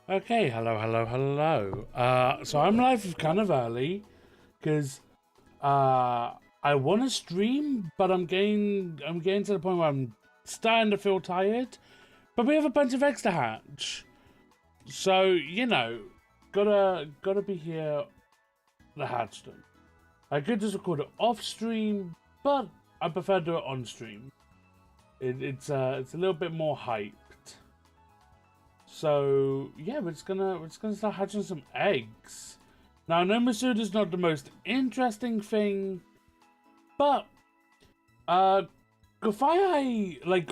Okay, hello. So I'm live kind of early because I want to stream, but I'm getting to the point where I'm starting to feel tired. But we have a bunch of eggs to hatch, so gotta be here to hatch them. I could just record it off stream, but I prefer to do it on stream. It's a little bit more hyped. So yeah, we're just gonna start hatching some eggs. Now, no, Masood is not the most interesting thing, but Gafai,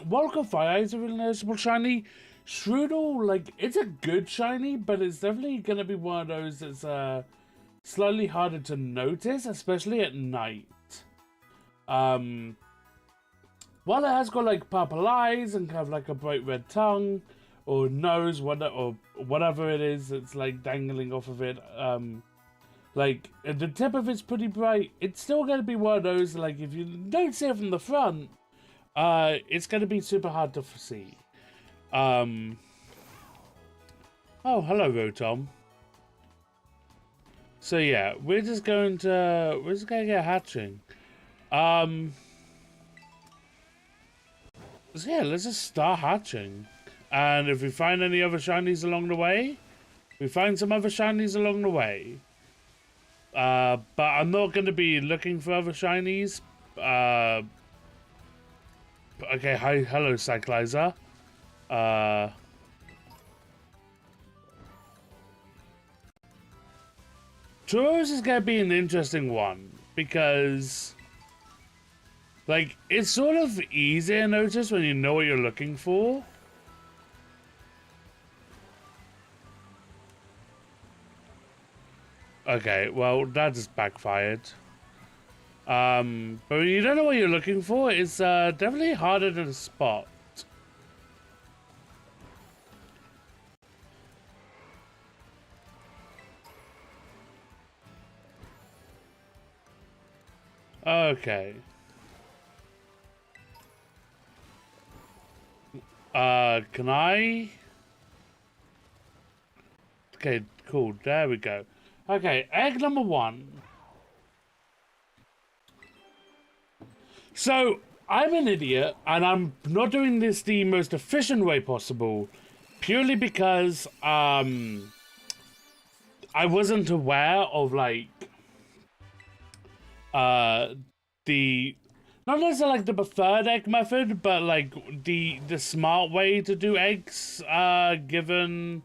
while Gafai is a really noticeable shiny, Shroodle, it's a good shiny, but it's definitely gonna be one of those that's slightly harder to notice, especially at night. While it has got purple eyes and kind of like a bright red tongue or nose, or whatever it is that's dangling off of it, the tip of it's pretty bright. It's still gonna be one of those if you don't see it from the front, it's gonna be super hard to see. Oh, hello, Rotom. So yeah, we're just gonna get hatching. So yeah, let's just start hatching. And if we find any other shinies along the way, we find some other shinies along the way. But I'm not going to be looking for other shinies. Okay, hello, Cyclizer. Tauros is going to be an interesting one because, it's sort of easy to notice when you know what you're looking for. Okay, well, that just backfired. But when you don't know what you're looking for, it's definitely harder to spot. Okay. Can I? Okay, cool. There we go. Okay, egg number 1. So, I'm an idiot, and I'm not doing this the most efficient way possible, purely because, I wasn't aware of, the... Not necessarily, the preferred egg method, but, the smart way to do eggs, given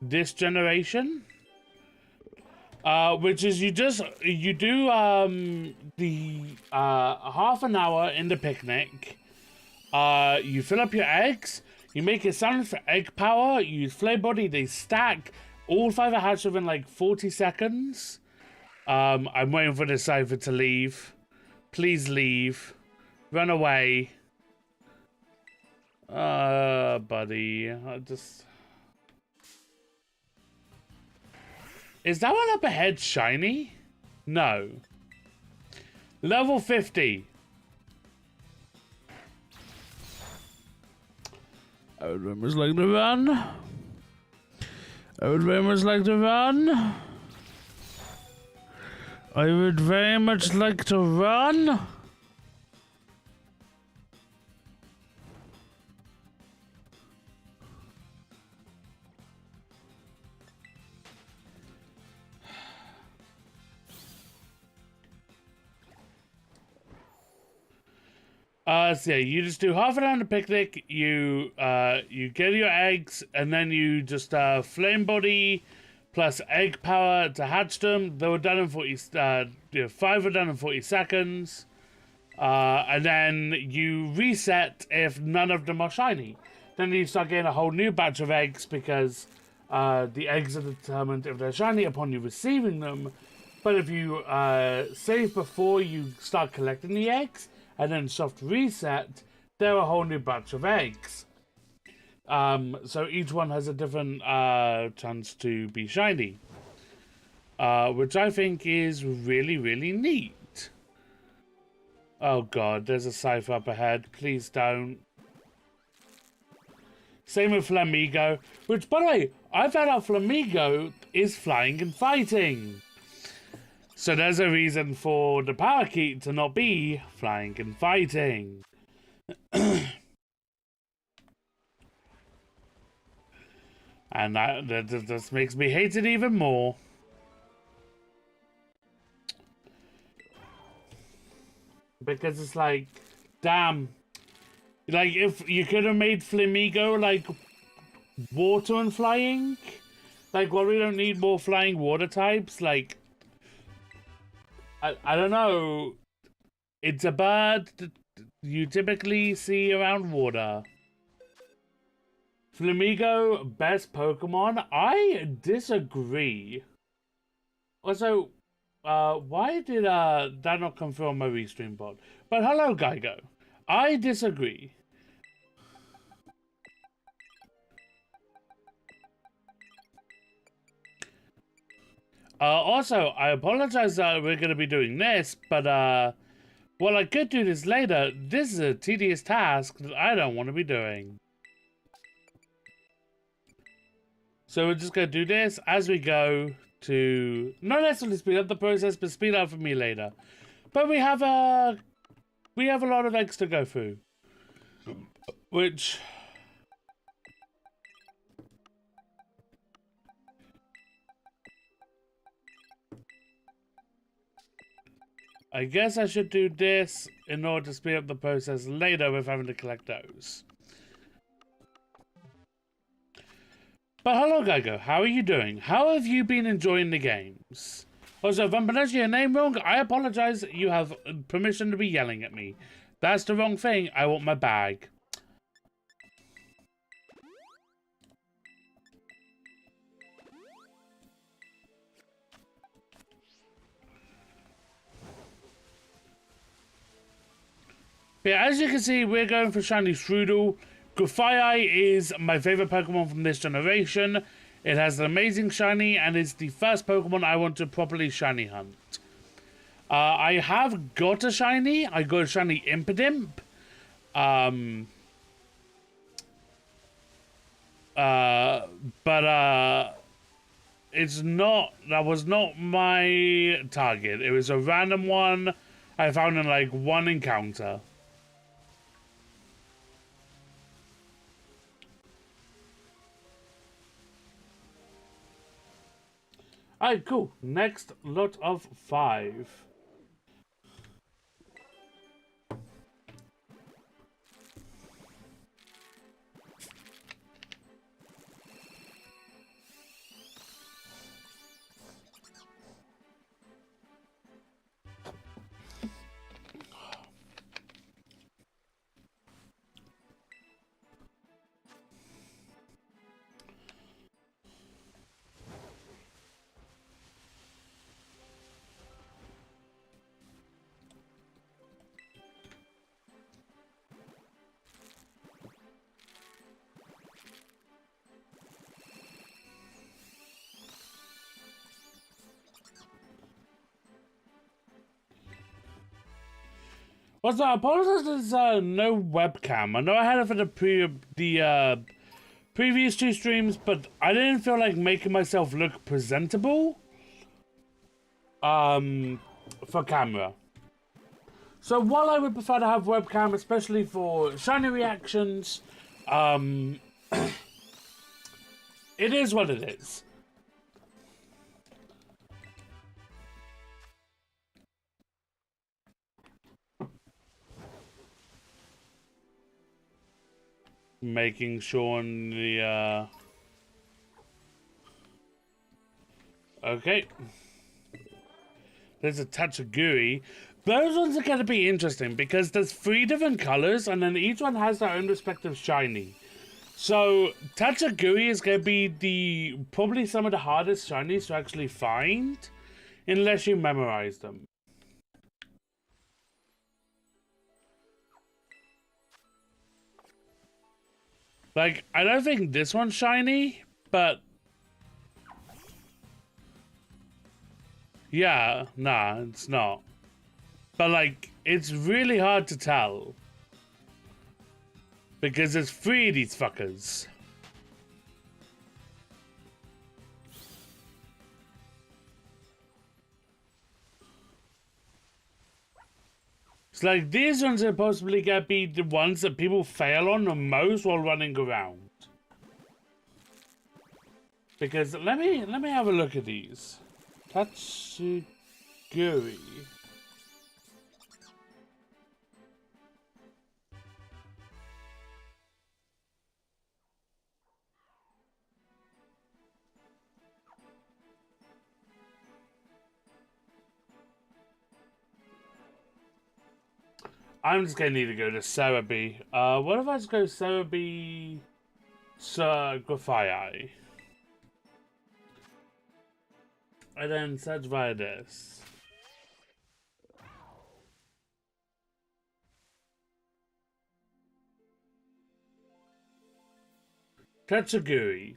this generation. Which is you do the half an hour in the picnic. You fill up your eggs. You make a sandwich for egg power. You use flame body. They stack. All 5 are hatched within 40 seconds. I'm waiting for the cipher to leave. Please leave. Run away. Buddy. I just. Is that one up ahead shiny? No. Level 50. I would very much like to run. I would very much like to run. I would very much like to run. So yeah, you just do half an hour on the picnic, you get your eggs, and then you just flame body plus egg power to hatch them. They were done in 5 were done in 40 seconds. And then you reset if none of them are shiny. Then you start getting a whole new batch of eggs because the eggs are determined if they're shiny upon you receiving them. But if you save before you start collecting the eggs, and then soft reset, they're a whole new batch of eggs. So each one has a different chance to be shiny, which I think is really, really neat. Oh god, there's a cipher up ahead. Please don't. Same with Flamigo, which, by the way, I found out Flamigo is flying and fighting. So there's a reason for the power key to not be flying and fighting. And that just makes me hate it even more. Because it's like, damn. Like, if you could have made Flamigo, like, water and flying. Like, well, we don't need more flying water types. Like, I don't know. It's a bird that you typically see around water. Flamigo, best Pokemon? I disagree. Also, why did that not come through on my restream bot? But hello, Geigo. I disagree. Also, I apologize that we're going to be doing this, but well, I could do this later. This is a tedious task that I don't want to be doing. So we're just going to do this as we go to not necessarily speed up the process, but speed up for me later. But we have a lot of eggs to go through, which I guess I should do this in order to speed up the process later with having to collect those. But hello, Geigo. How are you doing? How have you been enjoying the games? Also, if I'm pronouncing your name wrong, I apologize. You have permission to be yelling at me. That's the wrong thing. I want my bag. Yeah, as you can see, we're going for shiny Shroodle. Goofy is my favorite Pokemon from this generation. It has an amazing shiny and is the first Pokemon I want to properly shiny hunt. I have got a shiny. I got a shiny Impidimp. But it's not, that was not my target. It was a random one I found in like one encounter. Alright, cool. Next lot of 5. Also, I apologize there's no webcam. I know I had it for the previous 2 streams, but I didn't feel like making myself look presentable for camera. So while I would prefer to have webcam, especially for shiny reactions, it is what it is. Making sure on the okay. There's a touch of gooey. Those ones are going to be interesting because there's 3 different colors and then each one has their own respective shiny. So touch of gooey is going to be probably some of the hardest shinies to actually find unless you memorize them. Like, I don't think this one's shiny, but yeah, nah, it's not. But like, it's really hard to tell because there's 3 of these fuckers. So like these ones are possibly gonna be the ones that people fail on the most while running around. Because let me have a look at these. Tatsuguri. I'm just gonna need to go to Cerebi. What if I just go Cerebi Grafii? And then search via this. Tatsuguri.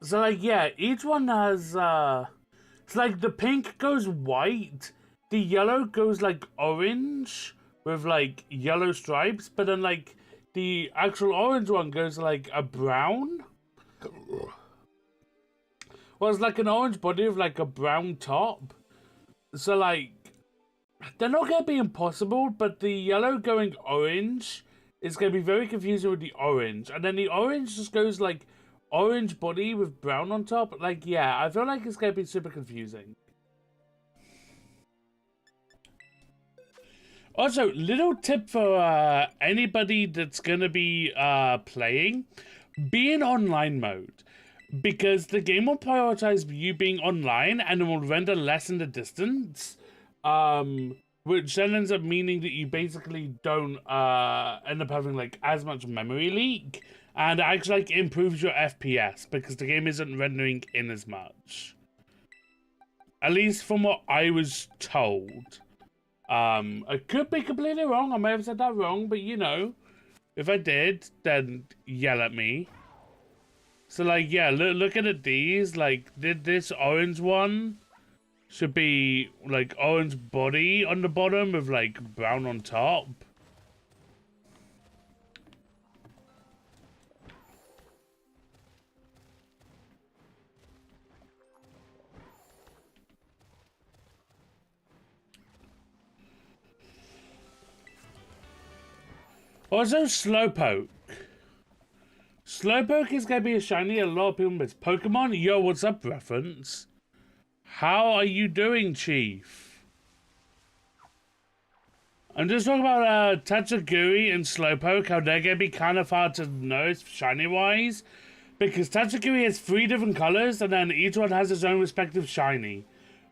So like yeah, each one has it's like the pink goes white, the yellow goes like orange with like yellow stripes, but then like the actual orange one goes like a brown. Well, it's like an orange body with like a brown top. So like, they're not gonna be impossible, but the yellow going orange is gonna be very confusing with the orange. And then the orange just goes like orange body with brown on top. Like, yeah, I feel like it's gonna be super confusing. Also, little tip for anybody that's gonna be playing, be in online mode. Because the game will prioritize you being online and it will render less in the distance. Which then ends up meaning that you basically don't end up having like as much memory leak. And it actually like improves your FPS because the game isn't rendering in as much. At least from what I was told. I could be completely wrong. I may have said that wrong, but you know, if I did, then yell at me. So like, yeah, looking at these, like this orange one should be like orange body on the bottom with like brown on top. Also, Slowpoke. Slowpoke is going to be a shiny. A lot of people miss Pokemon. Yo, what's up, reference? How are you doing, Chief? I'm just talking about Tatsuguri and Slowpoke, how they're going to be kind of hard to know shiny-wise. Because Tatsuguri has 3 different colors, and then each one has its own respective shiny.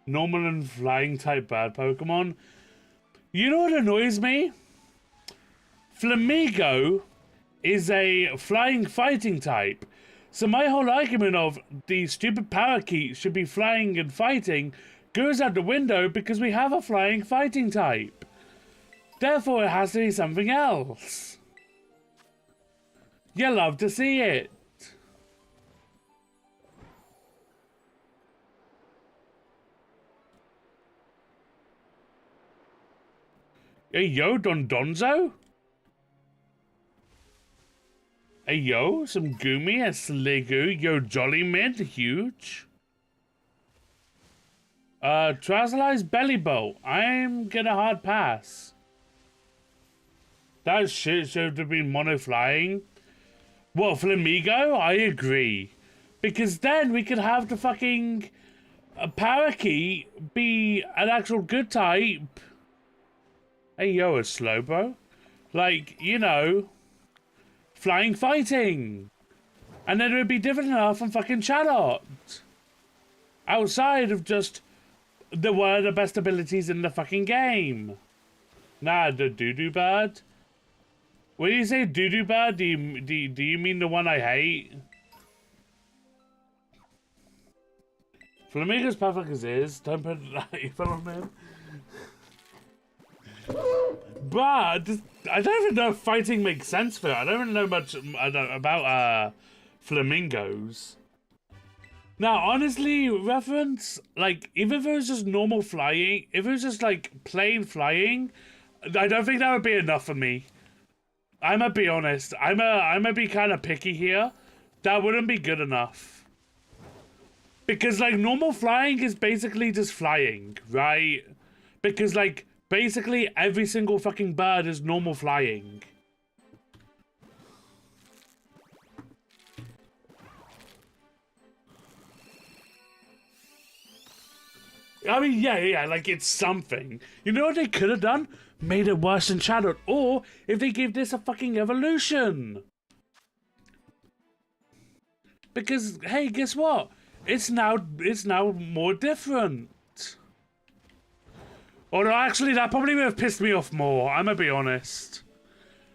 Normal and flying type bird Pokemon. You know what annoys me? Flamigo is a flying fighting type. So my whole argument of the stupid parakeet should be flying and fighting goes out the window because we have a flying fighting type. Therefore it has to be something else. You love to see it. Hey yo, Donzo? Hey yo, some Goomy, a Sliggoo, yo Jolly Mid, huge. Trouserlize Belly Bolt, I'm gonna hard pass. That shit should have been mono flying. What, Flamigo? I agree. Because then we could have the fucking parakeet be an actual good type. Hey yo, a Slowbro. Like, you know, flying fighting. And then it would be different enough from fucking Charlotte. Outside of just the one of the best abilities in the fucking game. Nah, the doo-doo bird. When you say doo-doo bird, do you mean the one I hate? Flamigo's perfect as is. Don't put that evil on him. But I don't even know if fighting makes sense for it. I don't even know much about flamingos. Now, honestly, reference, like, even if it was just normal flying, if it was just like plain flying, I don't think that would be enough for me. I'm gonna be honest. I'm gonna be kind of picky here. That wouldn't be good enough. Because like normal flying is basically just flying, right? Because like Basically, every single fucking bird is normal flying. I mean, yeah, like, it's something. You know what they could have done? Made it worse than Shadowed. Or, if they gave this a fucking evolution. Because, hey, guess what? It's now more different. Although, actually, that probably would have pissed me off more. I'm gonna be honest.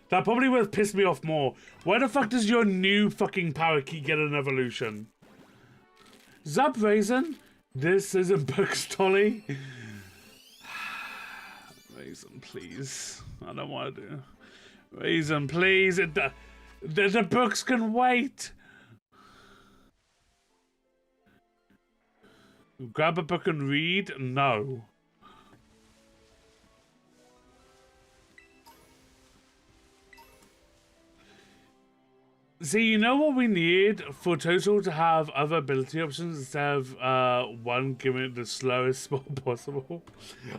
That probably would have pissed me off more. Why the fuck does your new fucking parakeet get an evolution? Zap Raisin? This isn't books, Tolly. Raisin, please. I don't want to do. Raisin, please. The books can wait. Grab a book and read? No. See, you know what we need for Total to have other ability options instead of one giving it the slowest spell possible?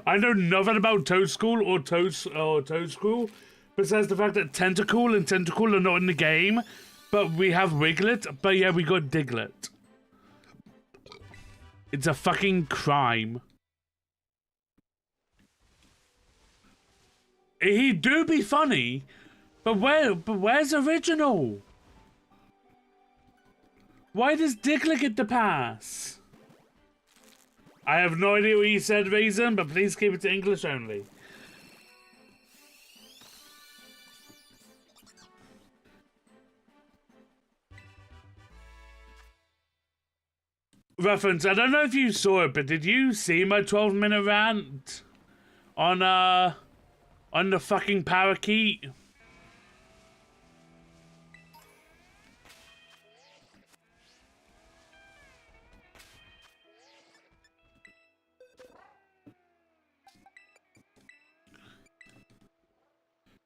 I know nothing about Toadstool or Toadstool, besides the fact that Tentacool and Tentacool are not in the game, but we have Wiglet, but yeah, we got Diglett. It's a fucking crime. He do be funny, but where's original? Why does Diglett get the pass? I have no idea what you said, Raisin, but please keep it to English only. Reference, I don't know if you saw it, but did you see my 12-minute rant on the fucking parakeet?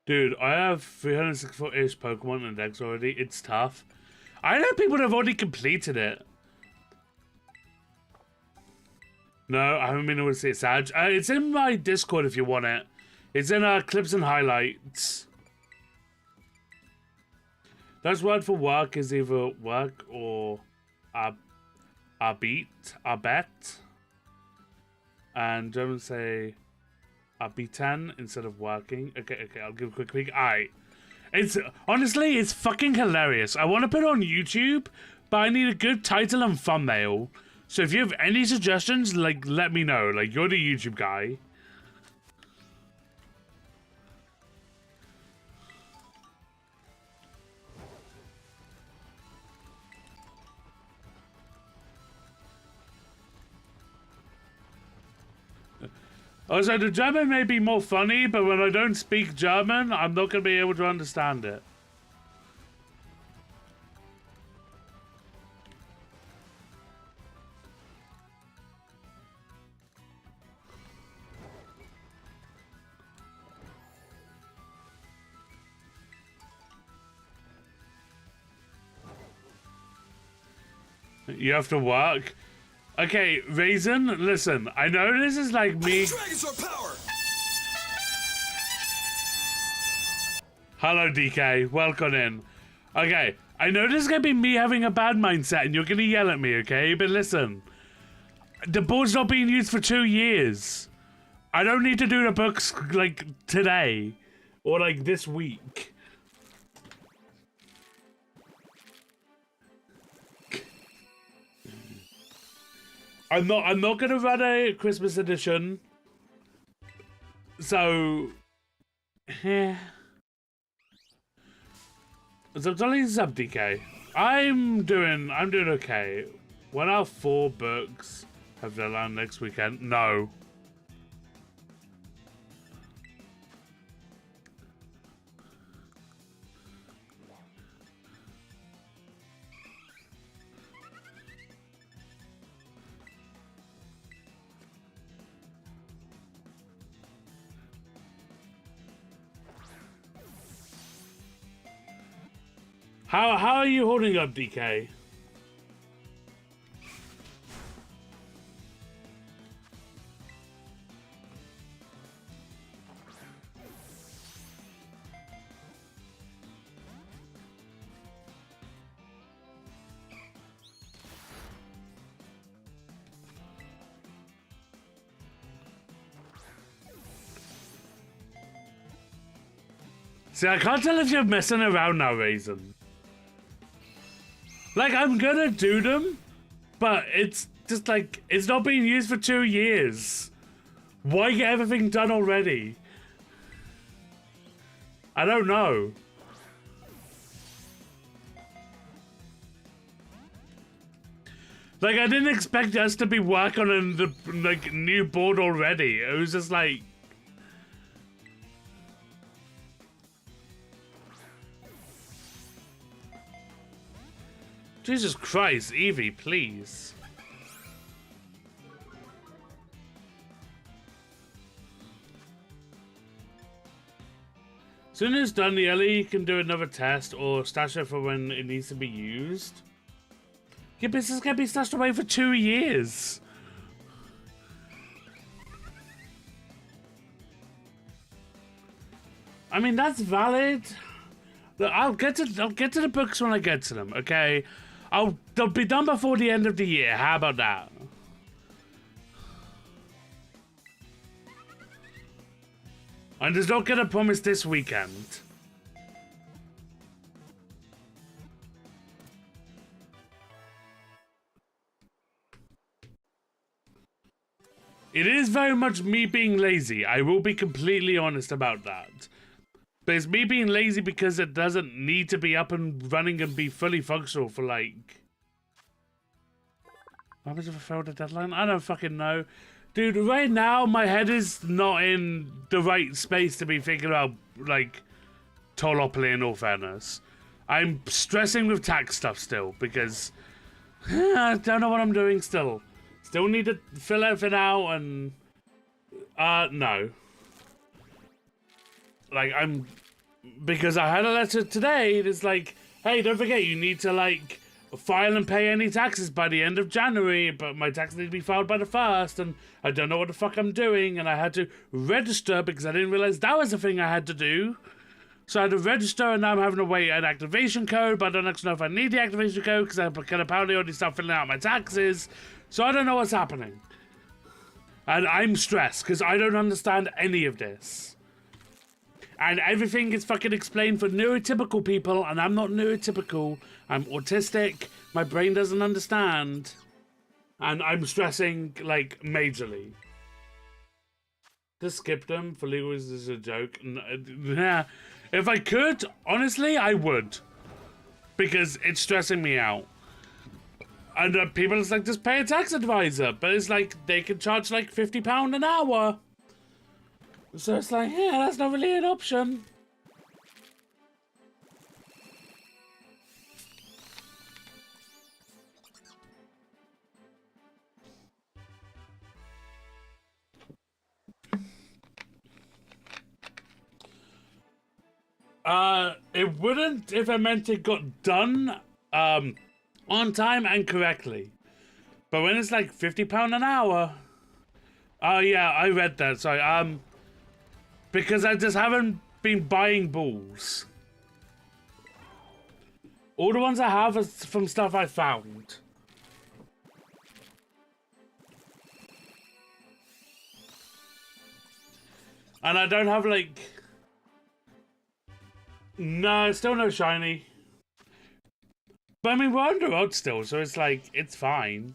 Dude, I have 364-ish Pokemon in decks already. It's tough. I know people that have already completed it. No, I haven't been able to see it, Sag. It's in my Discord if you want it. It's in clips and highlights. That's word for work is either work or a bet. And Germans say beten instead of working. Okay, I'll give a quick peek. It's honestly, it's fucking hilarious. I want to put it on YouTube, but I need a good title and thumbnail. So if you have any suggestions, like, let me know. Like, you're the YouTube guy. Also, the German may be more funny, but when I don't speak German, I'm not going to be able to understand it. You have to work? Okay, Raisin, listen, I know this is like me... Hello, DK, welcome in. Okay, I know this is gonna be me having a bad mindset and you're gonna yell at me, okay? But listen, the board's not being used for 2 years. I don't need to do the books, like, today. Or, like, this week. I'm not gonna run a Christmas edition. So, so Dolly sub DK. I'm doing okay. When our 4 books have deadline next weekend? No. How are you holding up, DK? See, I can't tell if you're messing around now, Raisin. Like, I'm gonna do them, but it's just like, it's not being used for 2 years. Why get everything done already? I don't know. Like, I didn't expect us to be working on the, like, new board already. It was just like... Jesus Christ, Evie, please. As soon as it's done, the LE can do another test or stash it for when it needs to be used. Yeah, but this is gonna be stashed away for 2 years. I mean, that's valid. Look, I'll get to the books when I get to them, okay? They'll be done before the end of the year. How about that? I'm just not gonna promise this weekend. It is very much me being lazy. I will be completely honest about that. But it's me being lazy because it doesn't need to be up and running and be fully functional for like... How much of a failed deadline? I don't fucking know. Dude, right now my head is not in the right space to be thinking about like TolleyPlays in all fairness. I'm stressing with tax stuff still because I don't know what I'm doing still. Still need to fill everything out and... no. Like, because I had a letter today that's like, hey, don't forget, you need to, like, file and pay any taxes by the end of January, but my taxes need to be filed by the 1st, and I don't know what the fuck I'm doing, and I had to register because I didn't realize that was the thing I had to do. So I had to register, and now I'm having to wait an activation code, but I don't actually know if I need the activation code because I can apparently already start filling out my taxes. So I don't know what's happening. And I'm stressed because I don't understand any of this. And everything is fucking explained for neurotypical people, and I'm not neurotypical. I'm autistic. My brain doesn't understand. And I'm stressing, like, majorly. Just skip them for legal reasons is a joke. Yeah. If I could, honestly, I would. Because it's stressing me out. And people is like, just pay a tax advisor. But it's like, they can charge like £50 an hour. So it's like, yeah, that's not really an option. It wouldn't if I meant it got done, on time and correctly. But when it's like £50 an hour... Oh yeah, I read that, sorry, because I just haven't been buying balls. All the ones I have are from stuff I found. And I don't have like... No, still no shiny. But I mean, we're under odds still, so it's like, it's fine.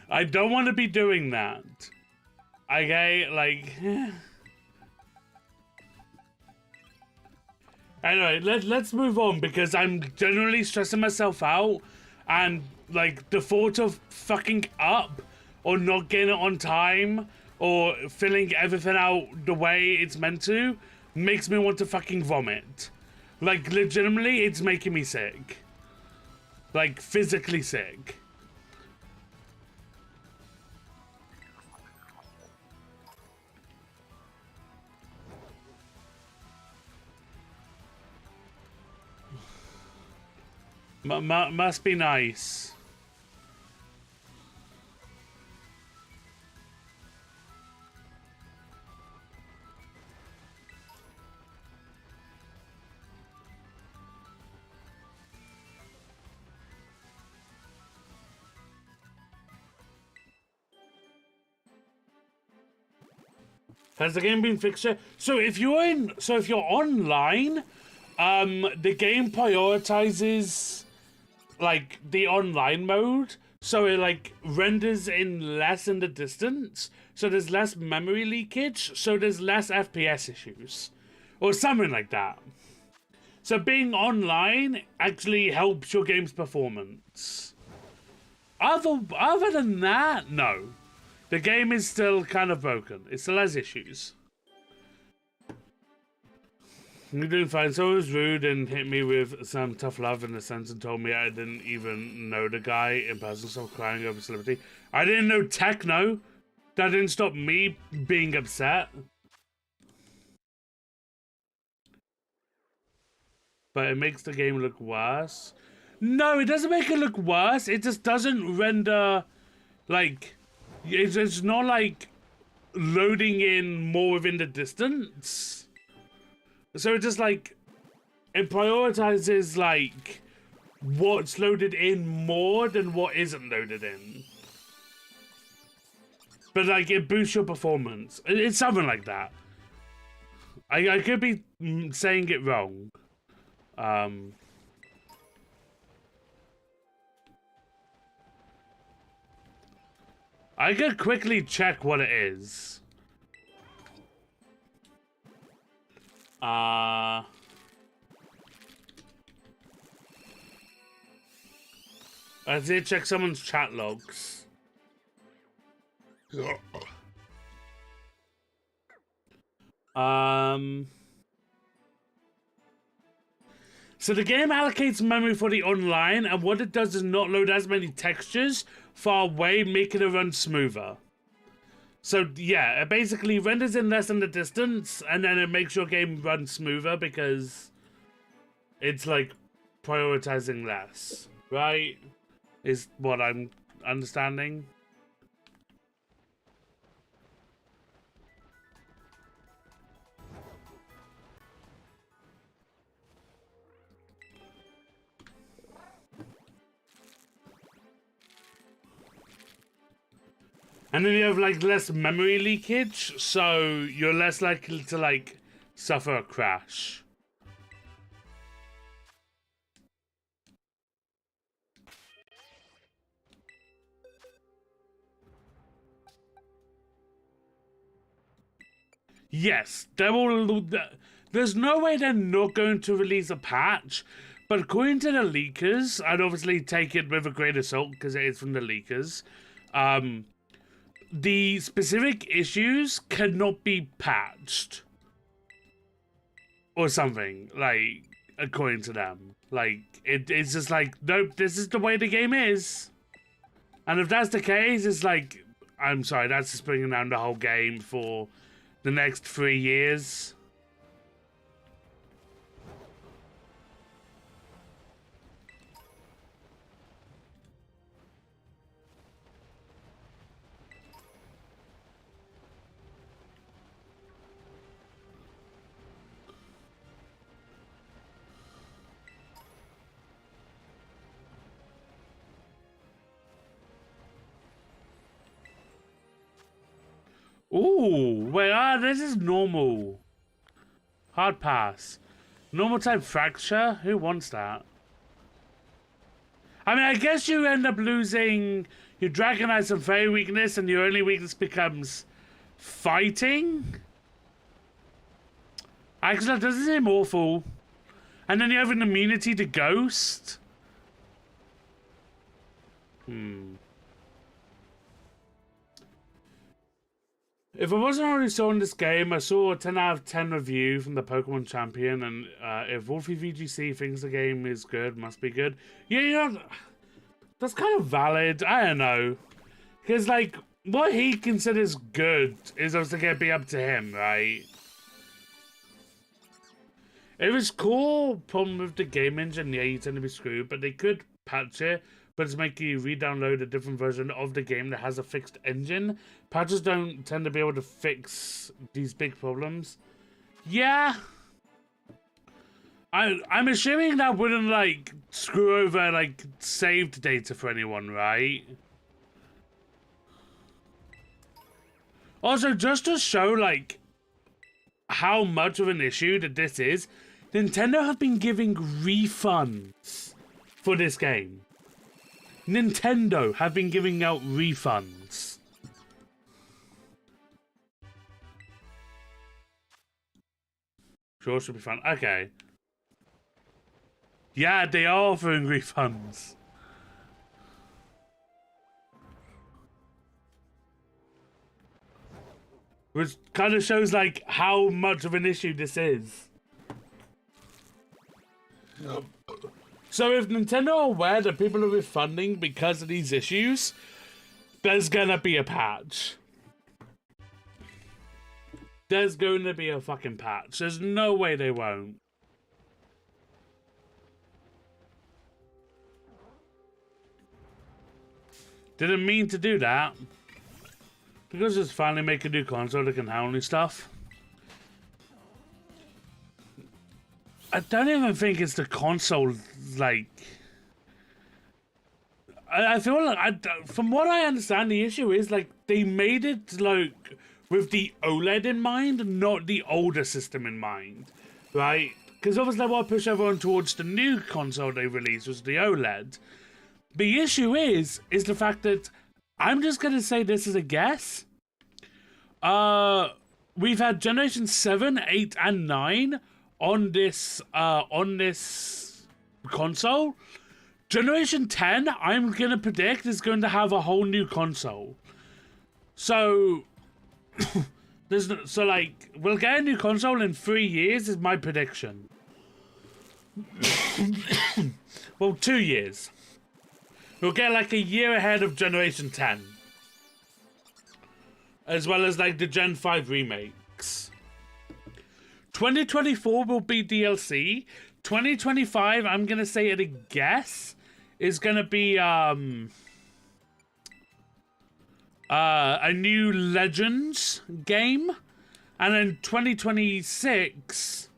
I don't want to be doing that. Okay, like... Anyway, let's move on because I'm generally stressing myself out and like the thought of fucking up or not getting it on time or filling everything out the way it's meant to makes me want to fucking vomit. Like legitimately, it's making me sick. Like physically sick. Must be nice. Has the game been fixed yet? So if you're online, the game prioritizes like the online mode, so it like renders in less in the distance, so there's less memory leakage, so there's less FPS issues, or something like that. So being online actually helps your game's performance. Other than that, no. The game is still kind of broken. It still has issues. You're doing fine. So it was rude and hit me with some tough love in a sense and told me I didn't even know the guy in person, so crying over celebrity. I didn't know techno. That didn't stop me being upset. But it makes the game look worse. No, it doesn't make it look worse. It just doesn't render, like... It's not like loading in more within the distance. So it just like, it prioritizes like what's loaded in more than what isn't loaded in. But like it boosts your performance. It's something like that. I could be saying it wrong. I could quickly check what it is. I did check someone's chat logs. So the game allocates memory for the online, and what it does is not load as many textures far away, making it run smoother. So yeah, it basically renders in less in the distance, and then it makes your game run smoother because it's like prioritizing less, right? Is what I'm understanding. And then you have like less memory leakage, so you're less likely to like suffer a crash. Yes, there's no way they're not going to release a patch, but according to the leakers, I'd obviously take it with a grain of salt because it is from the leakers, the specific issues cannot be patched. Or something, like, according to them. Like, it's just like, nope, this is the way the game is. And if that's the case, it's like, I'm sorry, that's just bringing down the whole game for the next 3 years. Ooh, wait, this is normal. Hard pass. Normal type fracture? Who wants that? I mean, I guess you end up losing your Dragonite and Fairy weakness, and your only weakness becomes fighting? Actually, that doesn't seem awful. And then you have an immunity to Ghost? If I wasn't already saw in this game, I saw a 10 out of 10 review from the Pokemon Champion, and if Wolfie VGC thinks the game is good, must be good. Yeah, you know, that's kind of valid. I don't know. Because, like, what he considers good is obviously going to be up to him, right? If it's core problem with the game engine, yeah, you tend to be screwed, but they could patch it, but it's make you re-download a different version of the game that has a fixed engine. Patches don't tend to be able to fix these big problems. Yeah. I'm assuming that wouldn't, like, screw over, like, saved data for anyone, right? Also, just to show, like, how much of an issue that this is, Nintendo have been giving refunds for this game. Nintendo have been giving out refunds. Sure, should be fun. Okay. Yeah, they are offering refunds. Which kind of shows, like, how much of an issue this is. So if Nintendo are aware that people are refunding because of these issues, there's gonna be a patch. There's going to be a fucking patch. There's no way they won't. Didn't mean to do that. Because it's finally make a new console that can handle new stuff. I don't even think it's the console, like... I feel like, from what I understand, the issue is, like, they made it, like, with the OLED in mind, not the older system in mind, right? Because obviously I want to push everyone towards the new console they released, was the OLED. The issue is the fact that, I'm just going to say this as a guess. We've had Generation 7, 8, and 9 on this console. Generation 10, I'm going to predict, is going to have a whole new console. So, like, we'll get a new console in 3 years, is my prediction. Well, 2 years. We'll get like a year ahead of Generation 10. As well as like the Gen 5 remakes. 2024 will be DLC. 2025, I'm gonna say at a guess, is gonna be a new Legends game. And then 2026...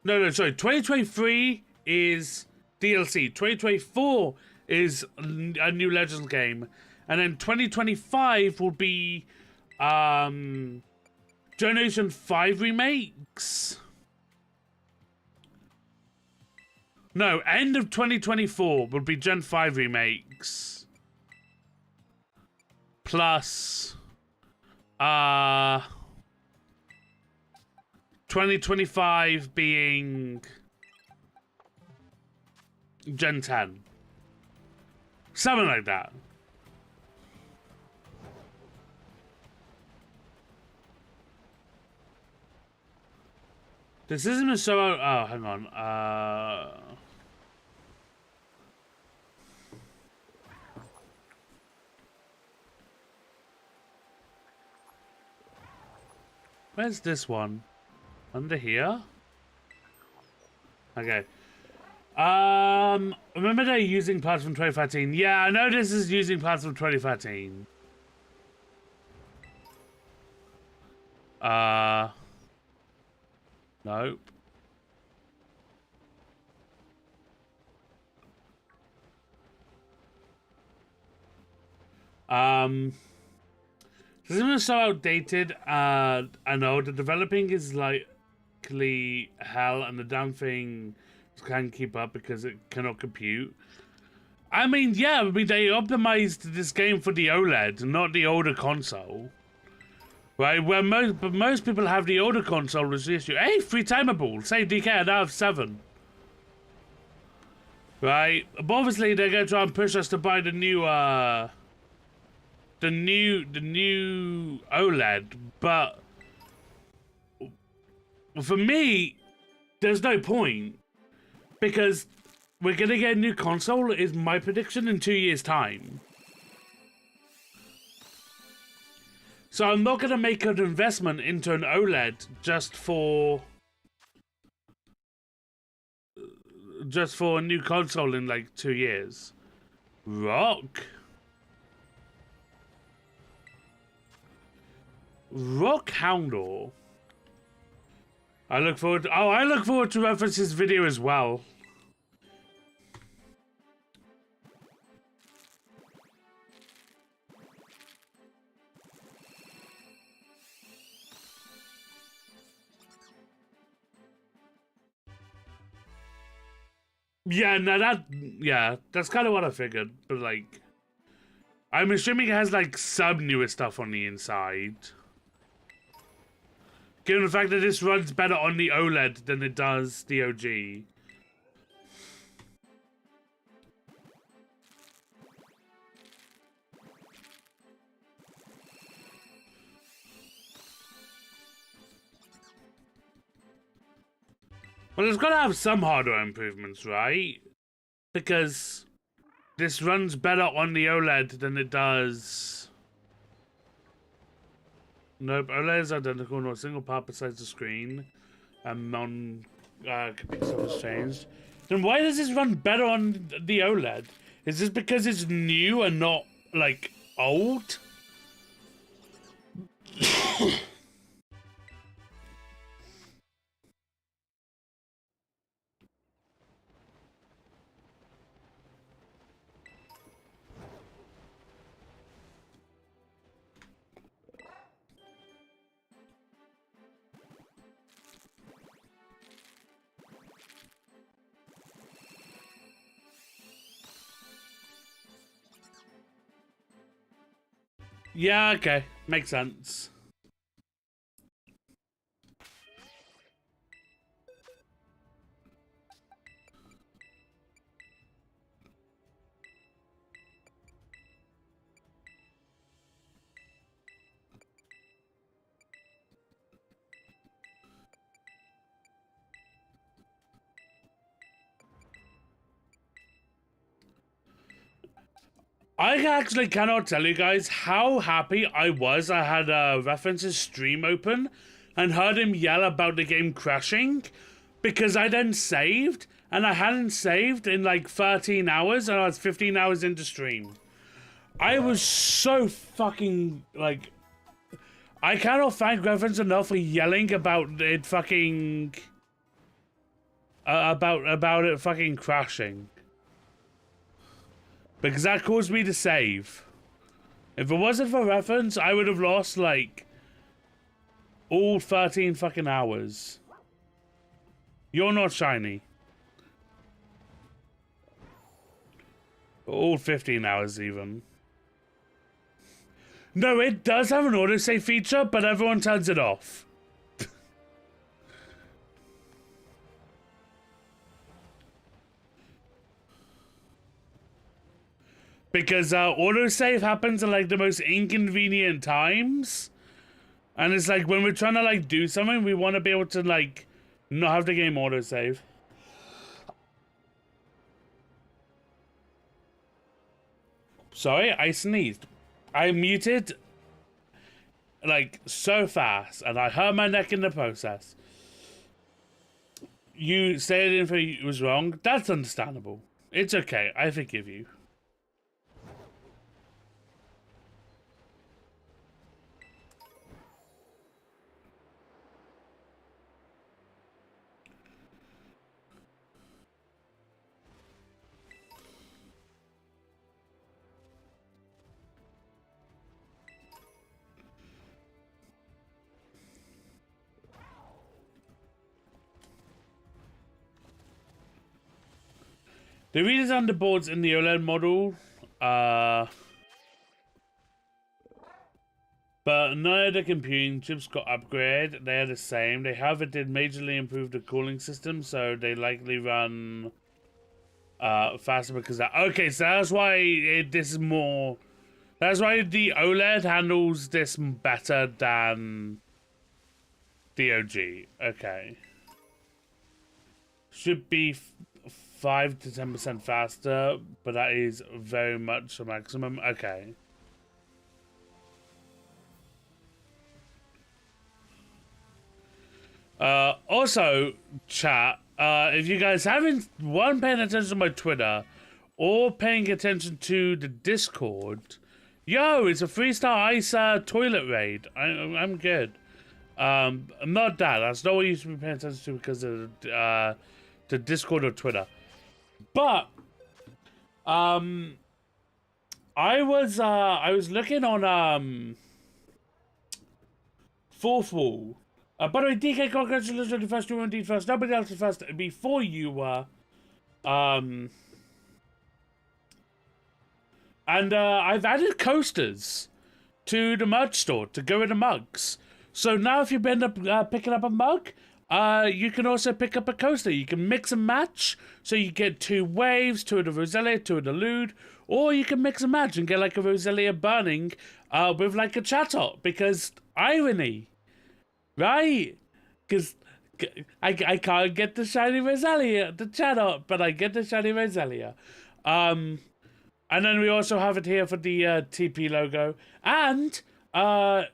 No, sorry. 2023 is DLC. 2024 is a new Legends game. And then 2025 will be Generation 5 remakes. No, end of 2024 will be Gen 5 remakes. Plus 2025 being Gen 10. Something like that. This isn't so... Oh, hang on. Where's this one? Under here? Okay. Remember they're using parts from 2013? Yeah, I know this is using parts from 2013. Nope. This is so outdated. I know the developing is likely hell, and the damn thing can't keep up because it cannot compute. I mean, yeah, they optimized this game for the OLED, not the older console. Right, where most people have the older console as the issue. Hey, free timeable. Say DK, I now have 7. Right, but obviously they're gonna try and push us to buy the new OLED. But for me, there's no point because we're gonna get a new console. Is my prediction in 2 years' time. So I'm not going to make an investment into an OLED just for just for a new console in like 2 years. Rock Houndor. I look forward to Reference's video as well. Yeah, no, that's kind of what I figured. But like, I'm assuming it has like some newer stuff on the inside. Given the fact that this runs better on the OLED than it does the OG. Well, it's got to have some hardware improvements, right? Because this runs better on the OLED than it does... Nope, OLED is identical, not a single part besides the screen. And non-computer stuff has changed. Then why does this run better on the OLED? Is this because it's new and not, like, old? Yeah, okay. Makes sense. I actually cannot tell you guys how happy I was I had Reference's stream open and heard him yell about the game crashing, because I then saved, and I hadn't saved in like 13 hours, and I was 15 hours into stream. I was so fucking, like... I cannot thank Reference enough for yelling about it fucking... about it fucking crashing. Because that caused me to save. If it wasn't for Reference, I would have lost, like, all 13 fucking hours. You're not shiny. All 15 hours, even. No, it does have an autosave feature, but everyone turns it off. Because autosave happens at like the most inconvenient times. And it's like when we're trying to like do something, we want to be able to like not have the game autosave. Sorry, I sneezed. I muted like so fast and I hurt my neck in the process. You said info was wrong. That's understandable. It's okay. I forgive you. The redesigned the boards in the OLED model, but none of the computing chips got upgraded. They are the same. They, however, did majorly improve the cooling system, so they likely run faster because of that. Okay, so that's why this is more... That's why the OLED handles this better than the OG. Okay. Should be 5 to 10% faster, but that is very much the maximum. Okay. Also, chat, if you guys haven't paying attention to my Twitter or paying attention to the Discord, yo, it's a 3-star ice toilet raid. I'm good. Not that. That's not what you should be paying attention to because of the Discord or Twitter. But I was looking on Fourth Wall. By the way, DK, congratulations on the first. You were indeed first. Nobody else was first before you were. And I've added coasters to the merch store to go with the mugs. So now if you end up picking up a mug, you can also pick up a coaster. You can mix and match. So you get 2 waves, 2 of the Roselia, 2 of the Lude. Or you can mix and match and get like a Roselia burning with like a Chatot. Because irony. Right? Because I can't get the shiny Roselia, the Chatot, but I get the shiny Roselia. And then we also have it here for the TP logo. And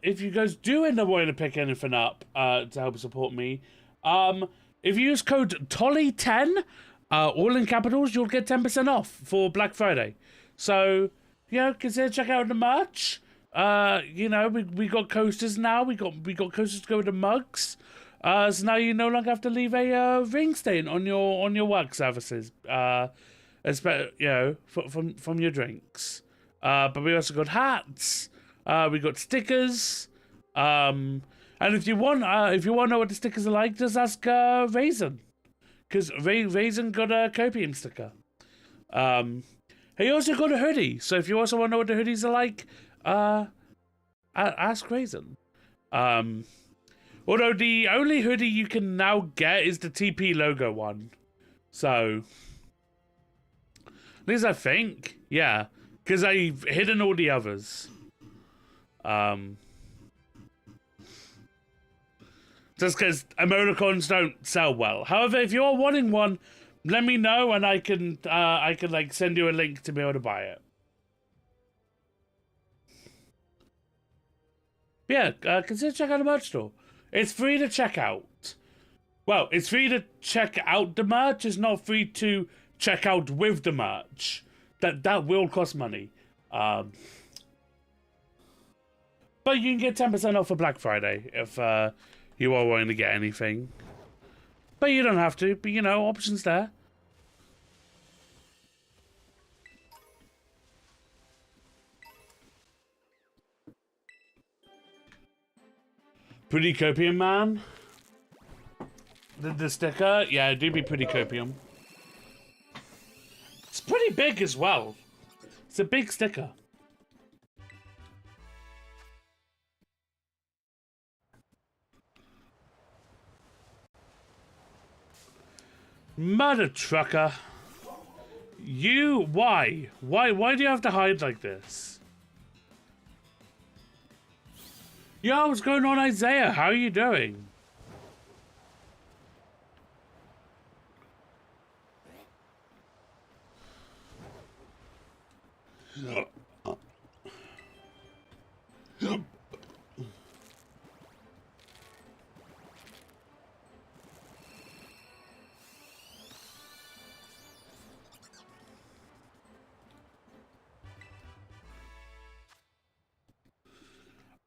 if you guys do end up wanting to pick anything up to help support me, if you use code TOLLEY10, all in capitals, you'll get 10% off for Black Friday. So, you know, consider check out the merch. You know, we got coasters now. We got coasters to go with the mugs. So now you no longer have to leave a ring stain on your work surfaces. You know, from your drinks. But we also got hats. We got stickers. And if you want to know what the stickers are like, just ask Raisin, because Raisin got a copium sticker. He also got a hoodie. So if you also want to know what the hoodies are like, ask Raisin. Although the only hoodie you can now get is the TP logo one. So at least I think, yeah, because I've hidden all the others. Just because emoticons don't sell well. However, if you're wanting one, let me know and I can like send you a link to be able to buy it. Yeah, consider checking out the merch store. It's free to check out. Well, it's free to check out the merch. It's not free to check out with the merch. That will cost money. But you can get 10% off for Black Friday if you are wanting to get anything. But you don't have to. But you know, options there. Pretty copium, man. The sticker, yeah, it do be pretty copium. It's pretty big as well. It's a big sticker. Mother trucker. Why? Why do you have to hide like this? Yo, what's going on, Isaiah? How are you doing?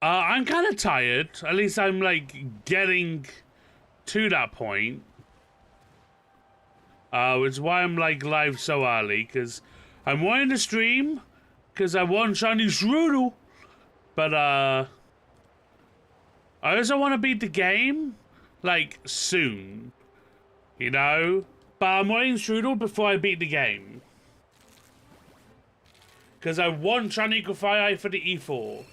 I'm kind of tired. At least I'm like getting to that point. Which is why I'm like live so early, because I'm wanting to stream because I want shiny Shroodle. But I also want to beat the game like soon. You know? But I'm wanting Shroodle before I beat the game. Because I want shiny Grafai for the E4.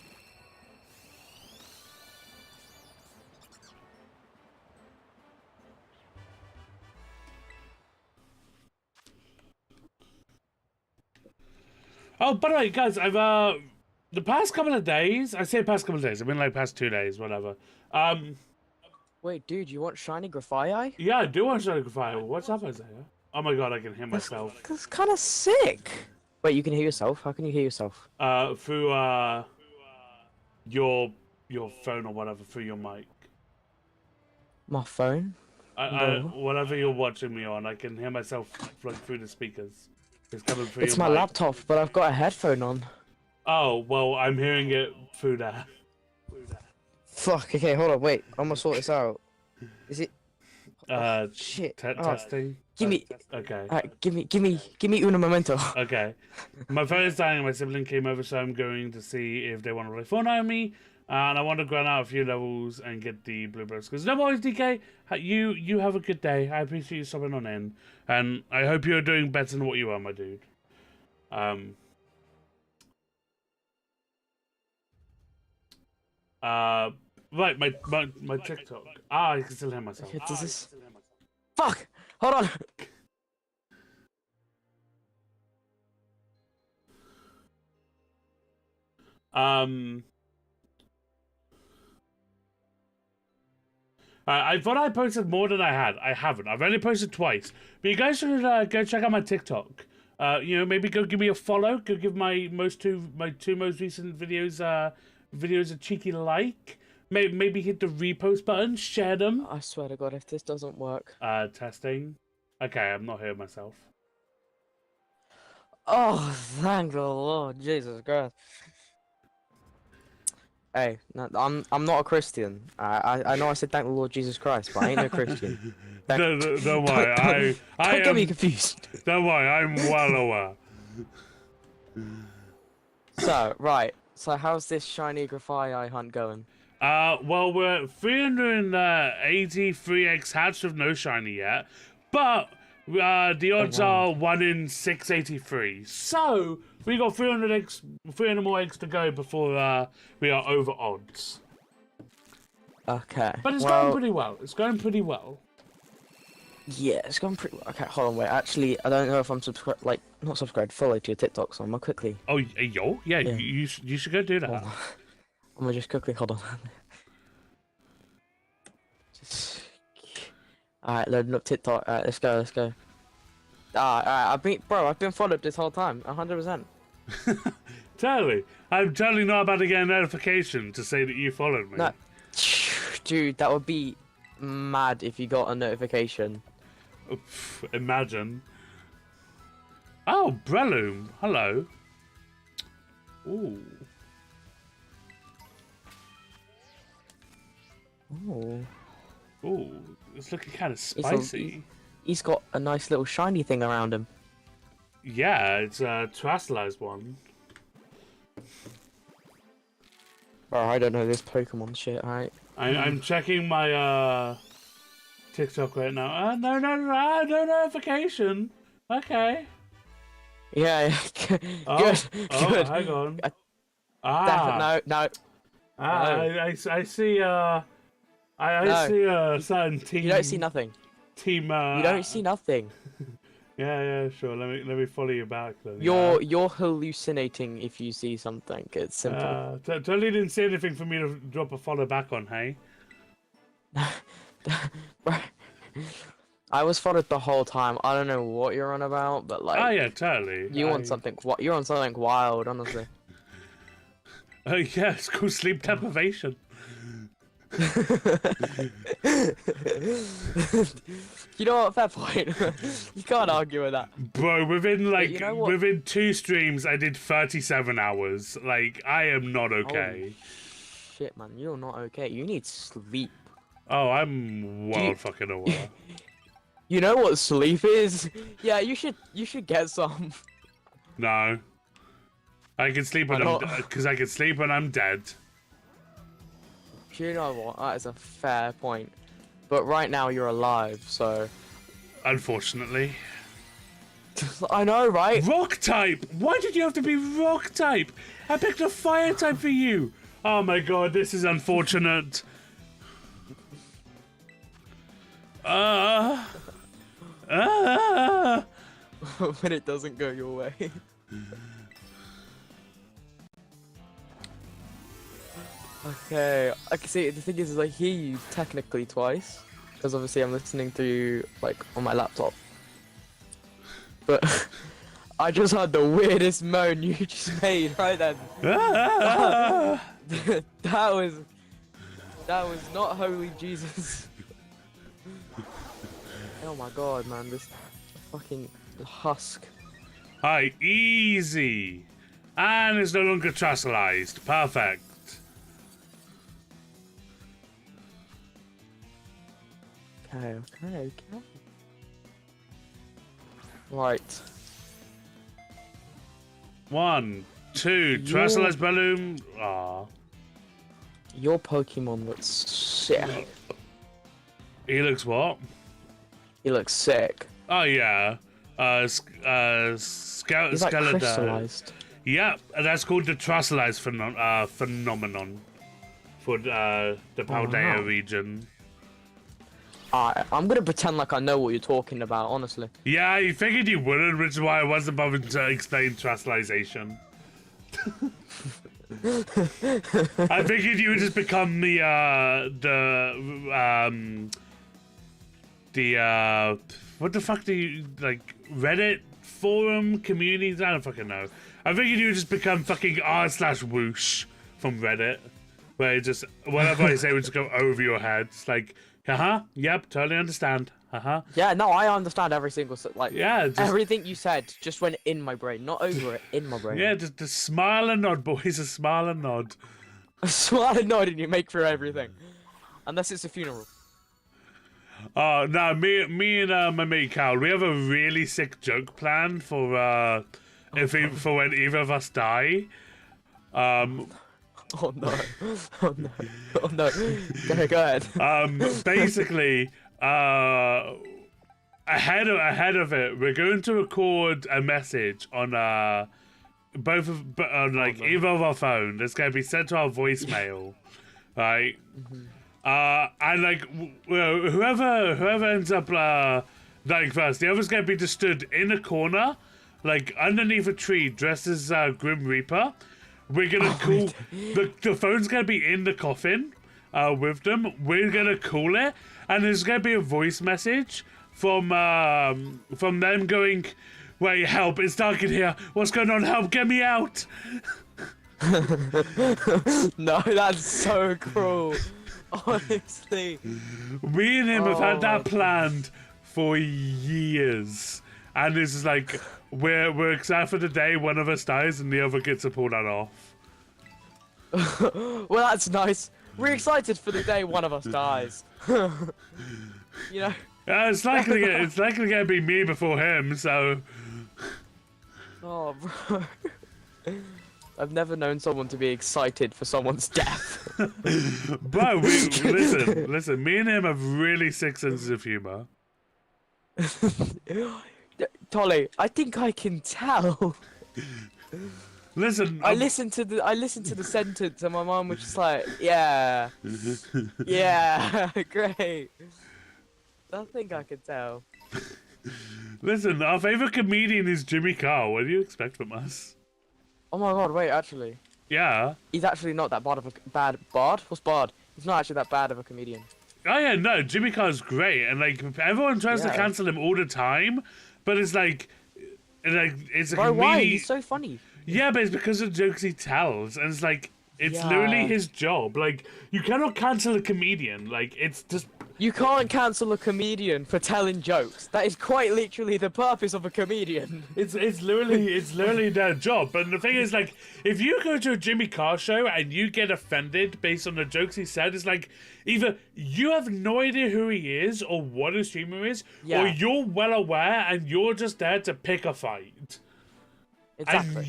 Oh, by the way, guys, I've the past couple of days, I say past couple of days, I mean like past 2 days, whatever. Wait, dude, you want shiny Grafai? Yeah, I do want shiny Grafai. What's up, Isaiah? Oh my god, I can hear myself. That's kind of sick. Wait, you can hear yourself? How can you hear yourself? Through your phone or whatever, through your mic. My phone? No. Whatever you're watching me on, I can hear myself flowing through the speakers. It's coming through It's your my mic. laptop, but I've got a headphone on. Oh, well, I'm hearing it through there. Fuck. Okay, hold on. Wait. I'm gonna sort this out. Is it? Shit. Testing. Give me. Okay. Alright. Give me uno momento. Okay. My phone is dying and my sibling came over, so I'm going to see if they want to play Fortnite on me. And I want to grind out a few levels and get the blue bricks. Because no worries, DK. You have a good day. I appreciate you stopping on in. And I hope you're doing better than what you are, my dude. Right, my TikTok. I can still hear myself. Okay, does this? Fuck! Hold on. I thought I posted more than I had. I haven't. I've only posted twice. But you guys should go check out my TikTok. You know, maybe go give me a follow. Go give my two most recent videos a cheeky like. Maybe hit the repost button. Share them. I swear to God, if this doesn't work. Testing. Okay, I'm not hearing myself. Oh, thank the Lord, Jesus Christ. Hey, no, I'm not a Christian. I know I said thank the Lord Jesus Christ, but I ain't no Christian. Don't worry, Don't get me confused. Don't worry, I'm well aware. So, right. So how's this shiny Graphite hunt going? Well, we're 383x hatched with no shiny yet, but the odds are 1 in 683. So we got 300 more eggs to go before we are over odds. Okay. But it's going pretty well. It's going pretty well. Yeah, it's going pretty well. Okay, hold on, wait. Actually, I don't know if I'm subscribed, like, not subscribed, follow to your TikTok, so I'm gonna quickly. Oh, yo? Yeah. You should go do that. I'm gonna just quickly, hold on. Alright, loading up TikTok. Alright, let's go. Alright, I've been followed this whole time, 100%. Totally. I'm totally not about to get a notification to say that you followed me. No. Dude, that would be mad if you got a notification. Imagine. Oh, Breloom. Hello. Ooh. Ooh, it's looking kind of spicy. He's got a nice little shiny thing around him. Yeah, it's a terrestrialized one. Bro, I don't know this Pokemon shit, alright? I'm checking my TikTok right now. No notification. Okay. Yeah, good. Good. Good. Hang on. No. I see. I see a certain team. You don't see nothing. Team. You don't see nothing. Yeah, sure. Let me follow you back then. You're hallucinating if you see something. It's simple. Totally didn't see anything for me to drop a follow back on. Hey. I was followed the whole time. I don't know what you're on about, but like. Oh yeah, totally. You want something? What? You're on something wild, honestly. Oh yeah, it's called sleep deprivation. You know what? Fair point. You can't argue with that. Bro, within 2 streams, I did 37 hours. Like, I am not okay. Holy shit, man, you're not okay. You need sleep. Oh, I'm fucking aware. You know what sleep is? Yeah, you should get some. No. I can sleep when I'm dead. You know what? That is a fair point. But right now you're alive, so. Unfortunately. I know, right? Rock type! Why did you have to be rock type? I picked a fire type for you! Oh my god, this is unfortunate. When it doesn't go your way. Okay, I can see. The thing is, I hear you technically twice, because obviously I'm listening through like on my laptop. But I just heard the weirdest moan you just made right then. That was not holy Jesus. Oh my god, man, this fucking husk. Hi, easy. And it's no longer trustalized. Perfect. Okay. Right. 1, 2, trustalized balloon. Aw. Your Pokemon looks sick. He looks what? He looks sick. Oh yeah. He's like crystallized. Yep, that's called the trustalized phenomenon for the Paldea region. I'm gonna pretend like I know what you're talking about, honestly. Yeah, I figured you wouldn't, which is why I wasn't bothered to explain trustalization. I figured you would just become the what the fuck do you like Reddit forum communities? I don't fucking know. I figured you would just become fucking r/whoosh from Reddit, where it just whatever I say would just go over your head. It's like, yep, totally understand. Yeah, no, I understand every single yeah, everything you said just went in my brain, not over it, in my brain. Yeah, just a smile and nod, boys. A smile and nod. A smile and nod, and you make for everything, unless it's a funeral. No, me and my mate Cal, we have a really sick joke planned for for when either of us die. Oh no! Oh no! Oh no! Go ahead. Basically, ahead of it, we're going to record a message on either of our phones. It's going to be sent to our voicemail, right? And like whoever ends up dying first, the other's going to be just stood in a corner, like underneath a tree, dressed as Grim Reaper. We're gonna call the phone's gonna be in the coffin with them. We're gonna call it, and there's gonna be a voice message from them going, "Wait, help! It's dark in here. What's going on? Help! Get me out!" No, that's so cruel. Honestly, me and him have had that planned for years, and this is like. We're excited for the day one of us dies and the other gets to pull that off. Well, that's nice. We're excited for the day one of us dies. You know. Yeah, it's likely gonna be me before him. So. Oh, bro. I've never known someone to be excited for someone's death. Bro, listen. Me and him have really sick senses of humor. Tolly, I think I can tell. Listen, I listened to the sentence and my mom was just like, yeah, great. I think I can tell. Listen, our favorite comedian is Jimmy Carr. What do you expect from us? Oh my god, wait, actually. Yeah. He's actually not that bad of a bad bard. What's bard? He's not actually that bad of a comedian. Oh yeah, no, Jimmy Carr's great, and like everyone tries to cancel him all the time. But it's like it's a comedian. Why? He's so funny. Yeah, but it's because of the jokes he tells, and it's like it's literally his job. Like you cannot cancel a comedian. Like it's just you can't cancel a comedian for telling jokes. That is quite literally the purpose of a comedian. It's literally their job. But the thing is, like, if you go to a Jimmy Carr show and you get offended based on the jokes he said, it's like either you have no idea who he is or what his humor is, or you're well aware and you're just there to pick a fight. Exactly. And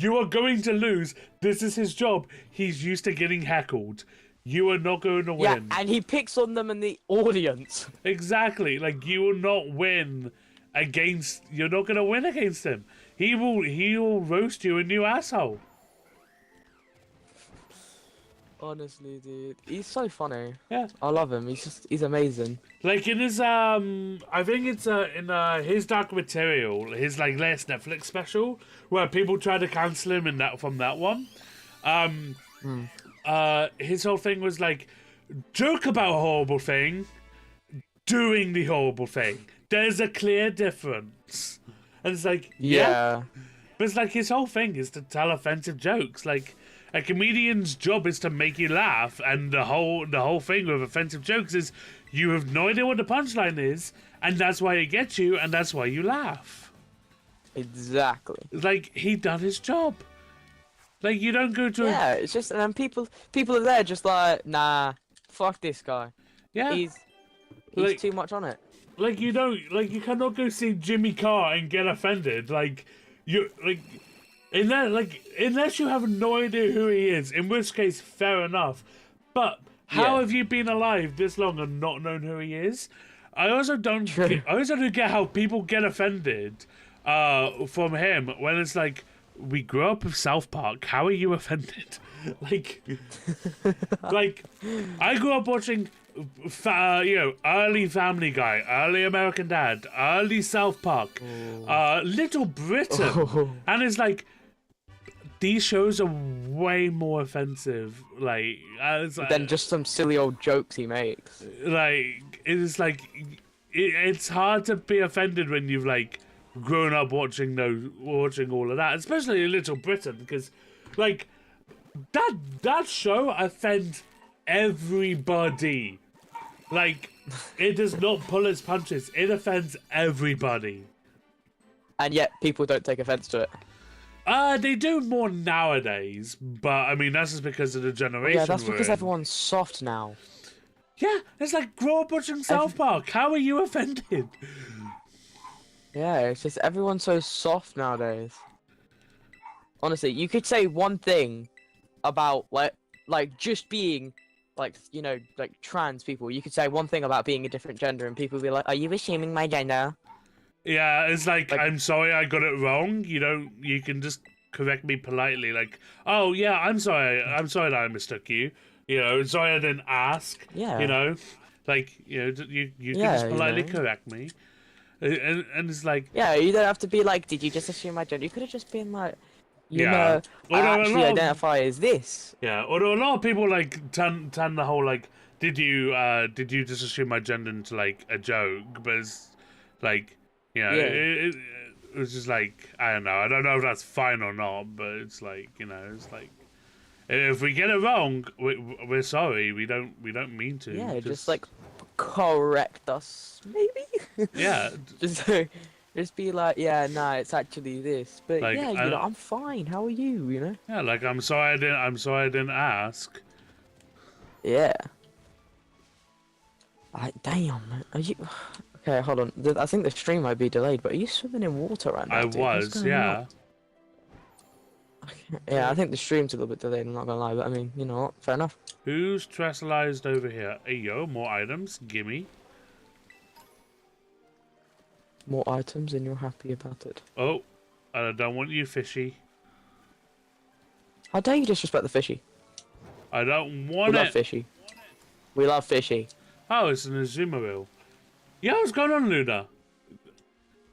you are going to lose. This is his job. He's used to getting heckled. You are not going to win. Yeah, and he picks on them in the audience. Exactly. Like you will not win against. You're not going to win against him. He will roast you, and you asshole. Honestly, dude, he's so funny. Yeah, I love him. He's amazing. Like in his I think it's in his Dark Material, his like last Netflix special, where people try to cancel him in that from that one. His whole thing was like, joke about a horrible thing, doing the horrible thing. There's a clear difference. And it's like, yeah. But it's like his whole thing is to tell offensive jokes. Like a comedian's job is to make you laugh, and the whole thing with offensive jokes is you have no idea what the punchline is, and that's why it gets you, and that's why you laugh. Exactly. Like, he done his job. Like, you don't go to Yeah, it's just, and then people are there just like, nah, fuck this guy. yeah, He's like, too much on it. like you don't, like, you cannot go see Jimmy Carr and get offended. Like, you, like, unless you have no idea who he is, in which case, fair enough. But how have you been alive this long and not known who he is? I also don't get how people get offended from him when it's like, we grew up with South Park. How are you offended? like, like, I grew up watching, early Family Guy, early American Dad, early South Park, Little Britain, and it's like, these shows are way more offensive, like, than just some silly old jokes he makes. Like, it's like, it's hard to be offended when you've like grown up watching all of that, especially Little Britain, because like that show offends everybody. Like, it does not pull its punches. It offends everybody. And yet people don't take offense to it. They do more nowadays, but I mean that's just because of the generation. Yeah, that's because in. everyone's soft now. Yeah, it's like grow up watching South Park. How are you offended? Yeah, it's just everyone's so soft nowadays. Honestly, you could say one thing about like just being like, you know, like trans people. You could say one thing about being a different gender and people would be like, "Are you assuming my gender?" Yeah, it's like, I'm sorry I got it wrong. You can just correct me politely, like, oh yeah, I'm sorry that I mistook you. You know, sorry I didn't ask. Yeah. You know, like, you can just politely correct me. And it's like, yeah, you don't have to be like, did you just assume my gender? You could have just been like, you know, I actually identify as this. Yeah, although a lot of people like turn the whole like, did you just assume my gender into like a joke? But it's like, you know, it was just like, I don't know if that's fine or not, but it's like, you know, it's like, if we get it wrong, we're sorry. We don't mean to. Yeah, just like correct us, maybe. Yeah. just be like, yeah, nah, it's actually this. But like, yeah, you know, I'm fine. How are you? You know. Yeah, like, I'm sorry I didn't ask. Yeah. Damn, man. Are you? Okay, hold on. I think the stream might be delayed, but are you swimming in water right now? I was, yeah. Yeah, I think the stream's a little bit delayed, I'm not gonna lie, but I mean, you know what, fair enough. Who's tresalized over here? Hey, yo, more items, gimme. More items and you're happy about it. Oh, I don't want you, fishy. How dare you disrespect the fishy? I don't want We love fishy. We love fishy. Oh, it's an Azumarill. Yeah, what's going on, Luna?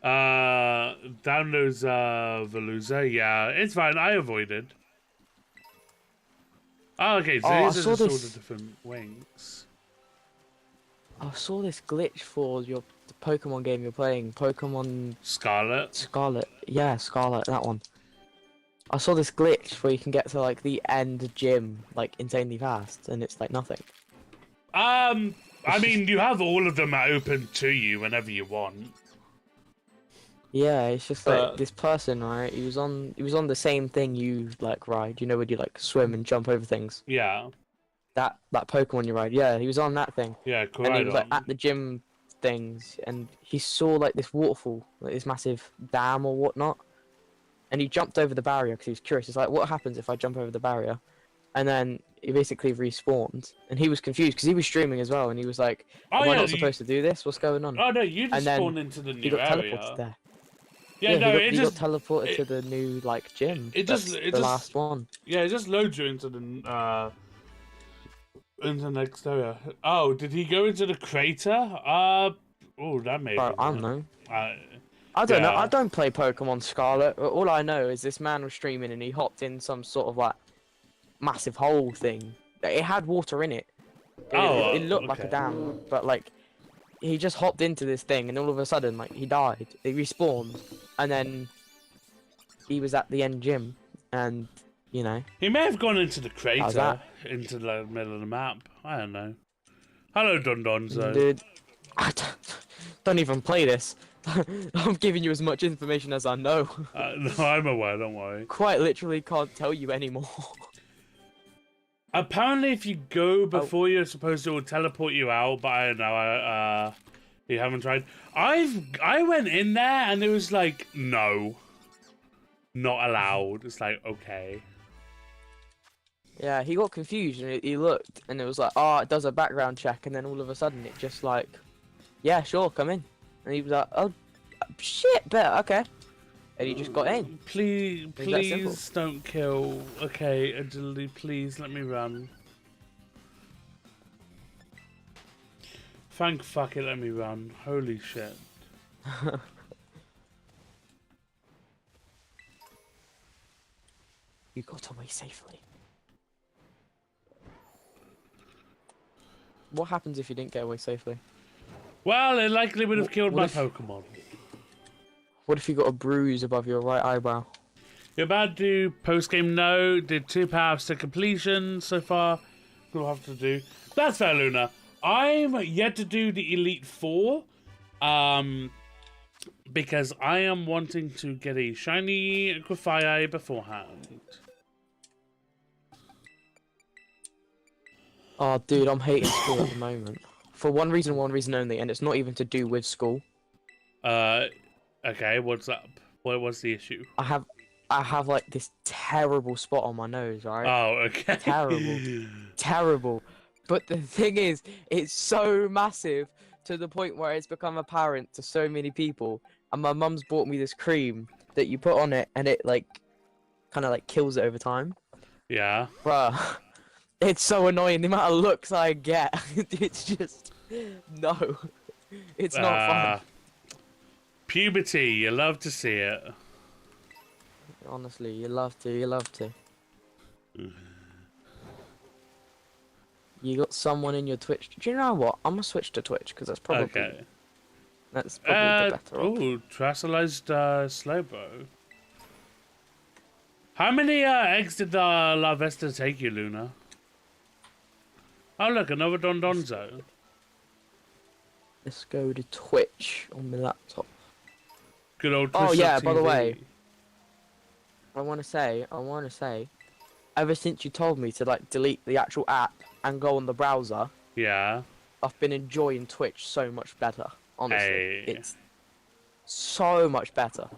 Downloads Veluza. Yeah, it's fine. I avoided. Oh, okay. So these are sort of different wings. I saw this glitch for the Pokemon game you're playing. Pokemon Scarlet. Scarlet. Yeah, Scarlet. That one. I saw this glitch where you can get to like the end gym like insanely fast, and it's like nothing. I mean, you have all of them open to you whenever you want. Yeah, it's just like this person, right? He was on the same thing you like ride. You know, when you like swim and jump over things. Yeah. That Pokemon you ride. Yeah, he was on that thing. Yeah, correct. And he was like at the gym things, and he saw like this waterfall, like this massive dam or whatnot. And he jumped over the barrier because he was curious. He's like, what happens if I jump over the barrier? And then he basically respawned, and he was confused because he was streaming as well, and he was like, "Am I not supposed to do this? What's going on?" Oh no, you just spawned into the new he got area. Teleported there. Yeah, no, he got teleported to the new like gym. The last one. Yeah, it just loads you into the next area. Oh, did he go into the crater? Oh, that may. I don't know. I don't know. I don't play Pokemon Scarlet. All I know is this man was streaming and he hopped in some sort of like massive hole thing. It had water in it. It looked like a dam, but like he just hopped into this thing and all of a sudden like he died. He respawned and then he was at the end gym and you know. He may have gone into the crater, into the middle of the map. I don't know. Hello, Dondonzo. Dude, I don't even play this. I'm giving you as much information as I know. No, I'm aware, don't worry. Quite literally can't tell you anymore. Apparently, if you go before you're supposed to, it will teleport you out, but I don't know, you haven't tried. I went in there, and it was like, no. Not allowed. It's like, okay. Yeah, he got confused, and he looked, and it was like, oh, it does a background check, and then all of a sudden, it just like, yeah, sure, come in. And he was like, oh, shit, but okay. And he just got in. Please don't kill. Okay, agility, please let me run. Thank fuck it, let me run. Holy shit. You got away safely. What happens if you didn't get away safely? Well, it likely would have killed my Pokemon. What if you got a bruise above your right eyebrow? You're about to do post-game no. Did 2 paths to completion so far. We'll have to do. That's fair, Luna. I'm yet to do the Elite Four. Because I am wanting to get a shiny Grafaiai beforehand. Oh, dude, I'm hating school at the moment. For one reason only, and it's not even to do with school. Okay, what's up? What's the issue? I have like this terrible spot on my nose, right? Oh, okay. Terrible. But the thing is, it's so massive to the point where it's become apparent to so many people. And my mum's bought me this cream that you put on it, and it like, kind of like kills it over time. Yeah. Bruh, it's so annoying. The amount of looks I get, it's just no. It's not fun. Puberty, you love to see it. Honestly, you love to. You got someone in your Twitch. Do you know what? I'm gonna switch to Twitch because that's probably the better option. Oh, Trasselized Slowbro. How many eggs did La Vesta take you, Luna? Oh look, another Dondonzo. Let's go to Twitch on my laptop. Good old Twitch. Oh yeah, TV. by the way, I want to say, ever since you told me to like delete the actual app and go on the browser, yeah, I've been enjoying Twitch so much better. Honestly, hey. It's so much better.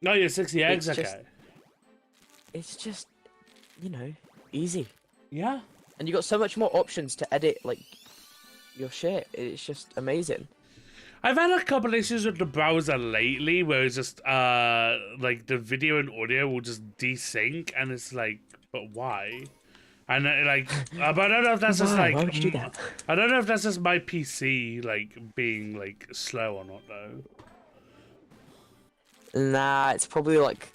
No, you're 60 eggs, okay. It's just, you know, easy. Yeah. And you got so much more options to edit like your shit. It's just amazing. I've had a couple issues with the browser lately where it's just like the video and audio will just desync, and it's like, but why? And like, but I don't know if that's just like, why would you do that? I don't know if that's just my PC like being like slow or not though. Nah, it's probably like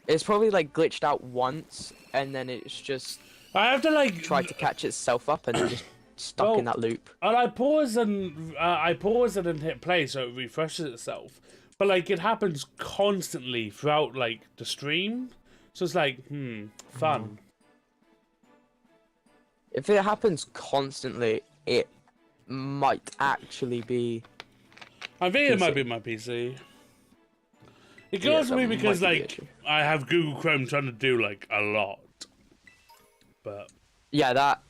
glitched out once, and then it's just I have to like try to catch itself up and then just stuck in that loop. And I pause and then hit play so it refreshes itself. But like it happens constantly throughout like the stream. So it's like, fun. If it happens constantly, it might actually be I think it might be my PC. It goes to me because like I have Google Chrome trying to do like a lot. But that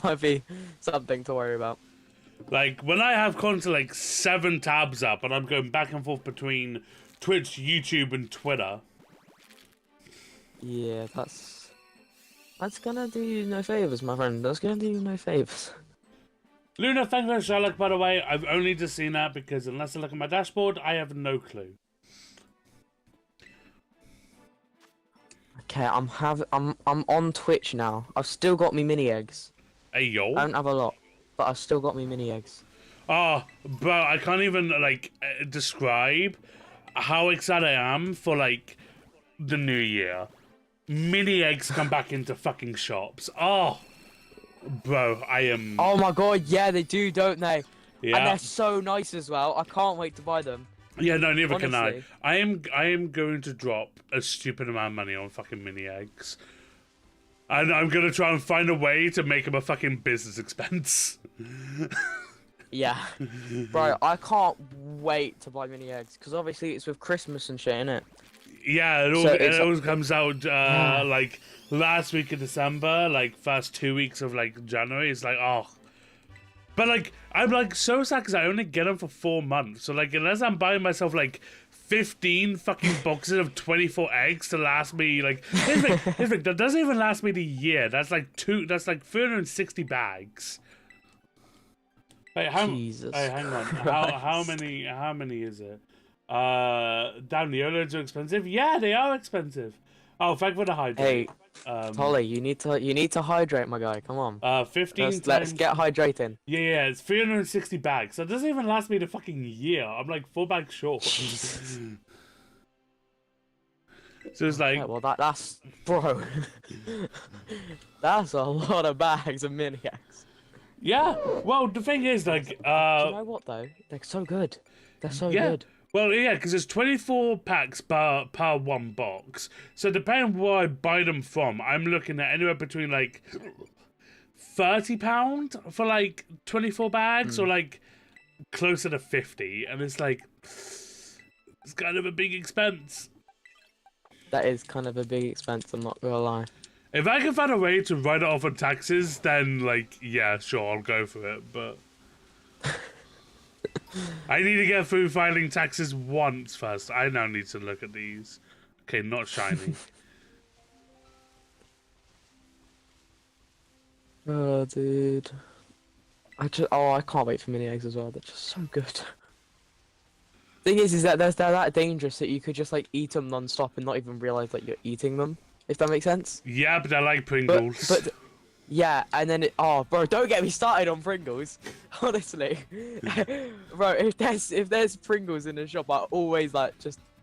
might be something to worry about. Like when I have constantly like 7 tabs up and I'm going back and forth between Twitch, YouTube, and Twitter. Yeah, that's gonna do you no favors, my friend. That's gonna do you no favors. Luna, thank you for Sherlock, by the way. I've only just seen that because unless I look at my dashboard, I have no clue. Okay, I'm on Twitch now. I've still got me mini eggs. Hey yo. I don't have a lot, but I've still got me mini eggs. Oh, bro, I can't even like describe how excited I am for like the new year. Mini eggs come back into fucking shops. Oh, bro, I am. Oh my god, yeah, they do, don't they? Yeah. And they're so nice as well. I can't wait to buy them. Yeah, no, neither can I. Honestly. I am going to drop a stupid amount of money on fucking mini eggs. And I'm gonna try and find a way to make them a fucking business expense. Yeah. Bro, I can't wait to buy mini eggs, because obviously it's with Christmas and shit, innit? Yeah, it always comes out like last week of December, like first 2 weeks of like January. It's like, oh. But like, I'm like so sad because I only get them for 4 months. So like, unless I'm buying myself like 15 fucking boxes of 24 eggs to last me like, here's the thing, that doesn't even last me the year. That's like 360 bags. Wait, Jesus hang on. How many is it? Damn, the OLEDs are expensive. Yeah, they are expensive. Oh, thank for the hydrate. Hey, Tolly, you need to hydrate, my guy. Come on. 15 let's get hydrating. Yeah, it's 360 bags. So it doesn't even last me the fucking year. I'm like 4 bags short. So it's like, yeah, well, that's bro. That's a lot of bags of mini eggs. yeah. Well, the thing is, like, Do you know what though? They're so good. They're so good. Well, yeah, because there's 24 packs per one box. So depending where I buy them from, I'm looking at anywhere between like £30 for like 24 bags, or like closer to 50, and it's like it's kind of a big expense. That is kind of a big expense. I'm not gonna lie. If I can find a way to write it off on taxes, then like yeah, sure, I'll go for it. But I need to get through filing taxes once first. I now need to look at these. Okay, not shiny. Oh, dude. I can't wait for mini eggs as well. They're just so good. Thing is that they're that dangerous that you could just like eat them non-stop and not even realize that you're eating them. If that makes sense. Yeah, but I like Pringles. But yeah, and then oh, bro, don't get me started on Pringles. Honestly, bro, if there's Pringles in the shop, I always like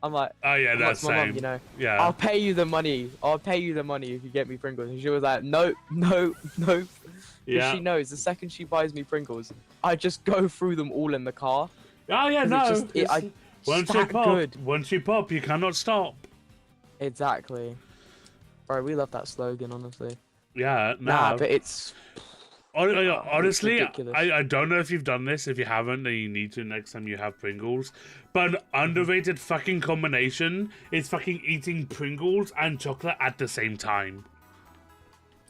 I'm like, oh yeah, that's my same. mum, you know. Yeah. I'll pay you the money. I'll pay you the money if you get me Pringles. And she was like, nope, nope, nope. Yeah. She knows the second she buys me Pringles, I just go through them all in the car. Oh yeah, no. Once you pop, you cannot stop. Exactly. Bro, we love that slogan, honestly. Yeah, nah, but it's honestly, it's I don't know if you've done this. If you haven't, then you need to next time you have Pringles. But an underrated fucking combination is fucking eating Pringles and chocolate at the same time.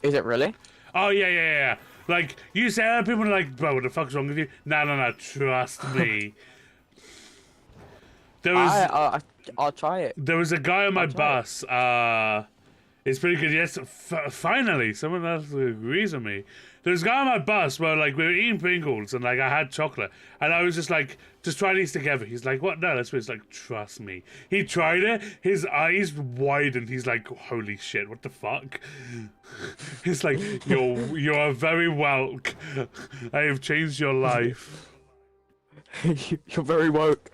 Is it really? Oh yeah. Like you say, people are like, bro, what the fuck's wrong with you? No, trust me. There was I'll try it. There was a guy on my bus. It's pretty good. Yes, finally, someone else agrees with me. There's a guy on my bus where, like, we were eating Pringles and, like, I had chocolate. And I was just like, just try these together. He's like, what? No, that's what it's like, trust me. He tried it. His eyes widened. He's like, holy shit, what the fuck? He's like, you're very woke. I have changed your life. You're very woke.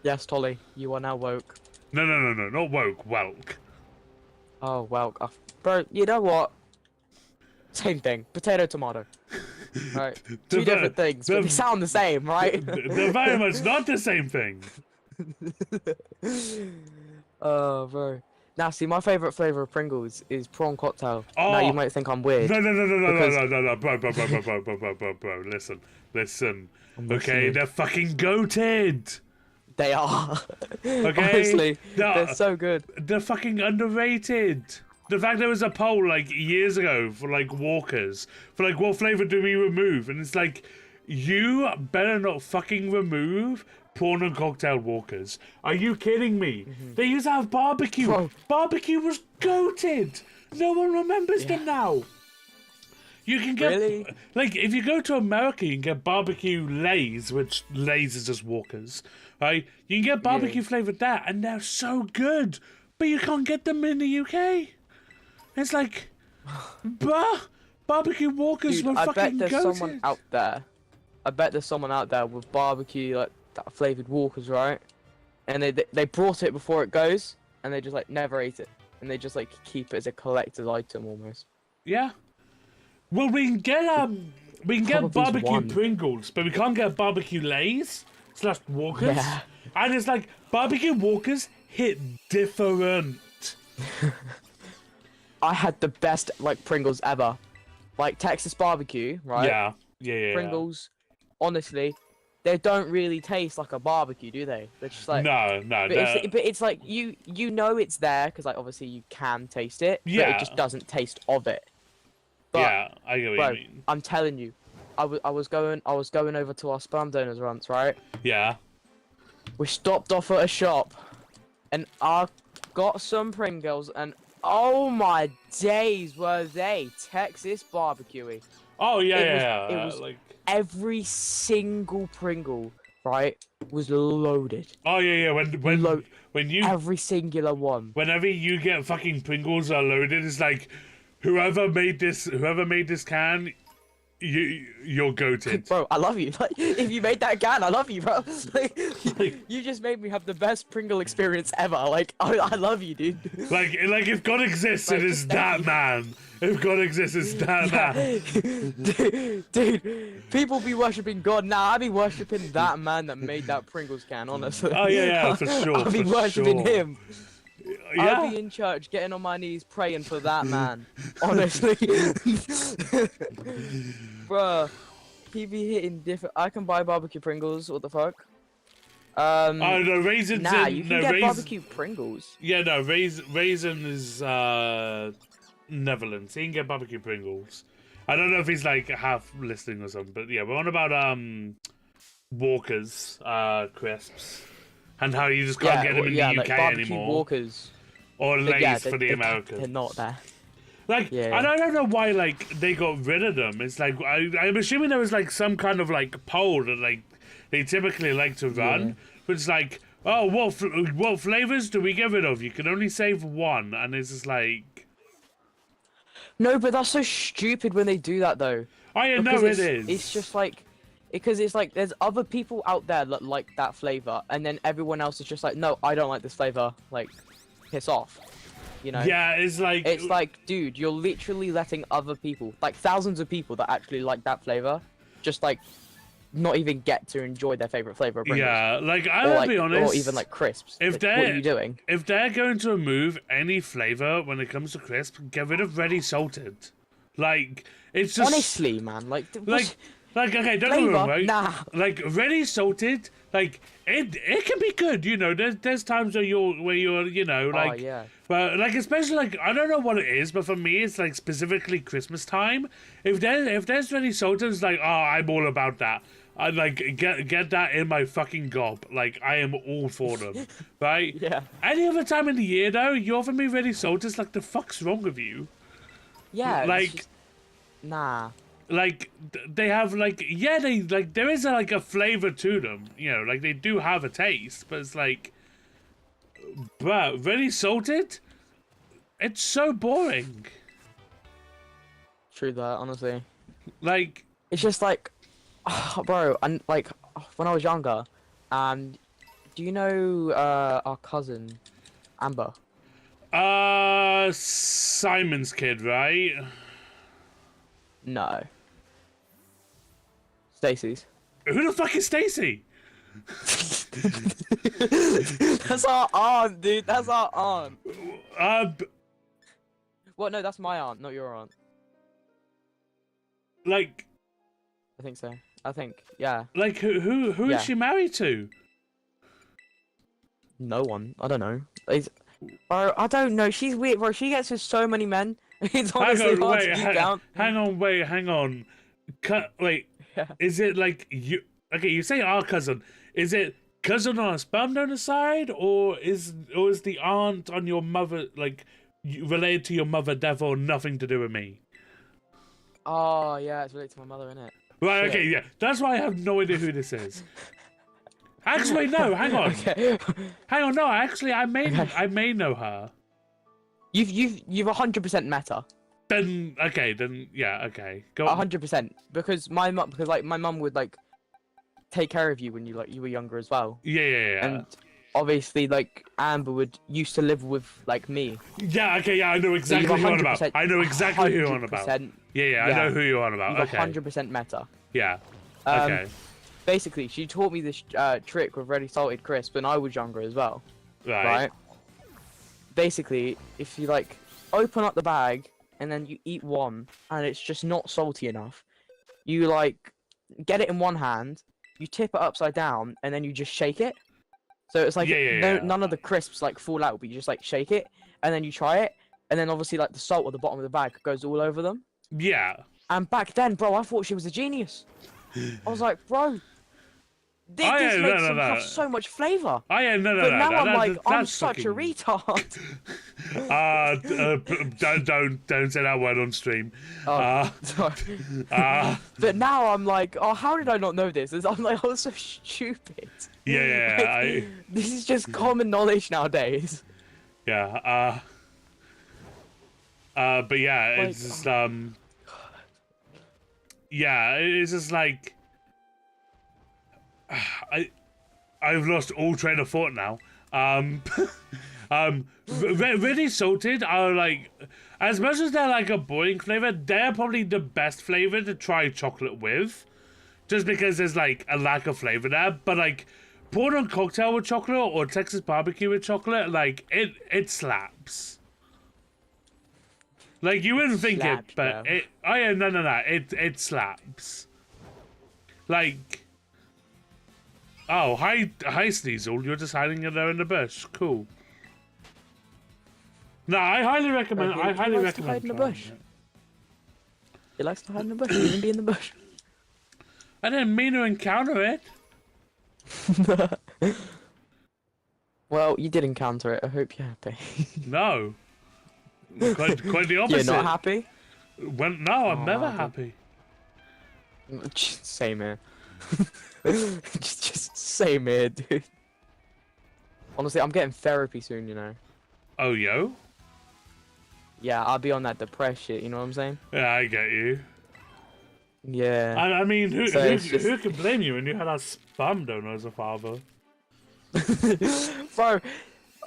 Yes, Tolly, you are now woke. No, not woke, welk. Oh, well, bro, you know what? Same thing. Potato, tomato. Right. Two different things, but they sound the same, right? They're very much not the same thing. Oh, bro. Now, see, my favorite flavor of Pringles is prawn cocktail. Oh. Now, you might think I'm weird. No, bro, listen. Okay, they're fucking goated. They are. Okay? Honestly, they're so good. They're fucking underrated. The fact there was a poll like years ago for like Walkers, for like what flavor do we remove? And it's like, you better not fucking remove prawn and cocktail Walkers. Are you kidding me? They used to have barbecue. Bro. Barbecue was goated. No one remembers them now. You can get, like, if you go to America, you can get barbecue Lays, which Lays is just Walkers, right? You can get barbecue flavored there, and they're so good, but you can't get them in the UK. It's like, bruh, barbecue Walkers Dude, were fucking I bet there's goated. someone out there. I bet there's someone out there with barbecue, like, that flavored Walkers, right? And they brought it before it goes, and they just, like, never ate it. And they just, like, keep it as a collector's item, almost. Yeah. Well, we can get barbecue Pringles, but we can't get barbecue Lays / Walkers. Yeah. And it's like, barbecue Walkers hit different. I had the best like Pringles ever. Like Texas barbecue, right? Yeah. Pringles, honestly, they don't really taste like a barbecue, do they? They're just like No. but it's like you know it's there because like obviously you can taste it, but Yeah. it just doesn't taste of it. But, yeah, I get what you mean. I'm telling you, I was going over to our sperm donors once, right? Yeah. We stopped off at a shop, and I got some Pringles, and oh my days, were they Texas barbecuey? Oh yeah, It was like. every single Pringle, right, was loaded. Oh yeah. When you Every singular one. whenever you get fucking Pringles are loaded, it's like whoever made this can, you're goated. Bro, I love you. Like, if you made that can, I love you, bro. Like, you just made me have the best Pringle experience ever. Like, I love you, dude. Like if God exists, it is that man. If God exists, it's that man. Dude, people be worshipping God. Nah, I be worshipping that man that made that Pringles can, honestly. Oh yeah, for sure. I'll be for worshipping sure. him. Yeah. I'll be in church, getting on my knees, praying for that man. Honestly. Bruh, he be hitting different. I can buy barbecue Pringles. What the fuck? Oh no, raisins. Nah, you can get barbecue Pringles. Yeah, no, raisin is Netherlands. He can get barbecue Pringles. I don't know if he's like half listening or something, but yeah, we're on about Walker's crisps and how you just can't get them in the UK like barbecue anymore. Walkers. Or Lay's for the Americans. They're not there. Like, Yeah. and I don't know why, like, they got rid of them. It's like, I'm assuming there was, like, some kind of, like, poll that, like, they typically like to run. Yeah. But it's like, oh, what flavors do we get rid of? You can only save one. And it's just like... No, but that's so stupid when they do that, though. Oh, yeah, no, it is. It's just like... Because it's like, there's other people out there that like that flavor, and then everyone else is just like, no, I don't like this flavor. Like, piss off. You know? Yeah, it's like, dude, you're literally letting other people, like thousands of people that actually like that flavor, just like not even get to enjoy their favorite flavor of Pringles. Yeah, like, I'll be honest. Or even like crisps. If Like, what are you doing? If they're going to remove any flavor when it comes to crisp, get rid of ready salted. Like, it's just... Honestly, man, like okay, don't get me wrong, right? Nah. Like, ready salted, like, it can be good, you know. There's times where you're, you know, like... Oh, yeah. But, like, especially, like, I don't know what it is, but for me, it's, like, specifically Christmas time. If there's ready salted, it's like, oh, I'm all about that. I like, get that in my fucking gob. Like, I am all for them, right? Yeah. Any other time in the year, though, you offer me ready salted, it's like, the fuck's wrong with you? Yeah, like... it's just... Nah. Like, they have, like, yeah, they, like, there is, like, a flavor to them, you know, like, they do have a taste, but it's like, bruh, ready salted? It's so boring. True that, honestly. Like... It's just like, bro, and like, when I was younger, do you know, our cousin, Amber? Simon's kid, right? No. Stacy's. Who the fuck is Stacy? That's our aunt, dude. That's our aunt. What? No, that's my aunt, not your aunt. Like... I think so. I think, yeah. Like, who Yeah. is she married to? No one. I don't know. Bro, I don't know. She's weird, bro. She gets with so many men. It's honestly hard to keep count. Hang on. Wait. Yeah. Is it like you? Okay, you say our cousin. Is it cousin on a sperm donor side, or is the aunt on your mother like related to your mother? Therefore, nothing to do with me. Oh yeah, it's related to my mother, innit? Right. Shit. Okay. Yeah. That's why I have no idea who this is. Actually, no. Hang on. Okay. Hang on. No. Actually, I may know her. You've 100% met her. Then yeah. Okay. Go on. 100%. Because my mum would like take care of you when you were younger as well. Yeah. And obviously, like, Amber used to live with like me. Yeah. Okay. Yeah. I know exactly who you're on about. I know exactly who you're on about. Yeah. I know who you're on about. Okay. 100% met her. Yeah. Okay. Basically, she taught me this trick with ready salted crisp when I was younger as well. Right. Basically, if you like open up the bag and then you eat one, and it's just not salty enough. You like get it in one hand, you tip it upside down, and then you just shake it. So it's like none of the crisps like fall out, but you just like shake it, and then you try it, and then obviously like the salt at the bottom of the bag goes all over them. Yeah. And back then, bro, I thought she was a genius. I was like, bro, this makes them have so much flavor. But now I'm like, I'm such a retard. Don't say that word on stream. Sorry. But now I'm like, oh, how did I not know this? I'm like, I was so stupid. Yeah. This is just common knowledge nowadays. Yeah. But yeah, it's just yeah, it's just like I've lost all train of thought now. Really salted are like, as much as they're like a boring flavor, they're probably the best flavor to try chocolate with, just because there's like a lack of flavor there. But like poured on cocktail with chocolate or Texas barbecue with chocolate, like it slaps. Like you wouldn't think it, but it. Oh yeah, no. It slaps. Like. Oh, hi Sneasel. You're just hiding there in the bush. Cool. No, I highly recommend. I highly recommend. To hide in the bush. He likes to hide in the bush. He can be in the bush. I didn't mean to encounter it. Well, you did encounter it. I hope you're happy. No. Quite the opposite. You're not happy? Well, no, I'm never happy. Same here. just same here, dude. Honestly, I'm getting therapy soon, you know. Oh, yo? Yeah, I'll be on that depression, you know what I'm saying? Yeah, I get you. Yeah. I mean, who can blame you when you had a sperm donor as a father? Bro,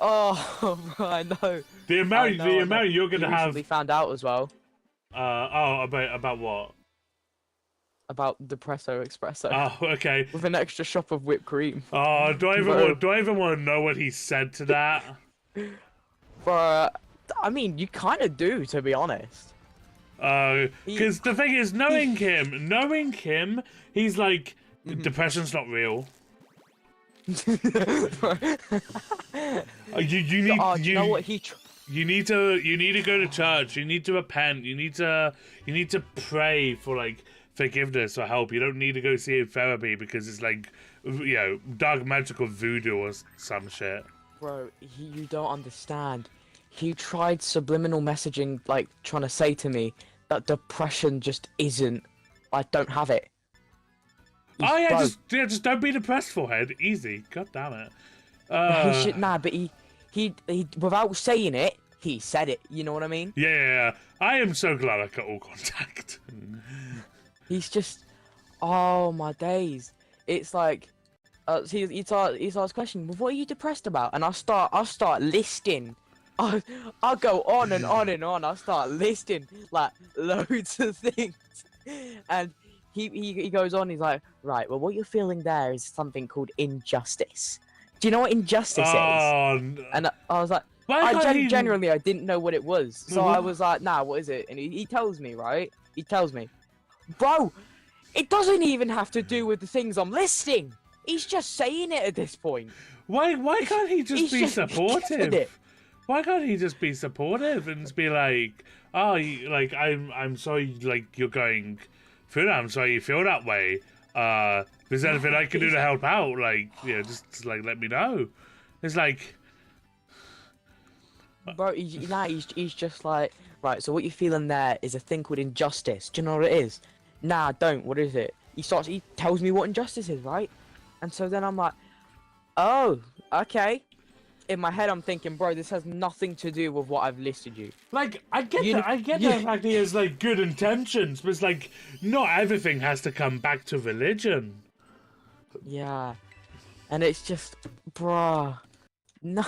oh, I know. The amount you're gonna have. We found out as well. About what? About Depresso Espresso. Oh, okay. With an extra shot of whipped cream. Oh, do I even want to know what he said to that? But I mean, you kind of do, to be honest. Because the thing is, knowing him, he's like, depression's not real. You know what you need to go to church. You need to repent. You need to pray for like forgiveness or help. You don't need to go see a therapy because it's like, you know, dark magical voodoo or some shit. Bro, you don't understand. He tried subliminal messaging, like trying to say to me that depression just isn't. I don't have it. Oh yeah, just don't be depressed, forehead. Easy. God damn it. But he without saying it, he said it. You know what I mean? Yeah. I am so glad I cut all contact. He's just, oh my days. It's like, he starts questioning, well, what are you depressed about? And I'll start listing. I'll go on and on and on. I'll start listing like loads of things, and he goes on. He's like, right, well, what you're feeling there is something called injustice. Do you know what injustice is? And I was like, generally I didn't know what it was. So I was like, nah, what is it? And he tells me, right? He tells me, bro, it doesn't even have to do with the things I'm listing. He's just saying it at this point. Why can't he just be supportive? Why can't he just be supportive and just be like, oh, like I'm sorry, like you're going through that. I'm sorry you feel that way. If there's anything I can do to help out, like, you know, just like let me know. It's like, bro, he's just like, right. So what you're feeling there is a thing called injustice. Do you know what it is? Nah, I don't. What is it? He tells me what injustice is, right? And so then I'm like, oh, okay. In my head, I'm thinking, bro, this has nothing to do with what I've listed you. Like, I get the fact he has like good intentions, but it's like not everything has to come back to religion. Yeah, and it's just, bruh, no,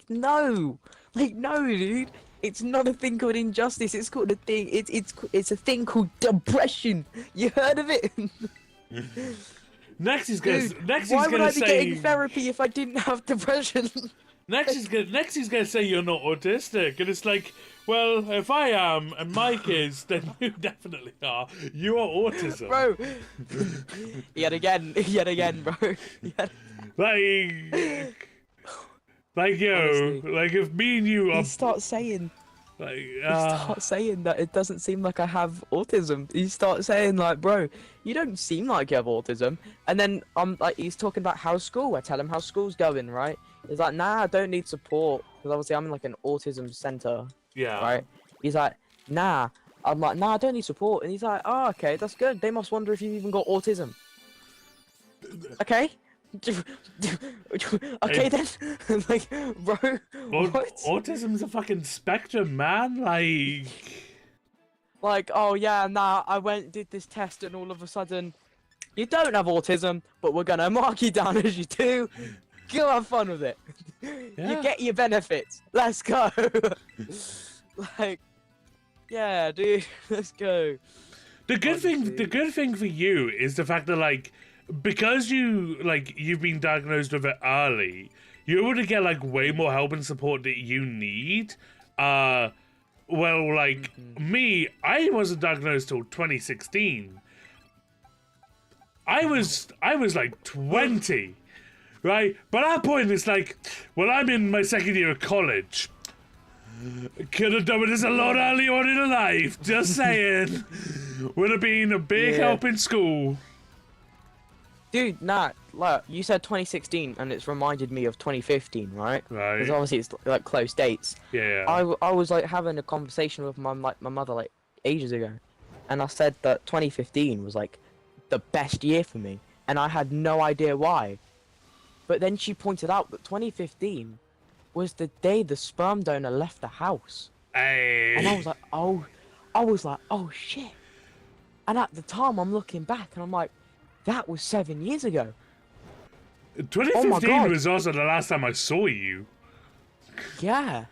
no, dude. It's not a thing called injustice. It's called a thing. It's a thing called depression. You heard of it? Next he's gonna why would I be getting therapy if I didn't have depression? Next he's gonna say you're not autistic, and it's like, well, if I am and Mike is, then you definitely are. You are autism, bro. Yet again, bro. Like yo, Honestly. like if me and you are, He starts saying that it doesn't seem like I have autism. He starts saying like, bro, you don't seem like you have autism. And then like, he's talking about how's school. I tell him how school's going, right? He's like, nah, I don't need support because obviously I'm in like an autism center. yeah, Right? He's like, nah. I'm like, nah, I don't need support. And he's like, oh, okay, that's good. They must wonder if you've even got autism. Okay. Okay then. Like, bro, what? Autism's a fucking spectrum, man. Like, oh yeah, nah, I did this test and all of a sudden, you don't have autism, but we're gonna mark you down as you do. Go have fun with it. Yeah. You get your benefits. Let's go. Like, yeah, dude, let's go. The good thing for you is the fact that like, because you've been diagnosed with it early, you're able to get like way more help and support that you need. Well, like me, I wasn't diagnosed till 2016. I was like 20, right? But at that point, it's like, well, I'm in my second year of college. Could have done this a lot earlier on in life. Just saying, would have been a big help in school. Dude, nah, look, you said 2016, and it's reminded me of 2015, right? Right. Because obviously it's like close dates. Yeah. I was like having a conversation with my mother like ages ago, and I said that 2015 was like the best year for me, and I had no idea why. But then she pointed out that 2015 was the day the sperm donor left the house. Hey. And I was like, oh shit. And at the time, I'm looking back, and I'm like, that was 7 years ago. 2015 was also the last time I saw you. Yeah.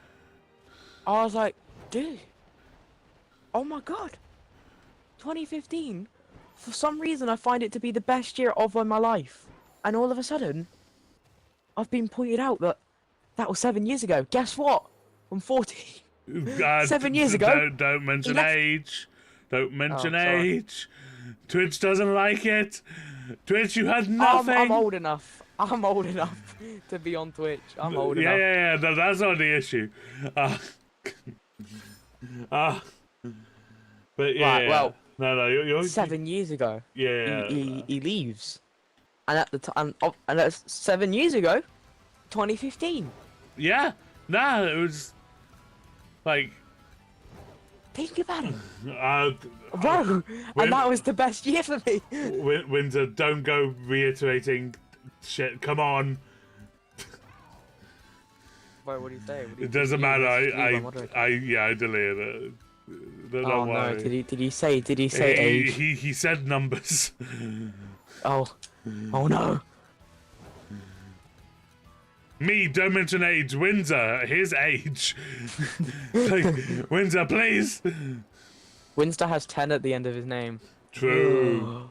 I was like, dude. Oh my god. 2015. For some reason, I find it to be the best year of my life. And all of a sudden, I've been pointed out that that was 7 years ago. Guess what? I'm 40. 7 years ago. Don't mention age. Don't mention age. Twitch doesn't like it. Twitch, you had nothing. I'm old enough. I'm old enough to be on Twitch. I'm old enough. Yeah. No, that's not the issue. But yeah. Right, well, no, you're 7 years ago. Yeah. He leaves, and at the time, and that's 7 years ago, 2015. Yeah. Nah, it was like. Think about it. Bro, and that was the best year for me. Windsor, don't go reiterating shit. Come on. Wait, what do you say? It doesn't matter. I deleted it. Oh no! Did he say age? He said numbers. Oh no! Me, don't mention age. Windsor, his age. Like, Windsor, please. Windsor has 10 at the end of his name. True.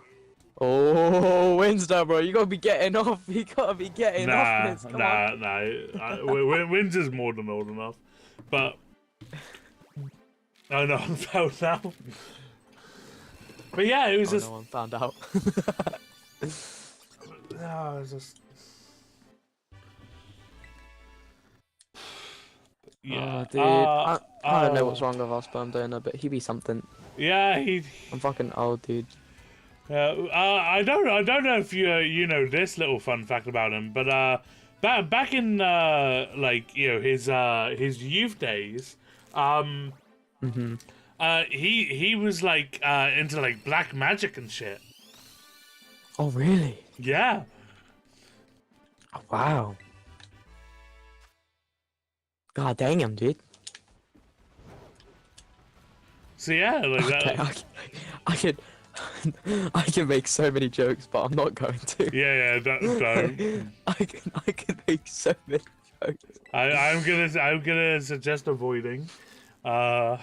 Oh, Windsor, bro, you gotta be getting off. You gotta be getting off this. Nah. Windsor's more than old enough, but oh no, I'm found now. But yeah, it was just. No one found out. No, it was just. Yeah, dude, I don't know what's wrong with our sperm donor, but he be something. Yeah, I'm fucking old, dude. I don't know if you know this little fun fact about him, but back in like his youth days, he was like into like black magic and shit. Oh really? Yeah. Oh, wow. God dang him, dude. So yeah, like okay, that. I can make so many jokes, but I'm not going to. Yeah, don't. I can make so many jokes. I'm gonna suggest avoiding. Yeah.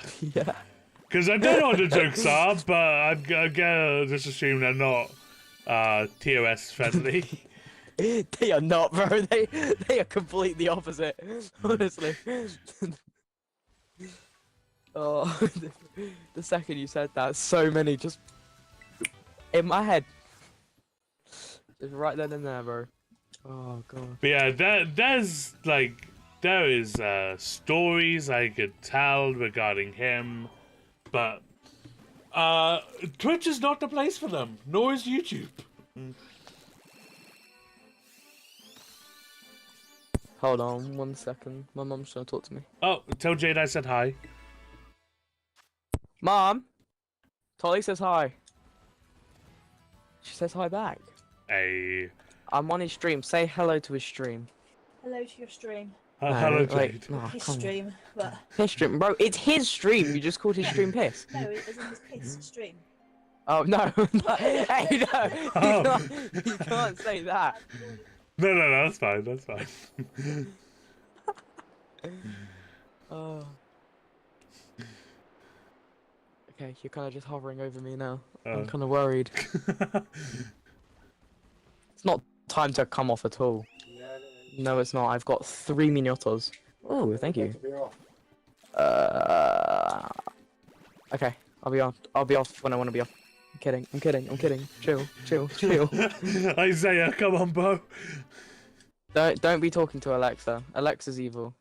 Because I don't know what the jokes are, but I'm gonna just assume they're not TOS friendly. They are not, bro. They are completely opposite. Honestly. Oh, the second you said that, so many just in my head. Just right then and there, bro. Oh god. But yeah, there is stories I could tell regarding him, but Twitch is not the place for them, nor is YouTube. Hold on 1 second. My mom's trying to talk to me. Oh, tell Jade I said hi. Mom! Tolly says hi. She says hi back. Hey. I'm on his stream. Say hello to his stream. Hello to your stream. Hello, Jade. His stream, but... His stream, bro. It's his stream. You just called his stream piss. No, it isn't his piss stream. Oh, no. Hey, no. Oh. You can't say that. No, that's fine, that's fine. Oh. Okay, you're kind of just hovering over me now. I'm kind of worried. It's not time to come off at all. No, it's not. I've got 3 miniatos. Oh, thank you. Okay, I'll be off. I'll be off when I want to be off. I'm kidding. Chill. Isaiah, come on, bro. Don't be talking to Alexa. Alexa's evil.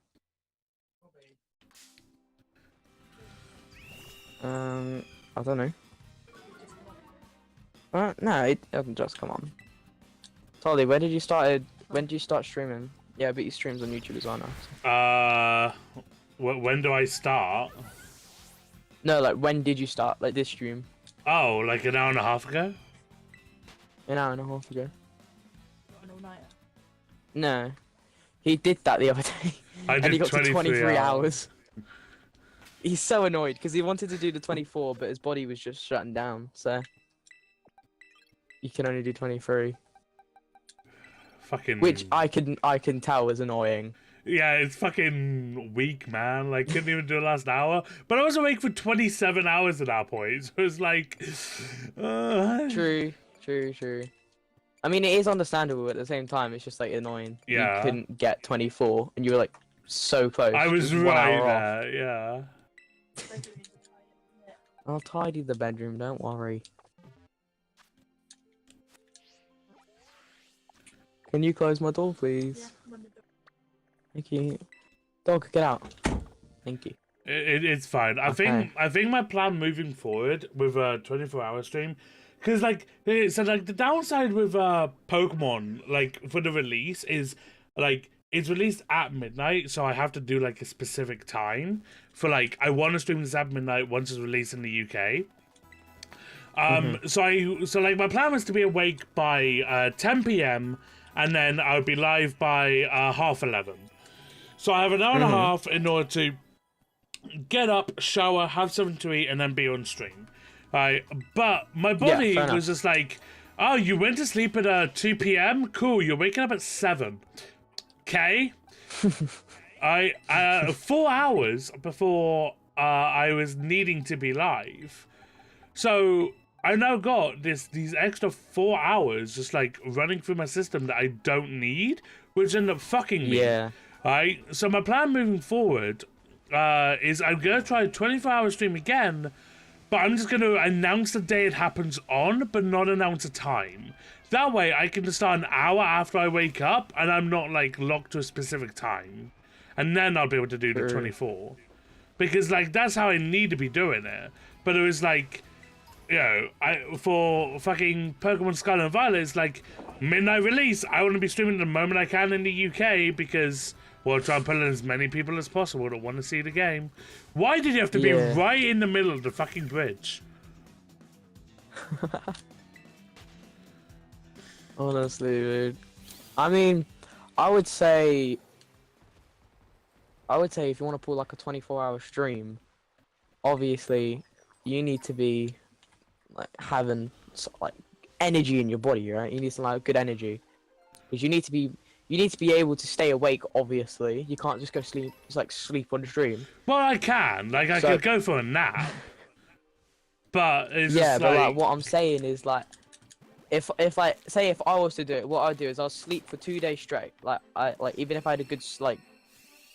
I don't know. No, it doesn't just come on. Tolly, when did you start streaming? Yeah, but he streams on YouTube as well now. So. When do I start? No, like when did you start? Like this stream? Oh, like an hour and a half ago? An hour and a half ago. An all-nighter. No, he did that the other day. I did and he got to 23 hours. He's so annoyed because he wanted to do the 24, but his body was just shutting down. So you can only do 23. Fucking. Which I can tell is annoying. Yeah, it's fucking weak, man. Like, couldn't even do the last hour. But I was awake for 27 hours at that point. So it was like... True. I mean, it is understandable, but at the same time, it's just, like, annoying. Yeah. You couldn't get 24, and you were, like, so close. I was just 1 right hour there, off. yeah. I'll tidy the bedroom, don't worry. Can you close my door, please? Yeah, Thank you. Dog, get out. Thank you. It's fine. I think my plan moving forward with a 24-hour stream, because like the downside with Pokemon, like for the release is like it's released at midnight, so I have to do like a specific time for like I want to stream this at midnight once it's released in the UK. So like my plan was to be awake by 10 p.m. and then I would be live by 11:30. So I have an hour and a half in order to get up, shower, have something to eat, and then be on stream. Right? But my body was just like, oh, you went to sleep at 2 p.m.? Cool, you're waking up at 7. Okay. 4 hours before I was needing to be live. So I now got these extra 4 hours just like running through my system that I don't need, which end up fucking me. Yeah. Right? So my plan moving forward is I'm going to try a 24-hour stream again, but I'm just going to announce the day it happens on, but not announce a time. That way I can just start an hour after I wake up, and I'm not like locked to a specific time. And then I'll be able to do the 24. Because like that's how I need to be doing it. But it was like, you know, for fucking Pokemon Scarlet and Violet, it's like midnight release. I want to be streaming the moment I can in the UK because we'll try and pull in as many people as possible that want to see the game. Why did you have to be right in the middle of the fucking bridge? Honestly, dude. I mean, I would say if you want to pull like a 24-hour stream, obviously you need to be like having like energy in your body, right? You need some like good energy, because you need to be able to stay awake. Obviously, you can't just go sleep. It's like sleep on the stream. Well, I can. Like I could go for a nap, but it's yeah. just But like what I'm saying is like if I say if I was to do it, what I'd do is I'll sleep for 2 days straight. Like even if I had a good like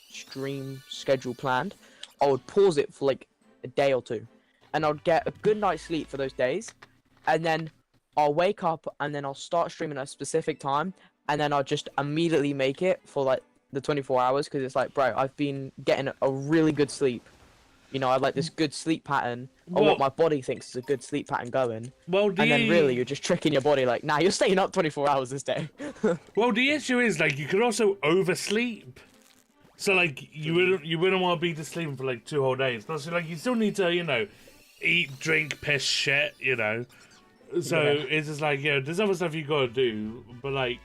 stream schedule planned, I would pause it for like a day or two, and I'd get a good night's sleep for those days, and then I'll wake up and then I'll start streaming at a specific time, and then I'll just immediately make it for like the 24 hours, because it's like, bro, I've been getting a really good sleep. You know, I like this good sleep pattern, or what my body thinks is a good sleep pattern going. Well, and then really you're just tricking your body like, nah, you're staying up 24 hours this day. Well, the issue is like you could also oversleep. So like you wouldn't want to be to sleeping for like 2 whole days. But so like you still need to, you know, eat, drink, piss, shit, you know. So it's just like, yeah, there's other stuff you gotta do, but like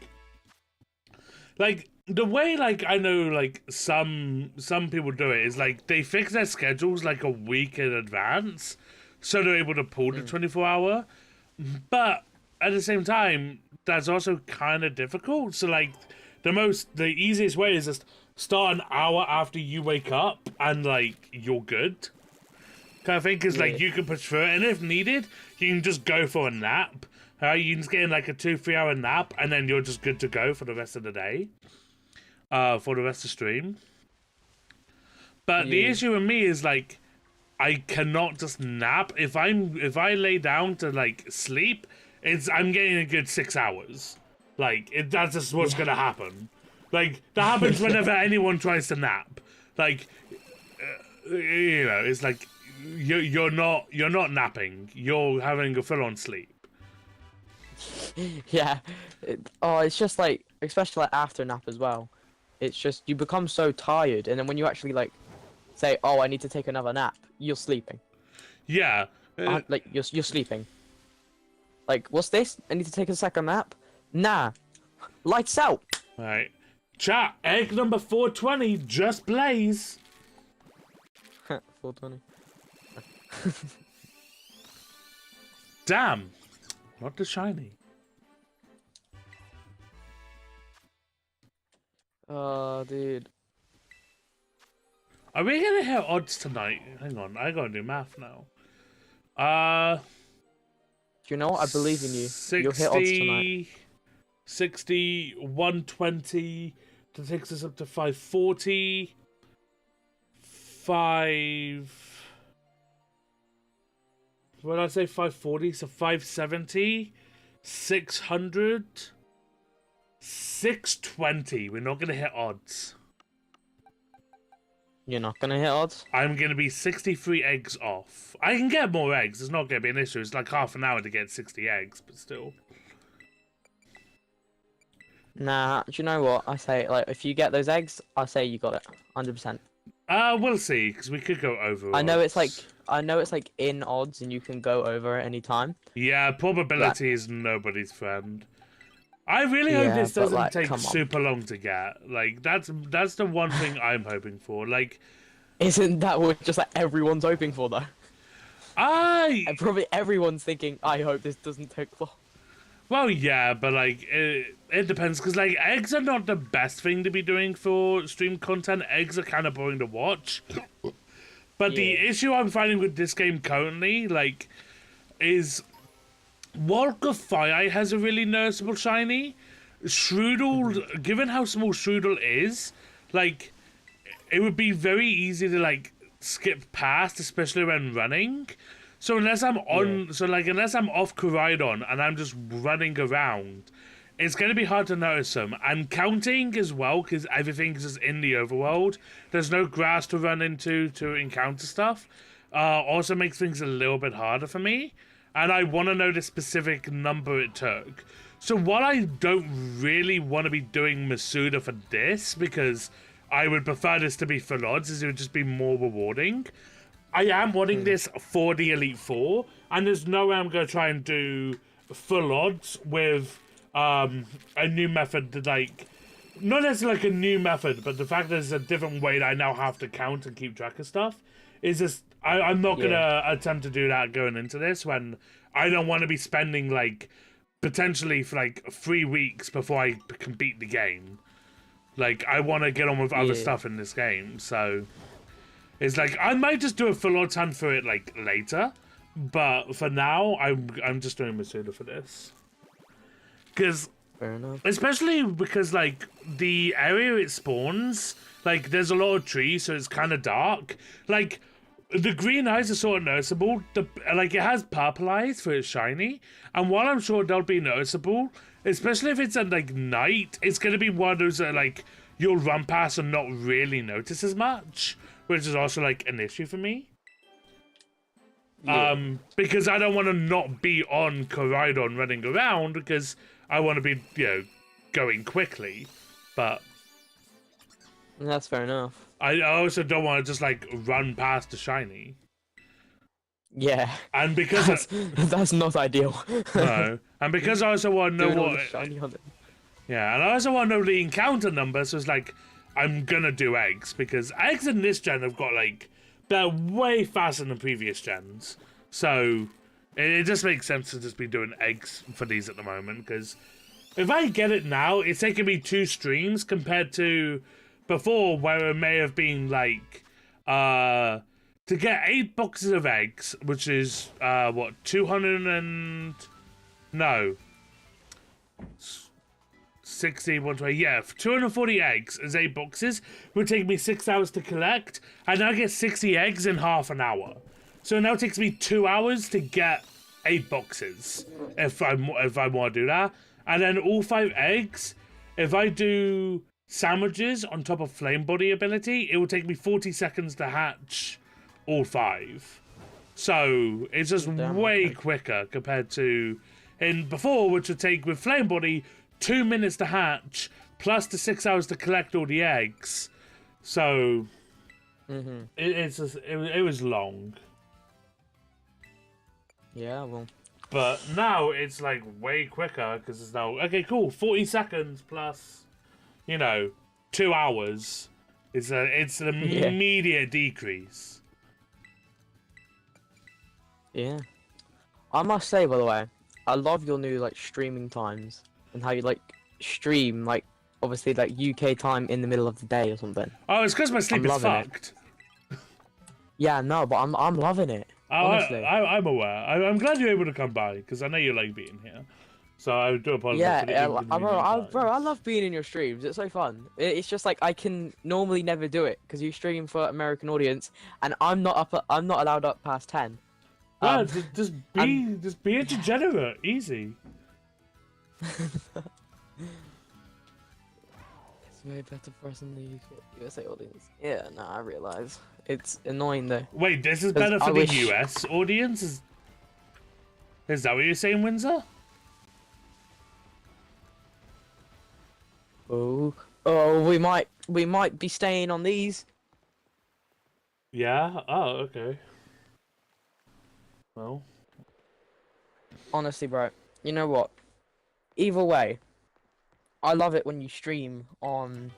the way like I know like some people do it is like they fix their schedules like a week in advance, so they're able to pull the 24-hour. But at the same time, that's also kind of difficult. So like the easiest way is just start an hour after you wake up and like you're good. Kind of thing, because like you can push through it, and if needed, you can just go for a nap. You can just get in like a 2-3 hour nap, and then you're just good to go for the rest of the day. For the rest of the stream. But the issue with me is like I cannot just nap. If I lay down to like sleep, I'm getting a good 6 hours. Like that's just what's gonna happen. Like that happens whenever anyone tries to nap. Like you know, it's like you're not napping. You're having a full on sleep. Yeah. It's just like, especially like after nap as well. It's just you become so tired, and then when you actually like say, "Oh, I need to take another nap," you're sleeping. Yeah. Like you're sleeping. Like, what's this? I need to take a second nap. Nah. Lights out. All right. Chat. Egg number 420. Just Blaze. 420. Damn. Not the shiny. Oh, dude. Are we gonna hit odds tonight? Hang on, I gotta do math now. Do you know what? I believe in you. 60, You'll hit odds tonight. 60, 120. That takes us up to 540. What did I say? 540. So 570. 600. 620. We're not gonna hit odds. You're not gonna hit odds? I'm gonna be 63 eggs off. I can get more eggs. It's not gonna be an issue. It's like half an hour to get 60 eggs, but still. Nah, do you know what? I say, like, if you get those eggs, I say you got it. 100%. We'll see, because we could go over. I know it's like in odds, and you can go over at any time. Yeah, probability is nobody's friend. I really hope this doesn't like, take super long to get. Like, that's the one thing I'm hoping for. Like, isn't that what just like everyone's hoping for though? And probably everyone's thinking, I hope this doesn't take long. Well, yeah, but like it depends, because like eggs are not the best thing to be doing for stream content. Eggs are kind of boring to watch. But the issue I'm finding with this game currently, like, is Walk of Fire has a really noticeable shiny. Shroodle, given how small Shroodle is, like, it would be very easy to like skip past, especially when running. So unless I'm on, unless I'm off Koraidon and I'm just running around, it's going to be hard to notice them. And counting as well, because everything's just in the overworld. There's no grass to run into to encounter stuff. Also makes things a little bit harder for me. And I want to know the specific number it took. So while I don't really want to be doing Masuda for this, because I would prefer this to be full odds, as it would just be more rewarding, I am wanting this for the Elite Four, and there's no way I'm going to try and do full odds with a new method that, like, not necessarily like a new method, but the fact that there's a different way that I now have to count and keep track of stuff is just, I'm not going to attempt to do that going into this when I don't want to be spending, like, potentially for, like, 3 weeks before I can beat the game. Like, I want to get on with other stuff in this game, so it's like, I might just do a full odds hunt for it, like, later, but for now, I'm just doing Masuda for this. because Fair enough. especially because like the area it spawns, like there's a lot of trees, so it's kind of dark. Like the green eyes are sort of noticeable. Like it has purple eyes for it's shiny, and while I'm sure they'll be noticeable, especially if it's at like night, it's gonna be one of those that like you'll run past and not really notice as much, which is also like an issue for me. Yeah. Because I don't want to not be on Koraidon running around because I want to be, going quickly. But That's fair enough. I also don't want to just like run past the shiny. Yeah. And because that's not ideal. no, and because I also want to know Doing all what the shiny on it. yeah, and I also want to know the encounter number. So it's like I'm gonna do eggs because eggs in this gen have got like they're way faster than previous gens. So it just makes sense to just be doing eggs for these at the moment because if I get it now, it's taking me 2 streams compared to before where it may have been like to get 8 boxes of eggs, which is 200 and no 60, 120, yeah, 240 eggs is 8 boxes. Would take me 6 hours to collect, and I get 60 eggs in half an hour. So it now takes me 2 hours to get 8 boxes if I want to do that. And then all 5 eggs, if I do sandwiches on top of flame body ability, it will take me 40 seconds to hatch all 5. So it's just way quicker compared to in before, which would take with flame body 2 minutes to hatch, plus the 6 hours to collect all the eggs. So it was long. Yeah, well. But now it's like way quicker because it's now okay, cool. 40 seconds plus, 2 hours. It's an immediate decrease. Yeah. I must say, by the way, I love your new like streaming times and how you like stream like obviously like UK time in the middle of the day or something. Oh, it's because my sleep is fucked. Yeah, no, but I'm loving it. Honestly. I'm aware. I'm glad you're able to come by because I know you like being here. So I do apologize. Yeah, for the bro, I love being in your streams. It's so fun. It's just like I can normally never do it because you stream for American audience, and I'm not allowed up past 10. Yeah, just be a degenerate. Easy. It's way better for us in the USA audience. Yeah, no, I realize. It's annoying though. Wait, this is better for the US audience? Is that what you're saying, Windsor? Oh, we might be staying on these. Yeah? Oh, okay. Well. Honestly, bro, you know what? Either way, I love it when you stream on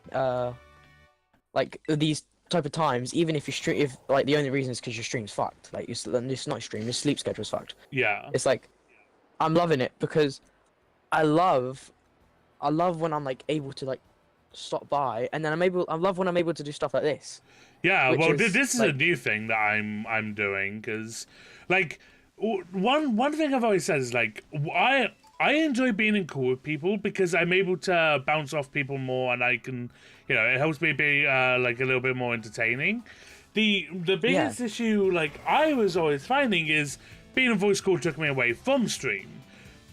like these type of times. Even if you stream, if like the only reason is because your stream's fucked. Like it's not stream, your sleep schedule's fucked. Yeah. It's like I'm loving it because I love when I'm like able to like stop by, and then I love when I'm able to do stuff like this. Yeah, well, this is like, a new thing that I'm doing because, like, one thing I've always said is like I enjoy being in call with people because I'm able to bounce off people more, and I can, it helps me be like a little bit more entertaining. The biggest issue, like I was always finding, is being in voice call took me away from stream,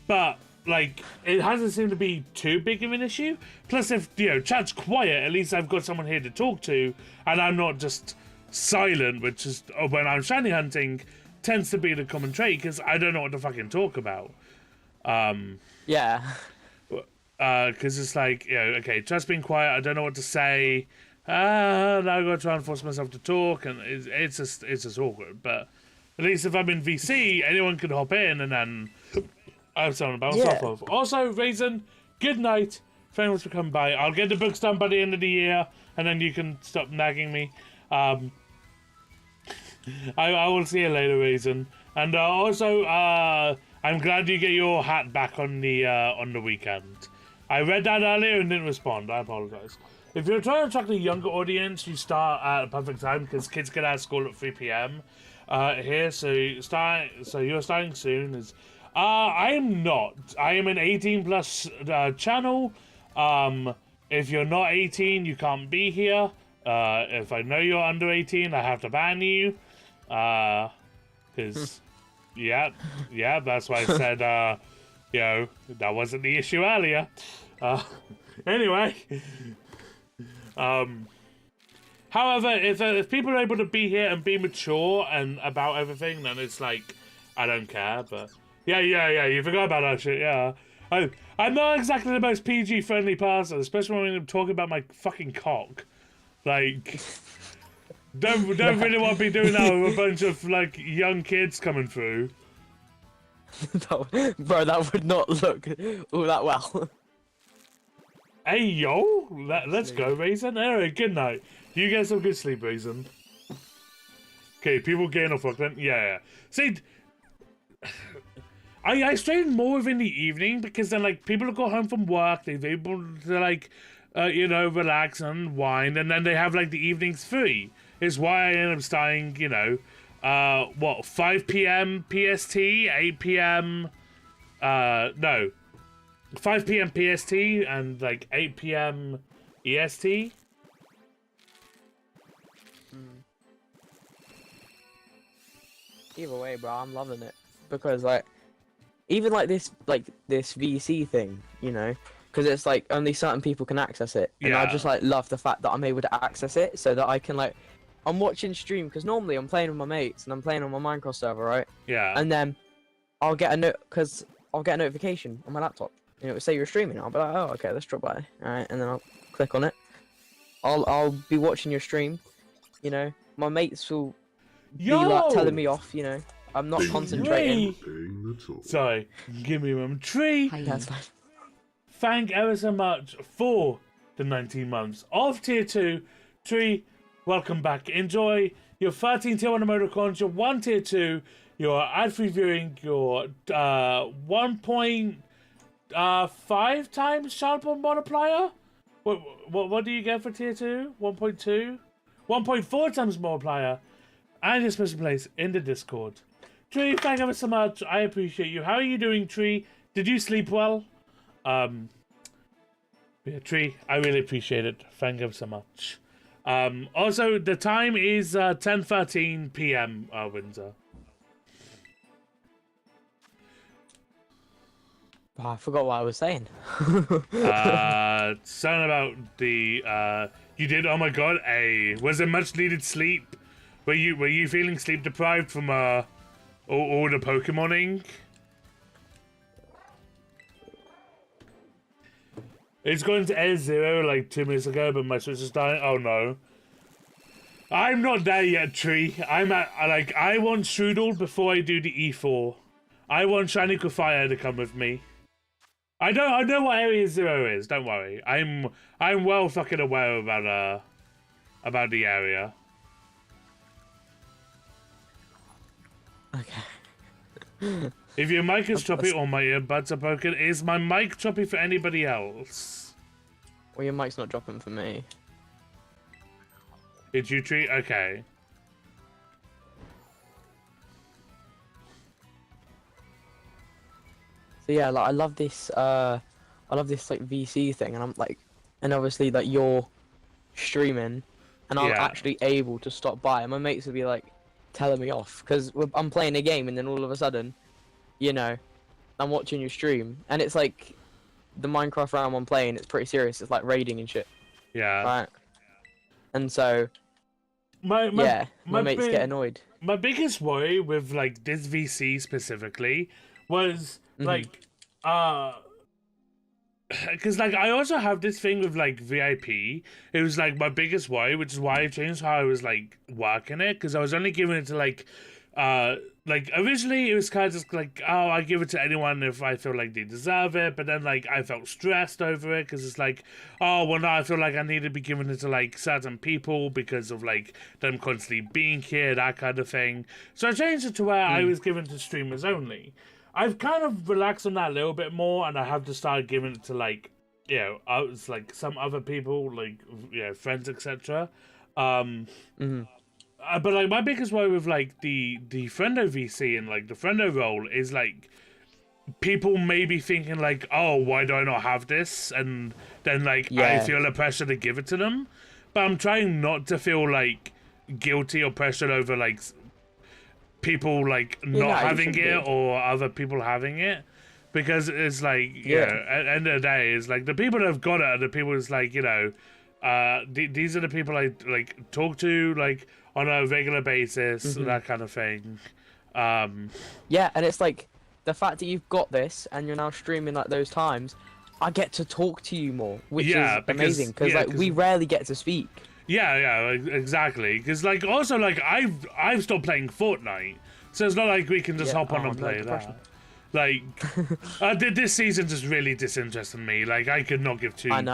but like it hasn't seemed to be too big of an issue. Plus, if chat's quiet, at least I've got someone here to talk to, and I'm not just silent, which is when I'm shiny hunting tends to be the common trait because I don't know what to fucking talk about. Yeah. Because it's like, okay, chat's being quiet. I don't know what to say. Now I gotta try and force myself to talk, and it's just awkward. But at least if I'm in VC, anyone can hop in, and then I have someone to bounce off of. Also, Raisin, good night. Thanks for coming by. I'll get the books done by the end of the year, and then you can stop nagging me. I will see you later, Raisin. And also, I'm glad you get your hat back on the weekend. I read that earlier and didn't respond. I apologize. If you're trying to attract a younger audience, you start at a perfect time because kids get out of school at 3 p.m. Here, so you're starting soon. I am not. I am an 18 plus channel. If you're not 18, you can't be here. If I know you're under 18, I have to ban you. Because, yeah, that's why I said, you know, that wasn't the issue earlier. Anyway. However, if people are able to be here and be mature and about everything, then it's like, I don't care, but... Yeah, you forgot about that shit, yeah. I'm not exactly the most PG-friendly person, especially when I'm talking about my fucking cock. Like, don't really want to be doing that with a bunch of, like, young kids coming through. Bro, that would not look all that well. Hey, yo! Let's go, Raisin. Anyway, good night. You get some good sleep, Raisin. Okay, people getting off work then? Yeah. See... I strain more within the evening because then, like, people go home from work, they're able to, like, you know, relax and wind, and then they have, like, the evenings free. It's why I end up starting, you know, 5 p.m. PST, 8 p.m. No, 5 p.m. PST and, like, 8 p.m. EST. Either way, bro, I'm loving it because, like, even like this VC thing, you know, because it's like only certain people can access it, and I just like love the fact that I'm able to access it so that I can like, I'm watching stream because normally I'm playing with my mates and I'm playing on my Minecraft server, right? Yeah. And then I'll get a notification on my laptop. You know, it'll say you're streaming. I'll be like, oh, okay, let's drop by. All right, and then I'll click on it. I'll be watching your stream. You know, my mates will be like telling me off. You know. I'm not concentrating. Sorry, give me a moment. Tree! That's fine. Thank ever so much for the 19 months of Tier 2. Tree, welcome back. Enjoy your 13 Tier 1 emoticons, your 1 Tier 2, your ad-free viewing, your 1.5 times sharper multiplier? What do you get for Tier 2? 1.2? 1.4 times multiplier. And your special place in the Discord. Tree, thank you so much. I appreciate you. How are you doing, Tree? Did you sleep well? Yeah, Tree, I really appreciate it. Thank you so much. Also, the time is 10:13 p.m. Windsor. Oh, I forgot what I was saying. Something about the you did. Oh my god! Was it much needed sleep? Were you feeling sleep deprived from all the Pokemoning? It's going to Air0 like 2 minutes ago, but my Switch is dying. Oh no. I'm not there yet, Tree. I'm at, like, I want Shroodle before I do the E4. I want Shiny Fire to come with me. I know what Area 0 is, don't worry. I'm well fucking aware about the area. Okay. If your mic is choppy or my earbuds are broken, is my mic choppy for anybody else? Well, your mic's not dropping for me. Did you treat? Okay. So yeah, like I love this like VC thing, and I'm like, and obviously like you're streaming, and I'm actually able to stop by, and my mates would be like telling me off because I'm playing a game, and then all of a sudden, you know, I'm watching your stream, and it's like the Minecraft round I'm playing. It's pretty serious. It's like raiding and shit. Yeah. Right. And so, my mates get annoyed. My biggest worry with like this VC specifically was like, because like I also have this thing with like VIP. It was like my biggest worry, which is why I changed how I was like working it, because I was only giving it to like originally it was kind of just like, oh, I give it to anyone if I feel like they deserve it, but then like I felt stressed over it because it's like, oh well, now I feel like I need to be giving it to like certain people because of like them constantly being here, that kind of thing. So I changed it to where I was given to streamers only. I've kind of relaxed on that a little bit more, and I have to start giving it to like, you know, it's like some other people, like, you know, friends, etc. But like my biggest worry with like the friendo VC and like the friendo role is like, people may be thinking like, oh, why do I not have this? And then like I feel the pressure to give it to them. But I'm trying not to feel like guilty or pressured over like people like not having it or other people having it. Because it's like, you know, at the end of the day, it's like the people that have got it are the people that's like, you know, these are the people I like talk to like on a regular basis, that kind of thing. Yeah, and it's like the fact that you've got this and you're now streaming like those times, I get to talk to you more, which is amazing because like we rarely get to speak. Yeah, exactly. Because like also like I've stopped playing Fortnite, so it's not like we can just hop on and play that. Like, this season just really disinterested me. Like, I could not give two. I know.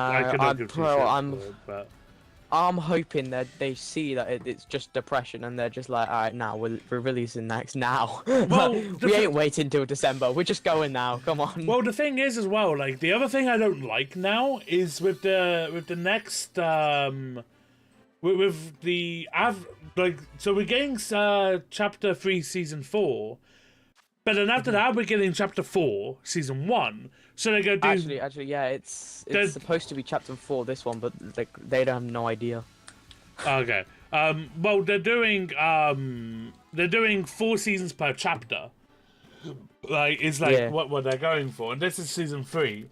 I'm hoping that they see that it's just depression and they're just like, all right, now we're releasing next now. Well, we ain't waiting till December. We're just going now. Come on. Well, the thing is as well. Like, the other thing I don't like now is with the next with the so we're getting chapter 3 season 4. But then after that, we're getting chapter 4, season 1. So they go do... Actually, yeah, it's supposed to be chapter 4, this one, but like they don't have no idea. Okay. Well, they're doing 4 seasons per chapter. Like, it's like what they're going for. And this is season 3.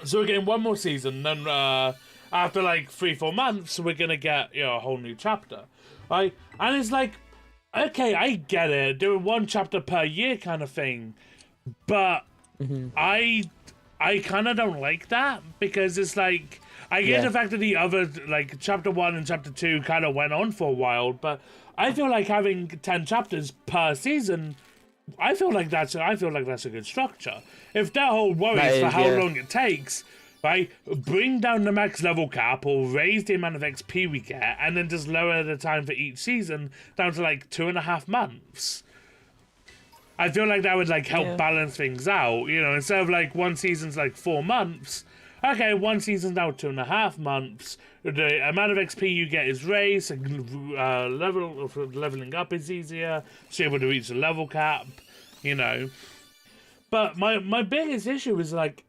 So we're getting one more season. Then after like 3-4 months, we're going to get, you know, a whole new chapter. Right? And it's like... Okay, I get it. Doing 1 chapter per year kind of thing. But I kind of don't like that because it's like I get the fact that the other like chapter 1 and chapter 2 kind of went on for a while, but I feel like having 10 chapters per season, I feel like that's a good structure. If their whole worry is for how long it takes, right? Bring down the max level cap or raise the amount of XP we get and then just lower the time for each season down to like 2.5 months. I feel like that would like help balance things out, you know, instead of like one season's like 4 months. Okay, one season's now 2.5 months. The amount of XP you get is raised, leveling up is easier, so you're able to reach the level cap, you know. But my biggest issue is like,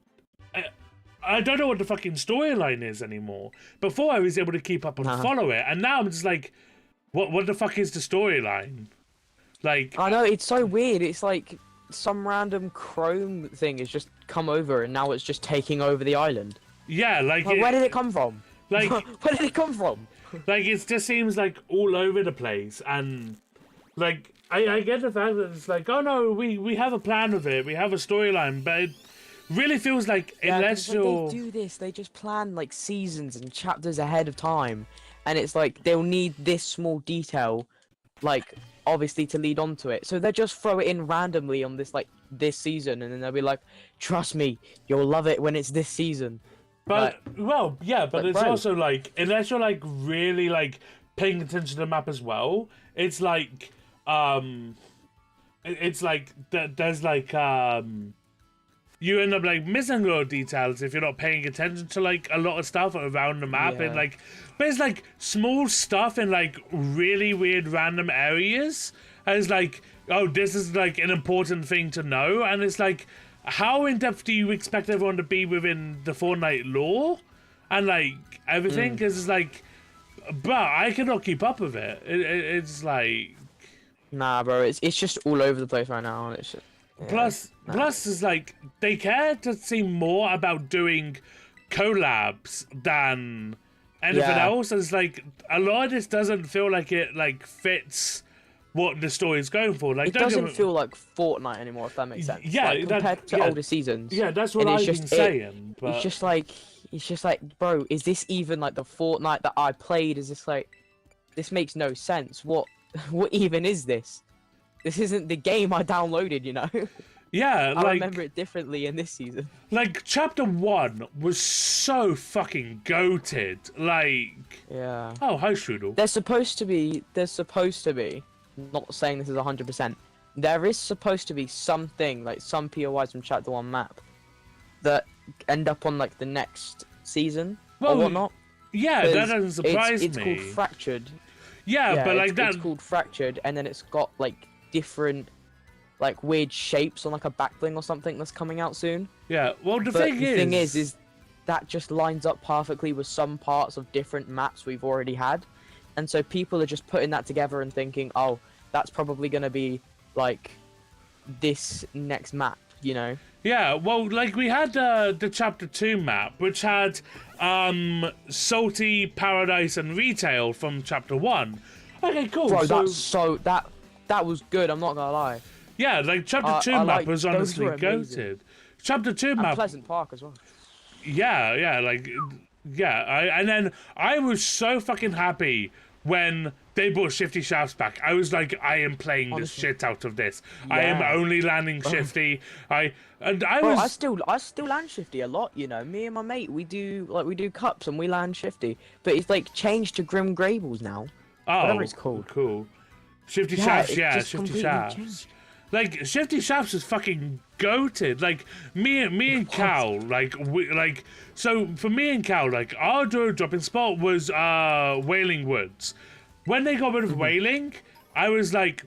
I don't know what the fucking storyline is anymore. Before I was able to keep up and follow it, and now I'm just like, what the fuck is the storyline? Like, I know, it's so weird. It's like some random Chrome thing has just come over, and now it's just taking over the island. Yeah, like where did it come from? Like, where did it come from? Like, it just seems like all over the place, and like I get the fact that it's like, oh no, we have a plan with it, we have a storyline, but it really feels like unless you're... When they do this, they just plan like seasons and chapters ahead of time, and it's like they'll need this small detail, like obviously to lead on to it. So they just throw it in randomly on this season, and then they'll be like, "Trust me, you'll love it when it's this season." But well, yeah, but it's also like unless you're like really like paying attention to the map as well, it's like there's like you end up like missing a lot of details if you're not paying attention to like a lot of stuff around the map and like, but it's like small stuff in like really weird random areas. And it's like, oh, this is like an important thing to know, and it's like, how in depth do you expect everyone to be within the Fortnite lore and like everything? Because it's like, but I cannot keep up with it. It's like, nah, bro, it's just all over the place right now, and it's just... Plus, it's like they care to seem more about doing collabs than anything else. It's like a lot of this doesn't feel like it like fits what the story is going for. Like, it doesn't feel like Fortnite anymore, if that makes sense. Yeah, like, compared to older seasons. Yeah, that's what I've been saying. But... It's just like, bro, is this even like the Fortnite that I played? Is this like, this makes no sense. What even is this? This isn't the game I downloaded, you know? Yeah, I remember it differently in this season. Like, Chapter 1 was so fucking goated. Like... Yeah. Oh, hi, Shroodle. There's supposed to be... Not saying this is 100%. There is supposed to be something, like some POIs from Chapter 1 map that end up on, like, the next season or whatnot. Yeah, that doesn't surprise me. It's called Fractured. Yeah, but like that... It's called Fractured, and then it's got, like, different like weird shapes on like a back bling or something that's coming out soon. Yeah. Well, the But thing the is, thing is that just lines up perfectly with some parts of different maps we've already had, and so people are just putting that together and thinking, oh, that's probably gonna be like this next map, you know? yeah. Well, like we had the chapter 2 map, which had salty paradise and retail from chapter 1. Okay, cool. Bro, so that was good. I'm not gonna lie. yeah, like chapter 2 I map like- was those honestly were amazing. goated. Chapter 2 And map. Pleasant Park as well. Yeah, like, yeah. And then I was so fucking happy when they brought Shifty Shafts back. I was like, I am playing the Honestly. shit out of this. I am Yeah. only landing Shifty. I Bro, was. I still land shifty a lot, you know. Me and my mate, we do cups and we land shifty, but it's like changed to Grim Grables now. Oh, whatever it's called. Cool. Shifty Yeah, Shafts, it yeah, just Shifty completely Shafts. changed. Like Shifty Shafts is fucking goated. Like me and Cal, so for me and Cal, like our dropping spot was Wailing Woods. When they got rid of Wailing, I was like,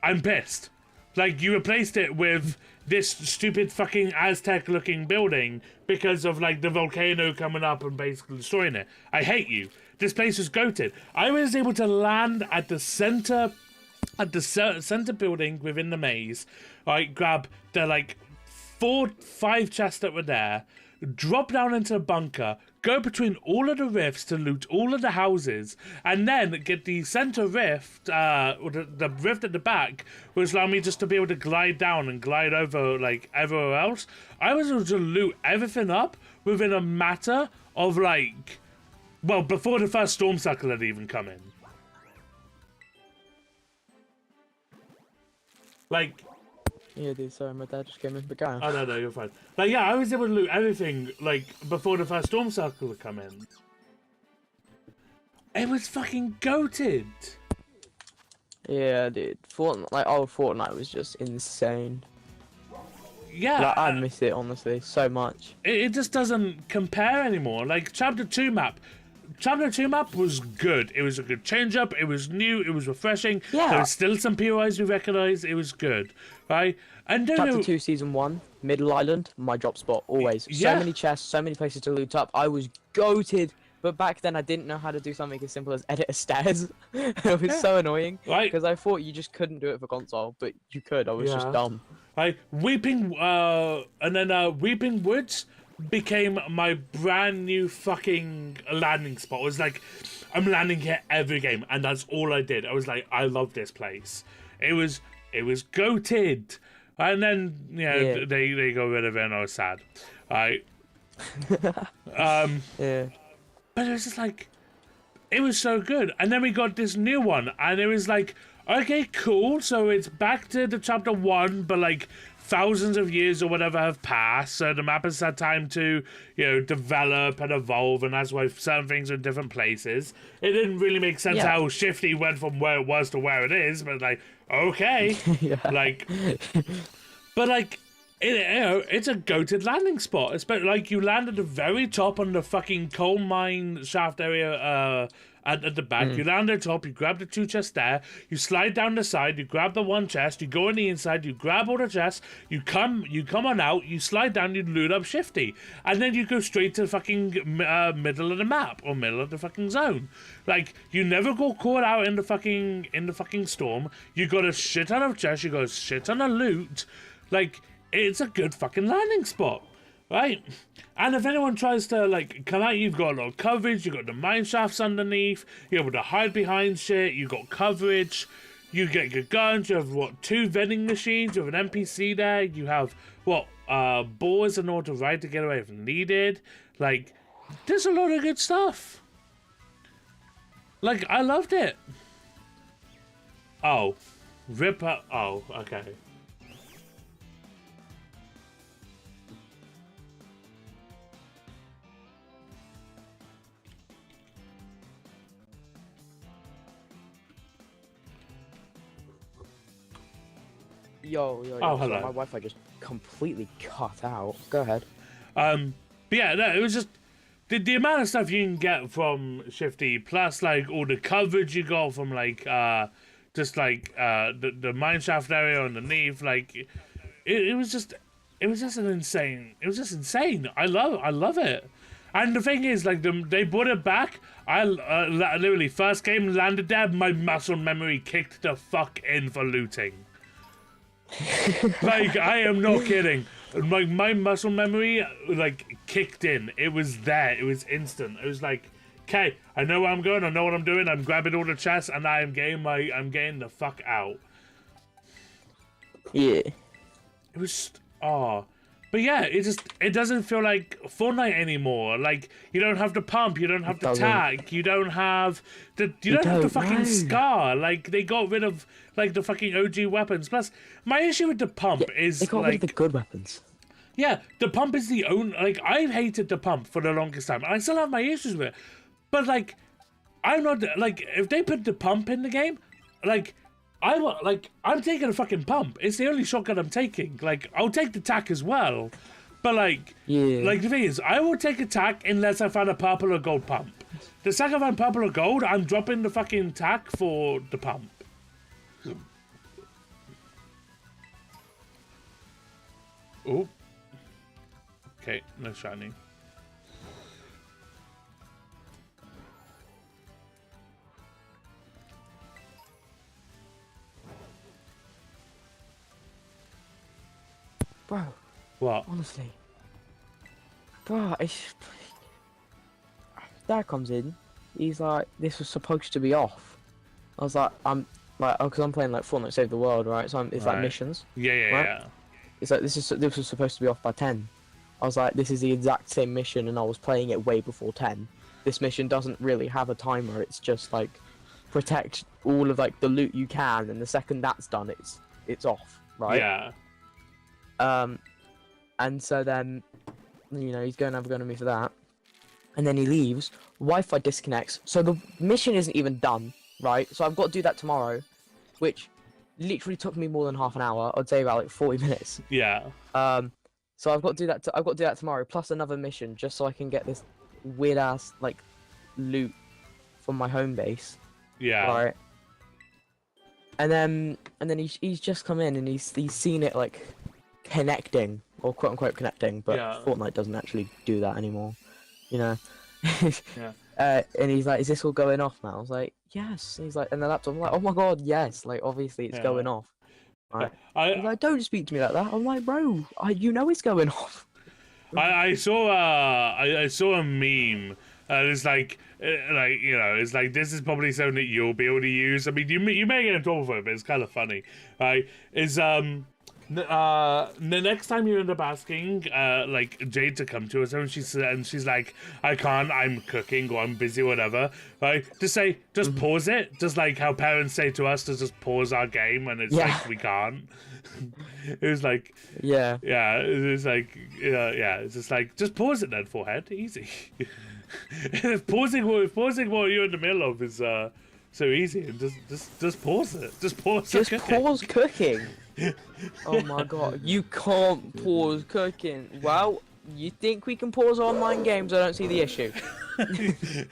I'm pissed. Like you replaced it with this stupid fucking Aztec looking building because of like the volcano coming up and basically destroying it. I hate you. This place is goated. I was able to land at the center building within the maze, right, grab the like 4-5 chests that were there, drop down into a bunker, go between all of the rifts to loot all of the houses, and then get the center rift, or the rift at the back, which allowed me just to be able to glide down and glide over like everywhere else. I was able to loot everything up within a matter of like, well, before the first storm cycle had even come in. Like, Yeah, dude. Sorry, my dad just came in. But go on. oh no, you're fine. Like, yeah, I was able to loot everything like before the first storm cycle had come in. It was fucking goated. Yeah, dude. Fortnite was just insane. Yeah, Like, I miss it honestly so much. it just doesn't compare anymore. Like Chapter 2 map. Chapter 2 map was good. It was a good change up. It was new. It was refreshing. Yeah. There was still some POIs we recognized. It was good, right? And then Chapter 2 Season 1, Middle Island, my drop spot, always. Yeah. So many chests, so many places to loot up. I was goated, but back then I didn't know how to do something as simple as edit a stairs. It was so annoying, Right. because I thought you just couldn't do it for console, but you could. I was just Yeah. dumb. Right, Weeping Woods became my brand new fucking landing spot. It was like, I'm landing here every game, and that's all I did. I was like, I love this place. It was goated. And then, Yeah. they got rid of it, and I was sad. Right. Yeah. But it was just like, it was so good. And then we got this new one, and it was like, okay, cool. So it's back to the chapter 1, but like thousands of years or whatever have passed. So the map has had time to, develop and evolve, and that's why certain things are in different places. It didn't really make sense Yeah. how Shifty went from where it was to where it is, but like, okay. Yeah. Like, but like, it's a goated landing spot. It's like you land at the very top on the fucking coal mine shaft area at the back. You land at the top, you grab the 2 chests there, you slide down the side, you grab the 1 chest, you go on the inside, you grab all the chests, you come on out, you slide down, you loot up Shifty, and then you go straight to the fucking middle of the map or middle of the fucking zone. Like, you never go caught out in the fucking storm. You got a shit ton of chests, you got a shit ton of loot. Like, it's a good fucking landing spot, right? And if anyone tries to like come out, you've got a lot of coverage. You've got the mine shafts underneath. You're able to hide behind shit. You've got coverage. You get good guns. You have 2 vending machines. You have an NPC there. You have boars in order to ride to get away if needed. Like, there's a lot of good stuff. Like, I loved it. Oh, Ripper. Oh, okay. Yo. Oh, Sorry, hello. my Wi-Fi just completely cut out. Go ahead. But yeah, no, it was just the amount of stuff you can get from Shifty, plus like all the coverage you got from like the just like the mineshaft area underneath. Like it was just insane. It was just insane. I love it. And the thing is, like, they brought it back. I literally first game landed there, my muscle memory kicked the fuck in for looting. Like, I am not kidding. Like, my muscle memory, like, kicked in. It was there. It was instant. It was like, okay, I know where I'm going. I know what I'm doing. I'm grabbing all the chests, and I'm getting the fuck out. Yeah. It was but yeah, it doesn't feel like Fortnite anymore. Like, you don't have the pump, you don't have the tag, you don't have the fucking scar. Like, they got rid of like the fucking OG weapons. Plus, my issue with the pump is they got rid of the good weapons. Yeah, the pump is the only, like, I've hated the pump for the longest time. I still have my issues with it. But like, I'm not like, if they put the pump in the game, like, I'm taking a fucking pump. It's the only shotgun I'm taking. Like, I'll take the tack as well. But like, like the thing is, I will take a tack unless I find a purple or gold pump. The second I find purple or gold, I'm dropping the fucking tack for the pump. Oh. Okay, no shiny. Bro. What? Honestly. Bro, Dad comes in. He's like, this was supposed to be off. I was like, I'm like, because I'm playing like Fortnite Save the World, right? So it's like missions. Yeah. It's like this was supposed to be off by 10. I was like, this is the exact same mission, and I was playing it way before 10. This mission doesn't really have a timer. It's just like protect all of like the loot you can, and the second that's done, it's off, right? Yeah. And so then, you know, he's going to have a go at me for that. And then he leaves, Wi-Fi disconnects, so the mission isn't even done, right? So I've got to do that tomorrow, which literally took me more than half an hour. I'd say about like 40 minutes. Yeah. So I've got to do that. I've got to do that tomorrow, plus another mission, just so I can get this weird ass like loot from my home base. Yeah. Right. And then he's just come in and he's seen it like connecting, or quote unquote connecting, but Fortnite doesn't actually do that anymore, you know. Yeah. And he's like, "Is this all going off now?" I was like, "Yes." And he's like, and the laptop, I'm like, "Oh my god, yes!" Like, obviously it's going off. Right. He's like, "Don't speak to me like that." I'm like, "Bro, you know it's going off." I saw a meme. It's like you know, it's like, this is probably something that you'll be able to use. I mean, you may get in trouble for it, but it's kind of funny, right? Is the next time you end up asking like Jade to come to us, and she's like, "I can't, I'm cooking, or I'm busy, whatever," right? Just pause it, just like how parents say to us to just pause our game, and it's like, we can't. It was like, it's like, it's just like, just pause it then, forehead, easy. If pausing what you're in the middle of is so easy, and just pause it, just pause cooking. Oh my god, you can't pause cooking. Well, you think we can pause online games? I don't see the issue.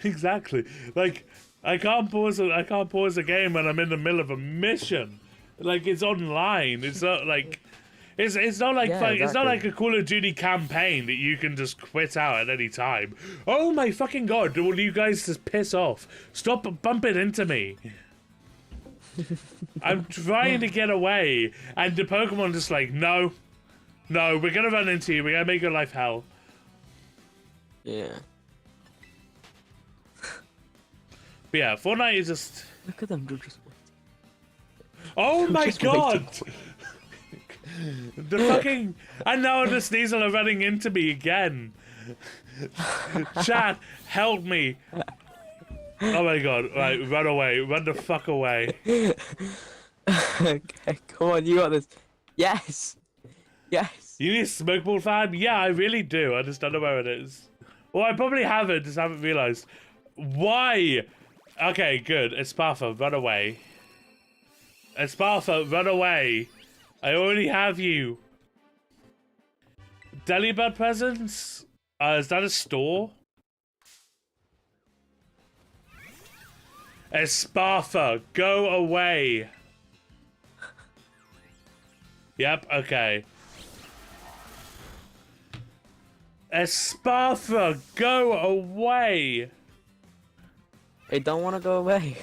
Exactly. Like, I can't pause a game when I'm in the middle of a mission. Like, it's online. It's not like it's not like it's not like a Call of Duty campaign that you can just quit out at any time. Oh my fucking god! Will you guys just piss off? Stop bumping into me. I'm trying to get away, and the Pokemon just like, no, we're gonna run into you. We're gonna make your life hell. Yeah. But yeah, Fortnite is just. Look at them, they're just. Oh my god! The fucking. And now the Sneasel are running into me again. Chat, help me. Oh my god, right, run away. Run the fuck away. Okay, come on, you got this. Yes! Yes! You need a smoke ball fan? Yeah, I really do. I just don't know where it is. Well, I probably have it, just haven't realised. Why? Okay, good. Espartha, run away. Espartha, run away. I already have you. Delibird presents? Is that a store? Espartha, go away. Yep, okay. Espartha, go away! They don't want to go away.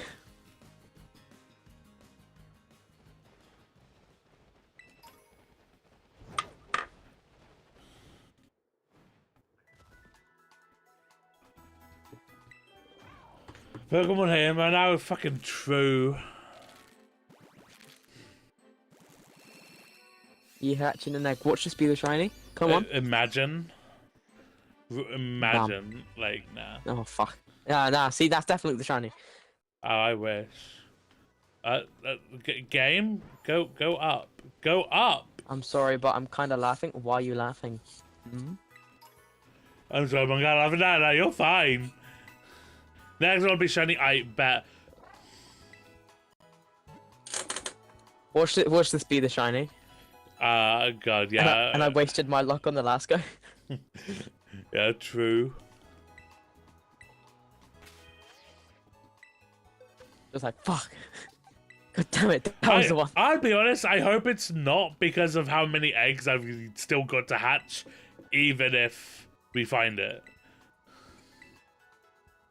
Pokemon here, man, now fucking true. You hatching an egg. Watch this be the shiny. Come on. Imagine. Imagine. Like, nah. Oh, fuck. Yeah, nah, see, that's definitely the shiny. Oh, I wish. Game? Go up. Go up! I'm sorry, but I'm kind of laughing. Why are you laughing? Hmm? I'm sorry, I'm gonna laugh at that. You're fine. Next one will be shiny, I bet. Watch this be the shiny. God, yeah. And I wasted my luck on the last guy. Yeah, true. Just like, fuck. God damn it, that was the one. I'll be honest, I hope it's not because of how many eggs I've still got to hatch, even if we find it.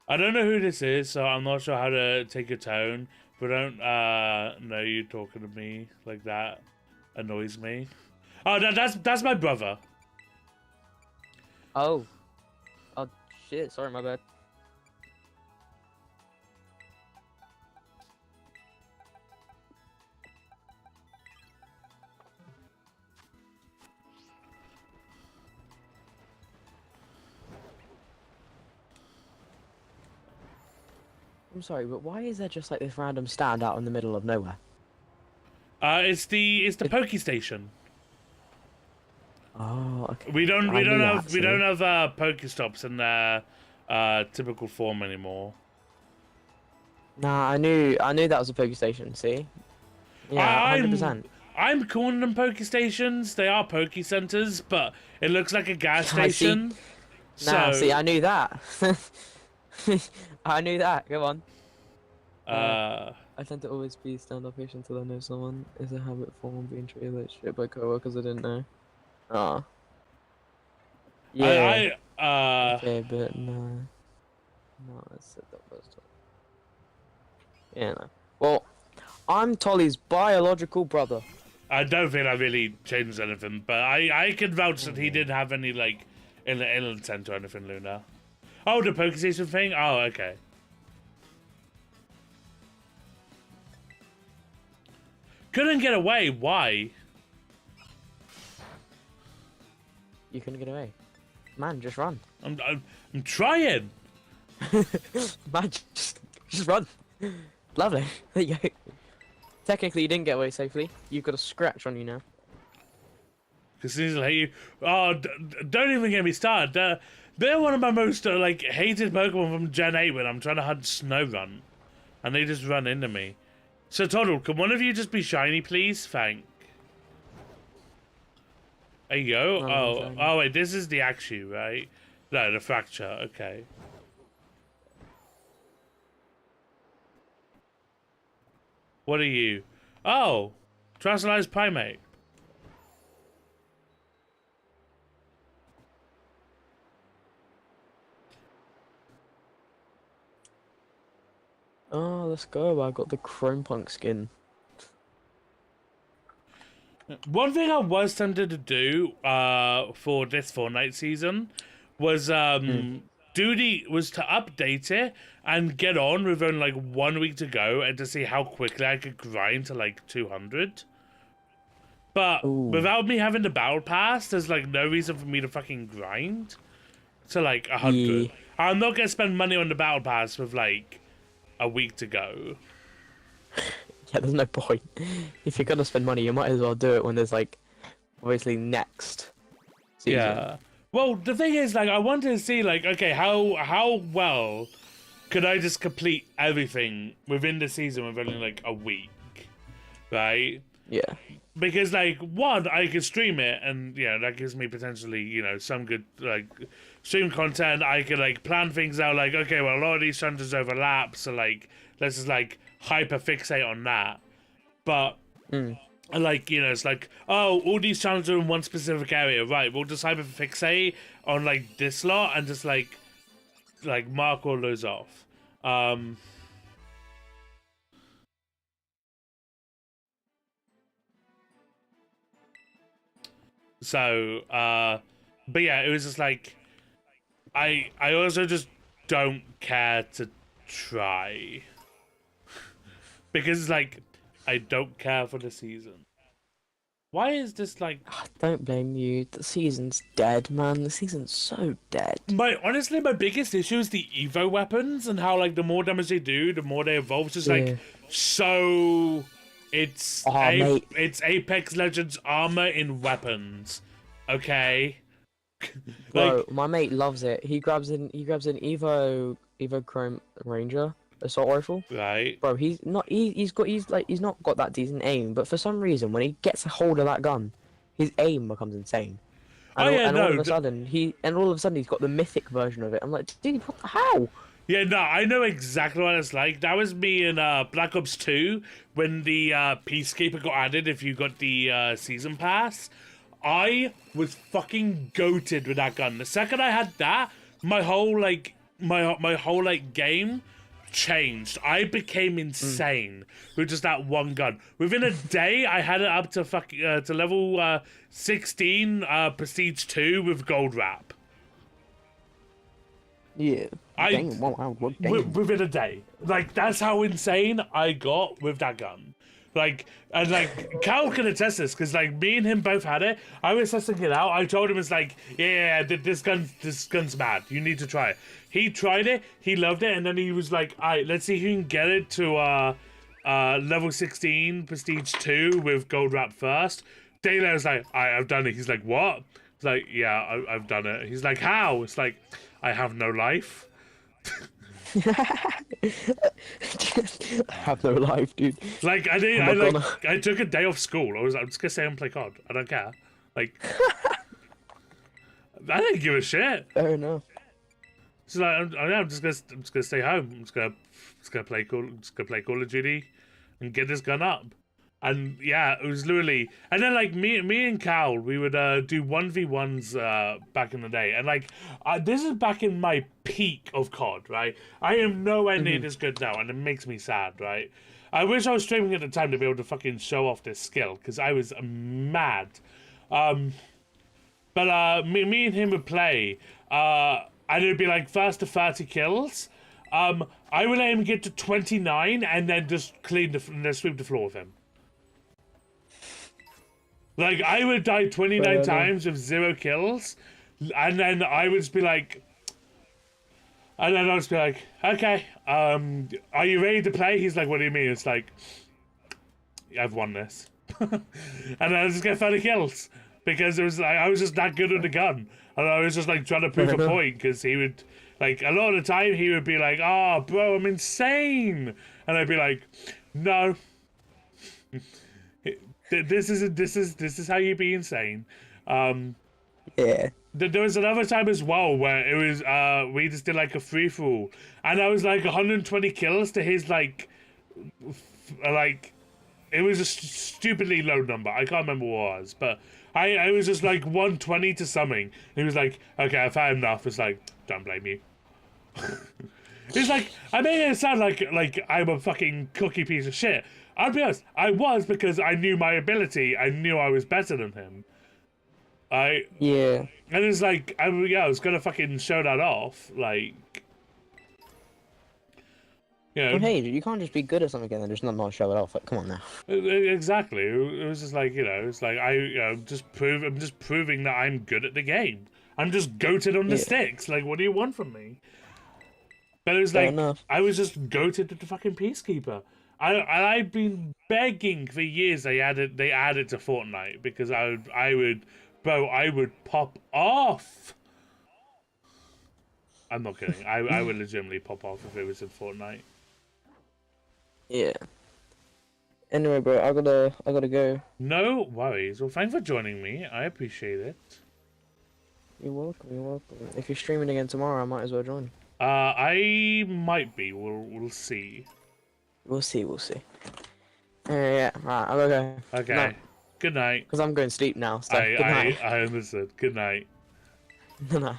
I don't know who this is, so I'm not sure how to take your tone, but don't know you talking to me like that. Annoys me. Oh, that's my brother. Oh. Oh, shit, sorry, my bad. I'm sorry, but why is there just like this random stand out in the middle of nowhere? It's the Poke Station. Oh, okay. We don't have Pokestops in their typical form anymore. Nah, I knew that was a Poke Station. See? Yeah, 100%. I'm calling them Poke Stations. They are Poke Centers, but it looks like a gas station. Nah, see, I knew that. I knew that. Go on. I tend to always be stand-up-ish until I know someone. Is a habit form being treated like shit by coworkers I didn't know. Ah. Yeah. Okay, but no. No, I said that first time. Yeah, no. Well, I'm Tolly's biological brother. I don't think I really changed anything, but I can vouch that he didn't have any, like, ill intent or anything, Luna. Oh, the Poke Station thing? Oh, okay. Couldn't get away. Why? You couldn't get away. Man, just run. I'm trying. Man, just run. Lovely. There you go. Technically, you didn't get away safely. You've got a scratch on you now. Because he's like, you. Oh, don't even get me started. They're one of my most like hated Pokemon from Gen 8 when I'm trying to hunt Snorunt, and they just run into me. So Toddle, can one of you just be shiny, please? Thank. There you go. Oh wait, this is the Axew, right? No, the Fracture. Okay. What are you? Oh, Terrestrialized Primate. Oh, let's go. I got the Chrome Punk skin. One thing I was tempted to do for this Fortnite season was to update it and get on with only like 1 week to go and to see how quickly I could grind to like 200. But without me having the battle pass, there's like no reason for me to fucking grind to like 100. Yeah. I'm not gonna spend money on the battle pass with like a week to go. Yeah, there's no point. If you're gonna spend money, you might as well do it when there's like, obviously next season. Yeah. Well, the thing is, like, I wanted to see, like, okay, how well could I just complete everything within the season with only like a week, right? Yeah. Because like one, I could stream it, and you know that gives me potentially some good like stream content. I could like plan things out, like okay, well a lot of these hunters overlap, so like let's just like hyper fixate on that. But like, you know, it's like, oh, all these challenges are in one specific area, right? We'll just hyperfixate on like this lot and just like mark all those off. So, but yeah, it was just like, I also just don't care to try because like I don't care for the season. Why is this like? Don't blame you. The season's dead, man. The season's so dead. Honestly, my biggest issue is the Evo weapons and how like the more damage they do, the more they evolve. It's just like so. It's it's Apex Legends armor in weapons. Okay. Bro, my mate loves it. He grabs an Evo Chrome Ranger assault rifle. Right. Bro, he's not got that decent aim, but for some reason when he gets a hold of that gun, his aim becomes insane. And all of a sudden he's got the mythic version of it. I'm like, dude, what the hell? Yeah, no, I know exactly what it's like. That was me in Black Ops 2 when the Peacekeeper got added if you got the season pass. I was fucking goated with that gun. The second I had that, my whole game changed. I became insane with just that one gun. Within a day, I had it up to to level 16 Prestige 2 with gold wrap. Yeah. Within a day. Like, that's how insane I got with that gun. Like, and like, Cal can attest this, because like, me and him both had it. I was testing it out. I told him, it's like, yeah, this gun's mad. You need to try it. He tried it, he loved it, and then he was like, alright, let's see who can get it to level 16, Prestige 2 with gold wrap first. Daylight was like, I've done it. He's like, what? It's like, yeah, I've done it. He's like, how? It's like, I have no life. I have no life, dude. Like, I took a day off school. I'm just gonna stay and play COD. I don't care. Like, I didn't give a shit. Fair enough. So like, I'm just gonna stay home. I'm just gonna play Call of Duty and get this gun up. And yeah, it was literally, and then like me and Cal, we would do 1v1s back in the day, and like this is back in my peak of COD, right? I am nowhere near this good now, and it makes me sad, right? I wish I was streaming at the time to be able to fucking show off this skill, because I was mad. But me and him would play, and it'd be like first to 30 kills. I would let him get to 29, and then just sweep the floor with him. Like, I would die 29 times with 0 kills, and then I would just be like, okay, are you ready to play? He's like, what do you mean? It's like, I've won this. And I just get 30 kills, because it was like, I was just that good with the gun, and I was just like trying to prove a point, because he would, like, a lot of the time he would be like, oh, bro, I'm insane, and I'd be like, no. This is how you be insane. Yeah. There was another time as well where it was we just did like a free for all, and I was like 120 kills to his like it was a stupidly low number. I can't remember what it was, but I was just like 120 to something. He was like, okay, I've had enough. It's like, don't blame you. It's like, I made it sound like I'm a fucking cookie piece of shit. I'll be honest, I was, because I knew my ability. I knew I was better than him. Yeah. And it's like, I was gonna fucking show that off, like, you know. Well, hey, you can't just be good at something and then just not show it off. Like, come on now. Exactly. It was just like, you know, it's like I'm just proving that I'm good at the game. I'm just goated on the sticks. Like, what do you want from me? But it was like, I was just goated to the fucking Peacekeeper. I've been begging for years they add it to Fortnite, because I would pop off. I'm not kidding. I would legitimately pop off if it was in Fortnite. Yeah. Anyway, bro, I gotta go. No worries. Well, thanks for joining me. I appreciate it. You're welcome. You're welcome. If you're streaming again tomorrow, I might as well join. I might be. We'll see. We'll see. Yeah, right, I'll go. Okay. Good night. Because I'm going to sleep now, so good night. I understood. Good night. Good night.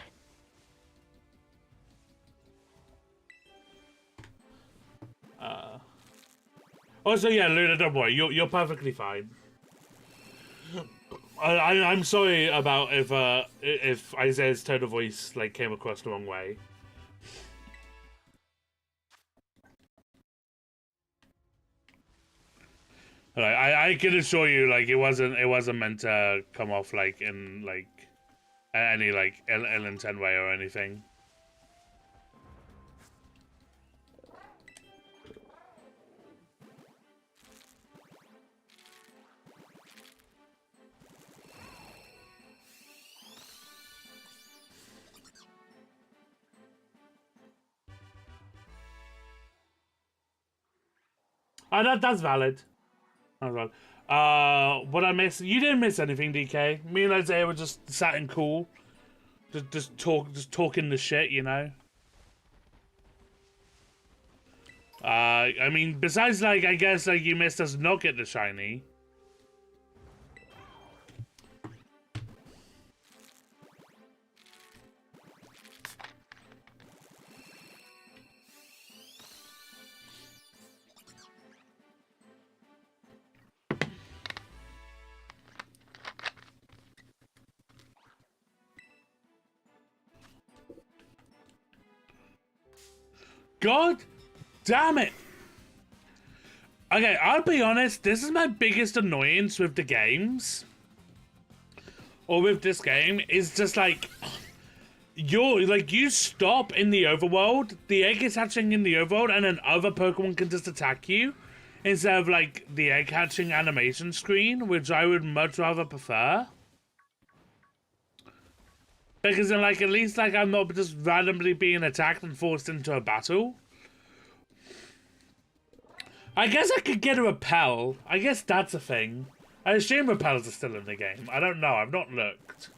Also, yeah, Luna, don't worry. You're perfectly fine. I'm sorry about if Isaiah's tone of voice like came across the wrong way. I can assure you, like it wasn't meant to come off like in like any like ill intent way or anything. That's valid. That's valid. What I missed? You didn't miss anything, DK. Me and Isaiah were just sat and cool, just talking the shit, you know. I mean, besides like I guess like you missed us not get the shiny. God damn it! Okay, I'll be honest, this is my biggest annoyance with the games. Or with this game, is just like... you stop in the overworld, the egg is hatching in the overworld, and then other Pokemon can just attack you. Instead of, like, the egg hatching animation screen, which I would much rather prefer. Because then, like, at least, like, I'm not just randomly being attacked and forced into a battle. I guess I could get a repel. I guess that's a thing. I assume repels are still in the game. I don't know. I've not looked.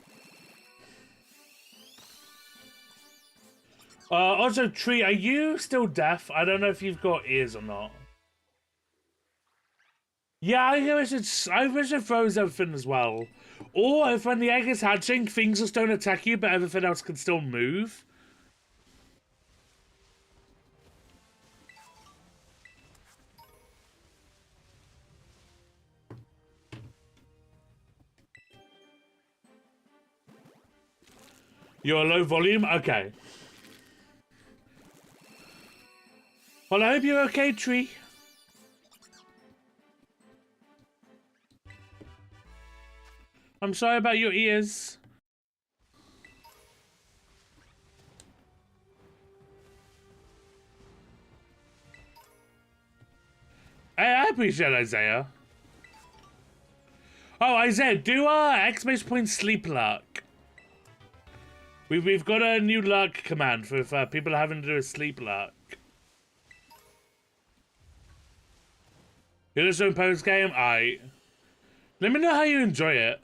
Also, Tree, are you still deaf? I don't know if you've got ears or not. Yeah, I wish it froze everything as well. Or if when the egg is hatching, things just don't attack you, but everything else can still move. You're low volume? Okay. Well, I hope you're okay, Tree. I'm sorry about your ears. Hey, I appreciate Isaiah. Oh, Isaiah, do exclamation point sleep lurk. We've got a new lurk command for if people are having to do a sleep lurk. You're just doing post game? Aight. Let me know how you enjoy it.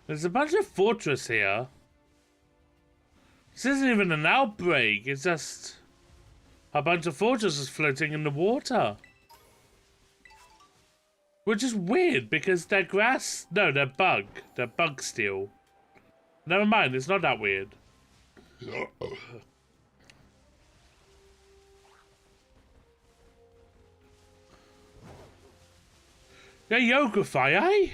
There's a bunch of fortress here. This isn't even an outbreak, it's just a bunch of fortresses floating in the water. Which is weird because they're grass. No, they're bug. They're bug steel. Never mind, it's not that weird. Yeah, Yogafai, eh?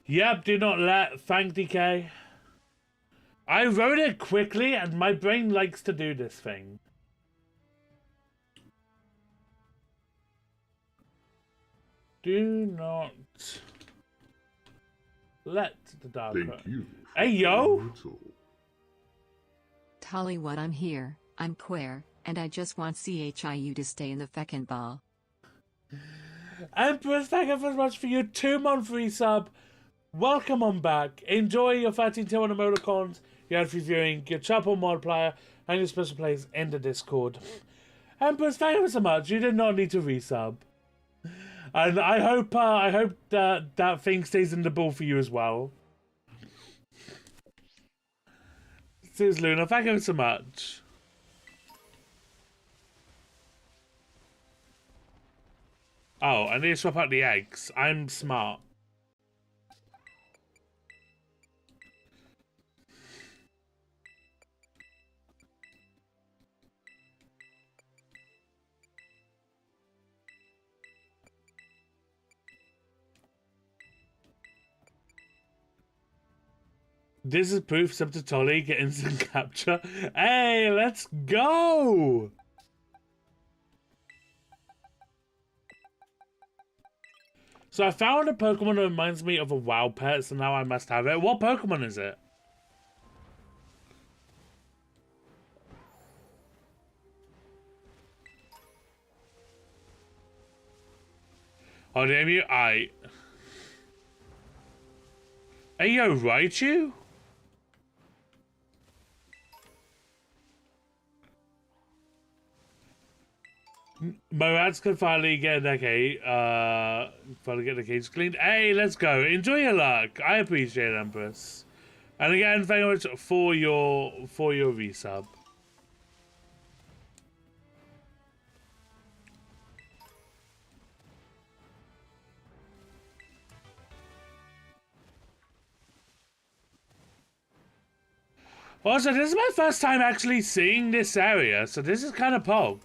Yep, do not let. Thank DK. I wrote it quickly and my brain likes to do this thing. Do not let the dark. Thank you. Hey, yo! Hollywood, I'm here, I'm queer, and I just want CHIU to stay in the feckin' ball. Empress, thank you very much for your 2-month resub. Welcome on back. Enjoy your 13 tier 1 emoticons, your ad viewing, your chapel multiplier, and your special plays in the Discord. Empress, thank you so much. You did not need to resub. And I hope that thing stays in the ball for you as well. Cheers, Luna. Thank you so much. Oh, I need to swap out the eggs. I'm smart. This is proof sub to Tolly, get instant capture. Hey, let's go! So I found a Pokemon that reminds me of a WoW pet, so now I must have it. What Pokemon is it? Oh, damn you! Hey, yo, Raichu? My rats can finally get the cage. Finally get the cage cleaned. Hey, let's go. Enjoy your luck. I appreciate it, Empress. And again, thank you very much for your resub. Also, this is my first time actually seeing this area, so this is kind of pog.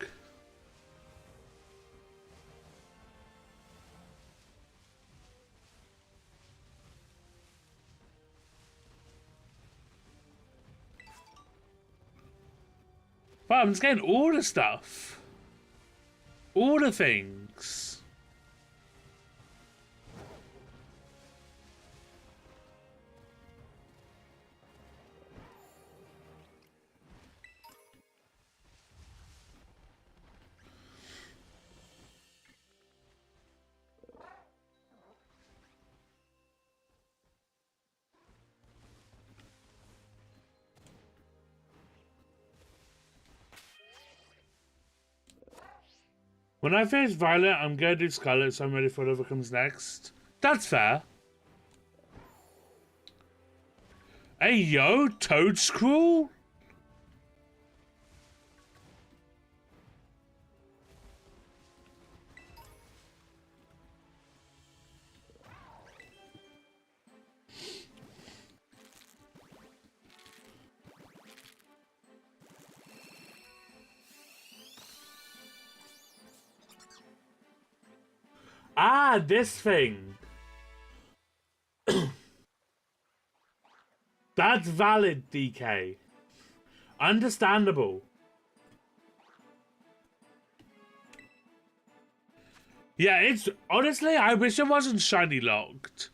Wow, I'm just getting all the stuff. All the things. When I finish Violet, I'm gonna do Scarlet, so I'm ready for whatever comes next. That's fair. Hey yo, Toadscruel? Ah, this thing. That's valid, DK. Understandable. Yeah, it's... Honestly, I wish it wasn't shiny locked.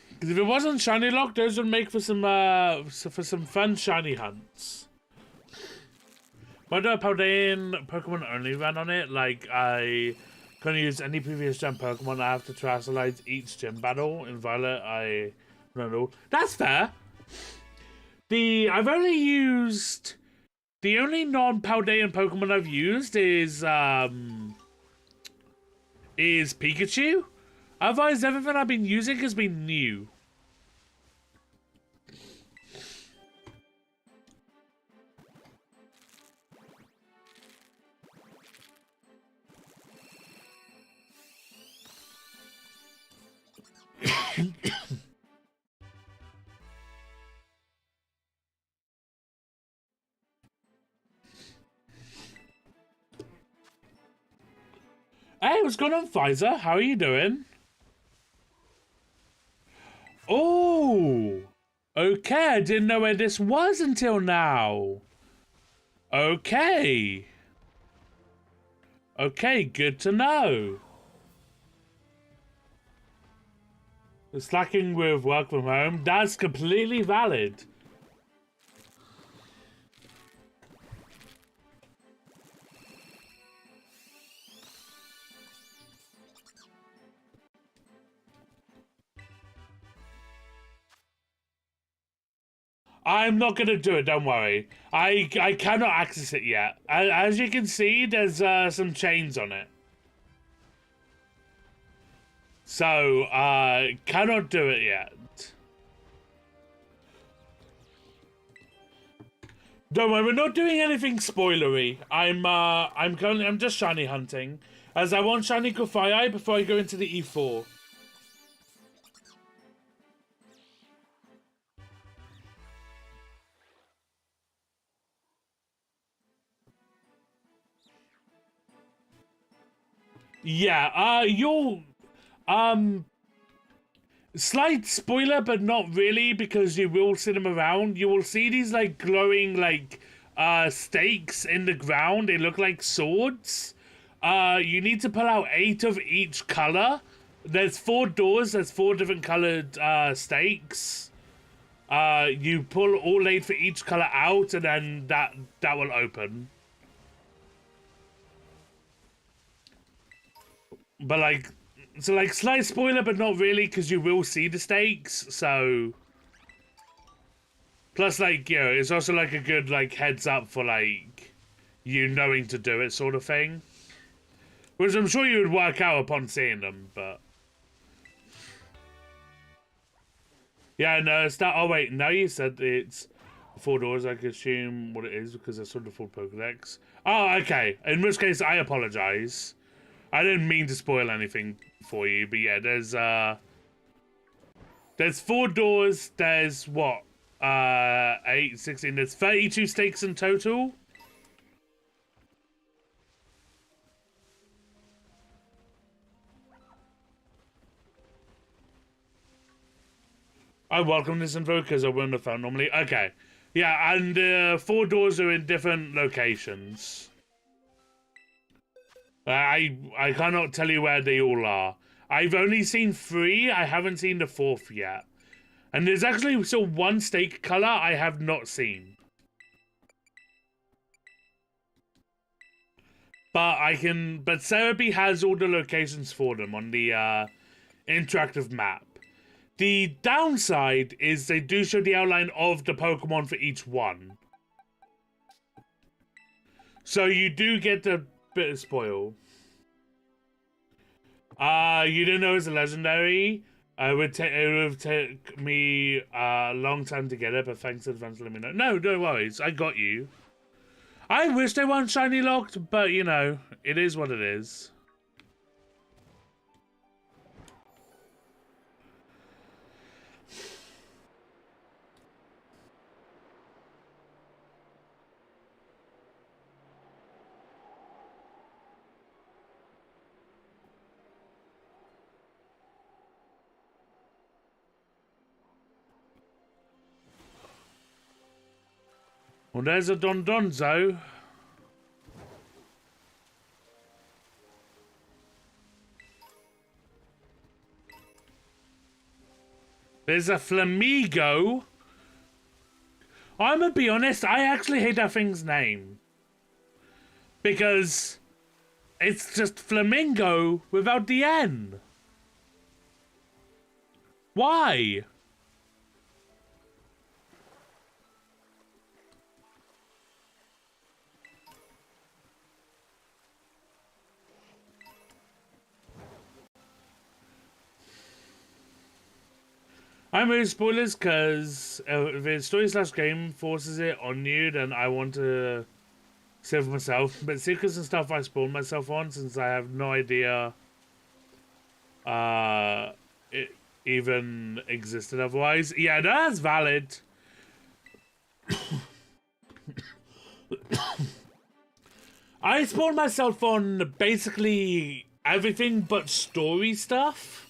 Because if it wasn't shiny locked, those would make for some fun shiny hunts. But no, Paldean Pokemon only ran on it. Like, I couldn't use any previous gen Pokemon. I have to Terrasilize each gym battle. In Violet, I don't know. That's fair. I've only used... The only non-Paldean Pokemon I've used is Pikachu. Otherwise, everything I've been using has been new. Hey, what's going on, Pfizer? How are you doing? Oh, okay. I didn't know where this was until now. Okay. Okay, good to know. slacking with work from home. That's completely valid. I'm not gonna do it, don't worry. I cannot access it yet. As you can see, there's some chains on it. So, cannot do it yet. Don't worry, we're not doing anything spoilery. I'm just shiny hunting, as I want shiny Kufai before I go into the E4. Yeah, slight spoiler, but not really, because you will see them around. You will see these, like, glowing, like, stakes in the ground. They look like swords. You need to pull out 8 of each color. There's 4 doors, there's 4 different colored, stakes. You pull all 8 for each color out, and then that will open. But, like, so, like, slight spoiler, but not really, because you will see the stakes, so... Plus, like, you know, it's also, like, a good, like, heads up for, like, you knowing to do it sort of thing. Which I'm sure you would work out upon seeing them, but... Yeah, no, it's that... Oh, wait, now you said it's 4 doors, I can assume what it is, because I saw the full Pokédex. Oh, okay. In which case, I apologize. I didn't mean to spoil anything for you, but yeah, there's 4 doors, there's what, 8, 16, there's 32 stakes in total. I welcome this info because I wouldn't have found normally. Okay. Yeah, and 4 doors are in different locations. I cannot tell you where they all are. I've only seen 3. I haven't seen the 4th yet. And there's actually still 1 stake color I have not seen. But Cerebi has all the locations for them on the interactive map. The downside is they do show the outline of the Pokemon for each one. So you do get the bit of spoil. You didn't know it was a legendary. It would take me a long time to get it, but thanks in advance for letting me know. No, no worries. I got you. I wish they weren't shiny locked, but you know, it is what it is. Well, there's a Dondozo. There's a Flamigo. I'm gonna be honest, I actually hate that thing's name. Because it's just Flamingo without the N. Why? I'm really spoilers because if it's story/game forces it on you, then I want to save myself. But secrets and stuff I spoiled myself on since I have no idea it even existed otherwise. Yeah, that's valid. I spoiled myself on basically everything but story stuff.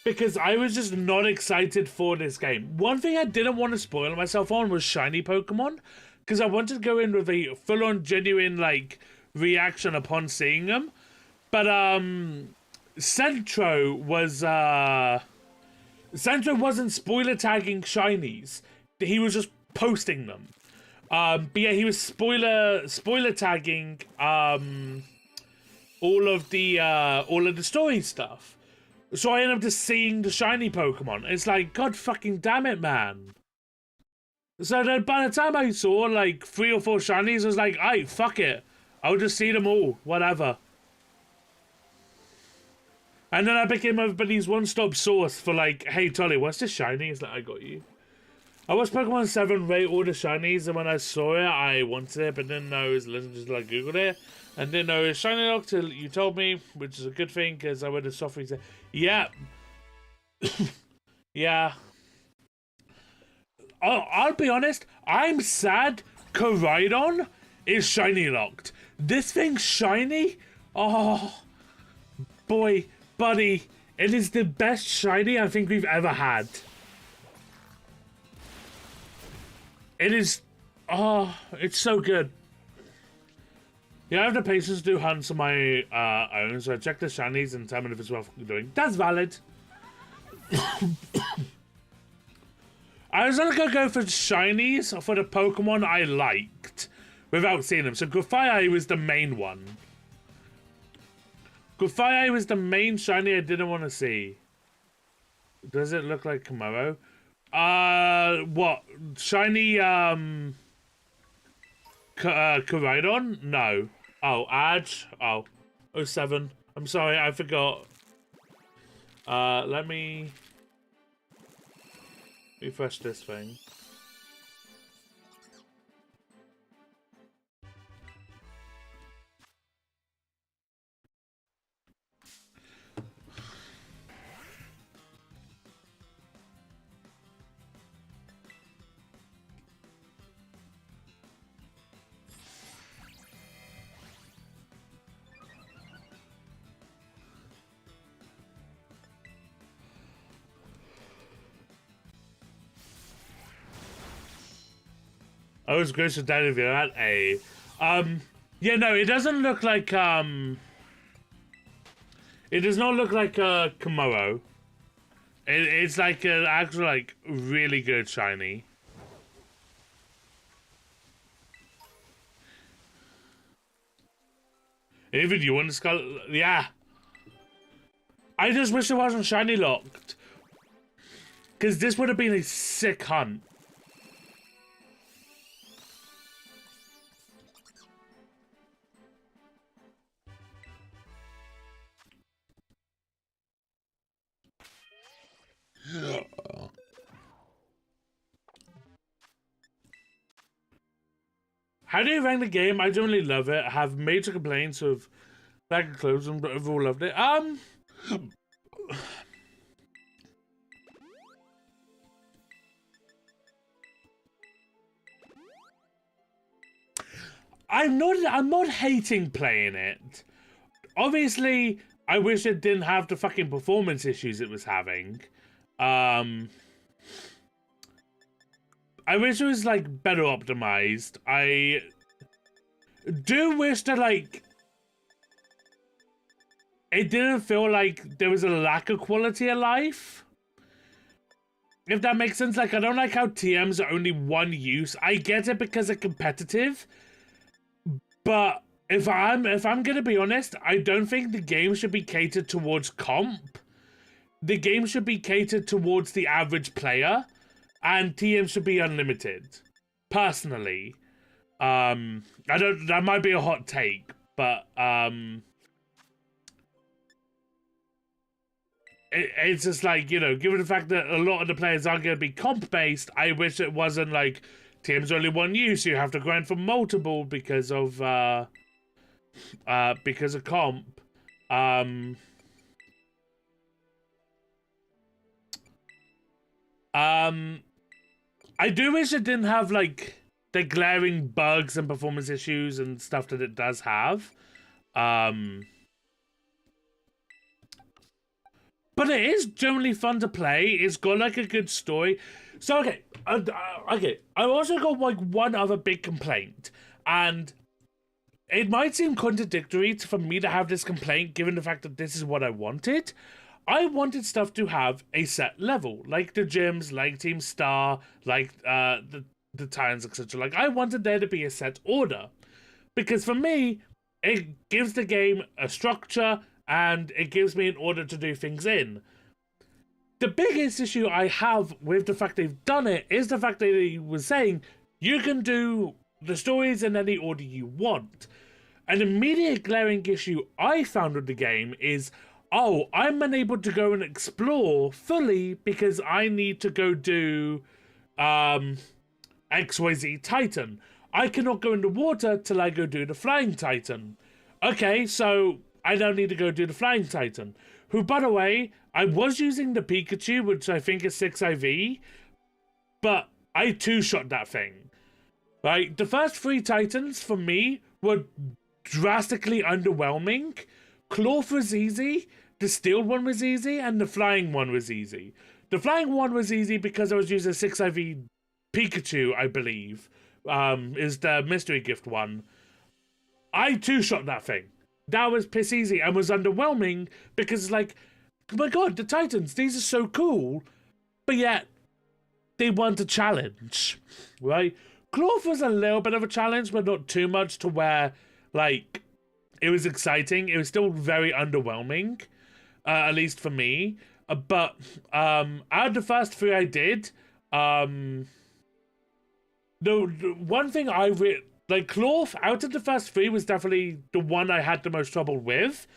Because I was just not excited for this game. One thing I didn't want to spoil myself on was shiny Pokemon. Because I wanted to go in with a full-on genuine, like, reaction upon seeing them. But, Centro was, Sancho wasn't spoiler tagging shinies. He was just posting them. But yeah, he was spoiler tagging all of the story stuff. So I ended up just seeing the shiny Pokemon. It's like, God fucking damn it, man. So then by the time I saw like 3 or 4 shinies, I was like, aight, fuck it. I'll just see them all, whatever. And then I became everybody's one-stop source for like, hey Tolly, what's this shiny? It's like, I got you. I watched Pokemon 7 rate all the shinies, and when I saw it, I wanted it, but didn't know it was just like Googled it, and didn't know it was shiny lock till you told me, which is a good thing, because I would have softly said, yeah. Yeah. I'll be honest, I'm sad Koraidon is shiny locked. This thing's shiny? Oh, boy, buddy, it is the best shiny I think we've ever had. It is, oh, it's so good. Yeah, I have the patience to do hunts on my own, so I check the shinies and determine if it's worth doing. That's valid. I was only gonna go for shinies for the Pokemon I liked without seeing them. So Gothai was the main one. Gothai was the main shiny I didn't want to see. Does it look like Komodo? What? Shiny, Koraidon? No. Oh, Adge? Oh. 07. I'm sorry, I forgot. Let me refresh this thing. I was gracious with that if you're at A. Yeah, no, it doesn't look like, it does not look like a Komodo. It's like an actual, like, really good shiny. Even you want to Scarlet? Yeah. I just wish it wasn't shiny locked. Because this would have been a sick hunt. How do you rank the game? I generally love it. I have major complaints of lack of clothes, but overall loved it. I'm not hating playing it. Obviously, I wish it didn't have the fucking performance issues it was having. I wish it was, like, better optimized. I do wish that, like, it didn't feel like there was a lack of quality of life. If that makes sense. Like, I don't like how TMs are only one use. I get it because they're competitive. But if I'm gonna be honest, I don't think the game should be catered towards comp. The game should be catered towards the average player. And TM should be unlimited. Personally. That might be a hot take, but it's just like, you know, given the fact that a lot of the players are going to be comp based, I wish it wasn't like TM's only one use, you have to grind for multiple because of comp. I do wish it didn't have, like, the glaring bugs and performance issues and stuff that it does have. But it is generally fun to play. It's got, like, a good story. So, okay. Okay. I've also got, like, one other big complaint. And it might seem contradictory for me to have this complaint, given the fact that this is what I wanted. I wanted stuff to have a set level, like the gyms, like Team Star, like the Titans, etc. Like, I wanted there to be a set order. Because for me, it gives the game a structure, and it gives me an order to do things in. The biggest issue I have with the fact they've done it is the fact that he was saying you can do the stories in any order you want. An immediate glaring issue I found with the game is, oh, I'm unable to go and explore fully because I need to go do XYZ Titan. I cannot go in the water till I go do the Flying Titan. Okay, so I now need to go do the Flying Titan. Who, by the way, I was using the Pikachu, which I think is 6 IV, but I two-shot that thing. Right? The first 3 Titans, for me, were drastically underwhelming. Cloth was easy, the Steel one was easy, and the Flying one was easy. The Flying one was easy because I was using 6 IV Pikachu, I believe, is the Mystery Gift one. I two-shot that thing. That was piss easy and was underwhelming because, like, oh my god, the Titans, these are so cool, but yet they want a challenge, right? Cloth was a little bit of a challenge, but not too much to where, like, it was exciting. It was still very underwhelming, at least for me. But out of the first 3 I did, the one thing like, Cloth, out of the first 3, was definitely the one I had the most trouble with.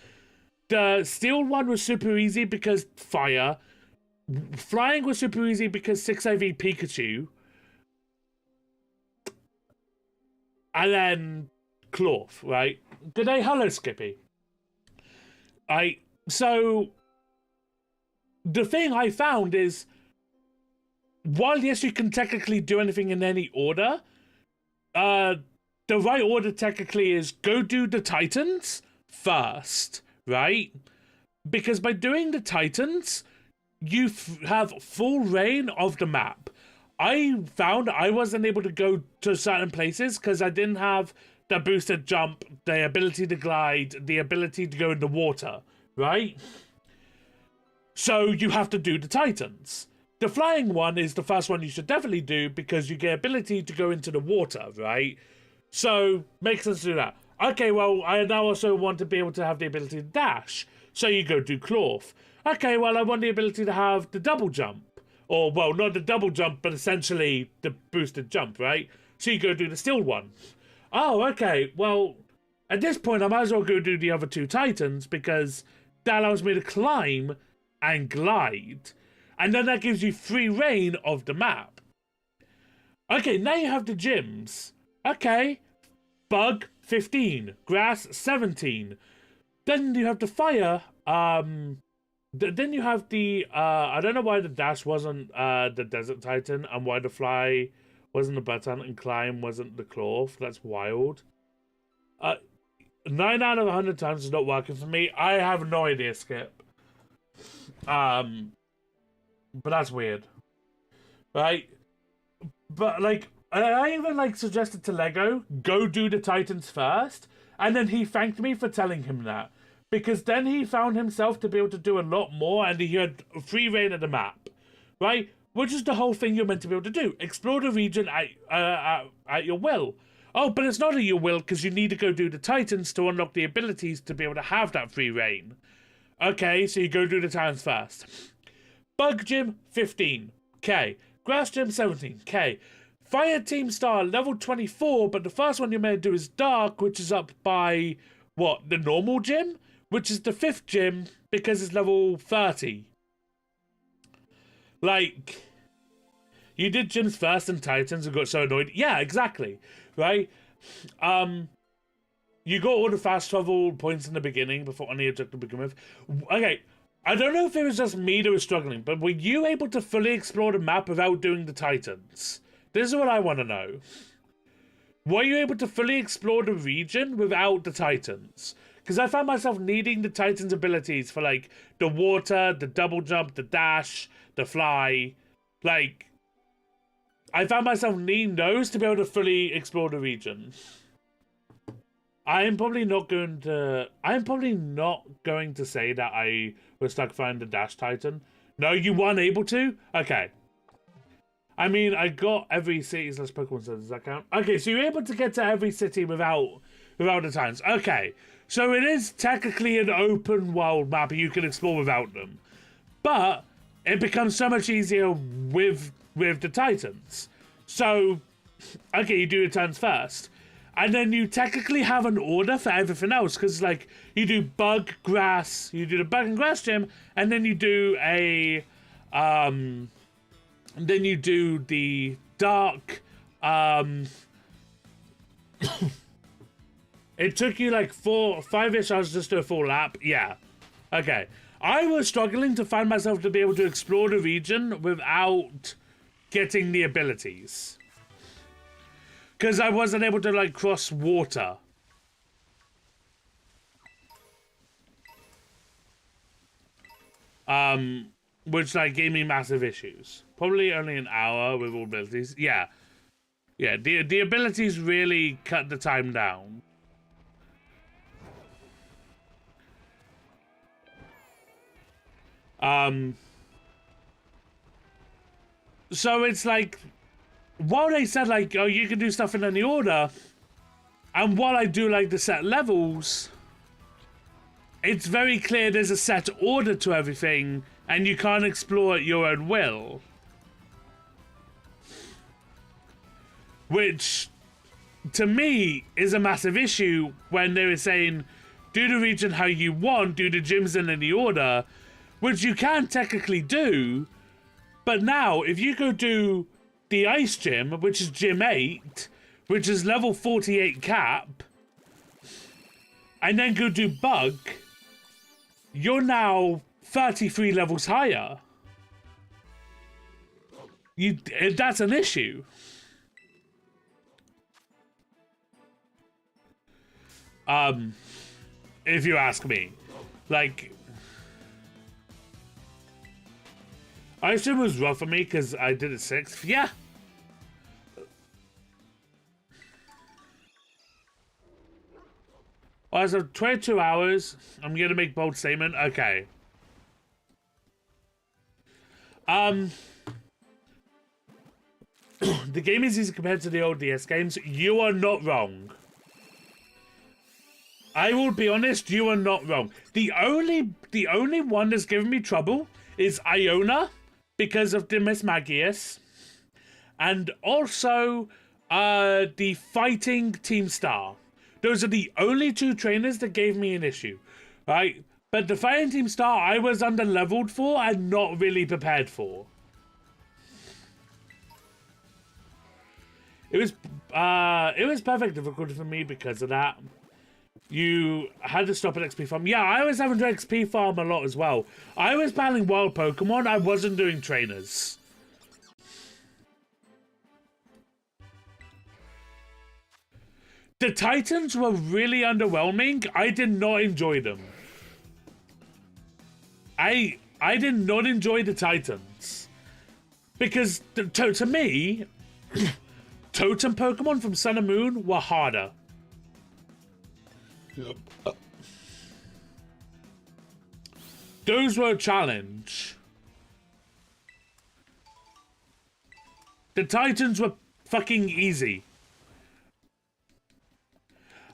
The Steel one was super easy because fire. Flying was super easy because 6 IV Pikachu. And then Cloth, right? Good day, hello, Skippy. So, the thing I found is, while yes, you can technically do anything in any order, the right order technically is go do the Titans first, right? Because by doing the Titans, you have full reign of the map. I found I wasn't able to go to certain places because I didn't have the boosted jump, the ability to glide, the ability to go in the water, right? So you have to do the Titans. The Flying one is the first one you should definitely do because you get ability to go into the water, right? So, makes sense to do that. Okay, well, I now also want to be able to have the ability to dash. So you go do Cloth. Okay, well, I want the ability to have the double jump. Or, well, not the double jump, but essentially the boosted jump, right? So you go do the Steel one. Oh, okay, well, at this point, I might as well go do the other 2 Titans because that allows me to climb and glide. And then that gives you free reign of the map. Okay, now you have the gyms. Okay, Bug, 15. Grass, 17. Then you have the fire. Then you have the... I don't know why the dash wasn't the Desert Titan and why the fly wasn't the button and climb wasn't the Cloth. That's wild. 9 out of 100 times is not working for me. I have no idea, Skip. But that's weird. Right? But, like... I even, like, suggested to Lego, go do the Titans first, and then he thanked me for telling him that. Because then he found himself to be able to do a lot more, and he had free reign of the map. Right? Which is the whole thing you're meant to be able to do. Explore the region at your will. Oh, but it's not at your will, because you need to go do the Titans to unlock the abilities to be able to have that free reign. Okay, so you go do the Titans first. Bug Gym, 15. Okay. Grass Gym, 17. Okay. Fire Team Star, level 24, but the first one you may do is Dark, which is up by, what, the normal gym? Which is the 5th gym, because it's level 30. Like, you did gyms first and Titans and got so annoyed. Yeah, exactly, right? You got all the fast travel points in the beginning before any objective to begin with. Okay, I don't know if it was just me that was struggling, but were you able to fully explore the map without doing the Titans? This is what I want to know. Were you able to fully explore the region without the Titans? Because I found myself needing the Titans' abilities for, like, the water, the double jump, the dash, the fly. Like, I found myself needing those to be able to fully explore the region. I'm probably not going to say that I was stuck finding the Dash Titan. No, you weren't able to? Okay. I mean, I got every city's less Pokemon, so does that count? Okay, so you're able to get to every city without the Titans. Okay. So it is technically an open world map you can explore without them. But it becomes so much easier with the Titans. So, okay, you do your turns first. And then you technically have an order for everything else. Because, like, you do bug, grass, you do the bug and grass gym, and then you do a, then you do the dark, it took you like 5-ish hours just to do a full lap. Yeah. Okay. I was struggling to find myself to be able to explore the region without getting the abilities. Because I wasn't able to, like, cross water. Which, like, gave me massive issues. Probably only an hour with all abilities. Yeah. Yeah, the abilities really cut the time down. So it's like, while they said, like, oh, you can do stuff in any order, and while I do, like, the set levels, it's very clear there's a set order to everything, and you can't explore at your own will. Which, to me, is a massive issue when they were saying, do the region how you want, do the gyms in any order, which you can technically do, but now, if you go do the Ice Gym, which is Gym 8, which is level 48 cap, and then go do Bug, you're now 33 levels higher. That's an issue. If you ask me. Like, Ice Gym was rough for me because I did it 6th. Yeah. Alright, so 22 hours. I'm gonna make bold statement. Okay. The game is easy compared to the old DS games. You are not wrong. I will be honest, you are not wrong. The only one that's given me trouble is Iona, because of the Miss Magius, and also the Fighting Team Star. Those are the only 2 trainers that gave me an issue, right? But the Fighting Team Star I was under-leveled for and not really prepared for. It was perfect difficulty for me because of that. You had to stop at XP farm. Yeah, I was having to XP farm a lot as well. I was battling wild Pokemon. I wasn't doing trainers. The Titans were really underwhelming. I did not enjoy them. I did not enjoy the Titans. Because to me, Totem Pokemon from Sun and Moon were harder. Those were a challenge. The Titans were fucking easy.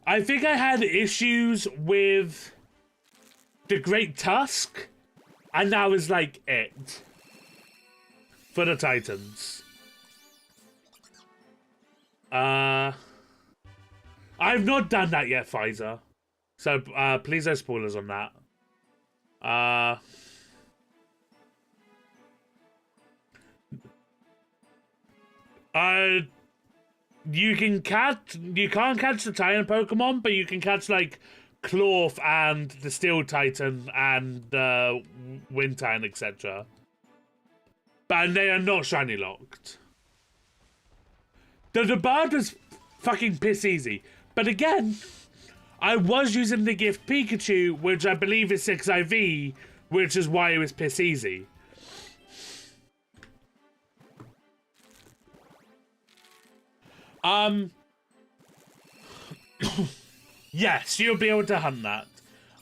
I think I had issues with the Great Tusk, and that was like it for the Titans. I've not done that yet, Pfizer. So, please no spoilers on that. You can't catch the Titan Pokemon, but you can catch, like, Clorf and the Steel Titan and, Wind Titan, etc. But they are not shiny locked. The bird was fucking piss easy. But again, I was using the gift Pikachu, which I believe is 6 IV, which is why it was piss easy. Yes, you'll be able to hunt that.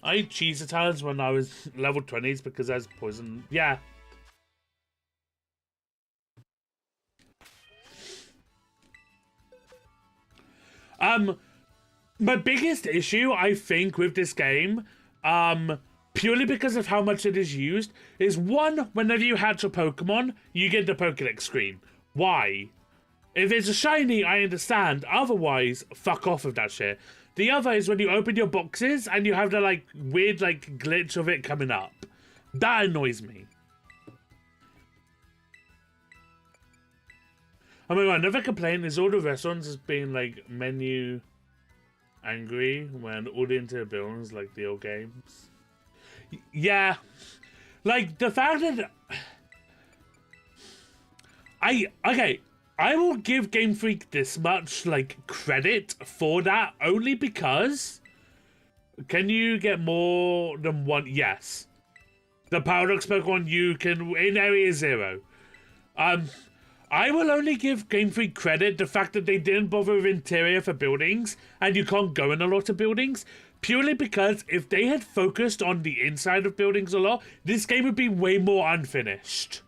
I ate cheese Italians when I was level 20s because there's poison. Yeah. My biggest issue, I think, with this game, purely because of how much it is used, is one, whenever you hatch a Pokemon, you get the Pokédex screen. Why? If it's a shiny, I understand. Otherwise, fuck off with that shit. The other is when you open your boxes and you have the, like, weird, like, glitch of it coming up. That annoys me. Oh my god, another complaint is all the restaurants has been, like, menu angry when all the interior buildings, like the old games. Yeah. Like, the fact that... I will give Game Freak this much, like, credit for that, only because... Can you get more than one? Yes. The Paradox Pokemon, you can, in Area 0. I will only give Game Freak credit the fact that they didn't bother with interior for buildings, and you can't go in a lot of buildings, purely because if they had focused on the inside of buildings a lot, this game would be way more unfinished.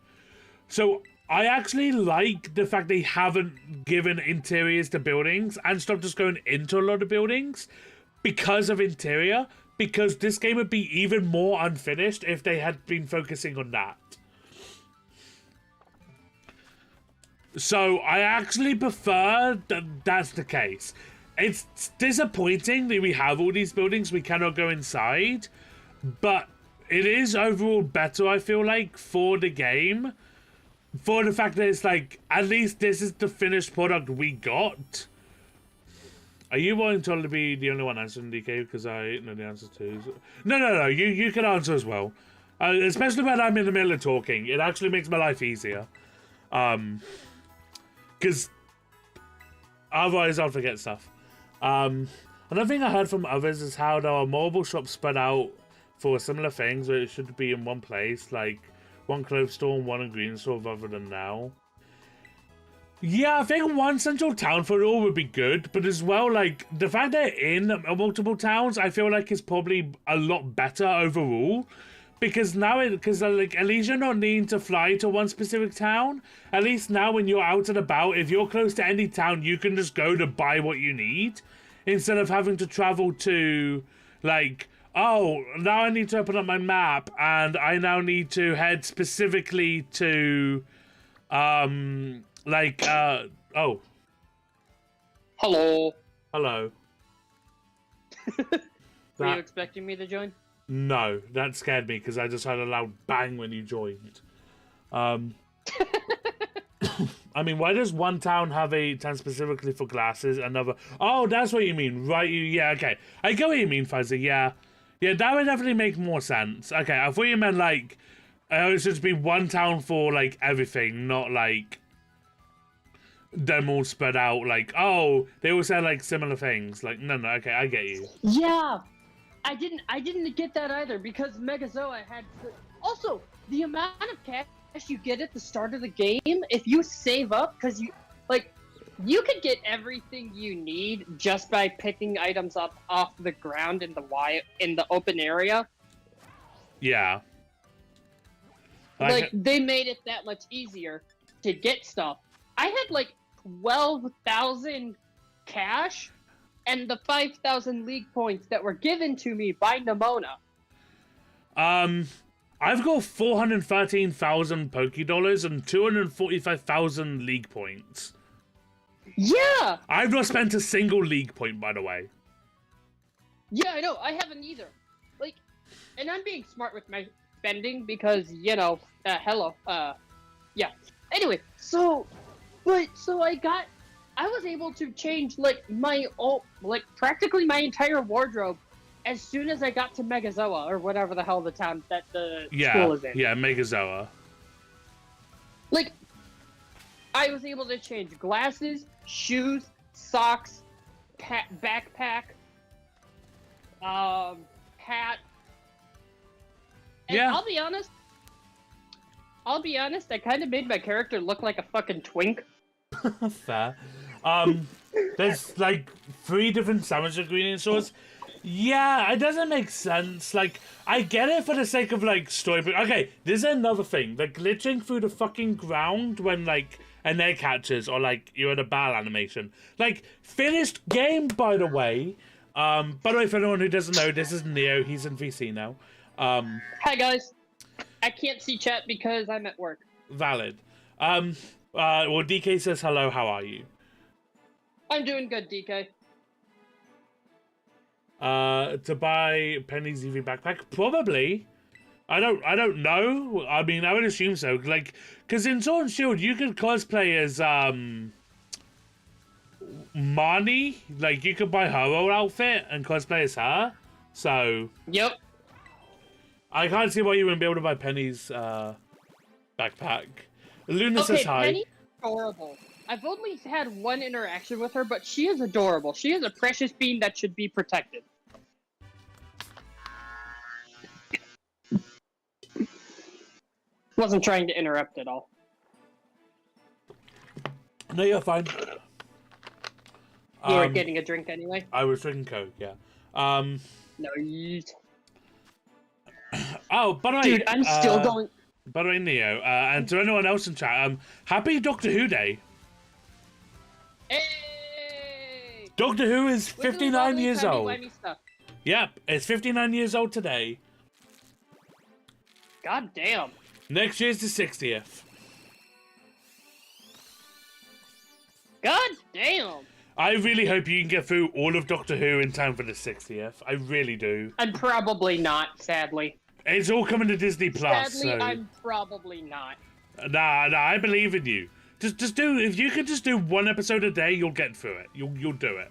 So I actually like the fact they haven't given interiors to buildings and stopped just going into a lot of buildings because of interior, because this game would be even more unfinished if they had been focusing on that. So I actually prefer that that's the case. It's disappointing that we have all these buildings we cannot go inside, but it is overall better, I feel like, for the game. For the fact that it's like, at least this is the finished product we got. Are you wanting to be the only one answering, DK? Because I know the answer to. No. You can answer as well. Especially when I'm in the middle of talking. It actually makes my life easier. Because otherwise I'll forget stuff. Another thing I heard from others is how there are mobile shops spread out for similar things where it should be in one place, like one clothes store and one in green store rather than now. Yeah, I think one central town for it all would be good, but as well, like, the fact they're in multiple towns, I feel like is probably a lot better overall. Because now, like, at least you're not needing to fly to one specific town. At least now when you're out and about, if you're close to any town, you can just go to buy what you need. Instead of having to travel to, like, oh, now I need to open up my map, and I now need to head specifically to, oh. Hello. Hello. Were you expecting me to join? No, that scared me because I just heard a loud bang when you joined. I mean, why does one town have a town specifically for glasses, another... Oh, that's what you mean, right? Yeah, okay. I get what you mean, Fuzzy, yeah. Yeah, that would definitely make more sense. Okay, I thought you meant, like, it should be one town for, like, everything, not, like, them all spread out, like, oh, they all said, like, similar things. Like, no, okay, I get you. Yeah! I didn't get that either, because Megazoa had... Also, the amount of cash you get at the start of the game, if you save up, because you... Like, you could get everything you need just by picking items up off the ground in the open area. Yeah. Like, they made it that much easier to get stuff. I had, like, 12,000 cash and the 5,000 league points that were given to me by Nimona. I've got 413,000 Pokédollars and 245,000 league points. Yeah! I've not spent a single league point, by the way. Yeah, I know. I haven't either. Like, and I'm being smart with my spending because, you know, yeah. Anyway, so I was able to change, like, practically my entire wardrobe as soon as I got to Megazoa, or whatever the hell the town that the school is in. Yeah, Megazoa. Like, I was able to change glasses, shoes, socks, backpack, hat. And yeah. I'll be honest, I kind of made my character look like a fucking twink. Fair. There's like 3 different sandwich ingredient stores. Yeah, it doesn't make sense. Like, I get it for the sake of, like, story, but okay, there's another thing. The glitching through the fucking ground when, like, an egg hatches or, like, you're in a battle animation. Like, finished game, by the way. By the way, for anyone who doesn't know, this is Neo. He's in VC now. Hi, guys. I can't see chat because I'm at work. Valid. Well, DK says hello, how are you? I'm doing good, DK. To buy Penny's EV backpack? Probably. I don't know. I mean, I would assume so. Like, because in Sword and Shield, you could cosplay as, Marnie. Like, you could buy her old outfit and cosplay as her. So... Yep. I can't see why you wouldn't be able to buy Penny's, backpack. Luna says hi. Penny's adorable. I've only had one interaction with her, but she is adorable. She is a precious being that should be protected. Wasn't trying to interrupt at all. No, you're fine. You were getting a drink anyway? I was drinking Coke, yeah. No, you... Oh, by the way... Dude, I'm still going... By the way, Neo, and to anyone else in chat, happy Doctor Who Day. Hey! Doctor Who is Look at the 59 lovely years tiny old. whammy stuff. Yep, it's 59 years old today. God damn. Next year's the 60th. God damn. I really hope you can get through all of Doctor Who in time for the 60th. I really do. I'm probably not, sadly. It's all coming to Disney Plus. Sadly, so... I'm probably not. Nah, I believe in you. Just do. If you could just do one episode a day, you'll get through it. You'll do it.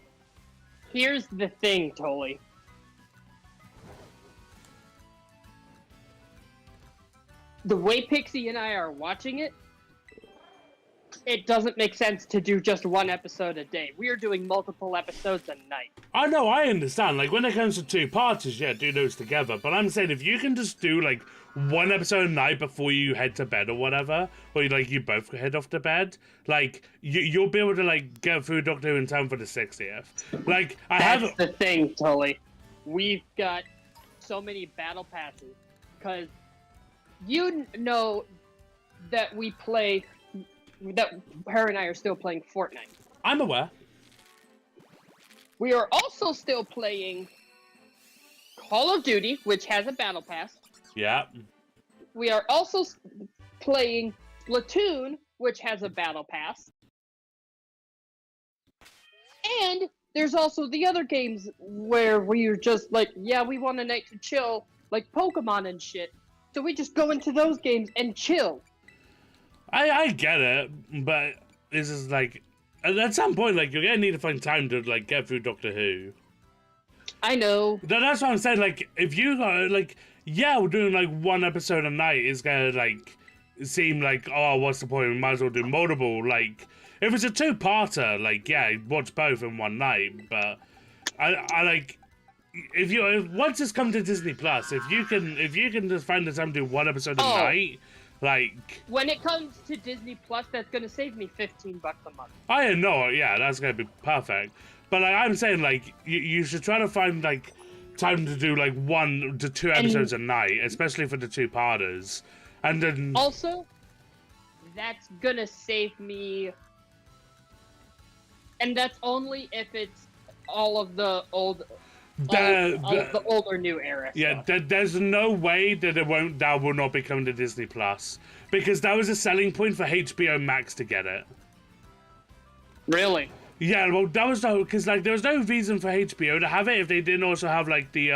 Here's the thing, Tolly. The way Pixie and I are watching it, it doesn't make sense to do just one episode a day. We are doing multiple episodes a night. I know, I understand. Like, when it comes to two parts, yeah, do those together. But I'm saying if you can just do, like, one episode a night before you head to bed or whatever, or, like, you both head off to bed, like, you'll be able to, like, get through Doctor Who in time for the 60th. Like, That's the thing, Tully. We've got so many battle passes, because you know that we play... that her and I are still playing Fortnite. I'm aware. We are also still playing Call of Duty, which has a battle pass. Yeah. We are also playing Splatoon, which has a battle pass. And there's also the other games where we're just like, yeah, we want a night to chill, like Pokemon and shit. So we just go into those games and chill. I get it, but this is like, at some point, like, you're gonna need to find time to, like, get through Doctor Who. I know. That's what I'm saying, like, if you got, like, yeah, we're doing, like, one episode a night is gonna, like, seem like, oh, what's the point, we might as well do multiple, like, if it's a two-parter, like, yeah, watch both in one night, but I like, once it's come to Disney Plus, if you can just find the time to do one episode a night, like... When it comes to Disney Plus, that's gonna save me $15 a month. I know, yeah, that's gonna be perfect. But like, I'm saying, like, you should try to find, like, time to do, like, 1 to 2 episodes a night, especially for the two-parters. And then... Also, that's gonna save me... And that's only if it's all of the old... all of the old or new era yeah, stuff. There's no way that that will not be coming to Disney Plus, because that was a selling point for HBO Max to get it. Really? Yeah, well, that was because like there was no reason for HBO to have it if they didn't also have like the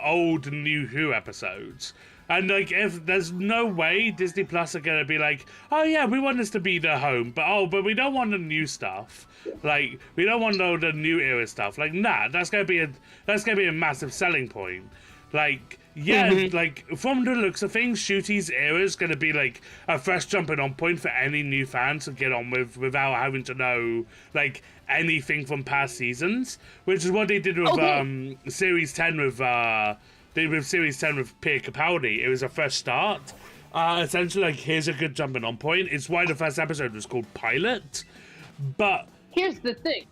old New Who episodes. And like, if there's no way Disney Plus are gonna be like, oh yeah, we want this to be the home, but we don't want the new stuff. Like, we don't want all the new era stuff. Like, nah, that's gonna be a massive selling point. Like, yeah, like from the looks of things, Shooty's era is gonna be like a fresh jumping on point for any new fans to get on with without having to know like anything from past seasons, which is what they did with Series 10 with Series 10 with Pierre Capaldi. It was a fresh start. Essentially, like, here's a good jumping on point. It's why the first episode was called Pilot. But... Here's the thing.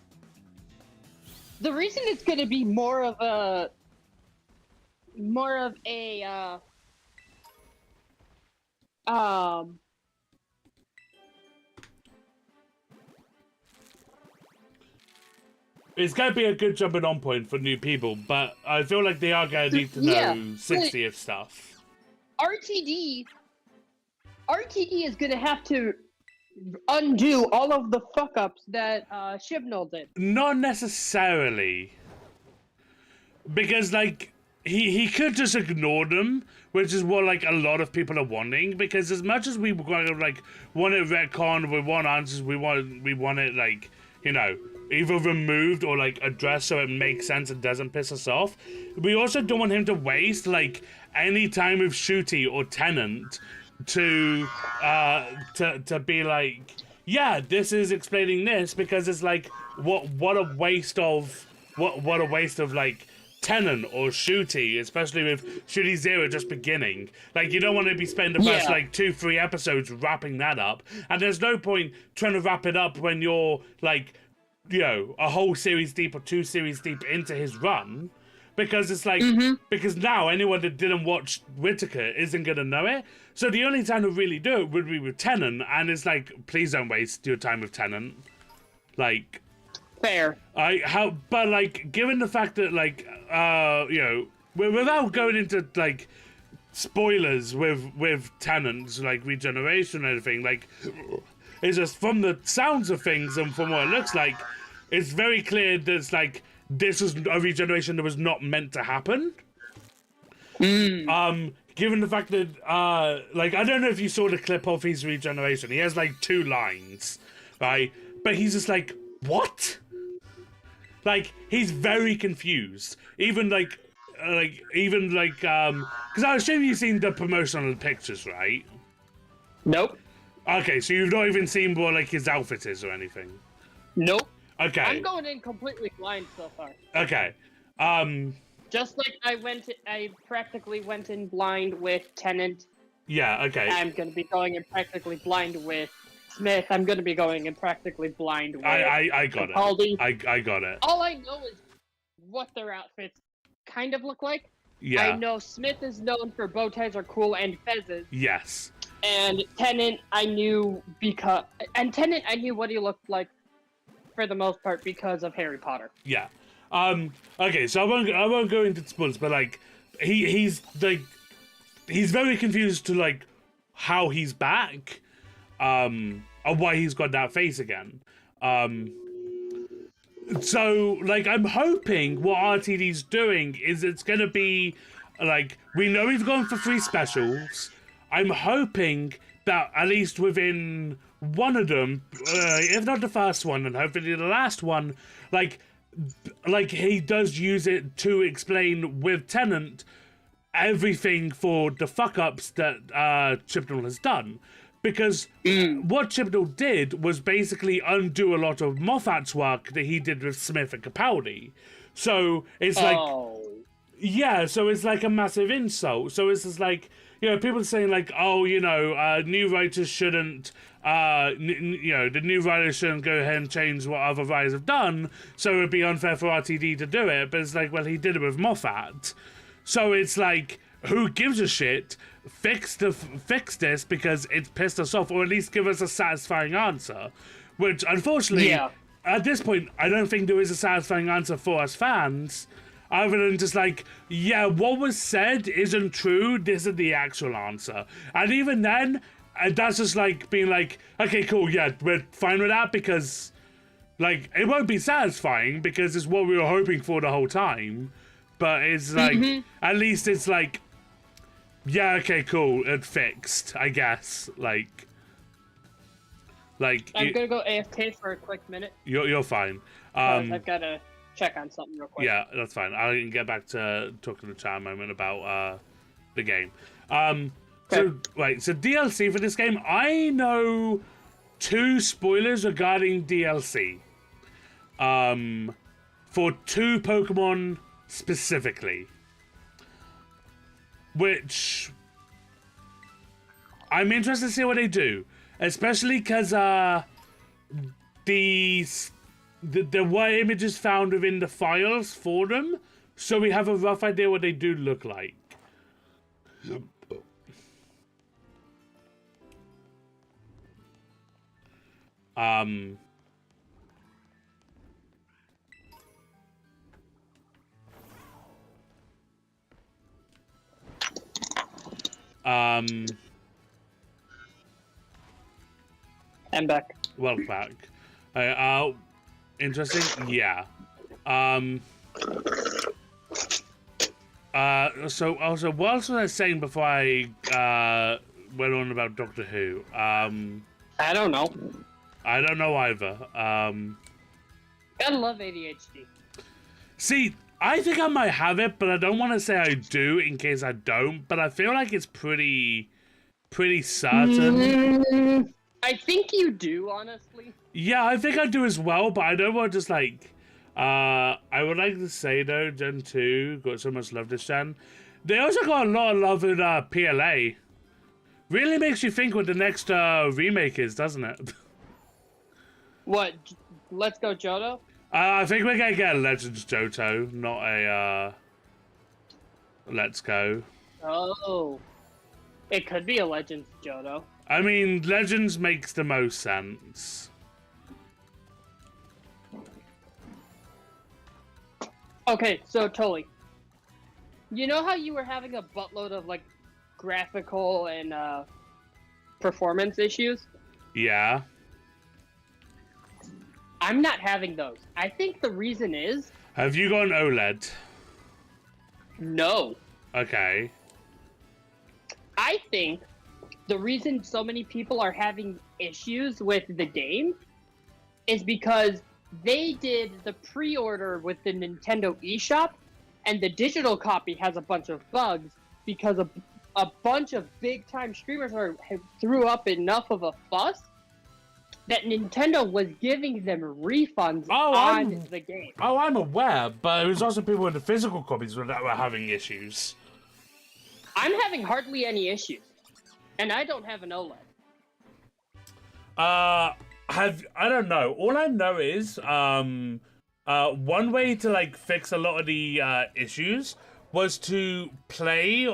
the reason it's going to be more of a It's going to be a good jumping on point for new people, but I feel like they are going to need to know 60th stuff. RTD is going to have to undo all of the fuck-ups that Shivnal did. Not necessarily. Because, like, he could just ignore them, which is what, like, a lot of people are wanting, because as much as we want to, like, want it retconned, we want answers, we want it, like, you know, either removed or, like, addressed so it makes sense and doesn't piss us off. We also don't want him to waste, like, any time with Shooty or Tenant to be like, yeah, this is explaining this, because it's like, what a waste of, like, Tenant or Shooty, especially with Shooty Zero just beginning. Like, you don't want to be spending the first, like, 2-3 episodes wrapping that up, and there's no point trying to wrap it up when you're, like, you know, a whole series deep or 2 series deep into his run, because it's like, because now anyone that didn't watch Whittaker isn't gonna know it, so the only time to really do it would be with Tenant, and it's like, please don't waste your time with Tenant. Like, fair. But like, given the fact that, like, you know, without going into, like, spoilers with Tenant's, like, regeneration and everything, like, it's just from the sounds of things and from what it looks like, it's very clear that it's like, this is a regeneration that was not meant to happen. Given the fact that, like, I don't know if you saw the clip of his regeneration. He has, like, 2 lines, right? But he's just like, what? Like, he's very confused. Even, like, because I assume you've seen the promotional pictures, right? Nope. Okay, so you've not even seen what, like, his outfit is or anything? Nope. Okay. I'm going in completely blind so far. Okay. Just like I practically went in blind with Tenant. Yeah, okay. I'm going to be going in practically blind with Smith. I'm going to be going in practically blind with I got it. Paldea. I got it. All I know is what their outfits kind of look like. Yeah. I know Smith is known for bow ties are cool and fezzes. Yes. And Tenant I knew what he looked like for the most part because of Harry Potter. Yeah. Okay, so I won't go into spoilers, but like he's very confused to like how he's back, or why he's got that face again. So like I'm hoping what RTD's doing is it's gonna be like, we know he's going for 3 specials. I'm hoping that at least within one of them, if not the first one, and hopefully the last one, like he does use it to explain with Tenant everything for the fuck-ups that Chibnall has done. Because what Chibnall did was basically undo a lot of Moffat's work that he did with Smith and Capaldi. So it's like... Yeah, so it's like a massive insult. So it's just like, you know, people saying like, oh, you know, new writers shouldn't, you know, the new writers shouldn't go ahead and change what other writers have done, so it would be unfair for RTD to do it. But it's like, well, he did it with Moffat. So it's like, who gives a shit? Fix this because it's pissed us off, or at least give us a satisfying answer. Which, unfortunately, at this point, I don't think there is a satisfying answer for us fans. Other than just like, yeah, what was said isn't true, this is the actual answer. And even then, that's just like being like, okay, cool, yeah, we're fine with that, because like, it won't be satisfying because it's what we were hoping for the whole time. But it's like, at least it's like, yeah, okay, cool, it fixed, I guess. Like I'm gonna go AFK for a quick minute. You're fine. I've gotta check on something real quick. Yeah, that's fine. I can get back to talking to Chat a moment about the game. So DLC for this game. I know 2 spoilers regarding DLC. For 2 Pokemon specifically. Which I'm interested to see what they do. Especially because the there were images found within the files for them, so we have a rough idea what they do look like. I'm back. Welcome back. Interesting? Yeah. So also, what else was I saying before I went on about Doctor Who? I don't know. I don't know either. Gotta love ADHD. See, I think I might have it, but I don't want to say I do in case I don't. But I feel like it's pretty certain. I think you do, honestly. Yeah, I think I do as well, but I don't want to just like. I would like to say though, Gen 2 got so much love this gen. They also got a lot of love in PLA. Really makes you think what the next remake is, doesn't it? What? Let's Go Johto? I think we're gonna get a Legends Johto, not a Let's Go. Oh. It could be a Legends Johto. I mean, Legends makes the most sense. Okay, so Tolly, you know how you were having a buttload of like graphical and performance issues? Yeah. I'm not having those. I think the reason is Have you got an OLED? no. Okay. I think the reason so many people are having issues with the game is because they did the pre-order with the Nintendo eShop, and the digital copy has a bunch of bugs because a bunch of big-time streamers threw up enough of a fuss that Nintendo was giving them refunds on the game. Oh, I'm aware, but it was also people with the physical copies that were having issues. I'm having hardly any issues, and I don't have an OLED. I don't know. All I know is one way to like fix a lot of the issues was to play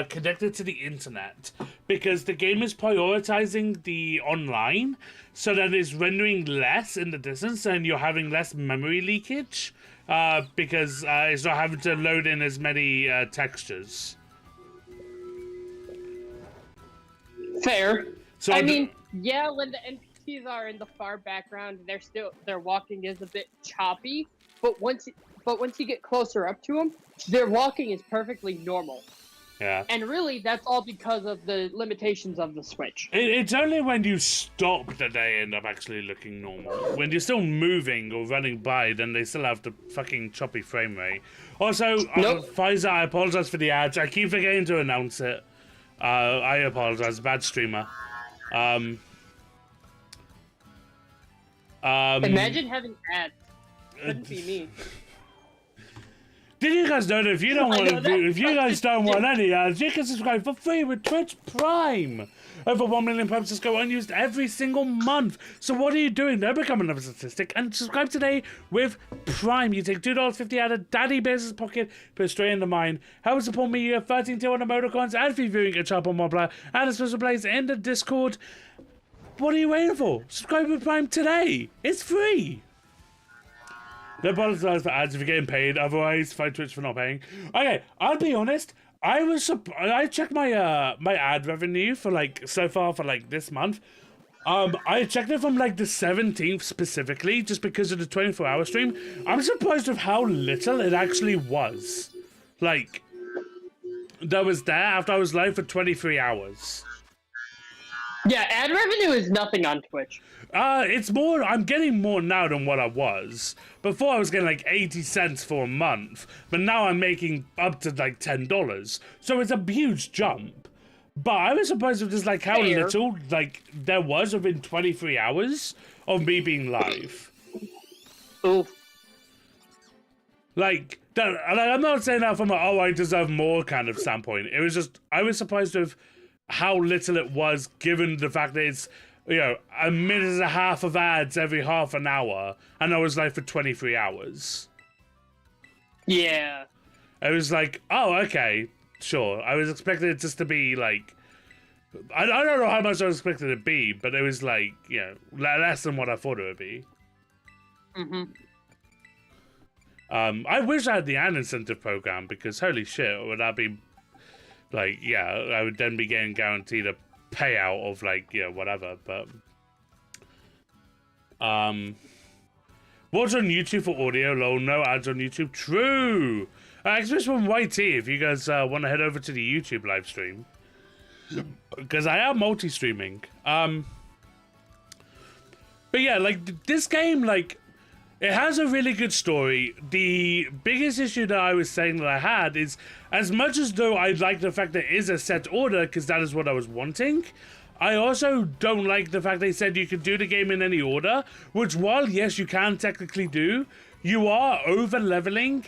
connected to the internet, because the game is prioritizing the online, so that it's rendering less in the distance and you're having less memory leakage because it's not having to load in as many textures. Fair. So I mean, yeah, when the NPCs are in the far background, their walking is a bit choppy, but once you get closer up to them, their walking is perfectly normal. Yeah. And really, that's all because of the limitations of the Switch. It's only when you stop that they end up actually looking normal. When you're still moving or running by, then they still have the fucking choppy frame rate. Also, Pfizer, I apologize for the ads. I keep forgetting to announce it. I apologize. Bad streamer. Imagine having ads. Couldn't be me. Did you guys know that if you don't if you guys don't want any ads, you can subscribe for free with Twitch Prime? Over 1 million Primes go unused every single month. So what are you doing? They'll become another statistic. And subscribe today with Prime. You take $2.50 out of Daddy Bear's pocket, put it straight into mine. Help support me. You have 13 tier 1 emoticons and free viewing at Sharp on Mobile and a special place in the Discord. What are you waiting for? Subscribe with Prime today. It's free. Don't apologize for ads if you're getting paid. Otherwise, fight Twitch for not paying. Okay, I'll be honest. I checked my my ad revenue for like so far for like this month. I checked it from like the 17th specifically, just because of the 24-hour stream. I'm surprised with how little it actually was. Like, that was there after I was live for 23 hours. Yeah, ad revenue is nothing on Twitch. It's more, I'm getting more now than what I was. Before I was getting like 80 cents for a month, but now I'm making up to like $10. So it's a huge jump. But I was surprised with just like how little like there was within 23 hours of me being live. Oof. Like, I'm not saying that from a, oh, I deserve more kind of standpoint. It was just, I was surprised with how little it was, given the fact that a minute and a half of ads every half an hour, and I was live for 23 hours. Yeah. I was like, oh, okay, sure. I was expecting it just to be like, I don't know how much I was expecting it to be, but it was like, less than what I thought it would be. I wish I had the ad incentive program, because holy shit, would that be like, I would then be getting guaranteed a payout of like, whatever, but watch on YouTube for audio, lol, no ads on YouTube, true. Especially from YT, if you guys want to head over to the YouTube live stream, because I am multi-streaming. But yeah, like this game, like it has a really good story. The biggest issue that I was saying that I had is, as much as though I like the fact that it is a set order, because that is what I was wanting, I also don't like the fact they said you could do the game in any order, which while yes you can technically do, you are over leveling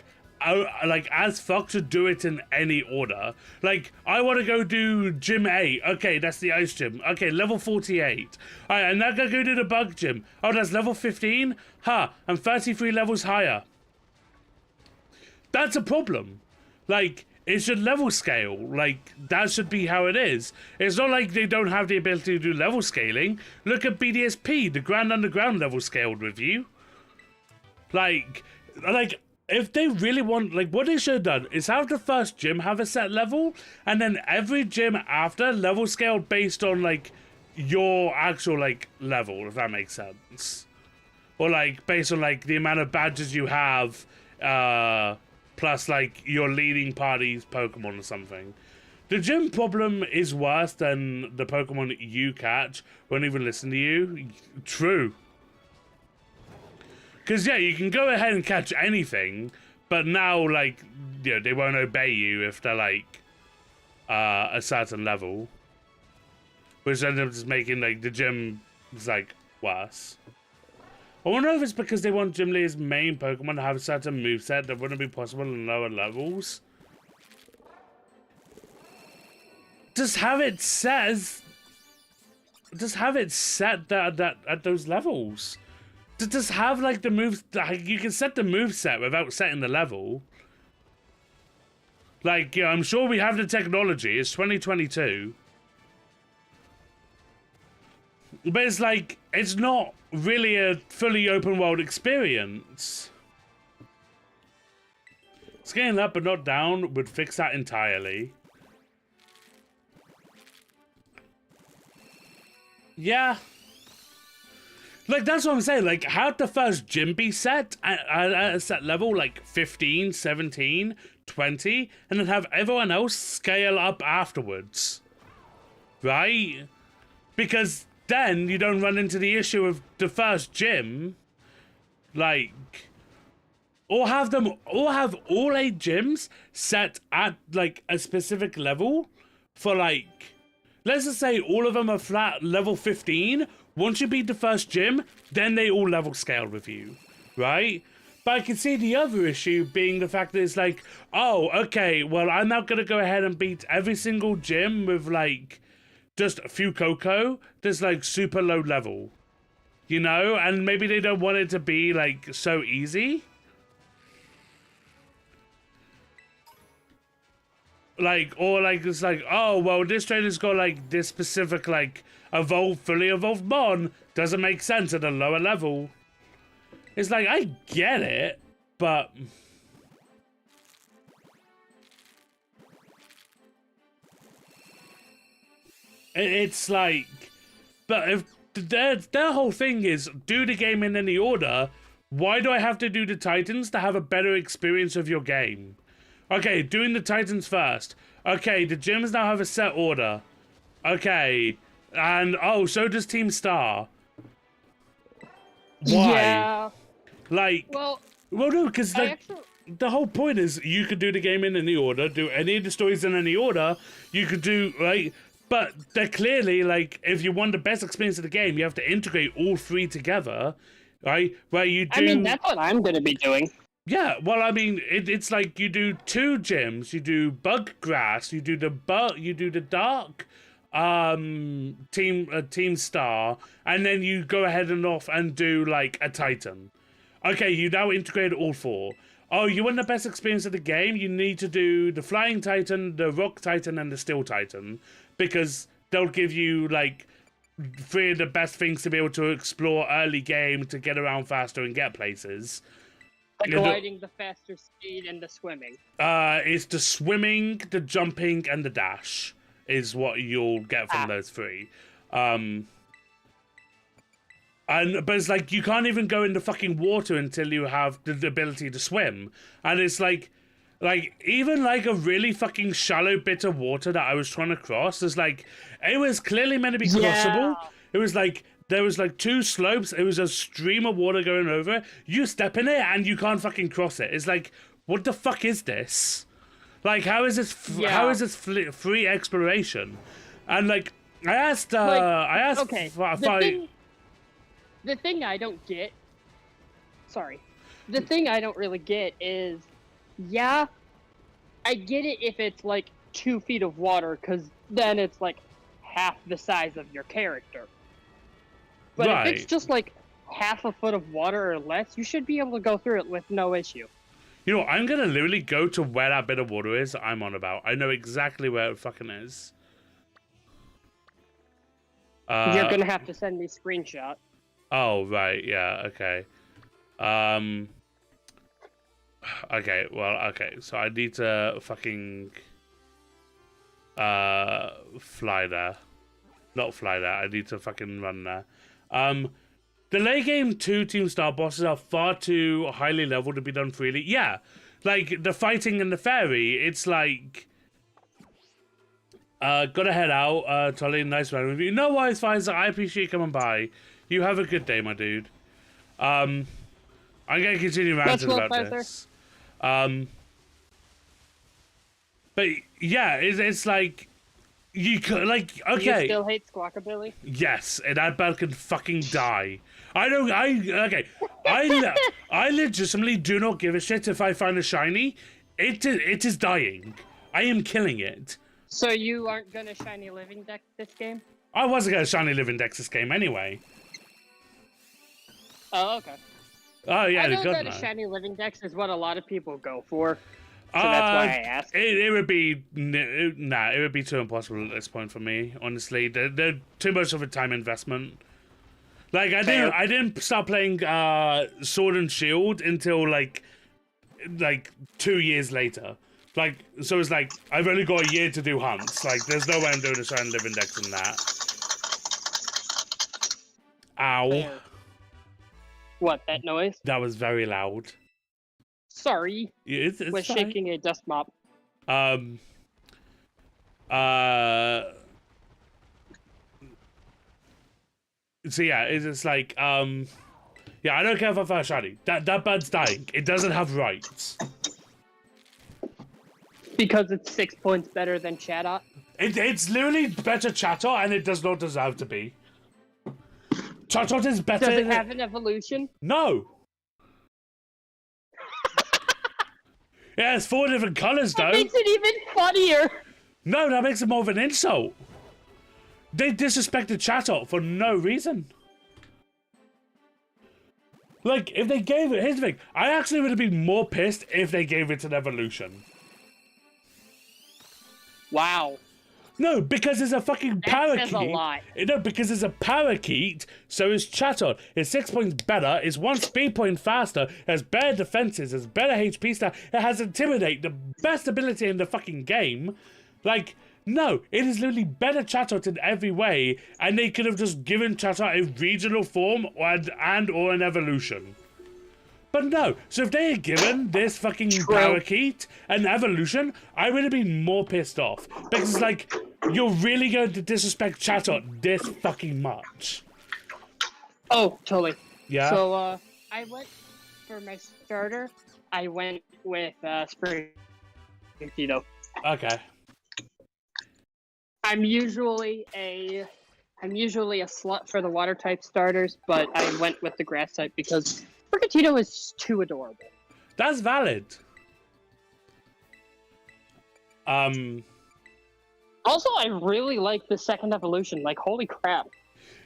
like as fuck to do it in any order. Like, I want to go do gym A. Okay, that's the ice gym. Okay, level 48. Alright, I'm now gonna go do the bug gym. Oh, that's level 15? I'm 33 levels higher. That's a problem. Like, it should level scale. Like, that should be how it is. It's not like they don't have the ability to do level scaling. Look at BDSP, the Grand Underground level scaled with you. Like, if they really want, like, what they should have done is have the first gym have a set level, and then every gym after level scaled based on, like, your actual, like, level, if that makes sense. Or, like, based on, like, the amount of badges you have, plus, like, your leading party's Pokemon or something. The gym problem is worse than the Pokemon you catch won't even listen to you. True. Because, yeah, you can go ahead and catch anything, but now, like, they won't obey you if they're, like, a certain level. Which ends up just making, like, the gym, like, worse. I wonder if it's because they want Gym Leader's main Pokemon to have a certain moveset that wouldn't be possible in lower levels. Just have it set that at those levels. Just have, like, the moves. You can set the moveset without setting the level. Like, I'm sure we have the technology. It's 2022. But it's like, it's not really a fully open world experience. Scaling up but not down would fix that entirely. Yeah. Like, that's what I'm saying. Like, have the first gym be set at a set level, like 15, 17, 20, and then have everyone else scale up afterwards. Right? Because then you don't run into the issue of the first gym. Like, or have all 8 gyms set at, like, a specific level for, like, let's just say all of them are flat level 15. Once you beat the first gym, then they all level scale with you, right? But I can see the other issue being the fact that it's like, oh, okay, well, I'm now going to go ahead and beat every single gym with, like, just a few Coco, just, like, super low level, you know? And maybe they don't want it to be, like, so easy. Like, or, like, it's like, oh, well, this trainer's got, like, this specific, like, fully evolved Mon. Doesn't make sense at a lower level. It's like, I get it, but it's like, but if their whole thing is do the game in any order, why do I have to do the Titans to have a better experience of your game? Okay, doing the Titans first. Okay, the gyms now have a set order. Okay, and oh, so does Team Star. Why? Yeah. Like, well, no, because like the whole point is you could do the game in any order, do any of the stories in any order. You could do right, but they're clearly like, if you want the best experience of the game, you have to integrate all 3 together, right? Where you do. I mean, that's what I'm gonna be doing. Yeah, well, I mean, it's like you do 2 gyms, you do bug grass, you do the dark team star, and then you go ahead and off and do like a Titan. Okay, you now integrated all 4. Oh, you want the best experience of the game? You need to do the Flying Titan, the Rock Titan, and the Steel Titan, because they'll give you like 3 of the best things to be able to explore early game to get around faster and get places. The gliding, the faster speed, and the swimming. It's the swimming, the jumping, and the dash is what you'll get from those 3. But it's like you can't even go in the fucking water until you have the ability to swim. And it's like even like a really fucking shallow bit of water that I was trying to cross, is like, it was clearly meant to be crossable. It was like, there was like 2 slopes. It was a stream of water going over. You step in it and you can't fucking cross it. It's like, what the fuck is this? Like, how is this? How is this free exploration? And like, I asked. Okay. The thing I don't get. Sorry. The thing I don't really get is, yeah, I get it if it's like 2 feet of water, because then it's like half the size of your character. But if it's just like half a foot of water or less, you should be able to go through it with no issue. You know, I'm gonna literally go to where that bit of water is that I'm on about. I know exactly where it fucking is. You're gonna have to send me a screenshot. Oh, right, yeah, okay. Okay, well, okay, so I need to fucking fly there. Not fly there, I need to fucking run there. The late game 2 Team Star bosses are far too highly leveled to be done freely. Yeah, like the fighting and the fairy, it's like, gotta head out. Tolly, nice running with you. No worries, Pfizer, I appreciate you coming by. You have a good day, my dude. I'm gonna continue ranting about this. But yeah, it's like, you could, like, okay. You still hate Squawkabilly? Yes, and that bird can fucking die. I legitimately do not give a shit if I find a shiny. It is dying. I am killing it. So you aren't gonna shiny living deck this game? I wasn't gonna shiny living dex this game anyway. Oh, okay. Oh yeah, I know good that man. a shiny living dex is what a lot of people go for. So that's why I asked. It would be it would be too impossible at this point for me. Honestly, they're too much of a time investment. Like I didn't start playing Sword and Shield until like 2 years later. Like, so it's like I've only got a year to do hunts. Like, there's no way I'm doing a shiny living dex in that. Ow! Fair. What, that noise? That was very loud. Sorry. It's We're fine. shaking a dust mop. So yeah, it's like, yeah, I don't care if I find shiny. That bird's dying. It doesn't have rights. Because it's 6 points better than Chatot? It's literally better Chatot, and it does not deserve to be. Chatot is better. Does it have an evolution? No. Yeah, it's 4 different colors though. That makes it even funnier. No, that makes it more of an insult. They disrespected Chatot for no reason. Like, if they gave it, here's the thing. I actually would have been more pissed if they gave it an evolution. Wow. No, because it's a fucking That parakeet. says a lot. No, because it's a parakeet, so it's Chatot. It's 6 points better, it's 1 speed point faster, it has better defenses, it's better HP stat, it has Intimidate, the best ability in the fucking game. Like, no, it is literally better Chatot in every way, and they could have just given Chatot a regional form or an evolution. But no, so if they had given this fucking parakeet an evolution, I would have been more pissed off. Because it's like, you're really going to disrespect Chatot this fucking much. Oh, totally. Yeah? So, I went, for my starter, I went with, Spring Tito. Okay. I'm usually a slut for the water type starters, but I went with the grass type because Sprigatito is just too adorable. That's valid. Also, I really like the second evolution. Like, holy crap.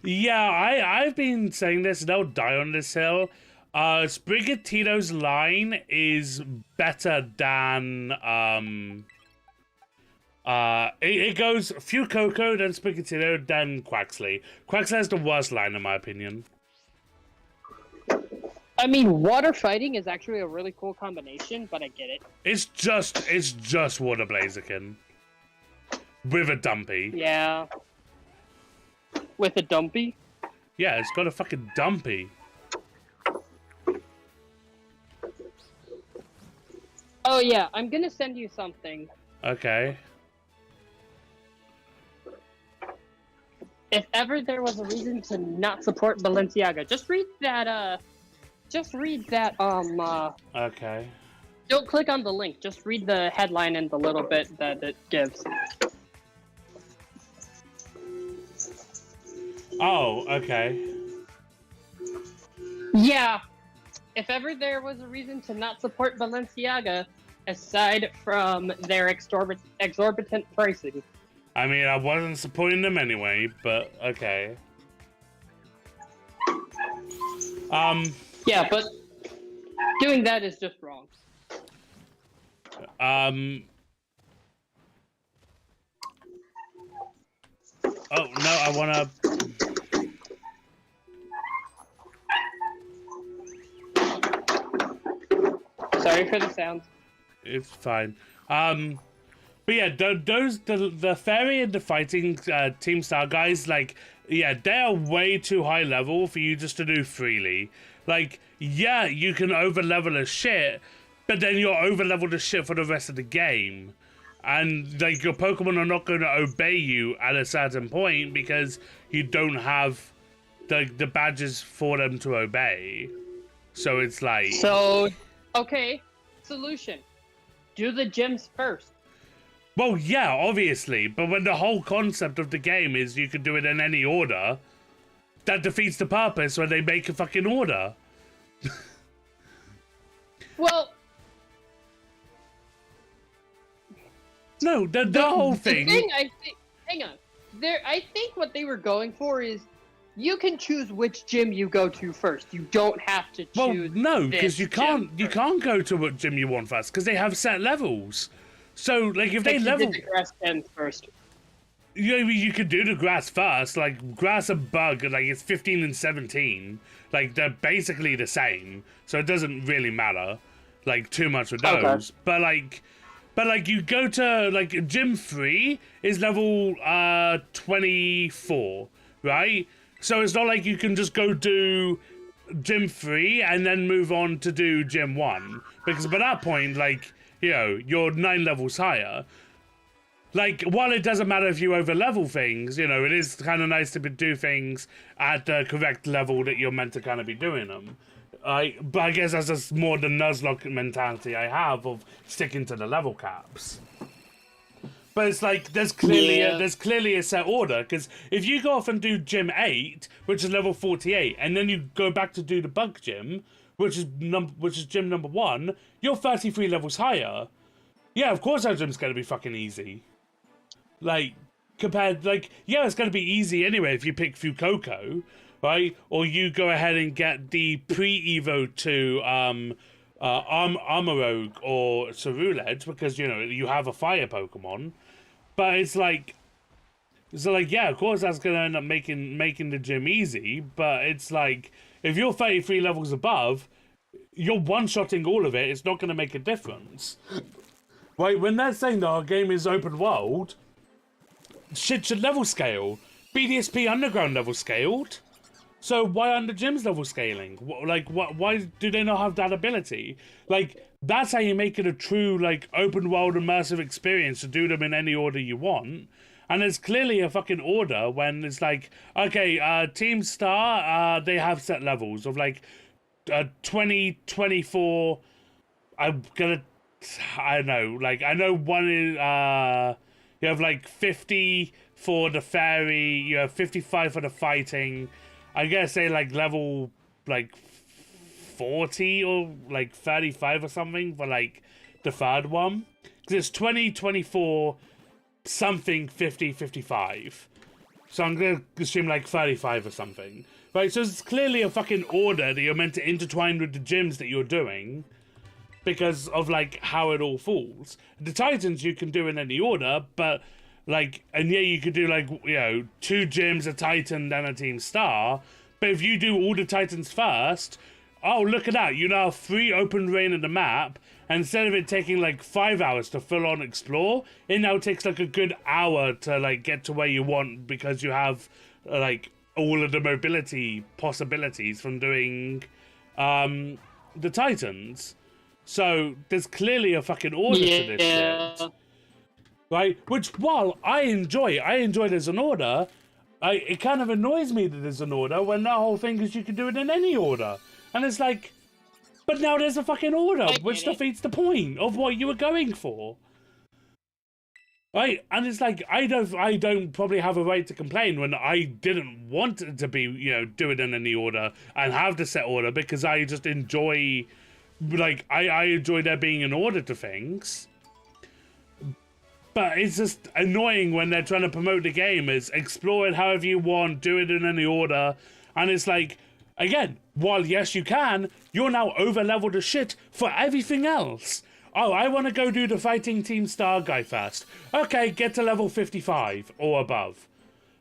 Yeah, I've been saying this, and I'll die on this hill. Sprigatito's line is better than it goes Fuecoco, then Sprigatito, then Quaxley. Quaxley has the worst line in my opinion. I mean, water fighting is actually a really cool combination, but I get it. It's just Water Blaziken with a Dumpy. Yeah. With a Dumpy? Yeah, it's got a fucking Dumpy. Oh yeah, I'm gonna send you something. Okay. If ever there was a reason to not support Balenciaga, just read that, Okay. don't click on the link, just read the headline and the little bit that it gives. Oh, okay. Yeah. If ever there was a reason to not support Balenciaga, aside from their exorbitant pricing. I mean, I wasn't supporting them anyway, but okay. Yeah, but doing that is just wrong. Oh no, I wanna. Sorry for the sound. It's fine. But yeah, the fairy and the fighting Team Star guys, like, yeah, they're way too high level for you just to do freely. Like, yeah, you can over level as shit, but then you're over leveled as shit for the rest of the game. And like your Pokemon are not going to obey you at a certain point because you don't have the badges for them to obey. So it's like... So, okay, solution. Do the gyms first. Well, yeah, obviously, but when the whole concept of the game is you can do it in any order, that defeats the purpose when they make a fucking order. Well... No, the whole thing... Hang on. I think what they were going for is you can choose which gym you go to first. You don't have to choose. Well, no, because you can't go to what gym you want first because they have set levels. So, like, if they level... the grass gym first. You could do the grass first. Like, grass and bug, like, it's 15 and 17. Like, they're basically the same. So it doesn't really matter, like, too much with those. Okay. But, like, you go to, like, gym 3 is level 24, right? So it's not like you can just go do gym 3 and then move on to do gym 1. Because by that point, like... You know, you're 9 levels higher. Like, while it doesn't matter if you over-level things, you know, it is kind of nice to do things at the correct level that you're meant to kind of be doing them. But I guess that's just more the Nuzlocke mentality I have of sticking to the level caps. But it's like, there's clearly a set order, because if you go off and do Gym 8, which is level 48, and then you go back to do the Bug Gym, which is gym number 1, you're 33 levels higher. Yeah, of course that gym's gonna be fucking easy. Like, compared, like, yeah, it's gonna be easy anyway if you pick Fuecoco, right? Or you go ahead and get the pre-evo to Armorogue or Shroodle, because, you know, you have a fire Pokemon. But it's like, yeah, of course that's gonna end up making the gym easy, but it's like, if you're 33 levels above, you're one-shotting all of it, it's not going to make a difference. Right, when they're saying that our game is open world, shit should level scale. BDSP Underground level scaled. So why aren't the gyms level scaling? Like, why do they not have that ability? Like, that's how you make it a true, like, open world immersive experience, to do them in any order you want. And there's clearly a fucking order when it's like, okay, Team Star, they have set levels of like 20, 24. I don't know, like, I know one is, you have like 50 for the fairy, you have 55 for the fighting. I guess they like level like 40 or like 35 or something for like the third one. Because it's 20, 24, something 50, 55. So I'm going to assume like 35 or something. Right, so it's clearly a fucking order that you're meant to intertwine with the gyms that you're doing because of like how it all falls. The Titans you can do in any order, but like, and yeah, you could do like, 2 gyms, a Titan, then a Team Star. But if you do all the Titans first, oh, look at that, you now have 3 open reign of the map. And instead of it taking like 5 hours to full on explore, it now takes like a good hour to like get to where you want because you have like all of the mobility possibilities from doing the Titans. So there's clearly a fucking order to this shit. Right? Which, while I enjoy there's an order, it kind of annoys me that there's an order when that whole thing is you can do it in any order. And it's like, but now there's a fucking order, which defeats the point of what you were going for. Right? And it's like, I don't probably have a right to complain when I didn't want it to be, do it in any order and have the set order because I just enjoy, like, I enjoy there being an order to things. But it's just annoying when they're trying to promote the game as explore it however you want, do it in any order. And it's like, again, while yes you can, you're now over-leveled as shit for everything else. Oh, I want to go do the fighting Team Star guy first. Okay, get to level 55 or above.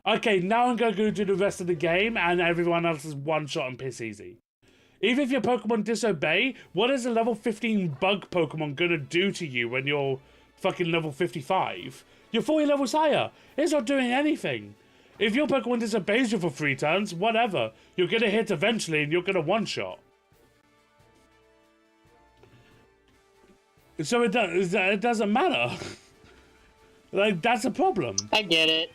Okay, now I'm going to go do the rest of the game and everyone else is one-shot and piss easy. Even if your Pokemon disobey, what is a level 15 bug Pokemon going to do to you when you're fucking level 55? You're 40 levels higher. It's not doing anything. If your Pokemon disobeys you for 3 turns, whatever. You're going to hit eventually and you're going to one-shot. So it doesn't matter. Like, that's a problem. I get it.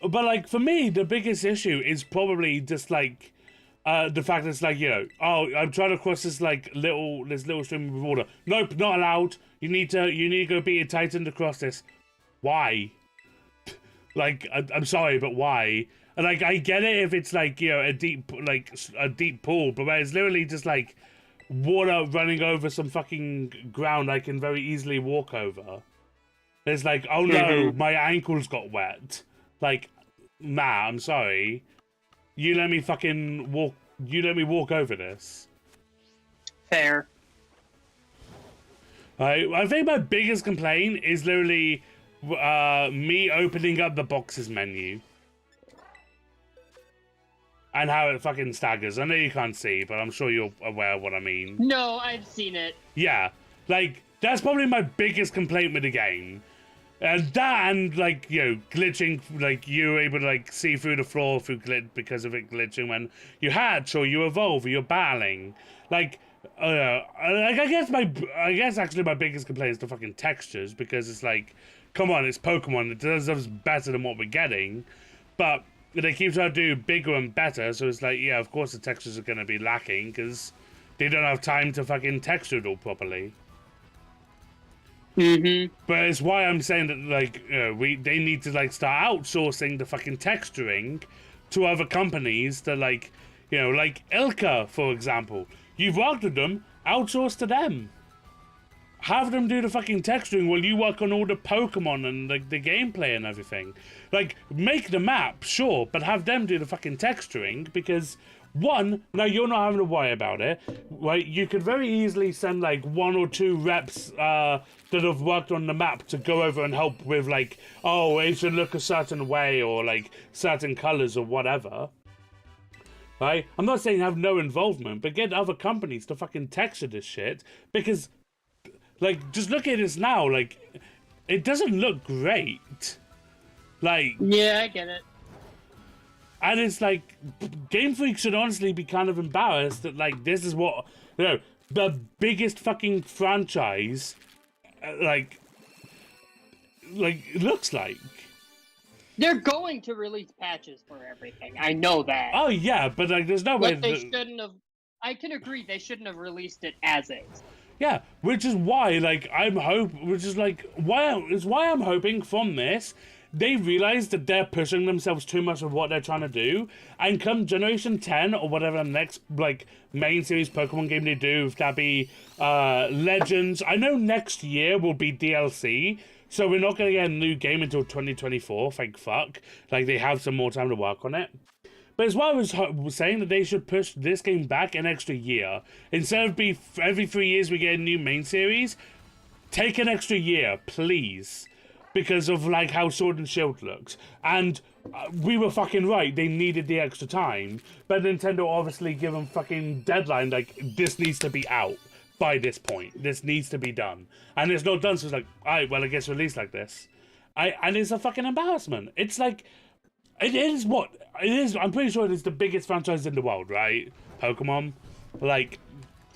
But, like, for me, the biggest issue is probably just, like, the fact that it's like, oh, I'm trying to cross this, like, little stream of water. Nope, not allowed. You need to go beat a Titan to cross this. Why? Like, I'm sorry, but why? And, like, I get it if it's, like, a deep pool, but where it's literally just, like, water running over some fucking ground I can very easily walk over. It's like, oh no, my ankles got wet. Like, nah, I'm sorry. You let me fucking walk, you let me walk over this. Fair. I think my biggest complaint is literally me opening up the boxes menu. And how it fucking staggers. I know you can't see, but I'm sure you're aware of what I mean. No, I've seen it. Yeah. Like, that's probably my biggest complaint with the game. That and, like, glitching, like, you're able to, like, see through the floor because of it glitching when you hatch or you evolve or you're battling. Like, I guess actually my biggest complaint is the fucking textures because it's like, come on, it's Pokemon. It deserves better than what we're getting. But they keep trying to do bigger and better, so it's like, yeah, of course the textures are going to be lacking, because they don't have time to fucking texture it all properly. But it's why I'm saying that, like, they need to, like, start outsourcing the fucking texturing to other companies that, like, like Ilka, for example. You've worked with them, outsource to them. Have them do the fucking texturing while you work on all the Pokemon and the gameplay and everything. Like, make the map, sure, but have them do the fucking texturing because, one, now you're not having to worry about it, right? You could very easily send, like, 1 or 2 reps that have worked on the map to go over and help with, like, oh, it should look a certain way or, like, certain colors or whatever. Right? I'm not saying have no involvement, but get other companies to fucking texture this shit because, like, just look at this now, like, it doesn't look great. Like... Yeah, I get it. And it's like, Game Freak should honestly be kind of embarrassed that, like, this is what, the biggest fucking franchise, like, looks like. They're going to release patches for everything. I know that. Oh, yeah, but, like, there's no way... They shouldn't have... I can agree, they shouldn't have released it as is. Yeah, which is why, like, why I'm hoping from this, they realize that they're pushing themselves too much with what they're trying to do, and come Generation 10 or whatever the next like main series Pokemon game they do, if that be Legends. I know next year will be DLC, so we're not going to get a new game until 2024, thank fuck. Like, they have some more time to work on it. But it's why I was saying that they should push this game back an extra year. Instead of every 3 years we get a new main series, take an extra year, please. Because of, like, how Sword and Shield looks. And we were fucking right, they needed the extra time. But Nintendo obviously give them fucking deadline, like, this needs to be out by this point. This needs to be done. And it's not done, so it's like, alright, well, it gets released like this. And it's a fucking embarrassment. It's like, it is what? It is, I'm pretty sure it is the biggest franchise in the world, right? Pokemon. Like...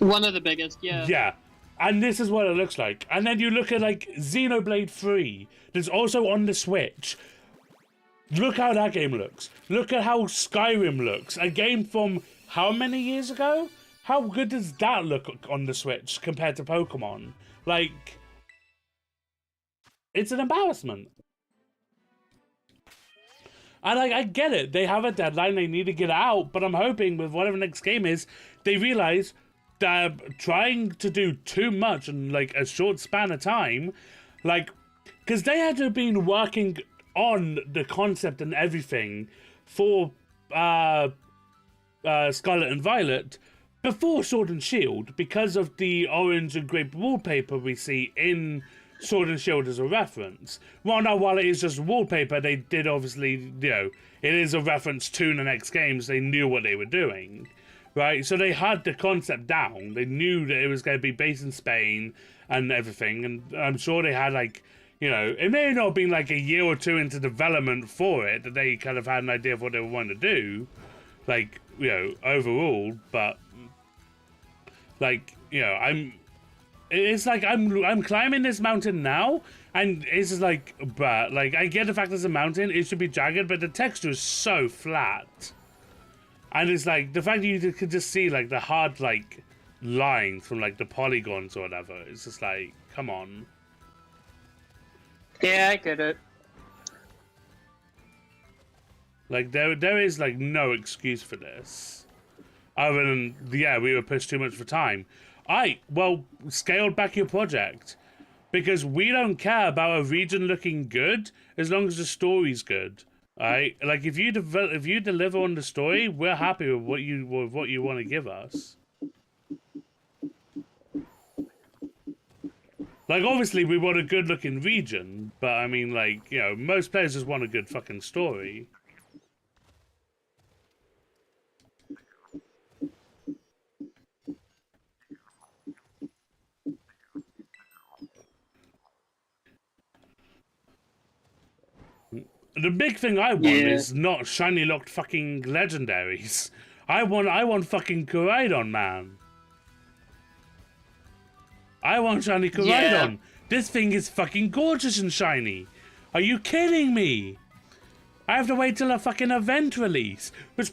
One of the biggest, yeah. Yeah. And this is what it looks like. And then you look at, like, Xenoblade 3, that's also on the Switch. Look how that game looks. Look at how Skyrim looks. A game from how many years ago? How good does that look on the Switch compared to Pokemon? Like, it's an embarrassment. And I get it. They have a deadline. They need to get out. But I'm hoping with whatever the next game is, they realize they're trying to do too much in, like, a short span of time. Like, because they had to have been working on the concept and everything for Scarlet and Violet before Sword and Shield, because of the orange and grape wallpaper we see in Sword and Shield as a reference. Well, now, while it is just wallpaper, they did obviously, you know, it is a reference to the next games. They knew what they were doing, right? So they had the concept down. They knew that it was going to be based in Spain and everything. And I'm sure they had, like, you know, it may not have been like a year or two into development for it that they kind of had an idea of what they wanted to do, like, you know, overall. But, like, you know, it's like I'm climbing this mountain now, and it's just like, but like, I get the fact it's a mountain, it should be jagged, but the texture is so flat, and it's like the fact that you could just see like the hard like lines from like the polygons or whatever. It's just like, come on. Yeah, I get it. Like there is like no excuse for this, other than yeah, we were pushed too much for time. Well, scaled back your project, because we don't care about a region looking good as long as the story's good. Alright, like if you deliver on the story, we're happy with what you want to give us. Like obviously we want a good looking region, but I mean like, you know, most players just want a good fucking story. The big thing I want is not shiny locked fucking legendaries. I want fucking Koraidon, man. I want shiny Koraidon. Yeah. This thing is fucking gorgeous and shiny. Are you kidding me? I have to wait till a fucking event release, which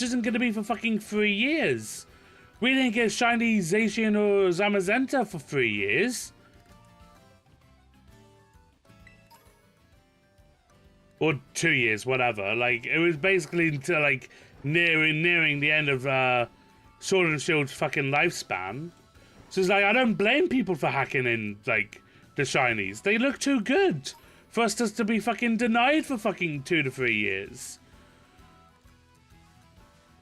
isn't gonna be for fucking 3 years. We didn't get shiny Zacian or Zamazenta for 3 years. Or 2 years, whatever. Like, it was basically until, like, nearing the end of Sword and Shield's fucking lifespan. So it's like, I don't blame people for hacking in, like, the shinies. They look too good for us just to be fucking denied for fucking 2 to 3 years.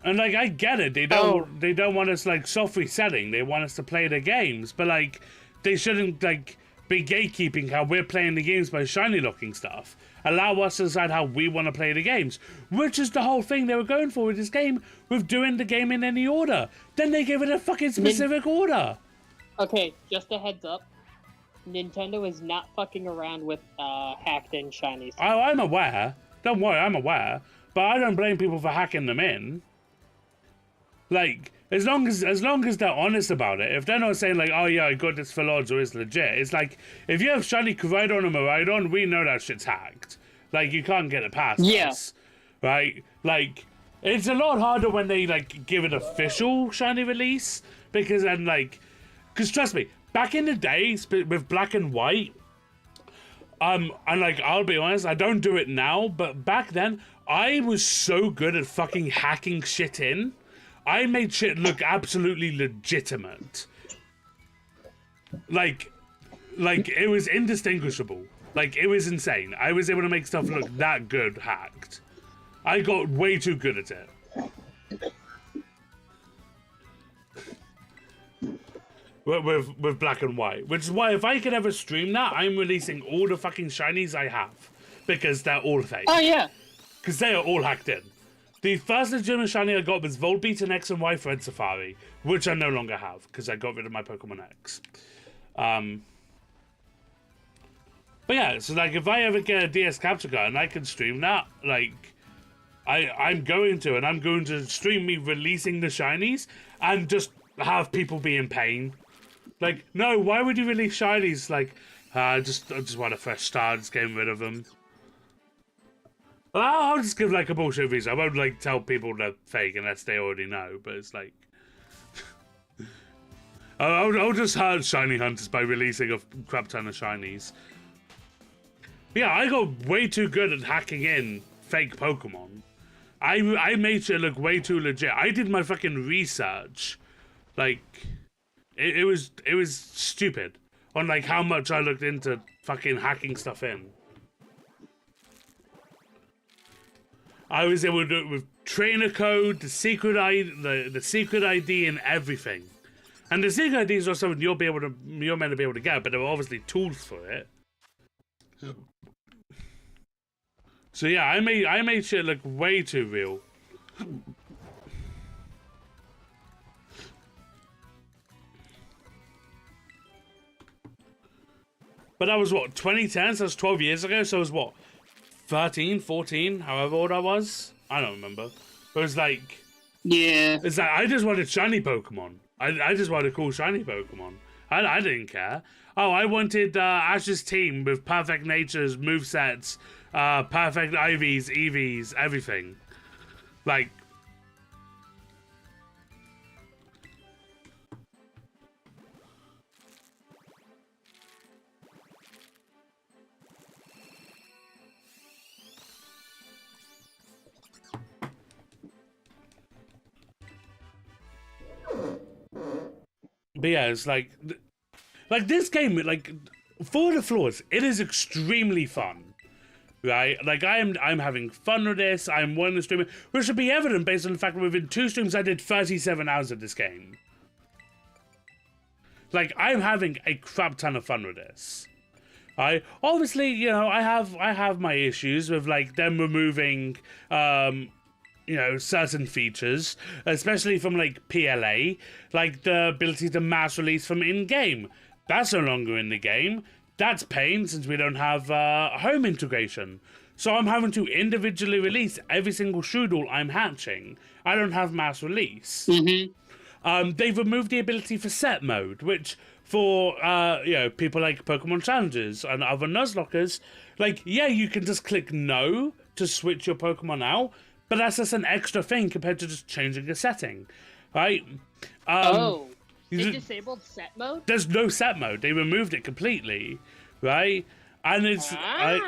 And, like, I get it. They don't want us, like, soft resetting. They want us to play the games. But, like, they shouldn't, like, be gatekeeping how we're playing the games by shiny locking stuff. Allow us to decide how we want to play the games, which is the whole thing they were going for with this game, with doing the game in any order. Then they gave it a fucking specific order. Okay, just a heads up. Nintendo is not fucking around with hacked in shinies. Oh, I'm aware. Don't worry, I'm aware. But I don't blame people for hacking them in. Like, as long as they're honest about it, if they're not saying like, oh yeah, I got this for Lords or it's legit, it's like, if you have shiny Koraidon or Miraidon, we know that shit's hacked. Like, you can't get it past us. Right? Like, it's a lot harder when they, like, give an official shiny release, because then, like, because trust me, back in the day, with Black and White, And like, I'll be honest, I don't do it now, but back then, I was so good at fucking hacking shit in. I made shit look absolutely legitimate. Like it was indistinguishable. Like, it was insane. I was able to make stuff look that good hacked. I got way too good at it. With black and white. Which is why if I could ever stream that, I'm releasing all the fucking shinies I have. Because they're all fake. Oh, yeah. Because they are all hacked in. The first legitimate shiny I got was Volbeat and X and Y Thread Safari, which I no longer have, because I got rid of my Pokemon X. But yeah, so like, if I ever get a DS capture card and I can stream that, like, I'm going to stream me releasing the shinies and just have people be in pain. Like, no, why would you release shinies? Like, I just want a fresh start, just getting rid of them. I'll just give like a bullshit reason. I won't like tell people they're fake unless they already know, but it's like... I'll just hurt shiny hunters by releasing a crap ton of shinies. Yeah, I got way too good at hacking in fake Pokemon. I made it look way too legit. I did my fucking research. Like, it was stupid on like how much I looked into fucking hacking stuff in. I was able to do it with trainer code, the secret ID, and everything. And the secret ID is not something you're meant to be able to get, but there were obviously tools for it. So yeah, I made shit look way too real. But that was what, 2010, so that was 12 years ago, so it was what, 13, 14, however old I was? I don't remember. It was like... Yeah. It's like, I just wanted shiny Pokemon. I just wanted cool shiny Pokemon. I didn't care. Oh, I wanted Ash's team with perfect natures, movesets, perfect IVs, EVs, everything. Like... But yeah, it's like this game, like, for the flaws, it is extremely fun, right? Like, I'm having fun with this. I'm wanting to stream it, which should be evident based on the fact that within 2 streams I did 37 hours of this game. Like, I'm having a crap ton of fun with this. Obviously, you know, I have my issues with like them removing you know, certain features, especially from like PLA, like the ability to mass release from in-game. That's no longer in the game. That's pain since we don't have home integration. So I'm having to individually release every single Shroodle I'm hatching. I don't have mass release. Mm-hmm. They've removed the ability for set mode, which for you know, people like Pokemon Challengers and other Nuzlockers, like, yeah, you can just click no to switch your Pokemon out, but that's just an extra thing compared to just changing a setting, right? Oh, they disabled set mode? There's no set mode. They removed it completely, right? And it's like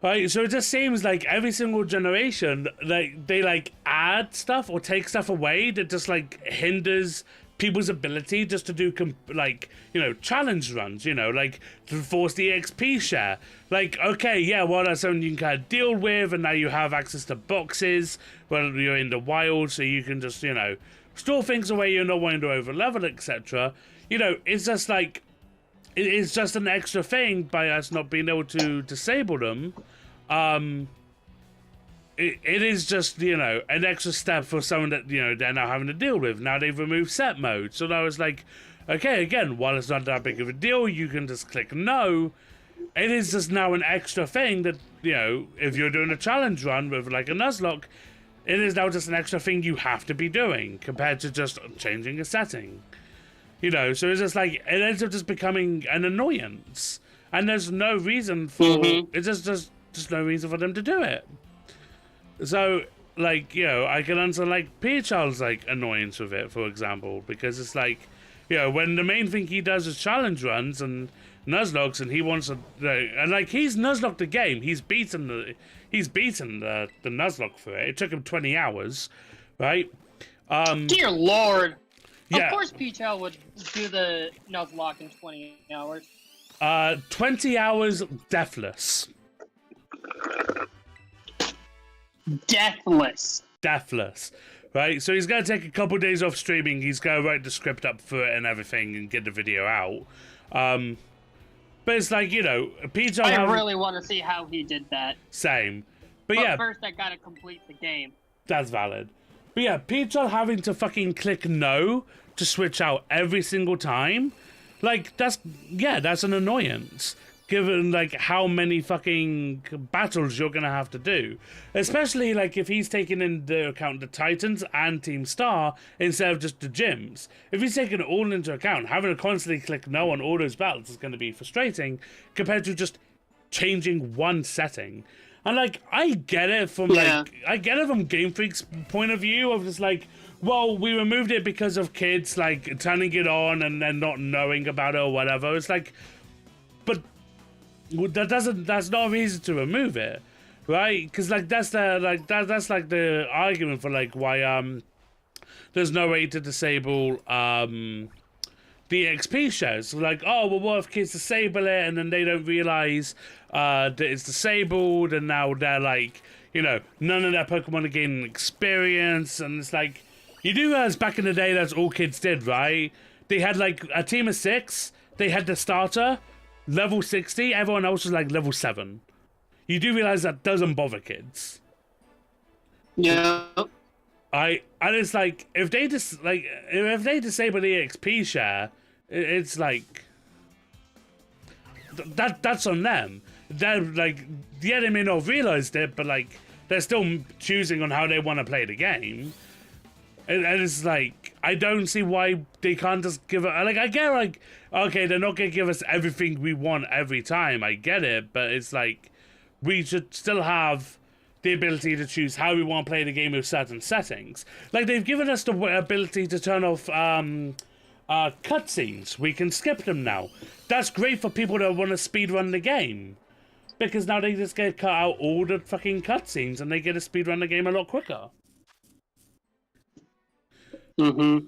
right. So it just seems like every single generation, like they like add stuff or take stuff away that just like hinders people's ability just to do like, you know, challenge runs, you know, like to force the XP share. Like, okay, yeah, well, that's something you can kind of deal with, and now you have access to boxes when you're in the wild, so you can just, you know, store things away you're not wanting to over level, etc. You know, it's just like, it's just an extra thing by us not being able to disable them. It is just, you know, an extra step for someone that, you know, they're now having to deal with. Now they've removed set mode. So now it's like, okay, again, while it's not that big of a deal, you can just click no. It is just now an extra thing that, you know, if you're doing a challenge run with like a Nuzlocke, it is now just an extra thing you have to be doing compared to just changing a setting. You know, so it's just like, it ends up just becoming an annoyance. And there's no reason for, it's just no reason for them to do it. So, like, you know, I can understand, like, Peachald's, like, annoyance with it, for example, because it's like, you know, when the main thing he does is challenge runs, and Nuzlocke, and he wants to, and like he's Nuzlocked the game. He's beaten the Nuzlocke for it. It took him 20 hours, right? Dear Lord. Yeah. Of course Peachel would do the Nuzlocke in 20 hours. 20 hours deathless. Deathless. Right? So he's going to take a couple days off streaming. He's going to write the script up for it and everything and get the video out. But it's like, you know, Peachel... I really want to see how he did that. Same. But yeah. First I gotta complete the game. That's valid. But yeah, Peachel having to fucking click no to switch out every single time, like, that's an annoyance, given, like, how many fucking battles you're gonna have to do. Especially, like, if he's taking into account the Titans and Team Star instead of just the gyms. If he's taking it all into account, having to constantly click no on all those battles is gonna be frustrating, compared to just changing one setting. And, like, I get it from Game Freak's point of view of just, like, well, we removed it because of kids, like, turning it on and then not knowing about it or whatever. It's like, but that's not a reason to remove it, right? Because, like, that's the argument for, like, why, there's no way to disable, the XP shares. So, like, oh, well, what if kids disable it and then they don't realize that it's disabled, and now they're like, you know, none of their Pokemon are gaining experience, and it's like, you do realize back in the day that's all kids did, right? They had like a team of 6, they had the starter, level 60, everyone else was like level 7. You do realize that doesn't bother kids. Yeah. And it's like, if they disable the XP share, it's like, that's on them. They're like, yeah, they may not have realized it, but like, they're still choosing on how they want to play the game. And it's like, I don't see why they can't just give it, like, I get, like, okay, they're not gonna give us everything we want every time, I get it, but it's like, we should still have the ability to choose how we want to play the game with certain settings. Like, they've given us the ability to turn off cutscenes. We can skip them now. That's great for people that want to speedrun the game, because now they just get cut out all the fucking cutscenes and they get to speedrun the game a lot quicker. Mm-hmm.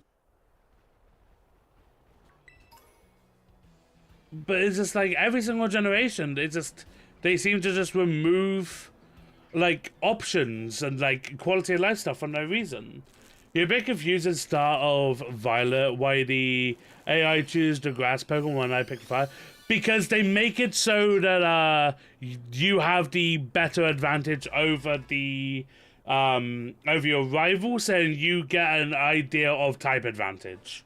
But it's just like every single generation, they seem to just remove like options and like quality of life stuff for no reason. You're a bit confused at the start of Violet why the AI choose the grass Pokemon and I pick fire. Because they make it so that you have the better advantage over the over your rivals, and you get an idea of type advantage.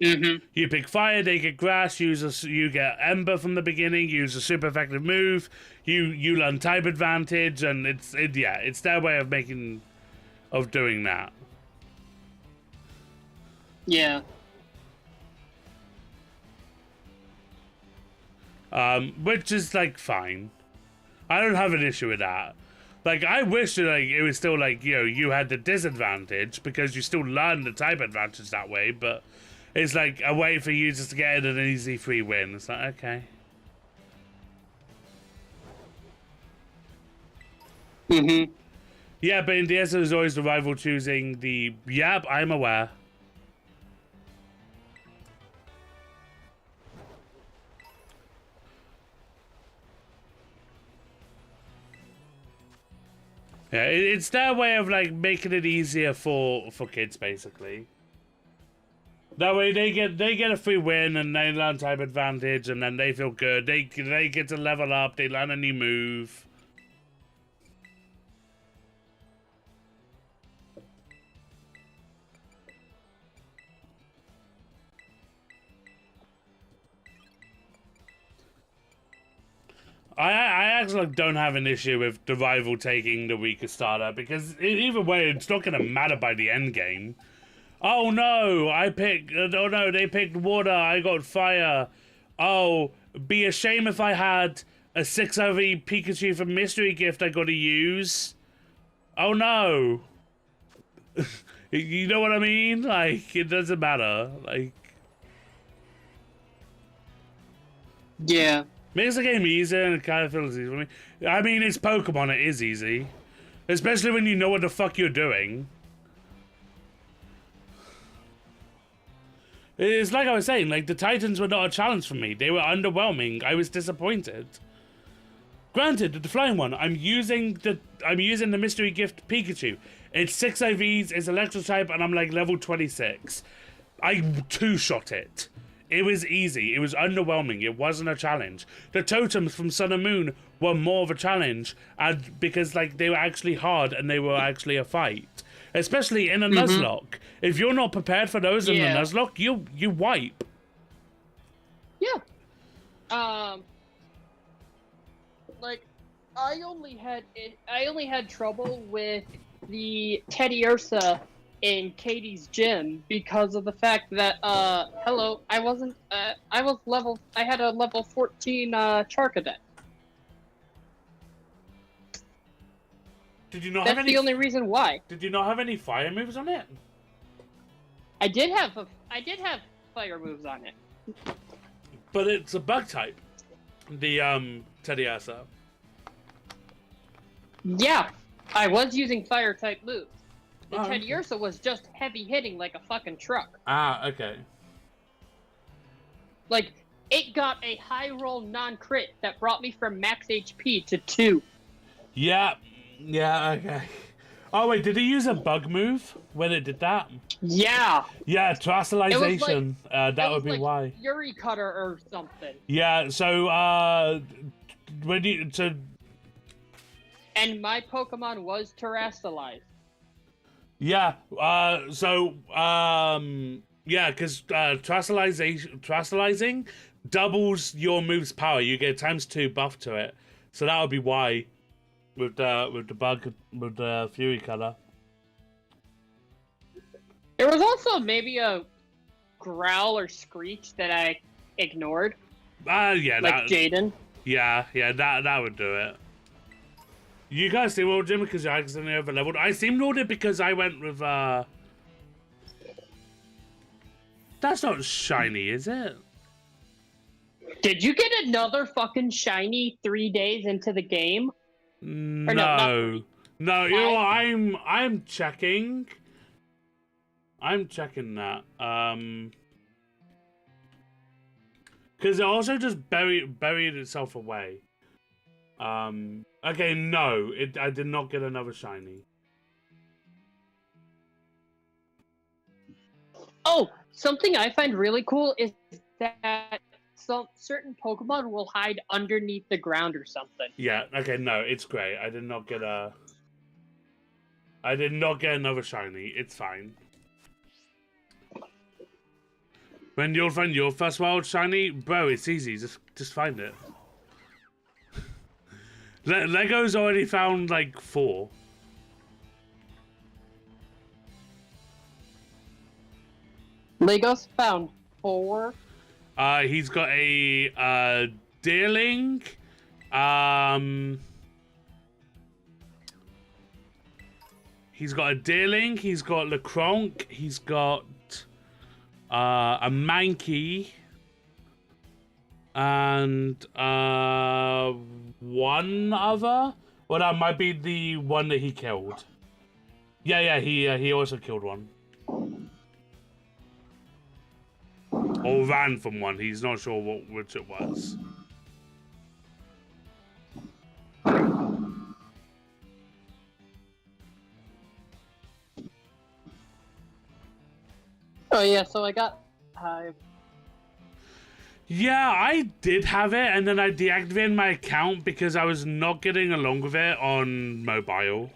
Mm-hmm. You pick fire, they get grass, you get ember from the beginning, use a super effective move, you learn type advantage, and it's their way of doing that. Yeah. Which is like fine. I don't have an issue with that. Like, I wish that, like, it was still like, you know, you had the disadvantage because you still learn the type advantage that way, but it's like a way for you just to get an easy free win. It's like, okay. Mm-hmm. Yeah, but in DS there's always the rival choosing the, yep, I'm aware. Yeah, it's their way of like making it easier for kids, basically. That way they get a free win and they learn type advantage and then they feel good. They get to level up. They learn a new move. I actually don't have an issue with the rival taking the weaker starter because either way, it's not going to matter by the end game. Oh no, oh no, they picked water, I got fire. Oh, be a shame if I had a 6OV Pikachu from Mystery Gift I got to use. Oh no. You know what I mean? Like, it doesn't matter. Like, Yeah. Makes the game easier and it kind of feels easy for me. I mean, it's Pokemon, it is easy. Especially when you know what the fuck you're doing. It's like I was saying, like, the Titans were not a challenge for me. They were underwhelming. I was disappointed. Granted, the flying one, I'm using the mystery gift Pikachu. It's 6 IVs, it's electric type, and I'm like level 26. I two-shot it. It was easy. It was underwhelming. It wasn't a challenge. The totems from Sun and Moon were more of a challenge, and because like they were actually hard and they were actually a fight. Especially in a Nuzlocke. If you're not prepared for those in the Nuzlocke, you wipe. Yeah. Like I only had trouble with the Teddy Ursa in Katie's gym because of the fact that I had a level 14 Charcadet. Did you not That's have any? the only reason why. Did you not have any fire moves on it? I did have fire moves on it. But it's a bug type. The Teddy Ursa. Yeah, I was using fire type moves. The Oh, Teddy okay. Ursa was just heavy hitting like a fucking truck. Ah, okay. Like, it got a high roll non-crit that brought me from max HP to 2. Yeah, okay. Oh wait, did he use a bug move when it did that? Yeah! Yeah, terrestrialization. That would be like why. Fury Cutter or something. Yeah, so when you And my Pokemon was terrestrialized. yeah, yeah, because terrestrializing doubles your move's power. You get ×2 buff to it, so that would be why with the bug with the Fury Cutter. There was also maybe a growl or screech that I ignored. Yeah, Like Jaden. Yeah, that would do it. You guys steamrolled him because you accidentally over leveled. I steamrolled it because I went with That's not shiny, is it? Did you get another fucking shiny 3 days into the game? No. No, you know what? I'm checking. I'm checking that. Because it also just buried itself away. Okay, no, I did not get another shiny. Oh, something I find really cool is that some certain Pokemon will hide underneath the ground or something. Yeah, okay, no, it's great. I did not get another shiny. It's fine. When you'll find your first wild shiny, bro, it's easy. Just find it. Lego's already found like 4. Legos found 4. He's got a Deerling. He's got a Deerling. He's got Lecronk. He's got a Mankey. And one other? Well, that might be the one that he killed. Yeah, he also killed one. Or ran from one. He's not sure which it was. Oh yeah, so I got Hive. Yeah, I did have it, and then I deactivated my account because I was not getting along with it on mobile.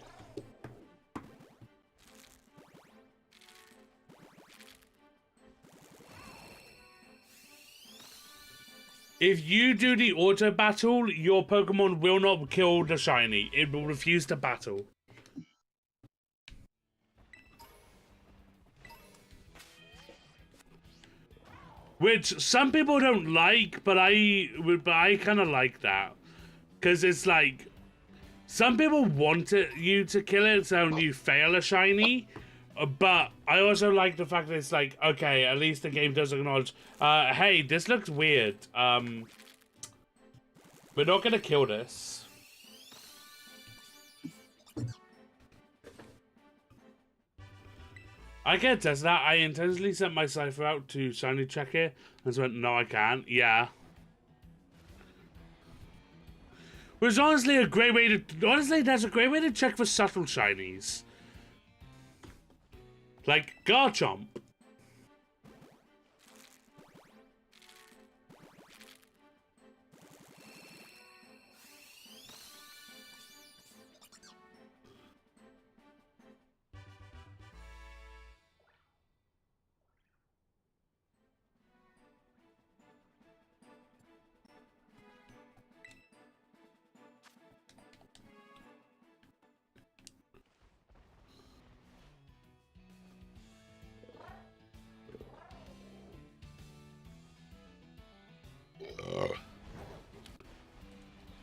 If you do the auto battle, your Pokemon will not kill the shiny. It will refuse to battle. Which some people don't like, but I kind of like that. Because it's like, some people want you to kill it so you fail a shiny. But I also like the fact that it's like, okay, at least the game does acknowledge, hey, this looks weird. We're not gonna kill this. I can't test that. I intentionally sent my cipher out to shiny check it and just went, no, I can't. Yeah. Which honestly a great way to that's a great way to check for subtle shinies. Like Garchomp.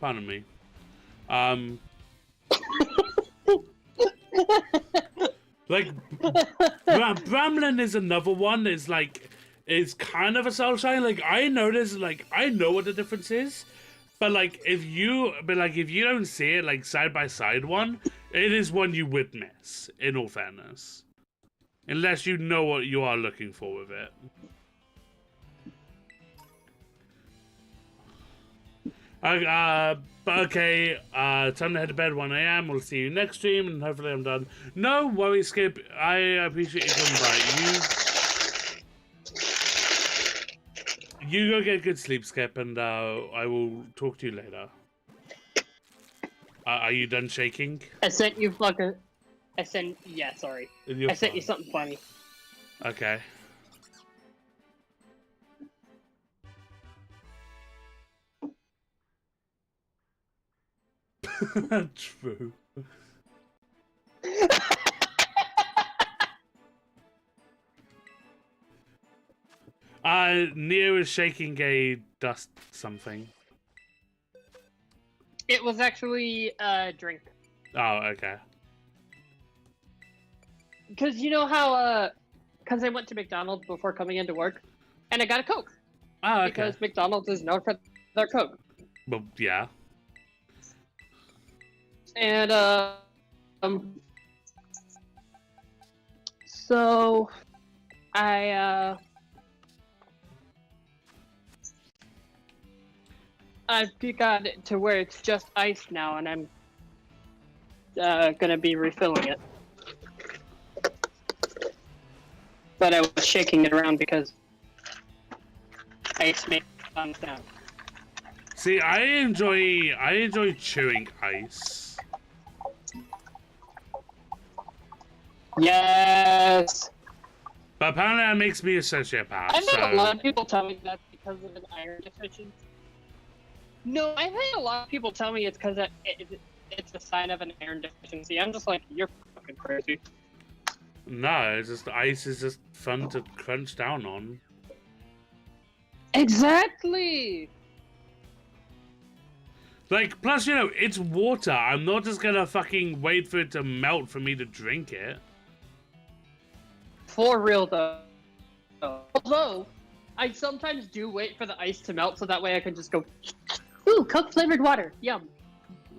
Pardon me. Like, Bramlin is another one. It's like, it's kind of a soul shine. Like, I notice, like, I know what the difference is, but like, if you don't see it, like, side by side one, it is one you would miss, in all fairness. Unless you know what you are looking for with it. Okay, time to head to bed, 1 AM. We'll see you next stream, and hopefully I'm done. No worries, Skip. I appreciate you coming by. You go get good sleep, Skip, and I will talk to you later. Are you done shaking? I sent you fucking... Yeah, sorry. I sent you something funny. Okay. True. Neo is shaking a dust something. It was actually a drink. Oh, okay. Because you know how, because I went to McDonald's before coming into work, and I got a Coke. Oh, okay. Because McDonald's is known for their Coke. Well, yeah. And, so, I've got it to where it's just ice now, and I'm, gonna be refilling it. But I was shaking it around because ice makes fun sound. See, I enjoy chewing ice. Yes. But apparently that makes me a sociopath. I've had a lot of people tell me that's because of an iron deficiency. No, I've had a lot of people tell me it's because it's a sign of an iron deficiency. I'm just like, you're fucking crazy. No, it's just ice is just fun to crunch down on. Exactly. Like, plus, you know, it's water. I'm not just gonna fucking wait for it to melt for me to drink it. For real, though. Although, I sometimes do wait for the ice to melt so that way I can just go, ooh, Coke flavored water. Yum.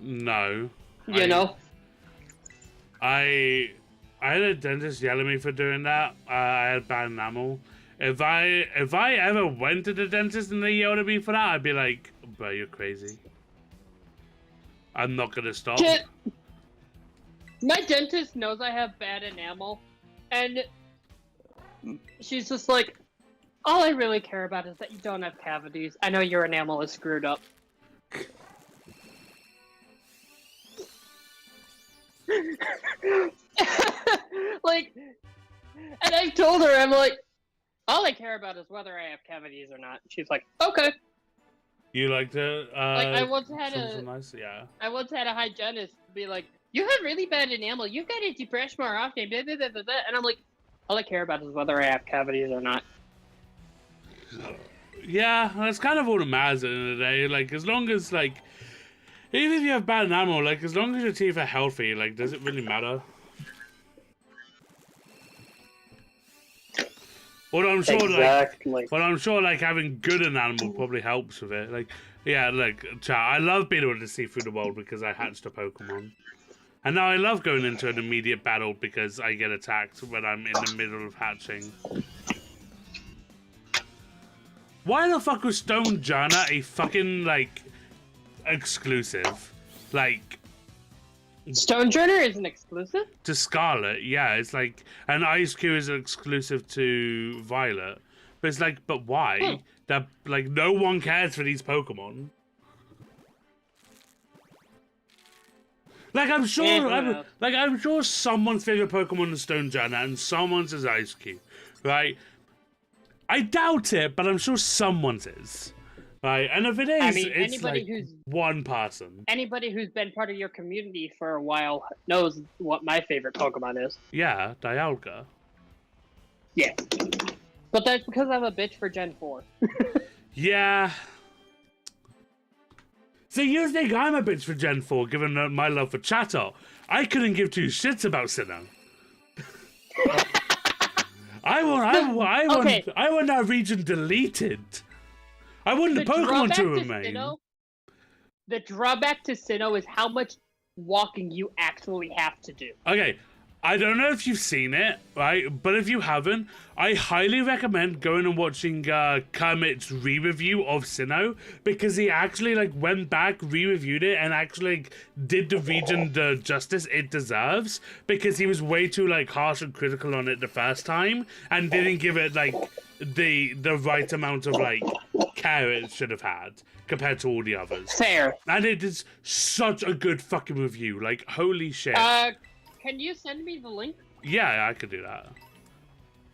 No. You know? I had a dentist yell at me for doing that. I had bad enamel. If I ever went to the dentist and they yelled at me for that, I'd be like, bro, you're crazy. I'm not gonna stop. My dentist knows I have bad enamel, and she's just like, all I really care about is that you don't have cavities. I know your enamel is screwed up. Like, and I told her, I'm like, all I care about is whether I have cavities or not. She's like, okay. You like to, like, I once had yeah. I once had a hygienist be like, you have really bad enamel. You've got to brush more often. Blah, blah, blah, blah, blah. And I'm like, all I care about is whether I have cavities or not. Yeah, that's kind of all that matters at the end of the day. Like, as long as, like, even if you have bad enamel, like, as long as your teeth are healthy, like, does it really matter? Well, I'm sure, Exactly. I'm sure, like having good an animal probably helps with it. Like, yeah, like, chat. I love being able to see through the world because I hatched a Pokemon, and now I love going into an immediate battle because I get attacked when I'm in the middle of hatching. Why the fuck was Stone Jana a fucking like exclusive? Like. Stone Journer is an exclusive? To Scarlet, yeah, it's like, and Ice Cube is exclusive to Violet, but it's like, but why? That like no one cares for these Pokemon. Like I'm sure, I'm sure someone's favorite Pokemon is Stone Jana and someone's is Ice Cube, right? I doubt it, but I'm sure someone's is. Right, and if it is, I mean, it's anybody like who's one person. Anybody who's been part of your community for a while knows what my favorite Pokemon is. Yeah, Dialga. Yeah. But that's because I'm a bitch for Gen 4. Yeah. See, you think I'm a bitch for Gen 4, given my love for Chatot. I couldn't give two shits about Sinnoh. I want that region deleted. I want the Pokemon to remain. The drawback to Sinnoh is how much walking you actually have to do. Okay, I don't know if you've seen it, right? But if you haven't, I highly recommend going and watching Kermit's re-review of Sinnoh, because he actually like went back, re-reviewed it, and actually like, did the region the justice it deserves, because he was way too like harsh and critical on it the first time, and didn't give it like the right amount of like care it should have had compared to all the others. Fair. And it is such a good fucking review. Like, holy shit. Can you send me the link? Yeah, I could do that.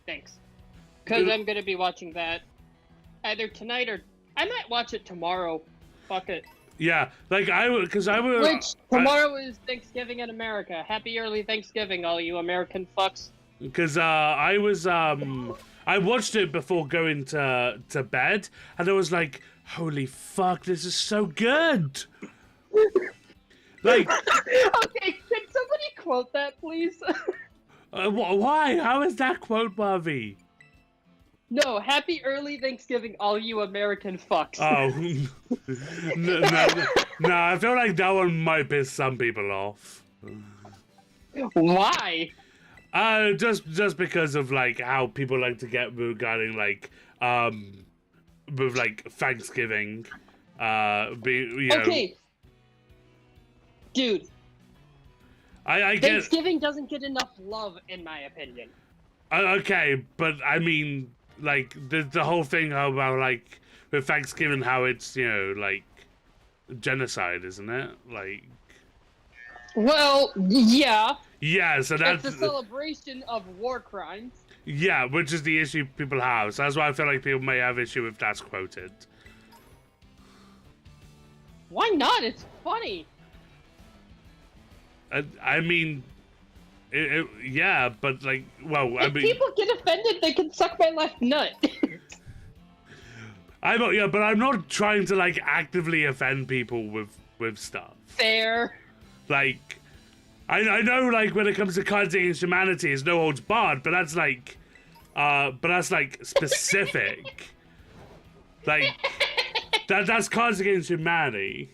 Thanks. Because I'm going to be watching that either tonight or... I might watch it tomorrow. Fuck it. Yeah, like Which, tomorrow is Thanksgiving in America. Happy early Thanksgiving, all you American fucks. Because I watched it before going to bed, and I was like, holy fuck, this is so good! Like... Okay, can somebody quote that, please? Why? How is that quote worthy? No, happy early Thanksgiving, all you American fucks. Oh. No, I feel like that one might piss some people off. Why? Just because of like how people like to get regarding like with like Thanksgiving, Okay, dude. I get Thanksgiving doesn't get enough love, in my opinion. Okay, but I mean, like the whole thing about like with Thanksgiving, how it's like genocide, isn't it? Like. Well, yeah. Yeah, so that's it's a celebration of war crimes. Yeah, which is the issue people have. So that's why I feel like people may have issue if that's quoted. Why not? It's funny. I mean, yeah, but like, well, if people get offended, they can suck my left nut. But I'm not trying to like actively offend people with stuff. Fair. Like, I know, like, when it comes to Cards Against Humanity, it's no holds barred, but that's like specific. Like, that's Cards Against Humanity.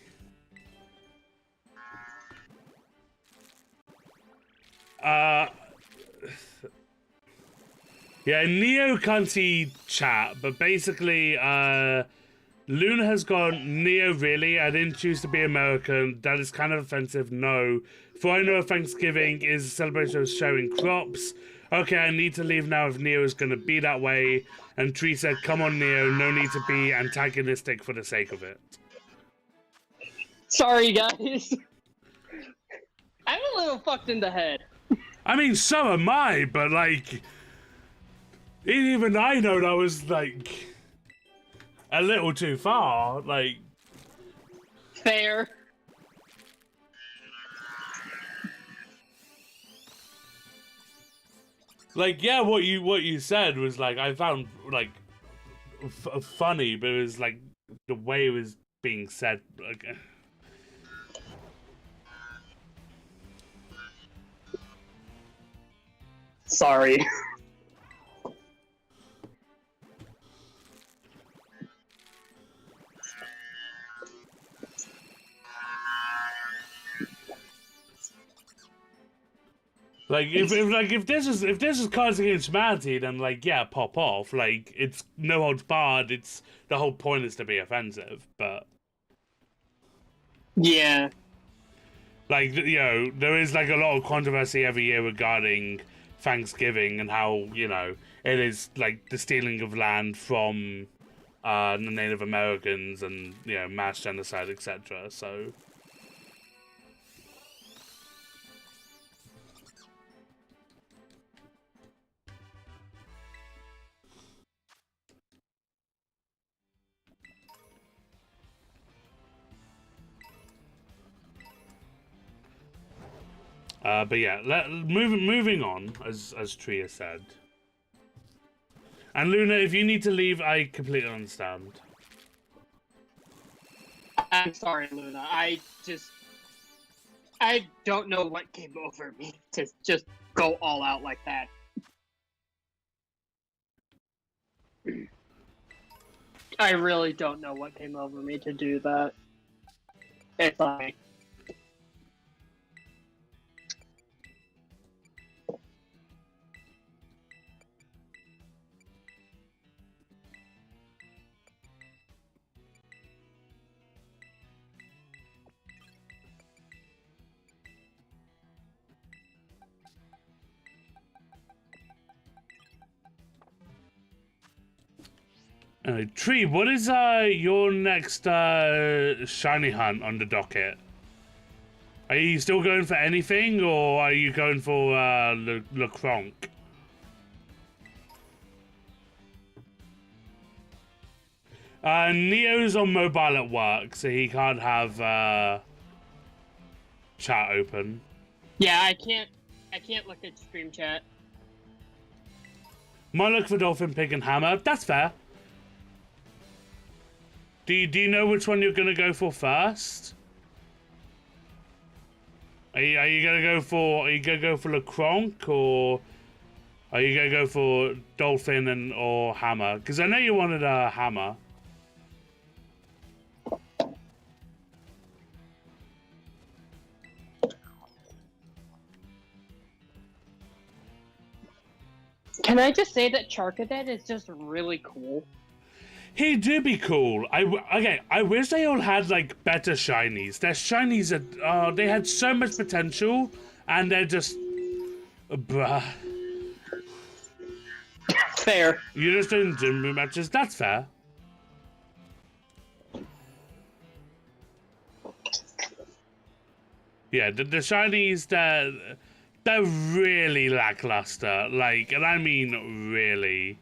Yeah, Neo can't see chat, but basically, Luna has gone, Neo, really? I didn't choose to be American. That is kind of offensive. No. For I know Thanksgiving is a celebration of sharing crops. Okay, I need to leave now if Neo is going to be that way. And Tree said, come on, Neo. No need to be antagonistic for the sake of it. Sorry, guys. I'm a little fucked in the head. I mean, so am I, but like... Even I know that was like... a little too far, like... Fair. Like, yeah, what you said was like, I found like funny, but it was like the way it was being said. Like, sorry. Like if this is Cards Against Humanity, then like yeah, pop off. Like it's no holds barred. It's the whole point is to be offensive, but Yeah. like you know there is like a lot of controversy every year regarding Thanksgiving and how you know it is like the stealing of land from the Native Americans and you know mass genocide, etc. So. But yeah, moving on, as Tria said. And Luna, if you need to leave, I completely understand. I'm sorry, Luna. I don't know what came over me to just go all out like that. I really don't know what came over me to do that. It's like... Tree, what is your next shiny hunt on the docket? Are you still going for anything, or are you going for Le Cronk? Neo's on mobile at work, so he can't have chat open. Yeah, I can't look at stream chat. Might look for Dolphin, Pig, and Hammer. That's fair. Do you know which one you're gonna go for first? Are you gonna go for Le Cronk, or are you gonna go for Dolphin or Hammer? Because I know you wanted a Hammer. Can I just say that Charcadet is just really cool? He do be cool. I wish they all had like better shinies. Their shinies are they had so much potential, and they're just bruh. Fair. You're just doing gym matches. That's fair. Yeah, the shinies they're really lackluster. Like, and I mean really.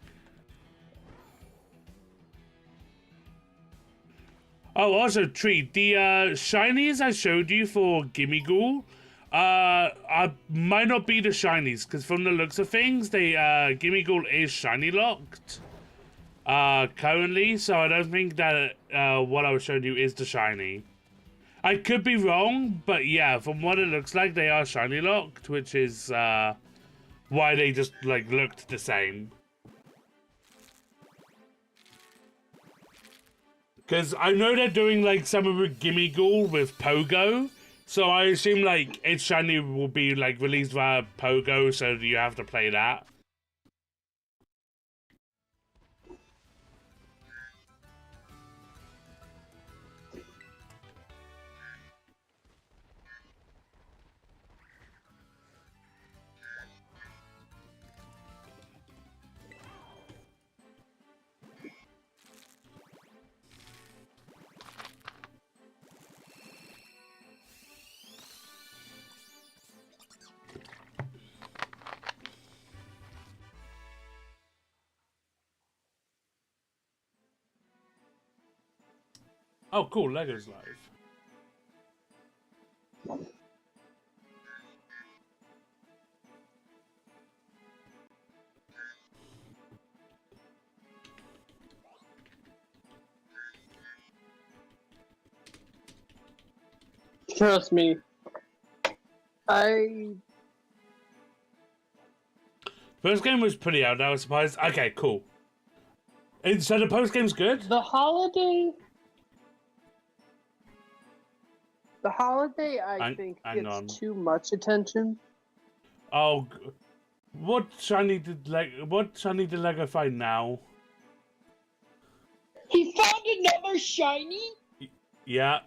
Oh, also, Treat, the shinies I showed you for Gimmighoul, might not be the shinies, because from the looks of things, Gimmighoul is shiny locked, currently, so I don't think that, what I was showing you is the shiny. I could be wrong, but yeah, from what it looks like, they are shiny locked, which is, why they just, like, looked the same. Because I know they're doing, like, some of the Gimmighoul with Pogo, so I assume, like, its shiny will be, like, released via Pogo, so you have to play that. Oh, cool, Lego's live. Trust me. First game was pretty out, I was surprised. Okay, cool. So the post game's good? The holiday, I think, hang gets on. too much attention. Oh, what shiny did Lego find now? He found another shiny? Yeah.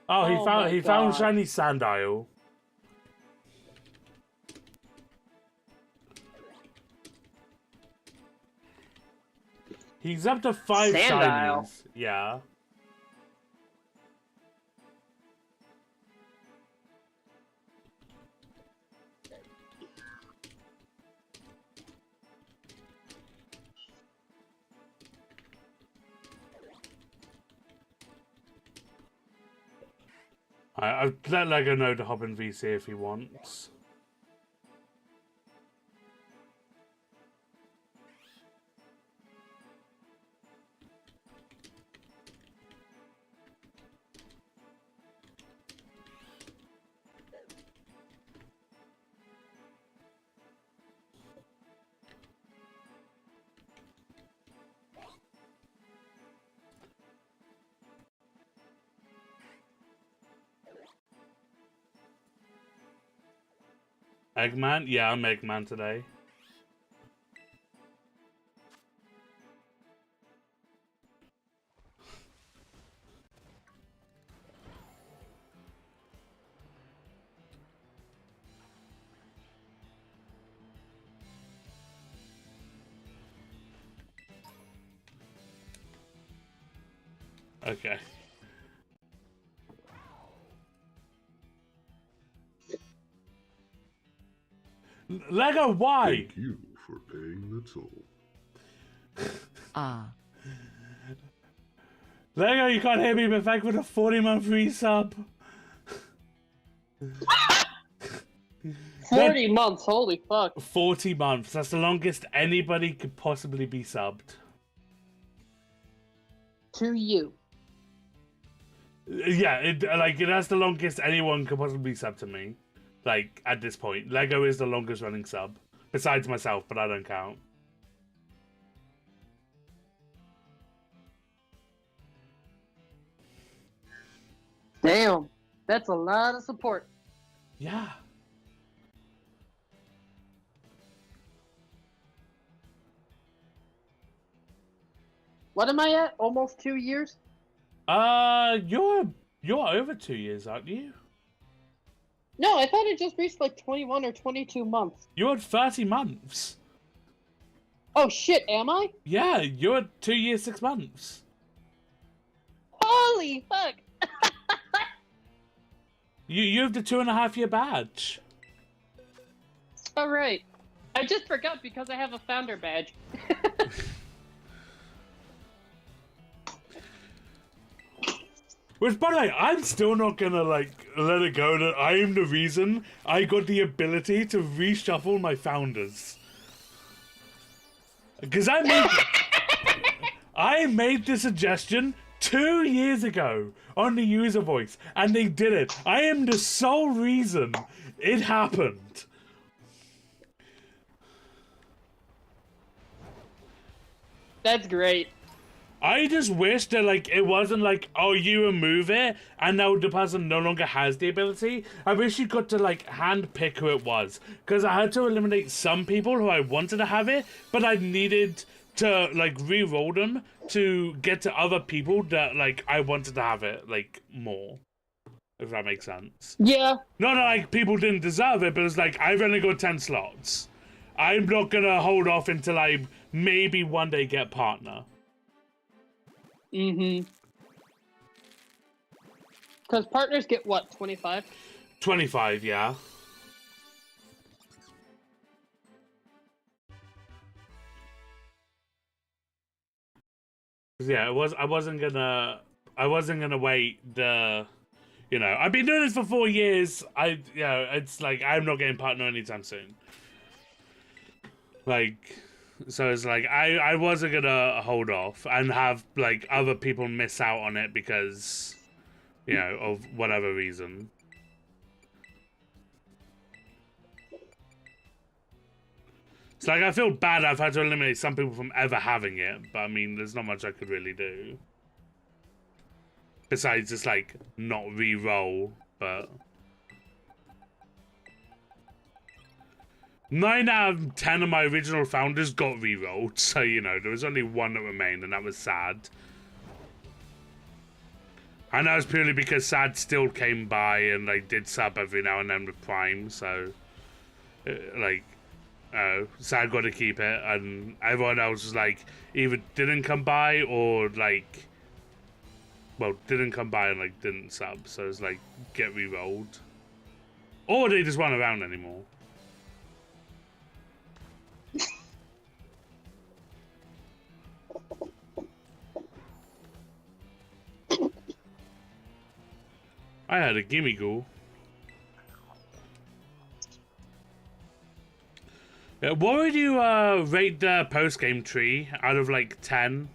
Oh, he found shiny Sandile. He's up to 5 Sandile. shinies. Yeah. I'll let Lego know to hop in VC if he wants. Eggman? Yeah, I'm Eggman today. Okay. Lego, why? Thank you for paying the toll. Lego, you can't hear me, but thank you for the 40-month resub. 40 months, holy fuck. 40 months. That's the longest anybody could possibly be subbed. To you. Yeah, that's the longest anyone could possibly be subbed to me. Like, at this point. Lego is the longest running sub. Besides myself, but I don't count. Damn. That's a lot of support. Yeah. What am I at? Almost 2 years? You're over 2 years, aren't you? No, I thought it just reached like 21 or 22 months. You're at 30 months. Oh shit, am I? Yeah, you're at 2 years, 6 months. Holy fuck! You have the 2.5 year badge. Alright. I just forgot because I have a founder badge. Which, by the way, I'm still not gonna, like, let it go that I am the reason I got the ability to reshuffle my founders. Because I made the suggestion 2 years ago on the user voice, and they did it. I am the sole reason it happened. That's great. I just wish that, like, it wasn't like, oh, you remove it, and now the person no longer has the ability. I wish you got to, like, hand pick who it was. Because I had to eliminate some people who I wanted to have it, but I needed to, like, re-roll them to get to other people that, like, I wanted to have it, like, more. If that makes sense. Yeah. Not like people didn't deserve it, but it's like, I've only got 10 slots. I'm not gonna hold off until I maybe one day get partner. Mm-hmm. Because partners get what, 25? 25, yeah. Yeah, I wasn't gonna wait the, you know, I've been doing this for 4 years. It's like, I'm not getting partner anytime soon. Like, so it's like, I wasn't gonna hold off and have, like, other people miss out on it because, you know, of whatever reason. It's like, I feel bad I've had to eliminate some people from ever having it, but I mean, there's not much I could really do. Besides just, like, not re-roll, but... 9 out of 10 of my original founders got re-rolled, so, you know, there was only one that remained, and that was Sad. And that was purely because Sad still came by and, like, did sub every now and then with Prime, so... like... Sad got to keep it, and everyone else was, like, either didn't come by or, like... Well, didn't come by and, like, didn't sub, so it's like, get re-rolled. Or they just weren't around anymore. I had a gimme ghoul. Yeah, what would you rate the post-game tree out of, like, 10?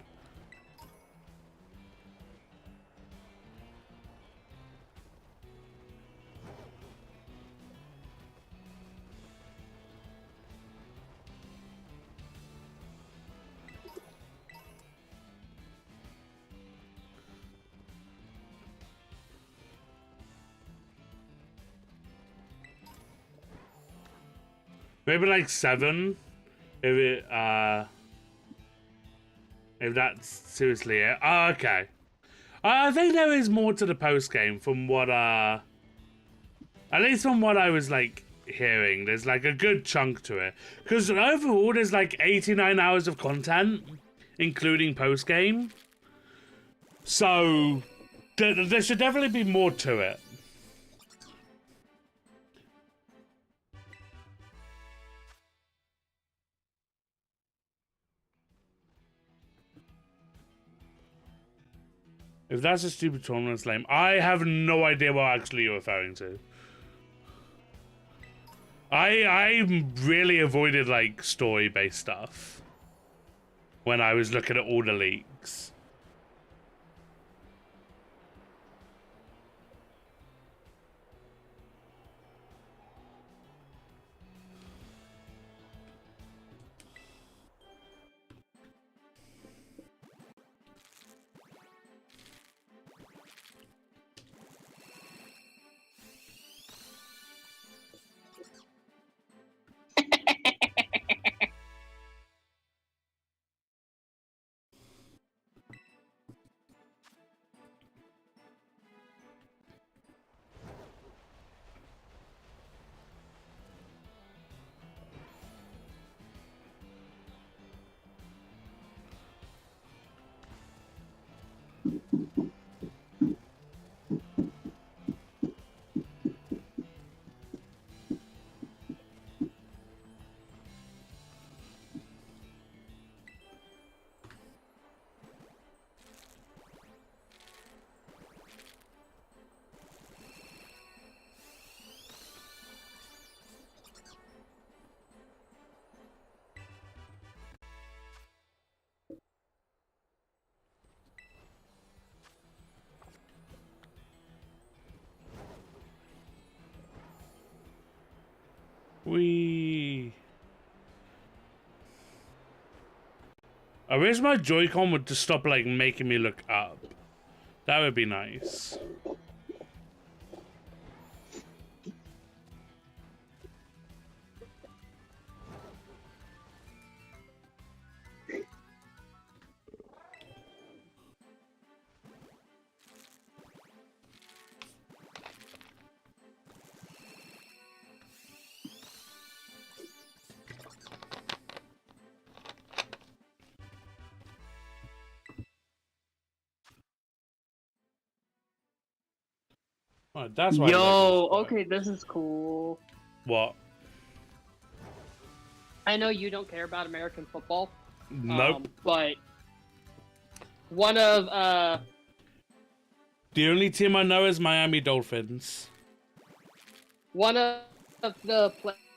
Maybe like 7, if that's seriously it. Oh, okay. I think there is more to the post game from what at least from what I was like hearing. There's like a good chunk to it, because overall there's like 89 hours of content, including post game. So there should definitely be more to it. If that's a stupid tournament's lame, I have no idea what actually you're referring to. I really avoided like story-based stuff when I was looking at all the leaks. I wish my Joy-Con would just stop like making me look up. That would be nice. Oh, that's why. Yo, okay, this is cool. What? I know you don't care about American football. Nope. But one of the only team I know is Miami Dolphins. One of the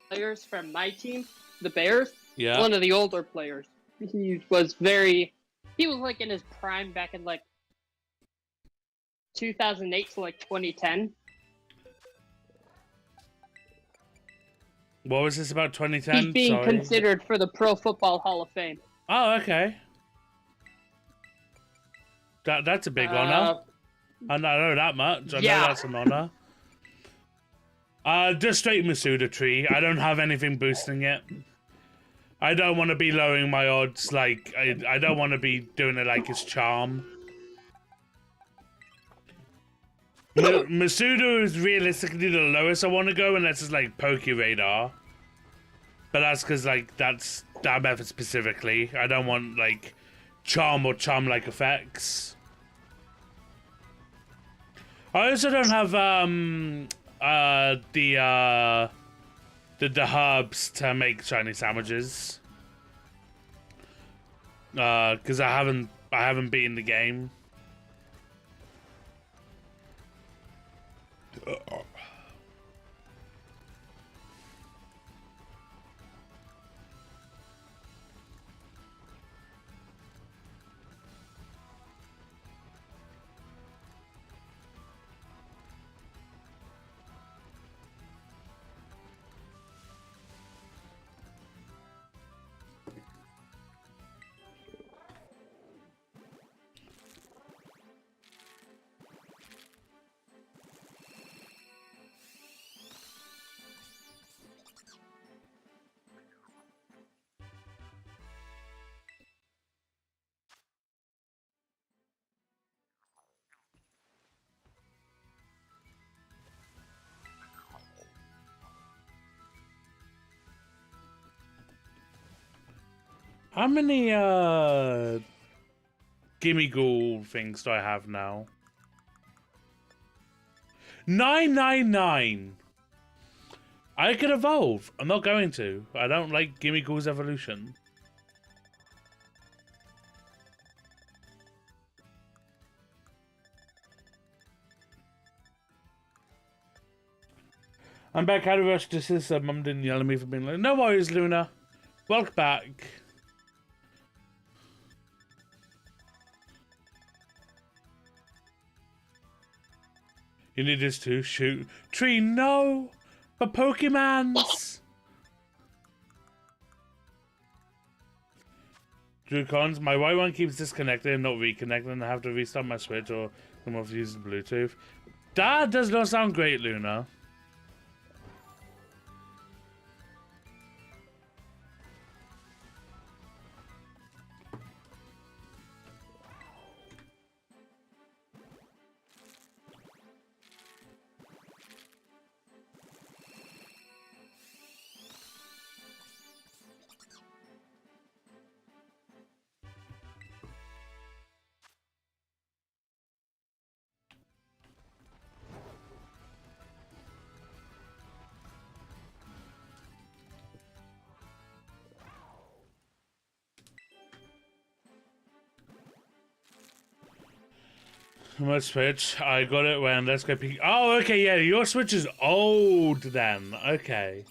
players from my team, the Bears. Yeah. One of the older players. He was like in his prime back in like 2008 to like 2010. What was this about 2010? He's being considered for the Pro Football Hall of Fame. Oh, okay. That's a big honor. I know that much. I Yeah. know that's an honor. Just straight Masuda tree. I don't have anything boosting it. I don't want to be lowering my odds. Like, I don't want to be doing it like it's charm. Masuda is realistically the lowest I want to go unless it's like Poke Radar. But that's because, like, that's that method specifically. I don't want, like, charm or charm-like effects. I also don't have, the herbs to make shiny sandwiches. Because I haven't beaten the game. How many, Gimme Ghoul things do I have now? 999! I could evolve. I'm not going to. I don't like Gimme Ghoul's evolution. I'm back out of rush to sister. Mum didn't yell at me for being like, no worries, Luna. Welcome back. You need this to shoot. Tree, no! For Pokemons! Drewcons, my white one keeps disconnected and not reconnecting, and I have to restart my Switch or come off using Bluetooth. That does not sound great, Luna. My Switch, I got it when Let's Go Peek. Oh, okay, yeah, your Switch is old then. Okay.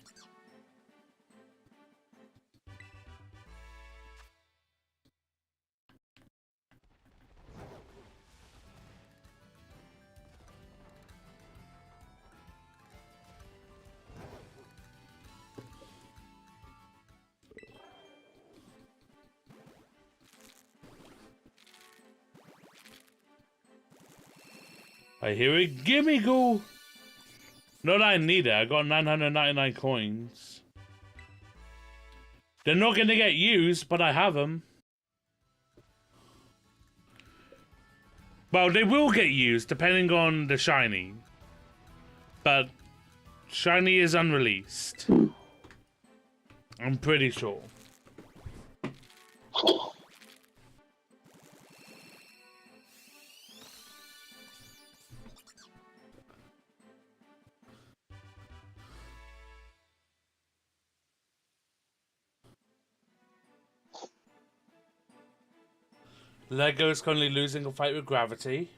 I hear it. Gimme Ghoul! Not that I need it. I got 999 coins. They're not gonna get used, but I have them. Well, they will get used, depending on the shiny. But shiny is unreleased. I'm pretty sure. Lego is currently losing a fight with gravity.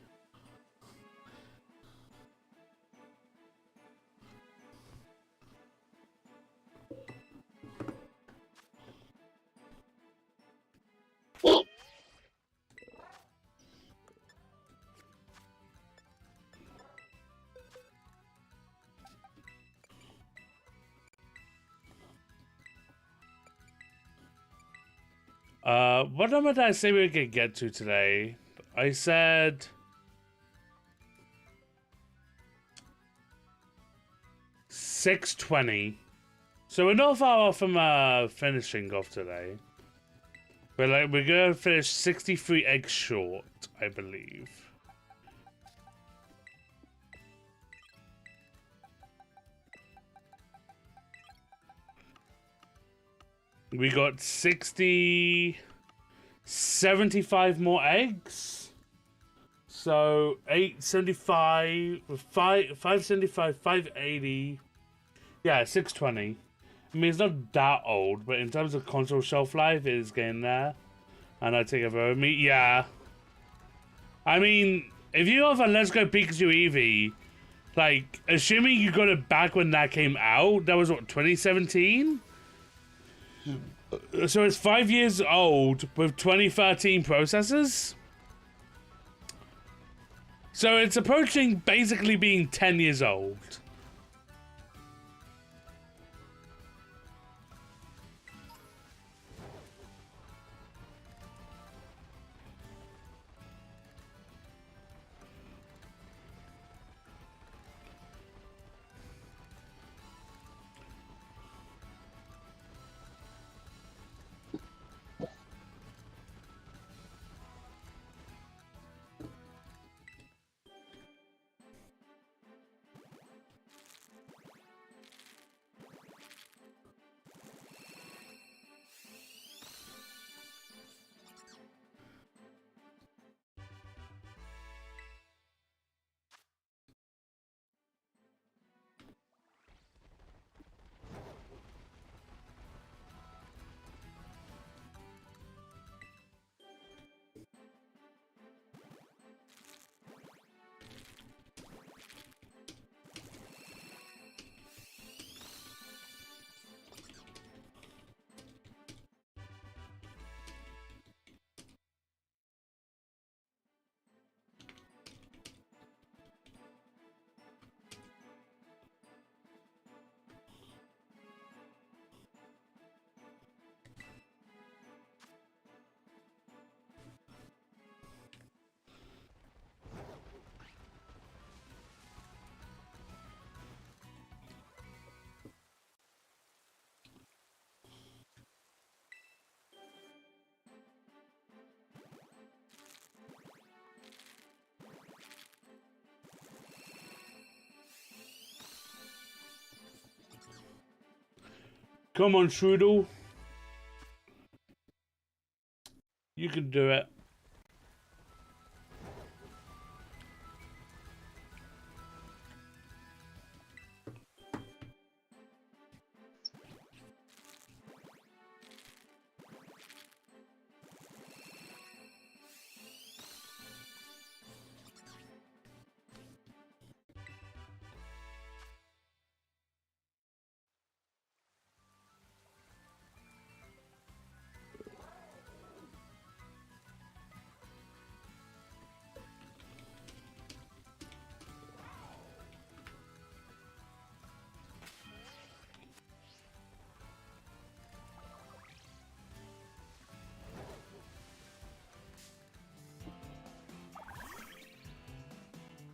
What number did I say we could get to today? I said 6:20. So we're not far off from finishing off today. We're gonna finish 63 eggs short, I believe. We got 75 more eggs. So 875, 575, 580. Yeah, 620. I mean, it's not that old, but in terms of console shelf life, it is getting there. And I take it over me. Yeah. I mean, if you have a Let's Go Pikachu Eevee, like, assuming you got it back when that came out, that was what, 2017? So it's 5 years old with 2013 processors. So it's approaching basically being 10 years old. Come on, Shroodle. You can do it.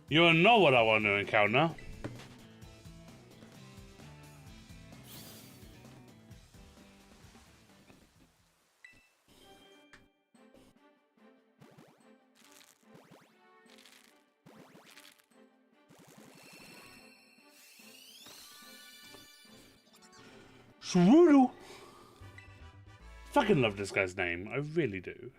You know what I want to encounter. Shroodle. Fucking love this guy's name. I really do.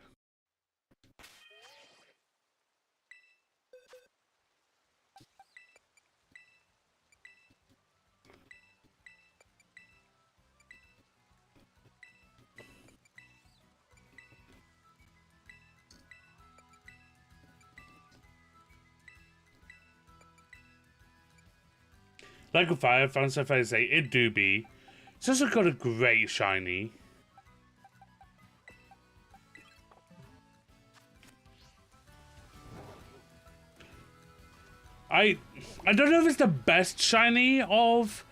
Like a fire, found so far to say it do be. It's also got a great shiny. I don't know if it's the best shiny of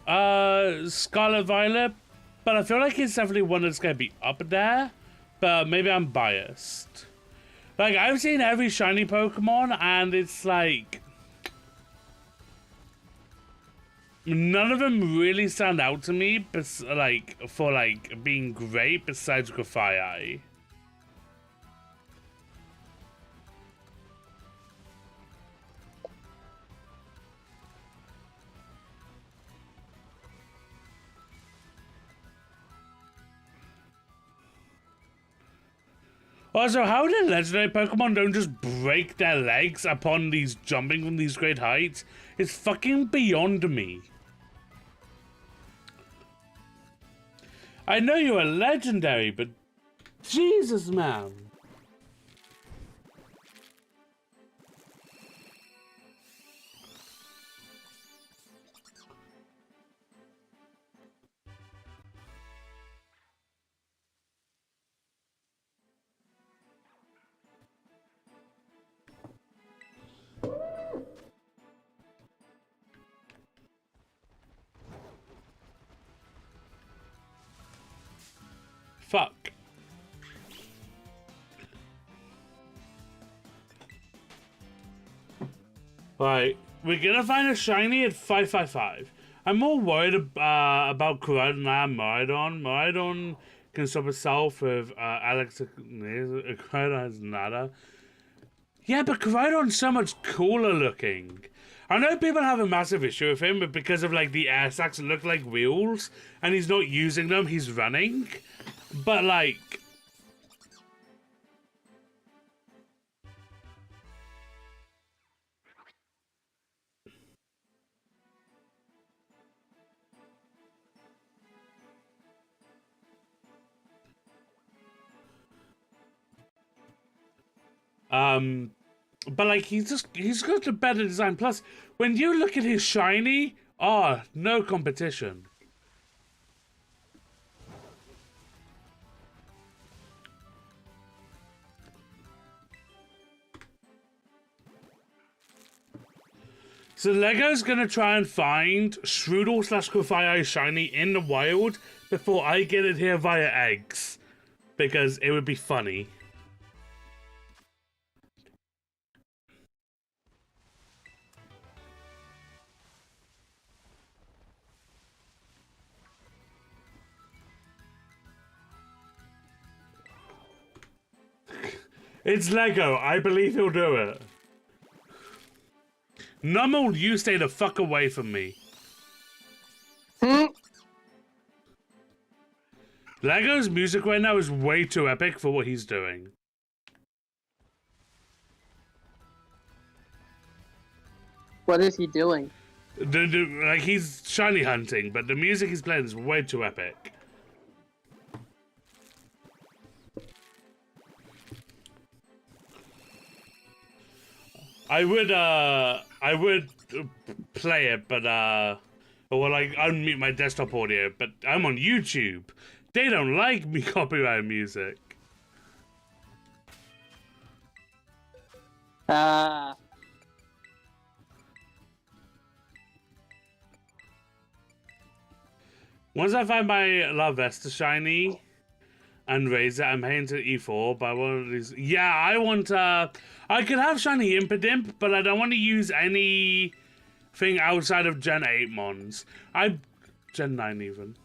Scarlet Violet, but I feel like it's definitely one that's gonna be up there. But maybe I'm biased. Like, I've seen every shiny Pokemon and it's like, none of them really stand out to me, for being great besides Grafai. Also, how did legendary Pokemon don't just break their legs upon these jumping from these great heights? It's fucking beyond me. I know you are legendary, but Jesus, man. Fuck. Right, we're gonna find a shiny at 555. I'm more worried about Koraidon than I am Miraidon. Miraidon can stop itself with Alex. Koraidon has nada. Yeah, but Koraidon's so much cooler looking. I know people have a massive issue with him, but because of like the air sacs that look like wheels, and he's not using them, he's running. But like, but like he's got a better design. Plus, when you look at his shiny, no competition. So Lego's gonna try and find Shroodle / Grafai shiny in the wild before I get it here via eggs, because it would be funny. It's Lego. I believe he'll do it. Nummel, you stay the fuck away from me. Lego's music right now is way too epic for what he's doing. What is he doing? Like, he's shiny hunting, but the music he's playing is way too epic. I would play it, but or like unmute my desktop audio, but I'm on YouTube. They don't like me copyright music. Once I find my Larvesta shiny and raise it, I'm heading to E4 by one of these. Yeah, I want I could have shiny Impidimp, but I don't want to use anything outside of Gen 8 mons. Gen 9 even.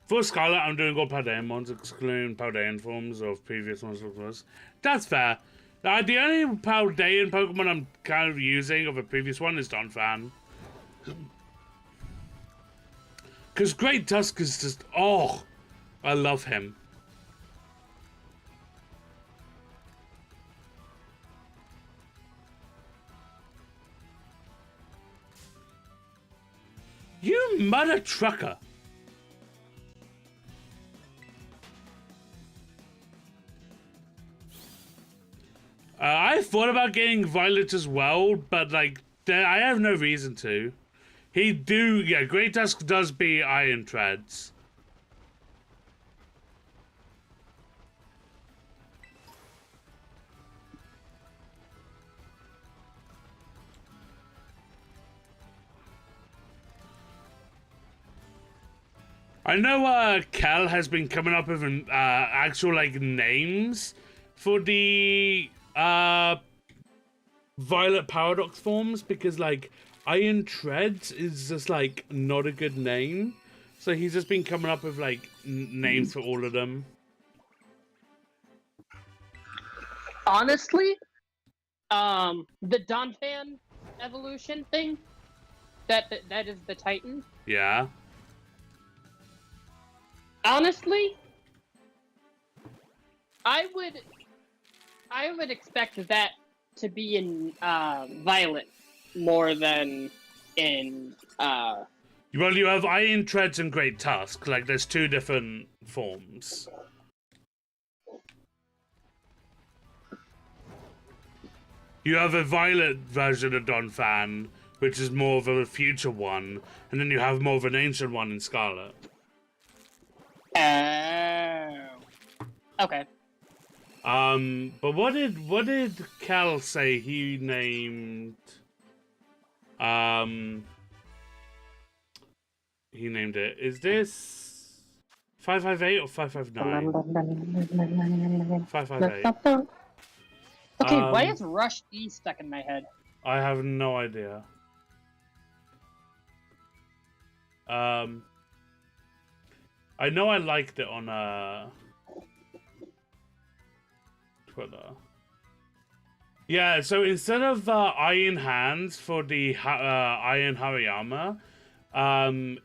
For Scarlet, I'm doing all Paldean ones, excluding Paldean forms of previous ones. That's fair. The only Paldean Pokemon I'm kind of using of a previous one is Donphan. Because Great Tusk is just, oh, I love him. You mother trucker. I thought about getting Violet as well, but like, I have no reason to. Great Tusk does be Iron Treads. I know Cal has been coming up with actual like names for the Violet Paradox forms, because like Iron Treads is just like not a good name, so he's just been coming up with like names for all of them. Honestly, the Donphan evolution thing, that is the Titan. Yeah. Honestly, I would expect that to be in Violet more than in Well, you have Iron Treads and Great Tusk. Like, there's two different forms. You have a Violet version of Donphan, which is more of a future one, and then you have more of an ancient one in Scarlet. Okay. But what did Cal say he named? He named it. Is this 558 or 559? 558. Okay, why is Rush E stuck in my head? I have no idea. I know I liked it on Twitter. Yeah, so instead of Iron Hands for the Iron Hariyama,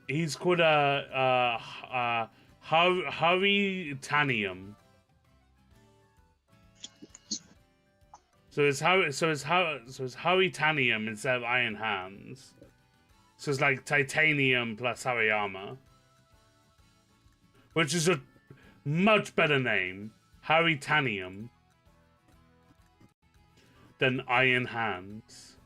he's called Haritanium. So it's Haritanium instead of Iron Hands. So it's like Titanium plus Hariyama. Which is a much better name, Haritanium, than Iron Hands.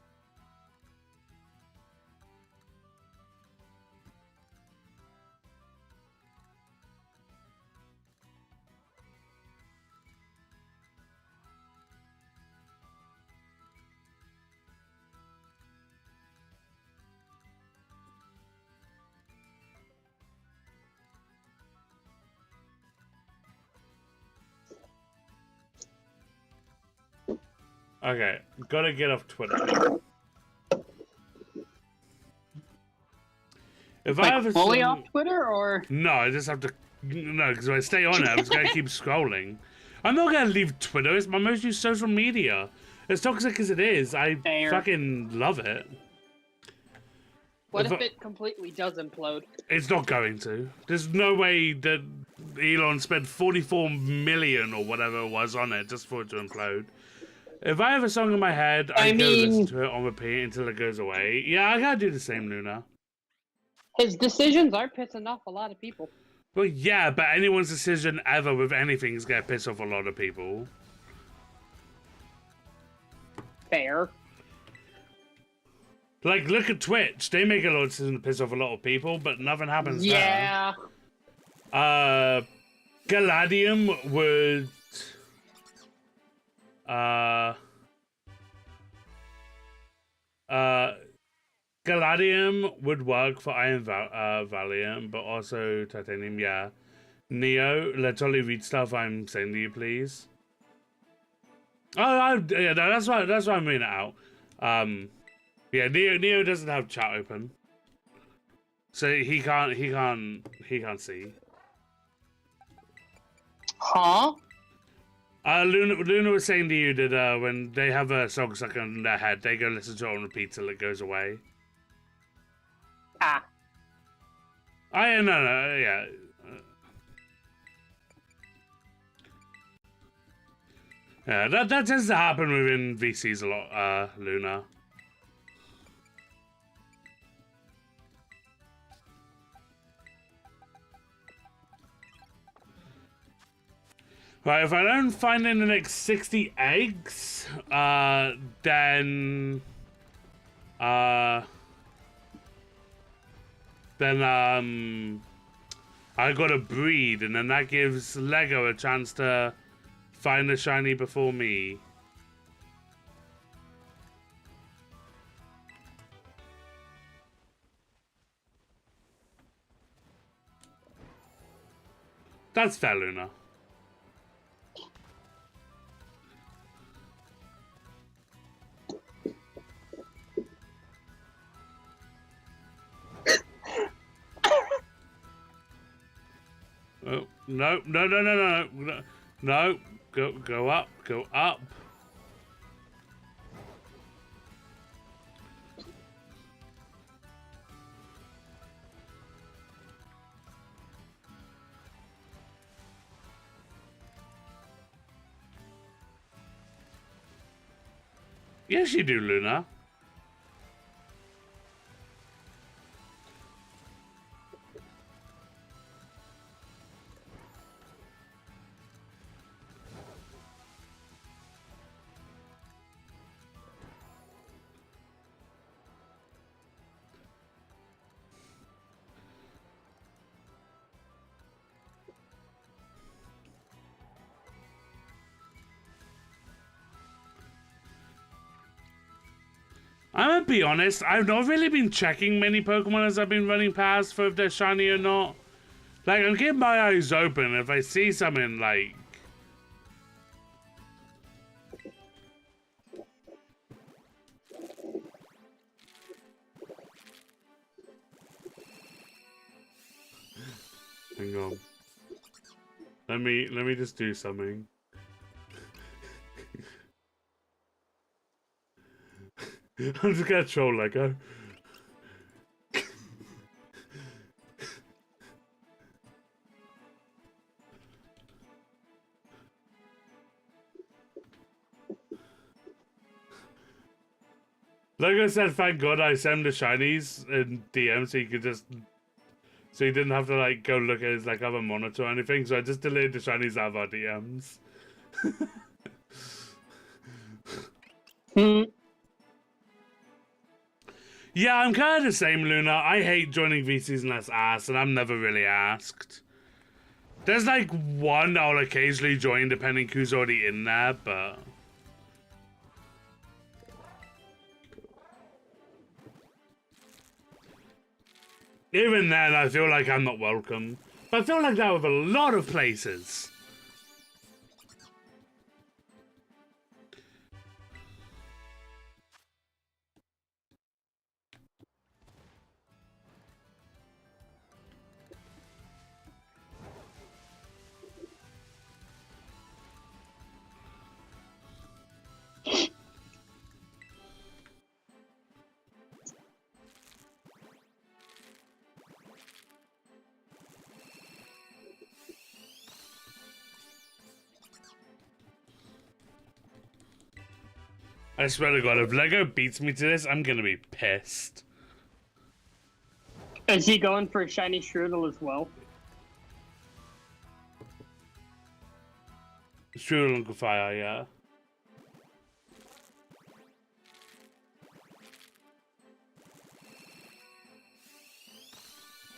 Okay, gotta get off Twitter. If Like I have a fully song... off Twitter, or No, I just have to... No, because if I stay on it, I'm just gonna keep scrolling. I'm not gonna leave Twitter, it's my most used social media. As toxic as it is, I fucking love it. What if it completely does implode? It's not going to. There's no way that Elon spent 44 million or whatever it was on it just for it to implode. If I have a song in my head, I go listen to it on repeat until it goes away. Yeah, I gotta do the same, Luna. His decisions are pissing off a lot of people. Well, yeah, but anyone's decision ever with anything is gonna piss off a lot of people. Fair. Like, look at Twitch. They make a lot of decisions to piss off a lot of people, but nothing happens there. Yeah. Galadium would... Galadium would work for Iron Valiant, but also Titanium, yeah. Neo, let Ollie read stuff I'm saying to you, please. Oh, yeah, no, that's why I'm reading it out. Yeah, Neo doesn't have chat open, so he can't see. Huh? Luna was saying to you that when they have a song stuck on their head, they go listen to it on repeat till it goes away. Ah. No, yeah. Yeah, that tends to happen within VCs a lot, Luna. Right, if I don't find in the next 60 eggs, then I gotta breed, and then that gives Lego a chance to find the shiny before me. That's fair, Luna. Oh, no. No, go up. Yes, you do, Luna. I'm gonna be honest, I've not really been checking many Pokemon as I've been running past for if they're shiny or not. Like, I'm keeping my eyes open. If I see something, like... Hang on. Let me just do something. I'm just gonna troll Lego. Lego said, "Thank God I sent the shinies in DM so you could just, so you didn't have to like go look at his like other monitor or anything." So I just deleted the shinies out of our DMs. Yeah, I'm kind of the same, Luna. I hate joining VCs unless asked, and I'm never really asked. There's like one I'll occasionally join depending who's already in there, but... Even then, I feel like I'm not welcome. But I feel like that with a lot of places. I swear to God, if Lego beats me to this, I'm gonna be pissed. Is he going for a shiny Shroodle as well? Shroodle and Fire, yeah.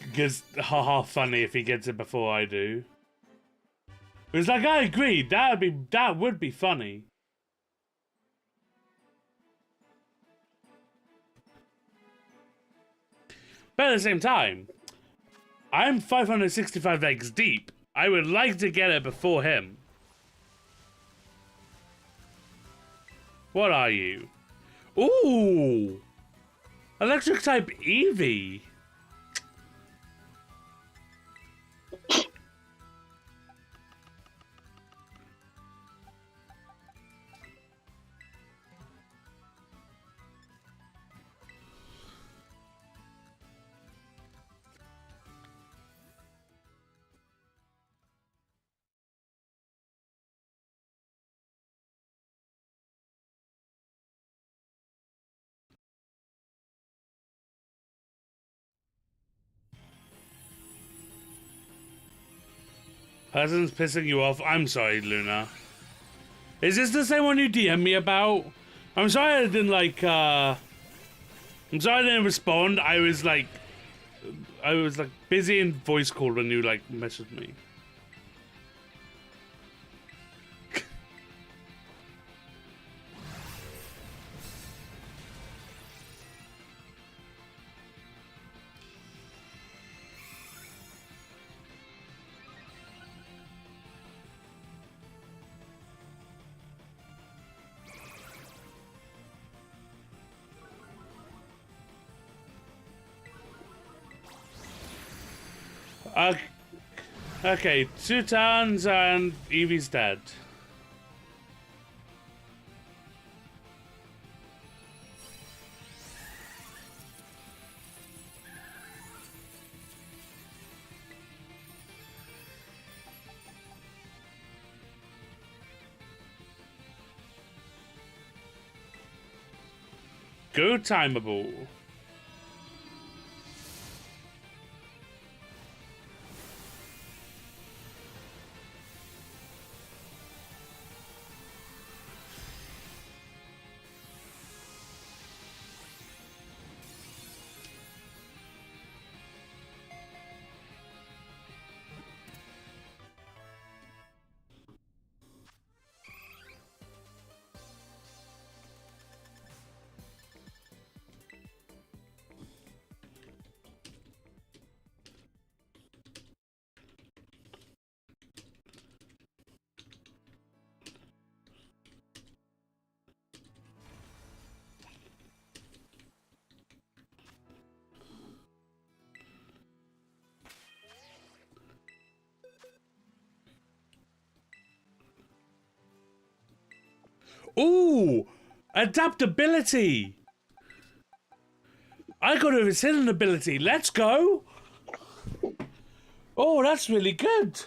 Because, haha, funny if he gets it before I do. It's like, I agree, that would be funny. But at the same time, I'm 565 eggs deep. I would like to get it before him. What are you? Ooh! Electric type Eevee. Person's pissing you off. I'm sorry, Luna. Is this the same one you DM me about? I'm sorry I didn't I'm sorry I didn't respond. I was like busy in voice call when you like messaged me. Okay, 2 turns and Eevee's dead. Go timeable. Ooh, adaptability. I got over his hidden ability. Let's go. Oh, that's really good.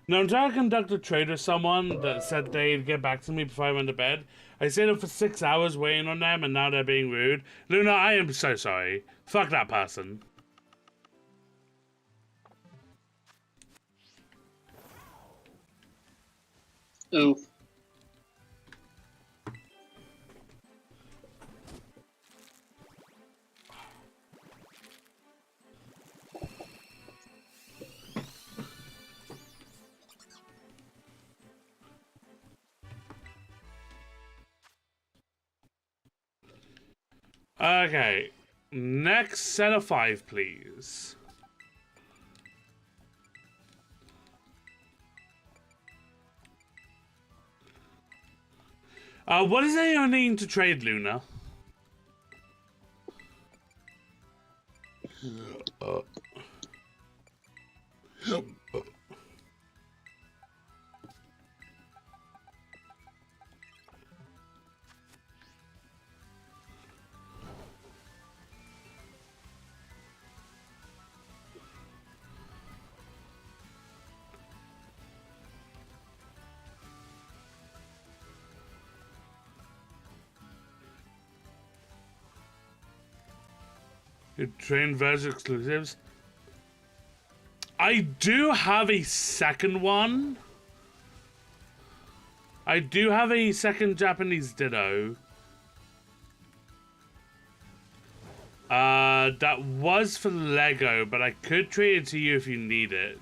Now, I'm trying to conduct a trade with someone that said they'd get back to me before I went to bed. I stayed up for 6 hours waiting on them, and now they're being rude. Luna, I am so sorry. Fuck that person. Oof. Okay. Next set of 5, please. What is it you're needing to trade, Luna? You train versus exclusives. I do have a second one. I do have a second Japanese Ditto. That was for Lego, but I could trade it to you if you need it.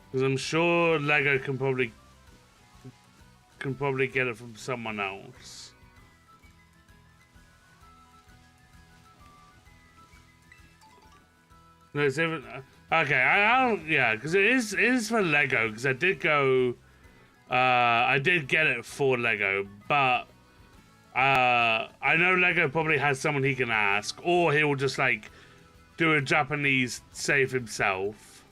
Because I'm sure Lego can probably get it from someone else. No, it's even okay. I don't. Yeah, because it is for Lego. Because I did go. I did get it for Lego, but I know Lego probably has someone he can ask, or he will just like do a Japanese save himself.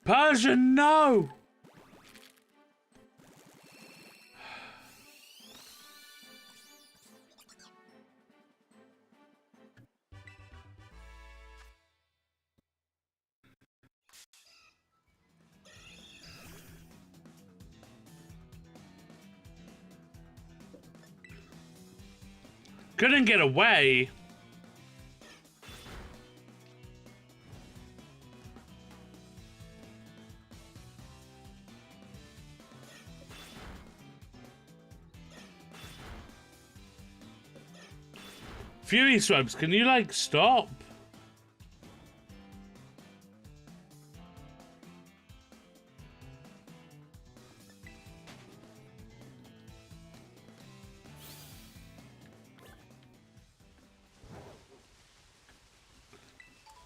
Persian, no! Couldn't get away. Fury Swabs, can you like stop?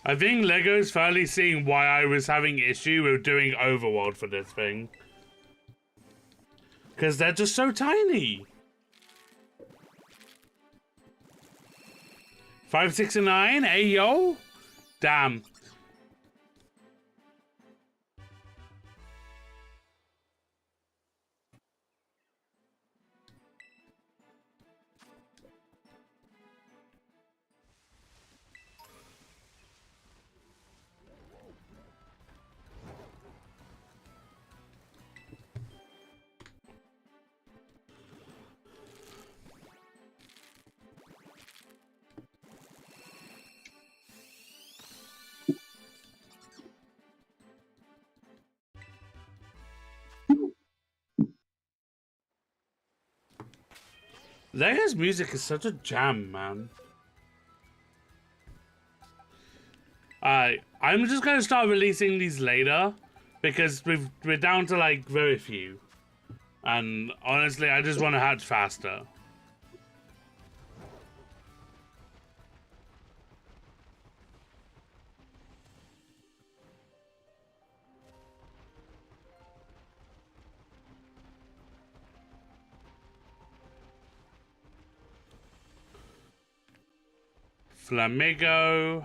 I think Lego's finally seeing why I was having issue with doing Overworld for this thing. Because they're just so tiny. 569, hey yo? Damn. Lego's music is such a jam, man. I'm just gonna start releasing these later because we're down to like very few, and honestly, I just want to hatch faster. Flamigo.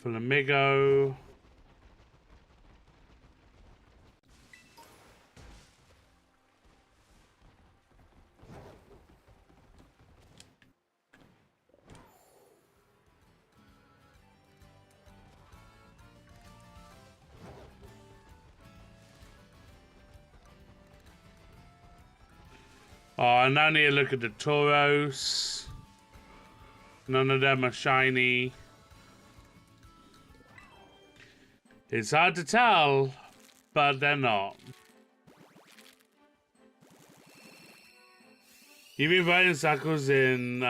Flamigo. Oh, I now need to look at the Tauros. None of them are shiny. It's hard to tell, but they're not. You've been riding circles in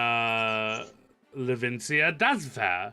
Levincia? That's fair.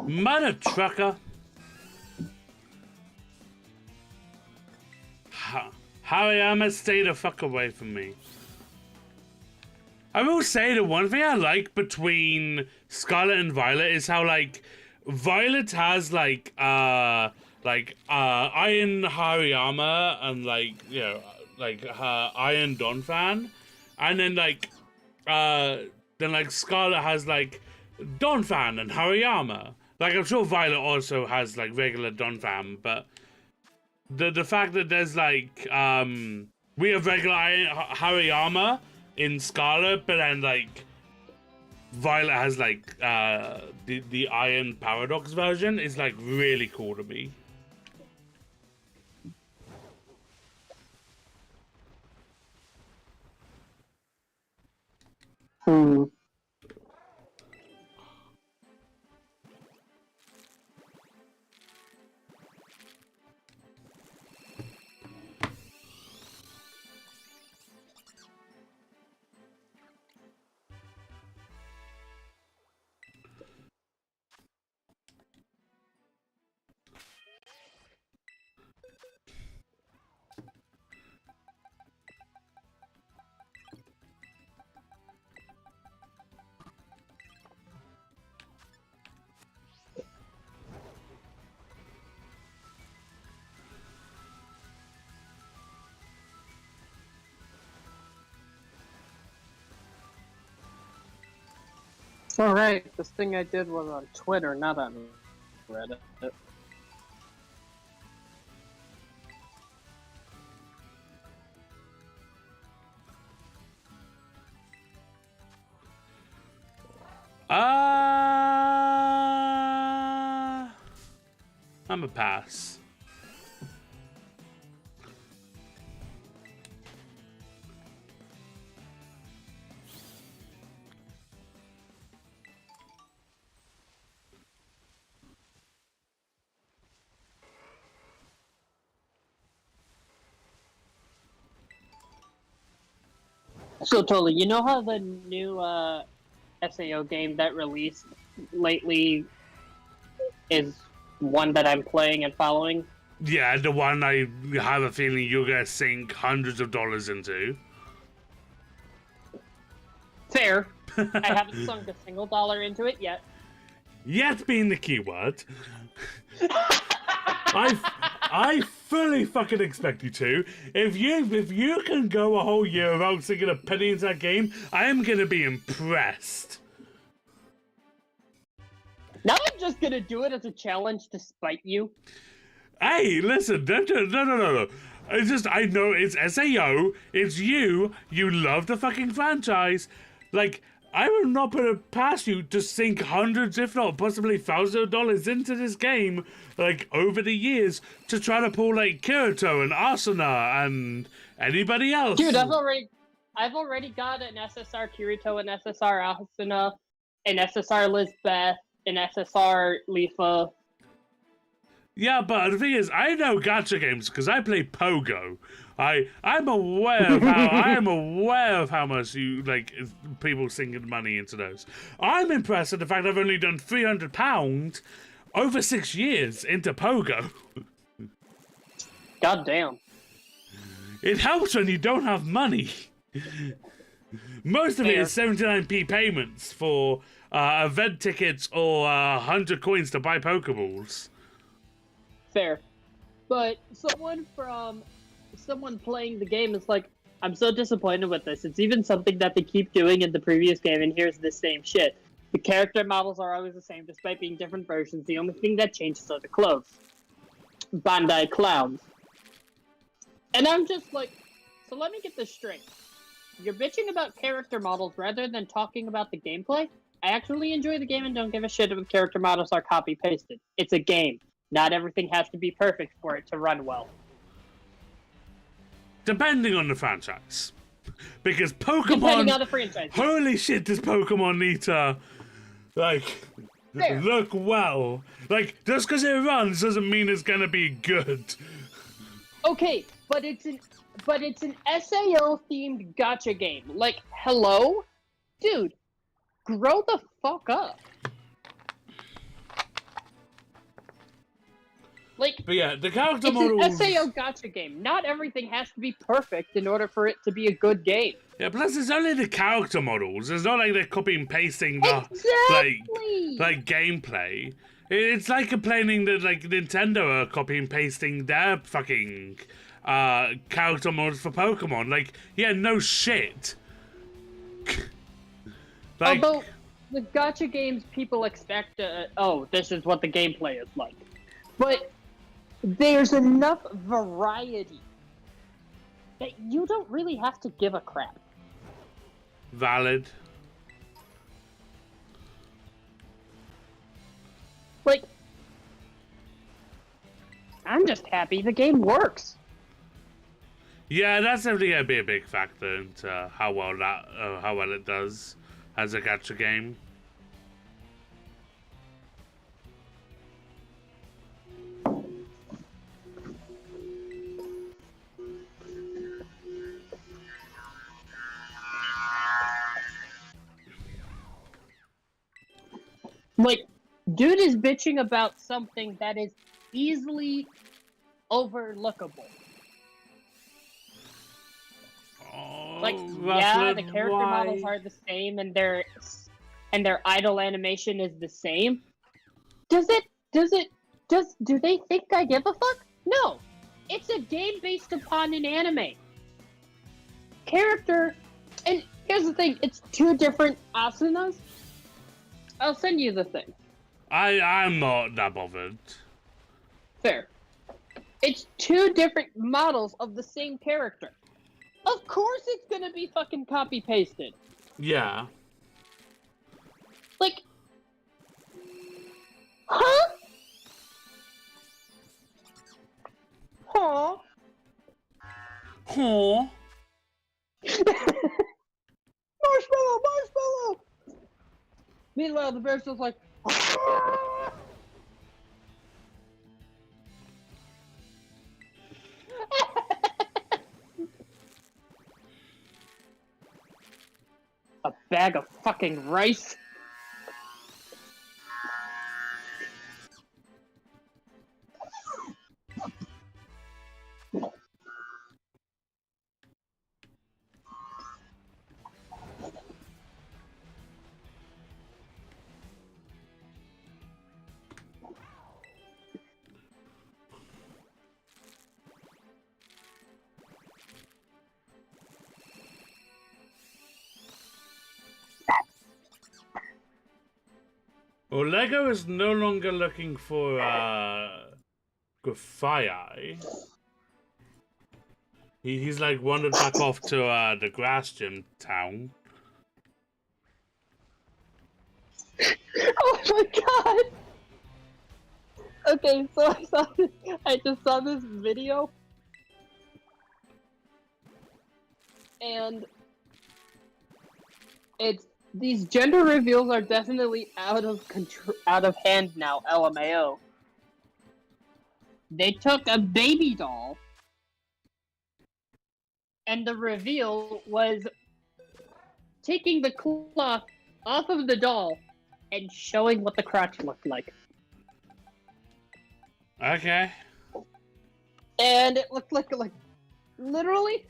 Mother trucker. Hariyama, stay the fuck away from me. I will say the one thing I like between Scarlet and Violet is how, like, Violet has, like, Iron Hariyama and, like, you know, like, her Iron Donphan. And then, like, Scarlet has, like, Donphan and Hariyama. Like, I'm sure Violet also has, like, regular Donphan, but the fact that there's, like, we have regular Hariyama in Scarlet, but then, like, Violet has, like, the Iron Paradox version is, like, really cool to me. Alright, this thing I did was on Twitter, not on Reddit. I'm a pass. So totally, you know how the new SAO game that released lately is one that I'm playing and following? Yeah, the one I have a feeling you're gonna sink hundreds of dollars into. Fair. I haven't sunk a single dollar into it yet. Yet being the keyword. I fully fucking expect you to. If you can go a whole year without sinking a penny into that game, I am gonna be impressed. Now I'm just gonna do it as a challenge to spite you. Hey, listen, no. It's just, I know it's SAO, it's you love the fucking franchise. Like, I will not put it past you to sink hundreds, if not possibly thousands of dollars into this game, like, over the years, to try to pull, like, Kirito and Asuna and anybody else. Dude, I've already got an SSR Kirito, an SSR Asuna, an SSR Lisbeth, an SSR Lifa. Yeah, but the thing is, I know gacha games because I play Pogo. I'm aware of how much you like people sinking money into those. I'm impressed at the fact I've only done £300 over 6 years into Pogo. God damn. It helps when you don't have money. Most of it is 79p payments for event tickets or 100 coins to buy Pokeballs. Fair. But someone playing the game is like, I'm so disappointed with this. It's even something that they keep doing in the previous game, and here's the same shit. The character models are always the same, despite being different versions. The only thing that changes are the clothes. Bandai clowns. And I'm just like, so let me get this straight. You're bitching about character models rather than talking about the gameplay? I actually enjoy the game and don't give a shit if character models are copy-pasted. It's a game. Not everything has to be perfect for it to run well. Depending on the franchise. Because Pokemon... Depending on the franchise. Holy shit, does Pokemon need to, like, Fair. look well. Like, just because it runs doesn't mean it's gonna be good. Okay, but it's an SAO-themed gacha game. Like, hello? Dude, grow the fuck up. Like, But yeah, the character it's models. an SAO gacha game. Not everything has to be perfect in order for it to be a good game. Yeah, plus it's only the character models. It's not like they're copying and pasting the Exactly. like gameplay. It's like complaining that like Nintendo are copying and pasting their fucking character models for Pokemon. Like, yeah, no shit. Like, Although with gacha games, people expect, oh, this is what the gameplay is like. But there's enough variety that you don't really have to give a crap. valid. Like, I'm just happy the game works. Yeah, that's definitely gonna be a big factor into how well it does as a gacha game. Like, dude is bitching about something that is easily overlookable. Oh, Like, yeah, the character models are the same, and their idle animation is the same. Do they think I give a fuck? No, it's a game based upon an anime character, and here's the thing: it's two different Asunas. I'll send you the thing. I'm not that bothered. Fair. It's two different models of the same character. Of course it's gonna be fucking copy-pasted. Yeah. Like... Huh? Huh? Huh? Marshmallow! Meanwhile, the bear's just like... A bag of fucking rice. Well, Lego is no longer looking for Grafai. He's like wandered back off to the grass gym town. Oh my god! Okay, so I just saw this video. And these gender reveals are definitely out of hand now, LMAO. They took a baby doll, and the reveal was taking the cloth off of the doll and showing what the crotch looked like. Okay. And it looked like literally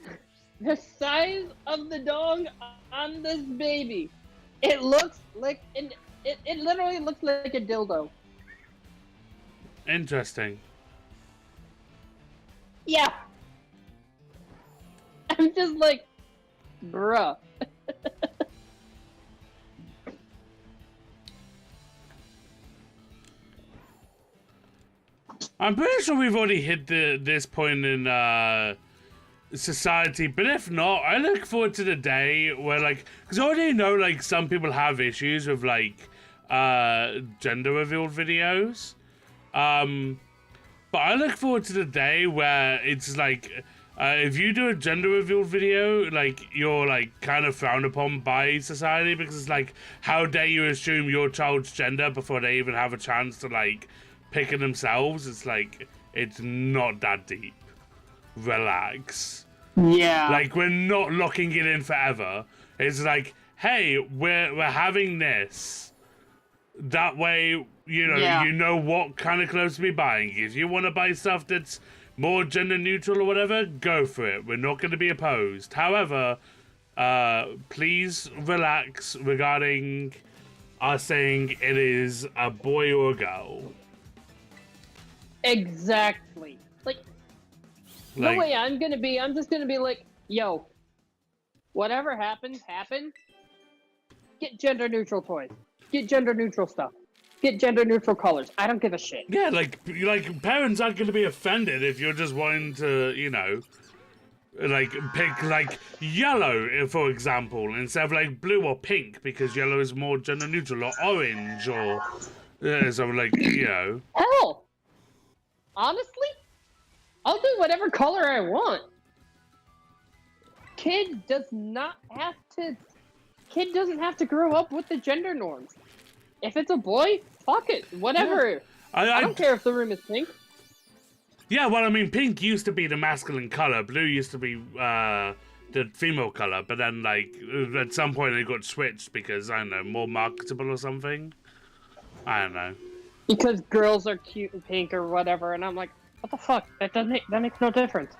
the size of the dong on this baby. It looks like it literally looks like a dildo. Interesting. Yeah. I'm just like, bruh. I'm pretty sure we've already hit this point in society, but if not, I look forward to the day where, like, because I already know, like, some people have issues with, like, gender revealed videos, but I look forward to the day where it's like, if you do a gender revealed video, like, you're, like, kind of frowned upon by society, because it's like, how dare you assume your child's gender before they even have a chance to, like, pick it themselves. It's like, it's not that deep. Relax. Yeah. Like, we're not locking it in forever. It's like, hey, we're having this. That way, Yeah. you know what kind of clothes to be buying. If you want to buy stuff that's more gender neutral or whatever, go for it. We're not going to be opposed. However, please relax regarding us saying it is a boy or a girl. Exactly. Like, the way I'm just gonna be like, yo, whatever happens, happen. Get gender neutral toys. Get gender neutral stuff. Get gender neutral colors. I don't give a shit. Yeah, like parents aren't going to be offended if you're just wanting to, like pick like yellow, for example, instead of like blue or pink, because yellow is more gender neutral, or orange, or something like, Hell, honestly, I'll do whatever color I want. Kid doesn't have to grow up with the gender norms. If it's a boy, fuck it, whatever. Yeah. I don't care if the room is pink. Yeah, well, I mean, pink used to be the masculine color, blue used to be the female color, but then, like, at some point it got switched because, I don't know, more marketable or something? I don't know. Because girls are cute in pink or whatever, and I'm like, what the fuck? That makes no difference.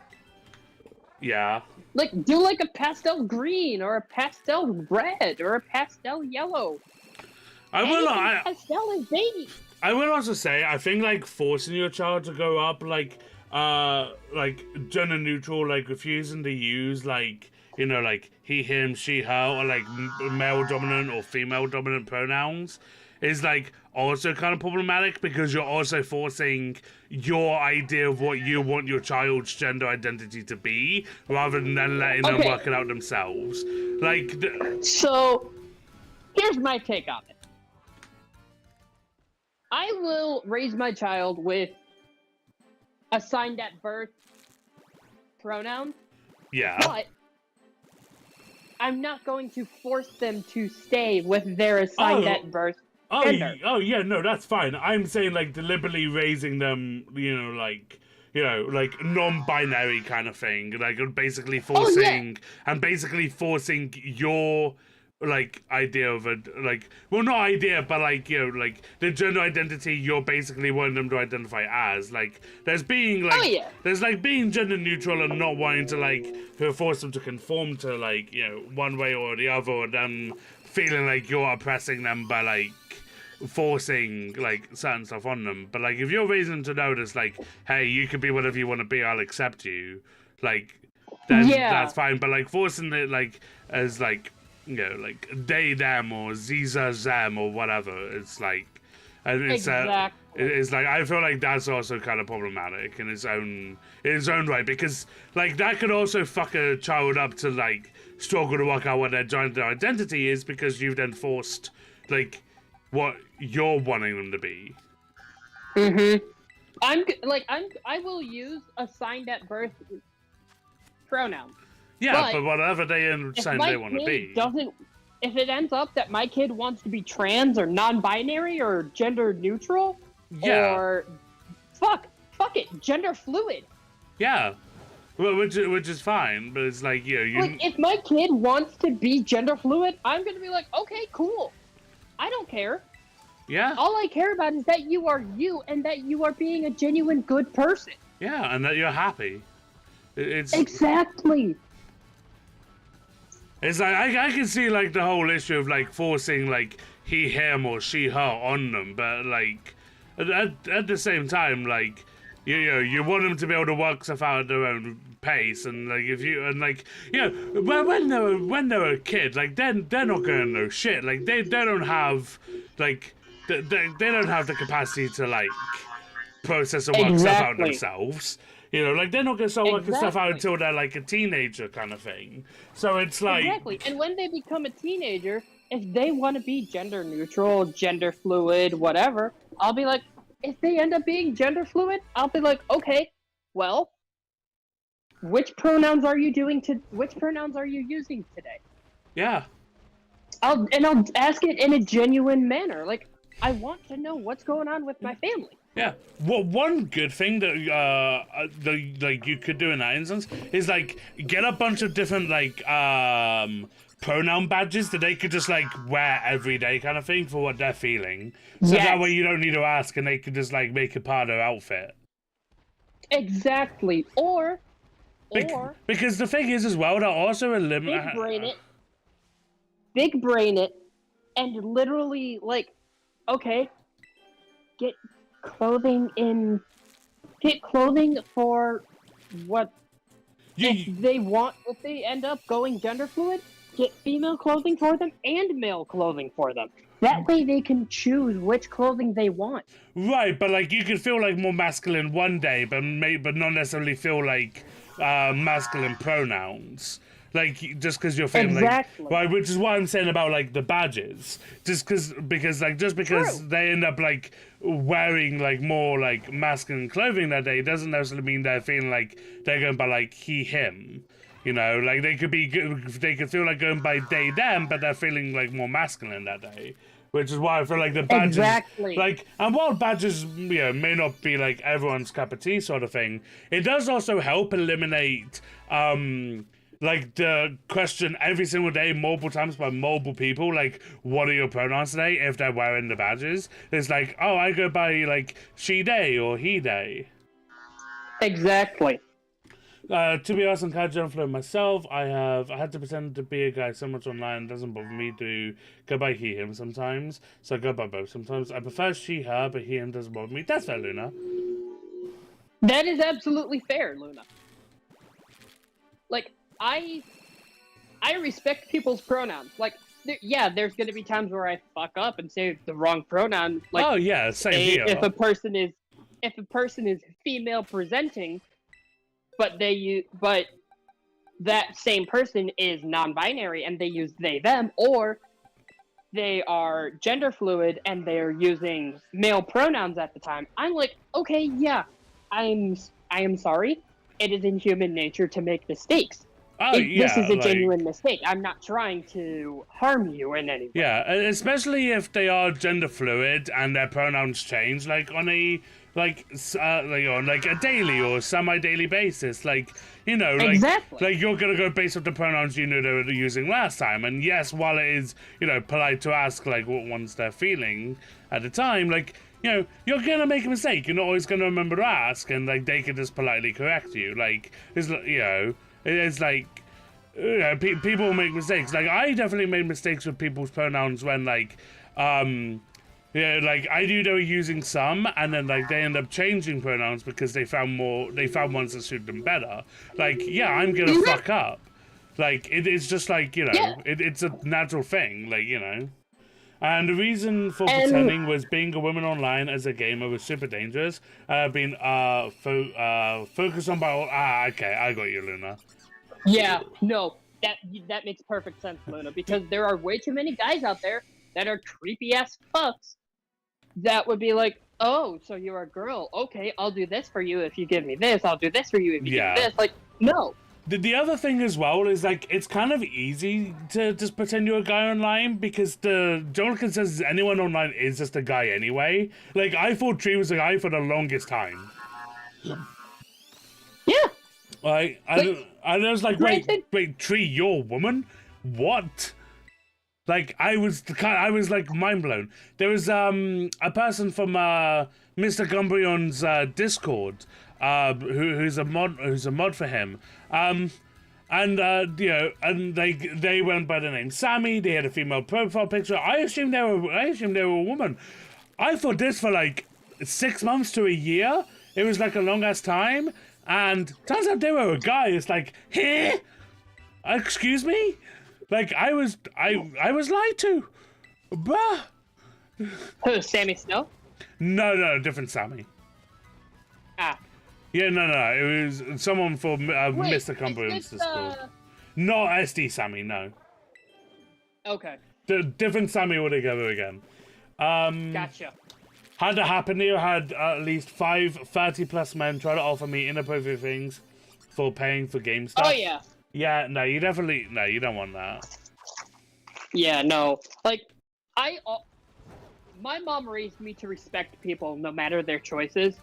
Yeah. Like, do like a pastel green, or a pastel red, or a pastel yellow. Pastel is baby. I will also say, I think, like, forcing your child to grow up, like gender neutral, like, refusing to use, like, like, he, him, she, her, or, like, male dominant or female dominant pronouns is, like, also kind of problematic, because you're also forcing your idea of what you want your child's gender identity to be, rather than then letting them work it out themselves. Like, So, here's my take on it. I will raise my child with assigned at birth pronouns. Yeah. But I'm not going to force them to stay with their assigned at birth gender. Yeah, no, that's fine. I'm saying, like, deliberately raising them, like non-binary kind of thing. Like, basically forcing your, like, idea of a, like, well, not idea, but, like, like, the gender identity you're basically wanting them to identify as. Like, there's being, like, there's, like, being gender neutral and not wanting to, like, force them to conform to, like, one way or the other, or them feeling like you're oppressing them by, like, forcing, like, certain stuff on them. But, like, if you're raising them to notice, like, hey, you can be whatever you want to be, I'll accept you, like, then that's fine. But, like, forcing it, like, as, like, like, they, them, or Ziza, them, or whatever. It's like, and it's it's like, I feel like that's also kind of problematic in its own right, because, like, that could also fuck a child up to, like, struggle to work out what their gender identity is, because you've then forced, like, what you're wanting them to be. I will use assigned at birth pronouns. Yeah, but whatever they say they want to be. If it ends up that my kid wants to be trans or non-binary or gender neutral, or fuck it, gender fluid. Yeah, well, which is fine, but it's like, like, if my kid wants to be gender fluid, I'm gonna be like, okay, cool. I don't care. Yeah. All I care about is that you are you, and that you are being a genuine good person. Yeah, and that you're happy. It's exactly. It's like, I can see, like, the whole issue of, like, forcing, like, he, him, or she, her on them, but, like, at the same time, like, you want them to be able to work stuff out at their own pace, and, like, when they're a kid, like, they're not gonna know shit. Like, they don't have, like, they don't have the capacity to, like, process and work stuff out themselves. Like, they're not going to start working stuff out until they're, like, a teenager kind of thing. So it's like... Exactly. And when they become a teenager, if they want to be gender neutral, gender fluid, whatever, I'll be like, if they end up being gender fluid, I'll be like, okay, well, which pronouns are you using today? Yeah. I'll ask it in a genuine manner. Like, I want to know what's going on with my family. Yeah. Well, one good thing that like you could do in that instance is like get a bunch of different like pronoun badges that they could just like wear every day kind of thing for what they're feeling. So that way you don't need to ask and they could just like make it part of their outfit. Exactly. Or because the thing is as well, they'll also eliminate big brain it and literally like, okay, get clothing for what if they end up going gender fluid, get female clothing for them and male clothing for them. That way they can choose which clothing they want. Right, but like you could feel like more masculine one day, but not necessarily feel like masculine pronouns. Like just because you're feeling like right, which is what I'm saying about like the badges. Because they end up like wearing like more like masculine clothing that day doesn't necessarily mean they're feeling like they're going by like he him. You know, like they could feel like going by they them, but they're feeling like more masculine that day. Which is why I feel like the badges, like, and while badges, you know, may not be like everyone's cup of tea sort of thing, it does also help eliminate, like the question every single day, multiple times by multiple people, like, what are your pronouns today? If they're wearing the badges, it's like, oh, I go by like she they or he they. Exactly. To be honest, on Card Flow myself, I had to pretend to be a guy so much online. It doesn't bother me to go by he him sometimes, so I go by both sometimes. I prefer she her, but he him doesn't bother me. That's fair, Luna. That is absolutely fair, Luna. Like I respect people's pronouns. Like there's gonna be times where I fuck up and say the wrong pronoun. Like oh yeah, same here. If a person is female presenting. But that same person is non-binary and they use they them, or they are gender fluid and they're using male pronouns at the time. I'm like, okay, yeah, I am sorry. It is in human nature to make mistakes. Oh, yeah, this is a genuine mistake. I'm not trying to harm you in any way. Yeah, especially if they are gender fluid and their pronouns change, like on a on like a daily or semi-daily basis, like, you know, like, like you're gonna go based off the pronouns you knew they were using last time. And yes, while it is, you know, polite to ask like what ones they're feeling at the time, like, you know, you're gonna make a mistake. You're not always gonna remember to ask, and like they can just politely correct you. Like, it's, you know, it's like, you know, people make mistakes. Like I definitely made mistakes with people's pronouns when like yeah, like I knew they were using some, and then like they end up changing pronouns because they found ones that suit them better. Like, yeah, I'm gonna fuck up. Like it's just like, you know, it's a natural thing. like, you know. And the reason for pretending was being a woman online as a gamer was super dangerous. Being focused on by okay, I got you, Luna. Yeah, no, that makes perfect sense, Luna, because there are way too many guys out there that are creepy ass fucks that would be like, oh, so you're a girl. Okay, I'll do this for you if you give me this. I'll do this for you if you give me this. Like, no. The other thing as well is, like, it's kind of easy to just pretend you're a guy online because the general consensus anyone online is just a guy anyway. Like, I thought Tree was a guy for the longest time. Yeah. Like, I was like, wait, Tree, you're a woman? What? Like, I was like mind blown. There was a person from Mr. Gumbrion's Discord, who's a mod for him. And you know, and they went by the name Sammy. They had a female profile picture. I assumed they were a woman. I thought this for like 6 months to a year. It was like a long ass time, and turns out they were a guy. It's like, hey, excuse me. Like, I was lied to, bruh. Who, Sammy Snow? No, different Sammy. Ah. Yeah, no, it was someone for Mr. Cumberland's Discord. Not SD Sammy, no. Okay. The different Sammy altogether again. Gotcha. Had to happen here, had at least 30+ men try to offer me inappropriate things for paying for game stuff. Oh, yeah. Yeah, no, you don't want that. Yeah, no. Like, my mom raised me to respect people no matter their choices,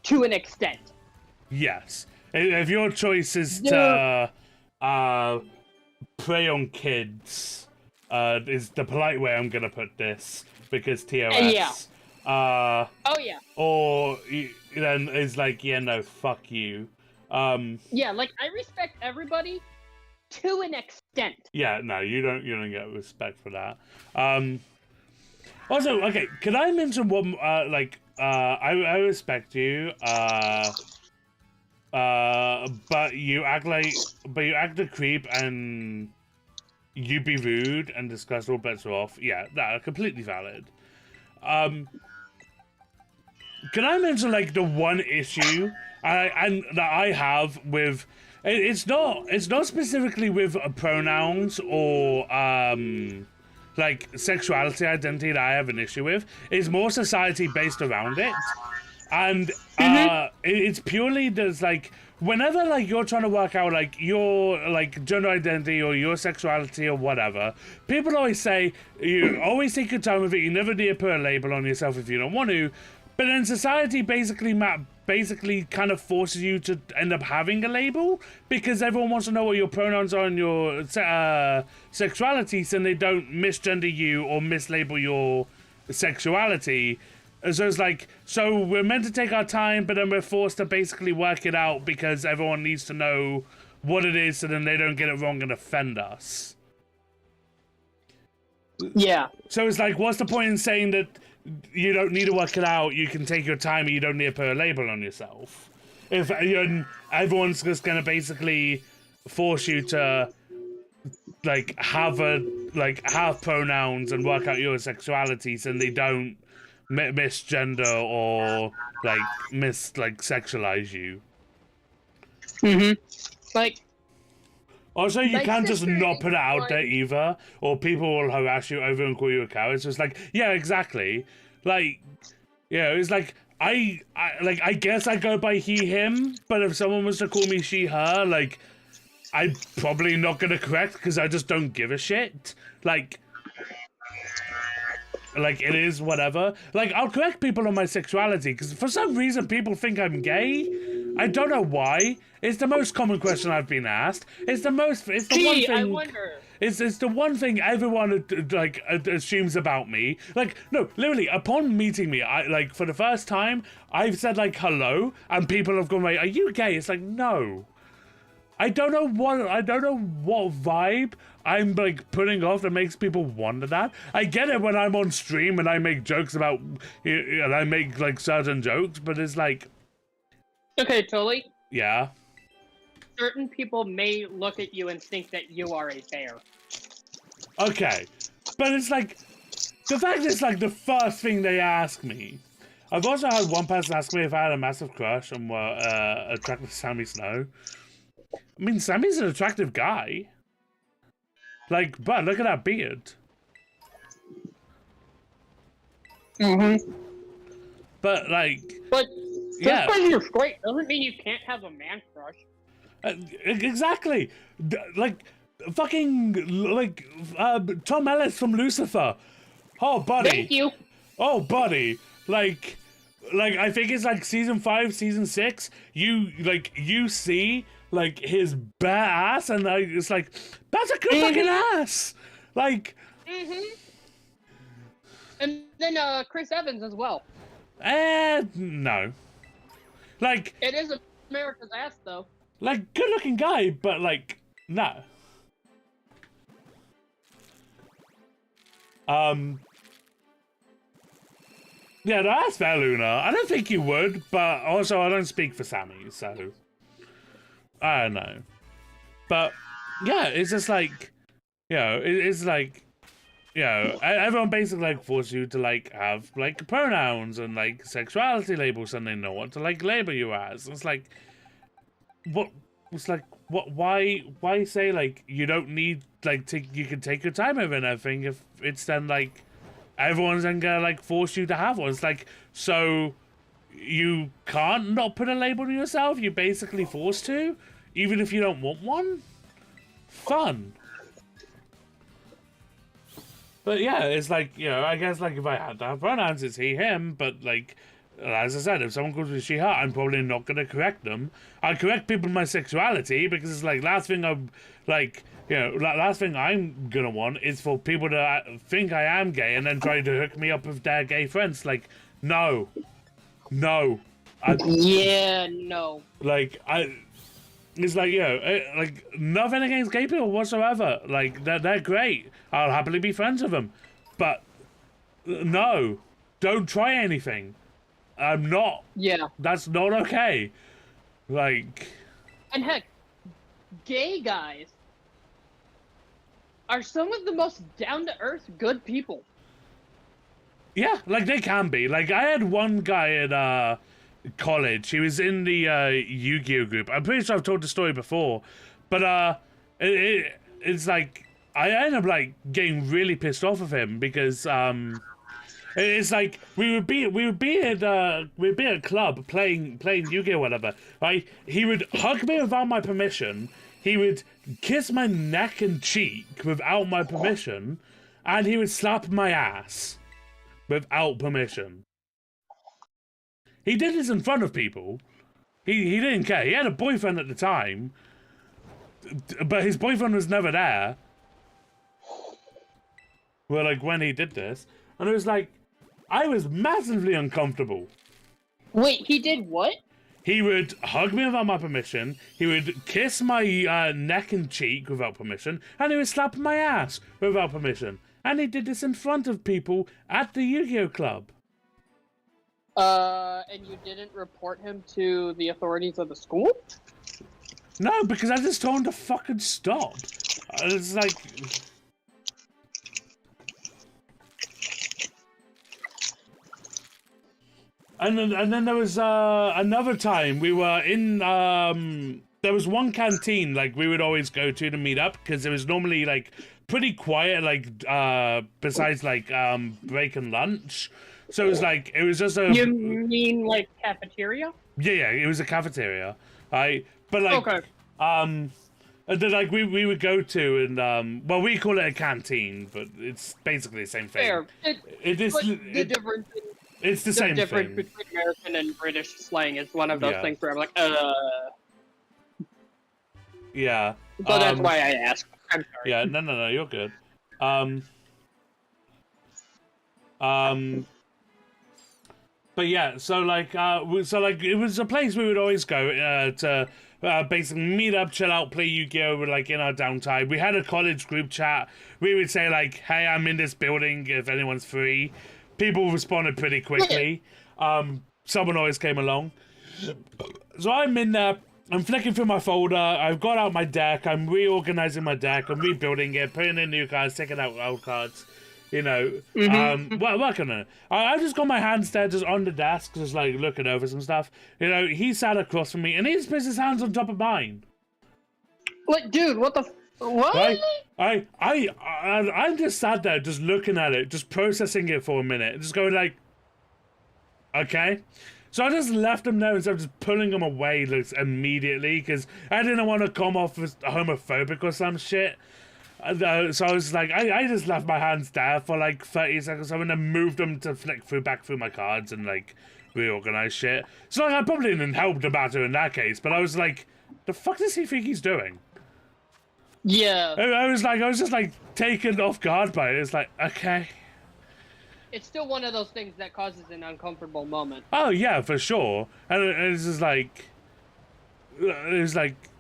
to an extent. Yes. If your choice is to prey on kids, is the polite way I'm gonna put this, because TOS. Yeah. Oh yeah. Or then it's like, yeah, no, fuck you. Yeah, like I respect everybody to an extent. Yeah, no, you don't get respect for that. Also, okay, can I mention one? I respect you. But you act a creep and you be rude and discuss all bets are off. Yeah, that completely valid. Can I mention like the one issue that I have with it's not specifically with pronouns or like sexuality identity that I have an issue with. It's more society based around it, and it's purely there's like whenever like you're trying to work out like your like gender identity or your sexuality or whatever, people always say you always take your time with it. You never need to put a label on yourself if you don't want to. But then society basically kind of forces you to end up having a label because everyone wants to know what your pronouns are and your sexuality, so they don't misgender you or mislabel your sexuality. So it's like, so we're meant to take our time, but then we're forced to basically work it out because everyone needs to know what it is, so then they don't get it wrong and offend us. Yeah. So it's like, what's the point in saying that you don't need to work it out, you can take your time and you don't need to put a label on yourself? If everyone's just gonna basically force you to like have pronouns and work out your sexualities, and they don't misgender or like sexualize you. Like also, you my can't just sister not is put it out there one- either, or people will harass you over and call you a coward. It's just like, yeah, exactly. Like, yeah, it's like I guess I go by he, him, but if someone was to call me she, her, like, I'm probably not gonna correct because I just don't give a shit. Like it is whatever. Like, I'll correct people on my sexuality because for some reason people think I'm gay. I don't know why. It's the most common question I've been asked. It's the one thing. I wonder. It's the one thing everyone like assumes about me. Like, no, literally, upon meeting me, I like for the first time, I've said like hello, and people have gone, "Wait, are you gay?" It's like, no. I don't know what vibe I'm like putting off that makes people wonder that. I get it when I'm on stream and I make jokes about and I make like certain jokes, but it's like, Okay, Tolly. yeah. Certain people may look at you and think that you are a bear. Okay, but it's like, the fact is like the first thing they ask me. I've also had one person ask me if I had a massive crush and were attracted to Sammy Snow. I mean, Sammy's an attractive guy. Like, but look at that beard. But like, But yeah. just because you're straight doesn't mean you can't have a man crush. Exactly. Like, fucking, like, Tom Ellis from Lucifer. Oh, buddy. Thank you. Oh, buddy. Like, I think it's like season 5, season 6. You see, like, his bare ass, and like, it's like, that's a good fucking ass. Like. And then Chris Evans as well. No. Like. It is America's ass, though. Like, good looking guy, but like, no. Yeah, no, that's fair, Luna. I don't think you would, but also I don't speak for Sammy, so I don't know. But yeah, it's just like, you know, it's like, you know, everyone basically like forces you to like have like pronouns and like sexuality labels, and they know what to like label you as. It's like, what? It's like, what? Why say like you don't need like you can take your time over everything if it's then like everyone's then gonna like force you to have one. It's like, so you can't not put a label on yourself. You're basically forced to, even if you don't want one. Fun. But yeah, it's like, you know, I guess like if I had to have pronouns, it's he, him. But like, as I said, if someone calls me she, her, I'm probably not gonna correct them. I correct people in my sexuality because it's like last thing I'm like. You know, last thing I'm gonna want is for people to think I am gay and then try to hook me up with their gay friends. Like, no. Yeah, no. Like, it's like, you know, like, nothing against gay people whatsoever. Like, they're great. I'll happily be friends with them. But, no. Don't try anything. I'm not. Yeah. That's not okay. Like. And heck, gay guys are some of the most down-to-earth good people. Yeah, like they can be. Like I had one guy at college. He was in the Yu-Gi-Oh group. I'm pretty sure I've told the story before, but it's like I ended up like getting really pissed off of him because it's like we would be at a club playing Yu-Gi-Oh whatever. Right? He would hug me without my permission. He would kiss my neck and cheek without my permission, and he would slap my ass without permission. He did this in front of people. He didn't care. He had a boyfriend at the time, but his boyfriend was never there. Well, like when he did this, and it was like, I was massively uncomfortable. Wait, he did what? He would hug me without my permission, he would kiss my neck and cheek without permission, and he would slap my ass without permission. And he did this in front of people at the Yu-Gi-Oh club. And you didn't report him to the authorities of the school? No, because I just told him to fucking stop. It's like... And then there was another time we were in there was one canteen like we would always go to meet up because it was normally like pretty quiet like besides like break and lunch. So it was just a. You mean like cafeteria? Yeah, it was a cafeteria. But like okay. And then like we would go to and well we call it a canteen, but it's basically the same thing. Fair. It's the same difference thing. between American and British slang is one of those Yeah. things where I'm like, Yeah. But that's why I asked. I'm sorry. Yeah, no, you're good. But yeah, so like it was a place we would always go to basically meet up, chill out, play Yu-Gi-Oh! Like in our downtime. We had a college group chat. We would say like, "Hey, I'm in this building. If anyone's free." People responded pretty quickly. Someone always came along. So I'm in there. I'm flicking through my folder. I've got out my deck. I'm reorganizing my deck. I'm rebuilding it, putting in new cards, taking out old cards. You know, working on it. I've just got my hands there, just on the desk, just like looking over some stuff. You know, he sat across from me, and he just puts his hands on top of mine. What, dude? What the? What? Right? I'm just sat there, just looking at it, just processing it for a minute, just going like, okay. So I just left him there instead of just pulling him away like, immediately because I didn't want to come off as homophobic or some shit. So I was like, I just left my hands there for like 30 seconds and then moved them to flick back through my cards and like reorganize shit. So like, I probably didn't help the matter in that case, but I was like, the fuck does he think he's doing? Yeah. I was just like taken off guard by it. It's like, okay. It's still one of those things that causes an uncomfortable moment. Oh yeah, for sure. And it's just like,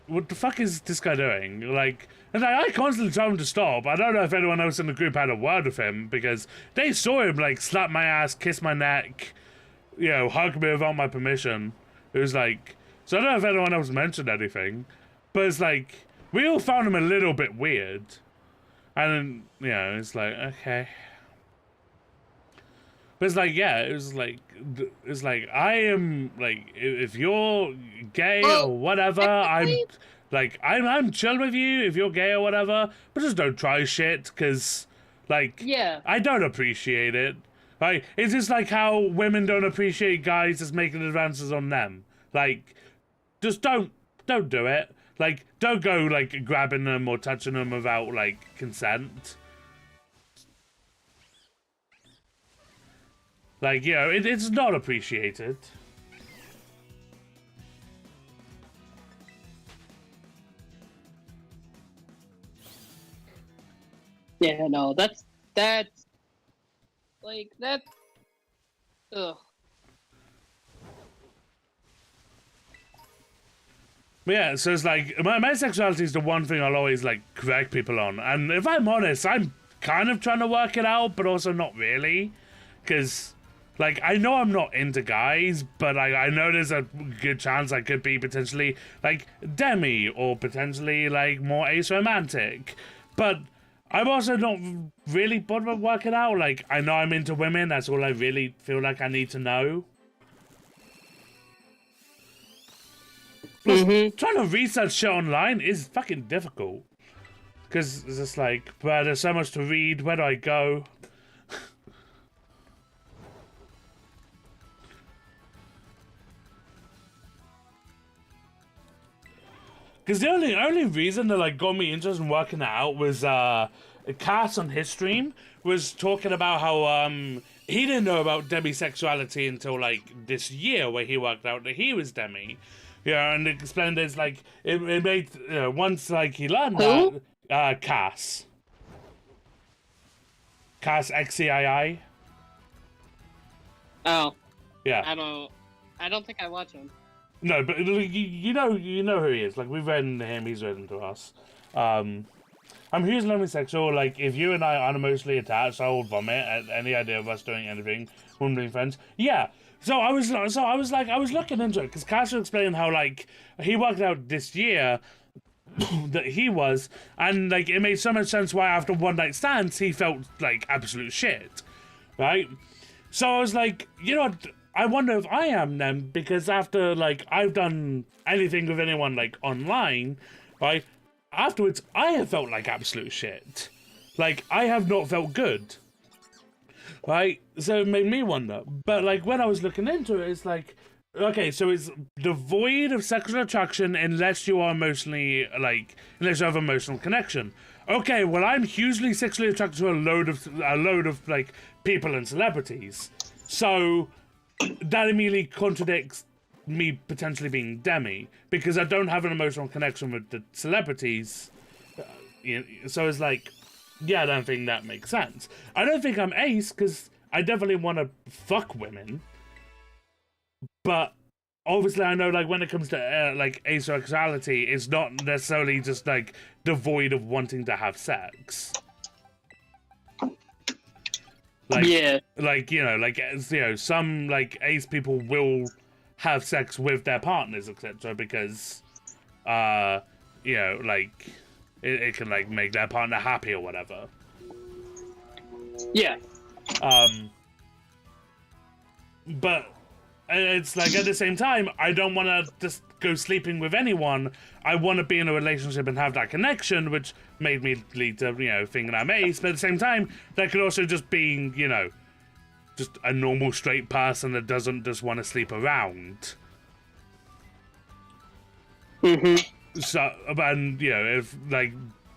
what the fuck is this guy doing? Like, and I constantly told him to stop. I don't know if anyone else in the group had a word with him because they saw him like slap my ass, kiss my neck, you know, hug me without my permission. It was like, so I don't know if anyone else mentioned anything, but it's like, we all found him a little bit weird. And, you know, it's like, okay. But it's like, yeah, it's like, I am, like, if you're gay or whatever, I'm chill with you if you're gay or whatever, but just don't try shit, because, like, yeah. I don't appreciate it. Like, it's just like how women don't appreciate guys just making advances on them. Like, just don't do it. Like, don't go, like, grabbing them or touching them without, like, consent. Like, you know, it's not appreciated. Yeah, no, that's like that. Ugh. But yeah, so it's like my sexuality is the one thing I'll always like correct people on, and if I'm honest, I'm kind of trying to work it out, but also not really, because like I know I'm not into guys, but I know there's a good chance I could be potentially like demi or potentially like more ace romantic, but I'm also not really bothered about working out. Like I know I'm into women, that's all I really feel like I need to know. Plus, trying to research shit online is fucking difficult. Because it's just like, but there's so much to read, where do I go? Because the only reason that like got me interested in working it out was Cass on his stream was talking about how he didn't know about demisexuality until like this year, where he worked out that he was demi. Yeah, and explained it's like it made once like he learned that Cass XCII. Oh. Yeah. I don't think I watch him. No, but you know who he is. Like we've read into him, he's read into us. He's homosexual. Like if you and I are emotionally attached, I will vomit at any idea of us doing anything when being friends. Yeah. So I was looking into it because Cass was explaining how like he worked out this year that he was, and like it made so much sense why after one night stands he felt like absolute shit, right? So I was like, you know what? I wonder if I am then, because after like I've done anything with anyone like online, right? Afterwards, I have felt like absolute shit. Like I have not felt good. Right, so it made me wonder. But like when I was looking into it, it's like, okay, so it's devoid of sexual attraction unless you are emotionally unless you have emotional connection. Okay, well I'm hugely sexually attracted to a load of like people and celebrities. So that immediately contradicts me potentially being demi because I don't have an emotional connection with the celebrities. So it's like, yeah, I don't think that makes sense. I don't think I'm ace because I definitely want to fuck women. But obviously I know like when it comes to like asexuality, it's not necessarily just like devoid of wanting to have sex. Like, yeah. Like, some like ace people will have sex with their partners, etc. because, like... It can like make their partner happy or whatever. Yeah. But it's like at the same time, I don't want to just go sleeping with anyone. I want to be in a relationship and have that connection, which made me lead to thinking I'm ace. But at the same time, that could also just be just a normal straight person that doesn't just want to sleep around. So, and if like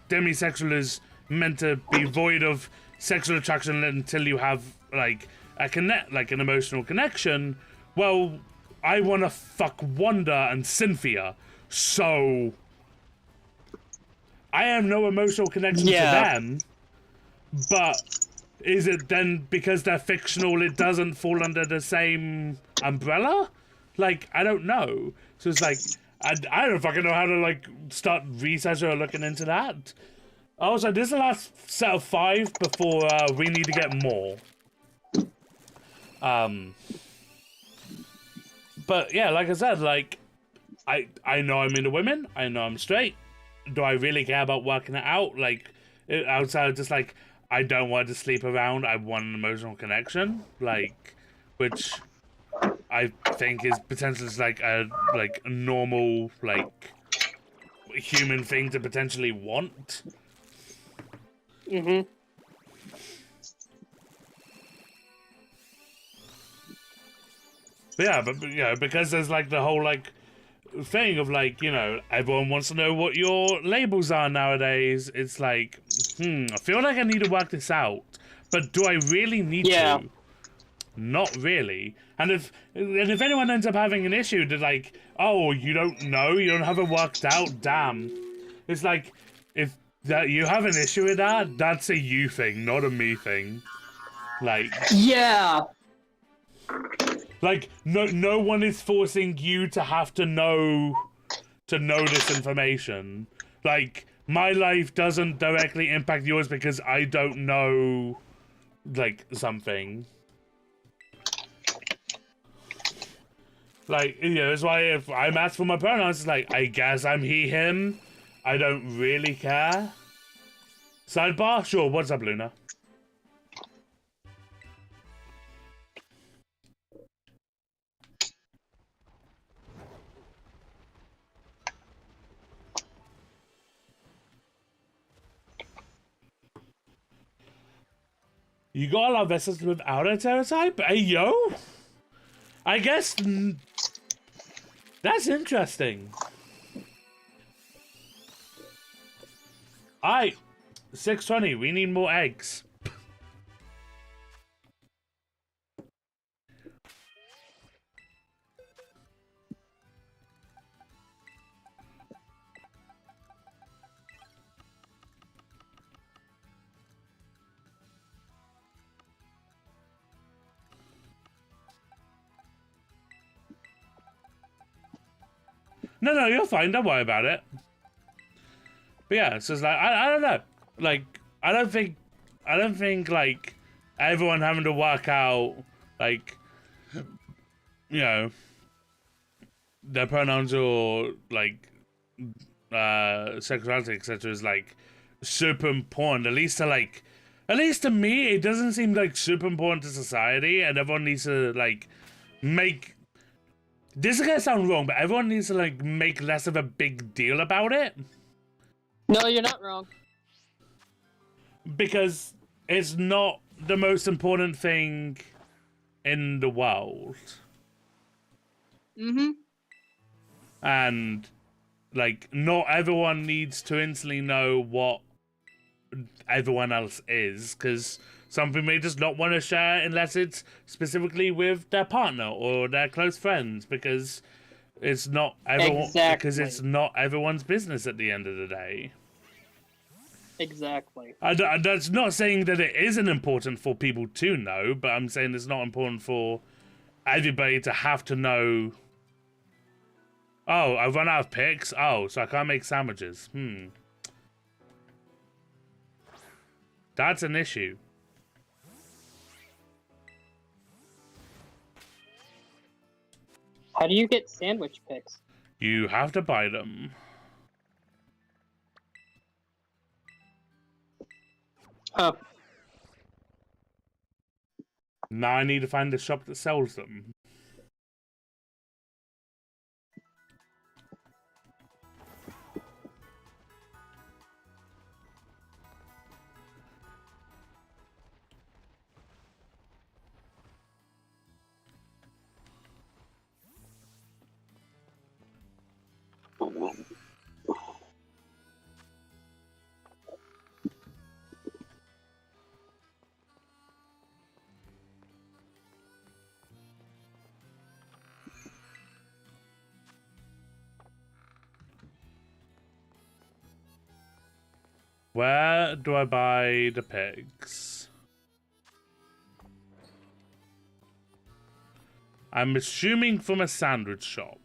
demisexual is meant to be void of sexual attraction until you have like an emotional connection, well, I want to fuck Wanda and Cynthia, so I have no emotional connection to them. But is it then because they're fictional, it doesn't fall under the same umbrella? Like, I don't know. So it's like, I don't fucking know how to like start researching or looking into that. Also, this is the last set of 5 before we need to get more. But yeah, like I said, like I know I'm into women. I know I'm straight. Do I really care about working it out? Like outside of just like I don't want to sleep around. I want an emotional connection, like which I think is potentially like a normal like human thing to potentially want. But yeah, because there's like the whole like thing of like everyone wants to know what your labels are nowadays. It's like I feel like I need to work this out, but do I really need to? Not really. And if anyone ends up having an issue, they're like, oh, you don't know, you don't have it worked out, damn. It's like, if that you have an issue with that, that's a you thing, not a me thing. Like, Yeah. like no one is forcing you to have to know this information. Like, my life doesn't directly impact yours because I don't know, like, something. Like, you know, that's why if I'm asked for my pronouns, it's like, I guess I'm he, him. I don't really care. Sidebar? Sure, what's up, Luna? You got a lot of vessels without a terror type? Hey, yo! I guess... That's interesting. Alright. 620, we need more eggs. No, you're fine. Don't worry about it. But yeah, so it's like, I don't know. Like, I don't think, like, everyone having to work out, like, you know, their pronouns or, like, sexuality, etc. is, like, super important. At least to me, it doesn't seem, like, super important to society, and everyone needs to, like, make... This is gonna sound wrong, but everyone needs to, like, make less of a big deal about it. No, you're not wrong. Because it's not the most important thing in the world. Mm-hmm. And, like, not everyone needs to instantly know what everyone else is, because some people may just not want to share unless it's specifically with their partner or their close friends, because it's not everyone, because it's not everyone's business at the end of the day. Exactly. That's not saying that it isn't important for people to know, but I'm saying it's not important for everybody to have to know. Oh, I've run out of picks. Oh, so I can't make sandwiches. That's an issue. How do you get sandwich picks? You have to buy them. Huh. Now I need to find the shop that sells them. Where do I buy the pigs? I'm assuming from a sandwich shop.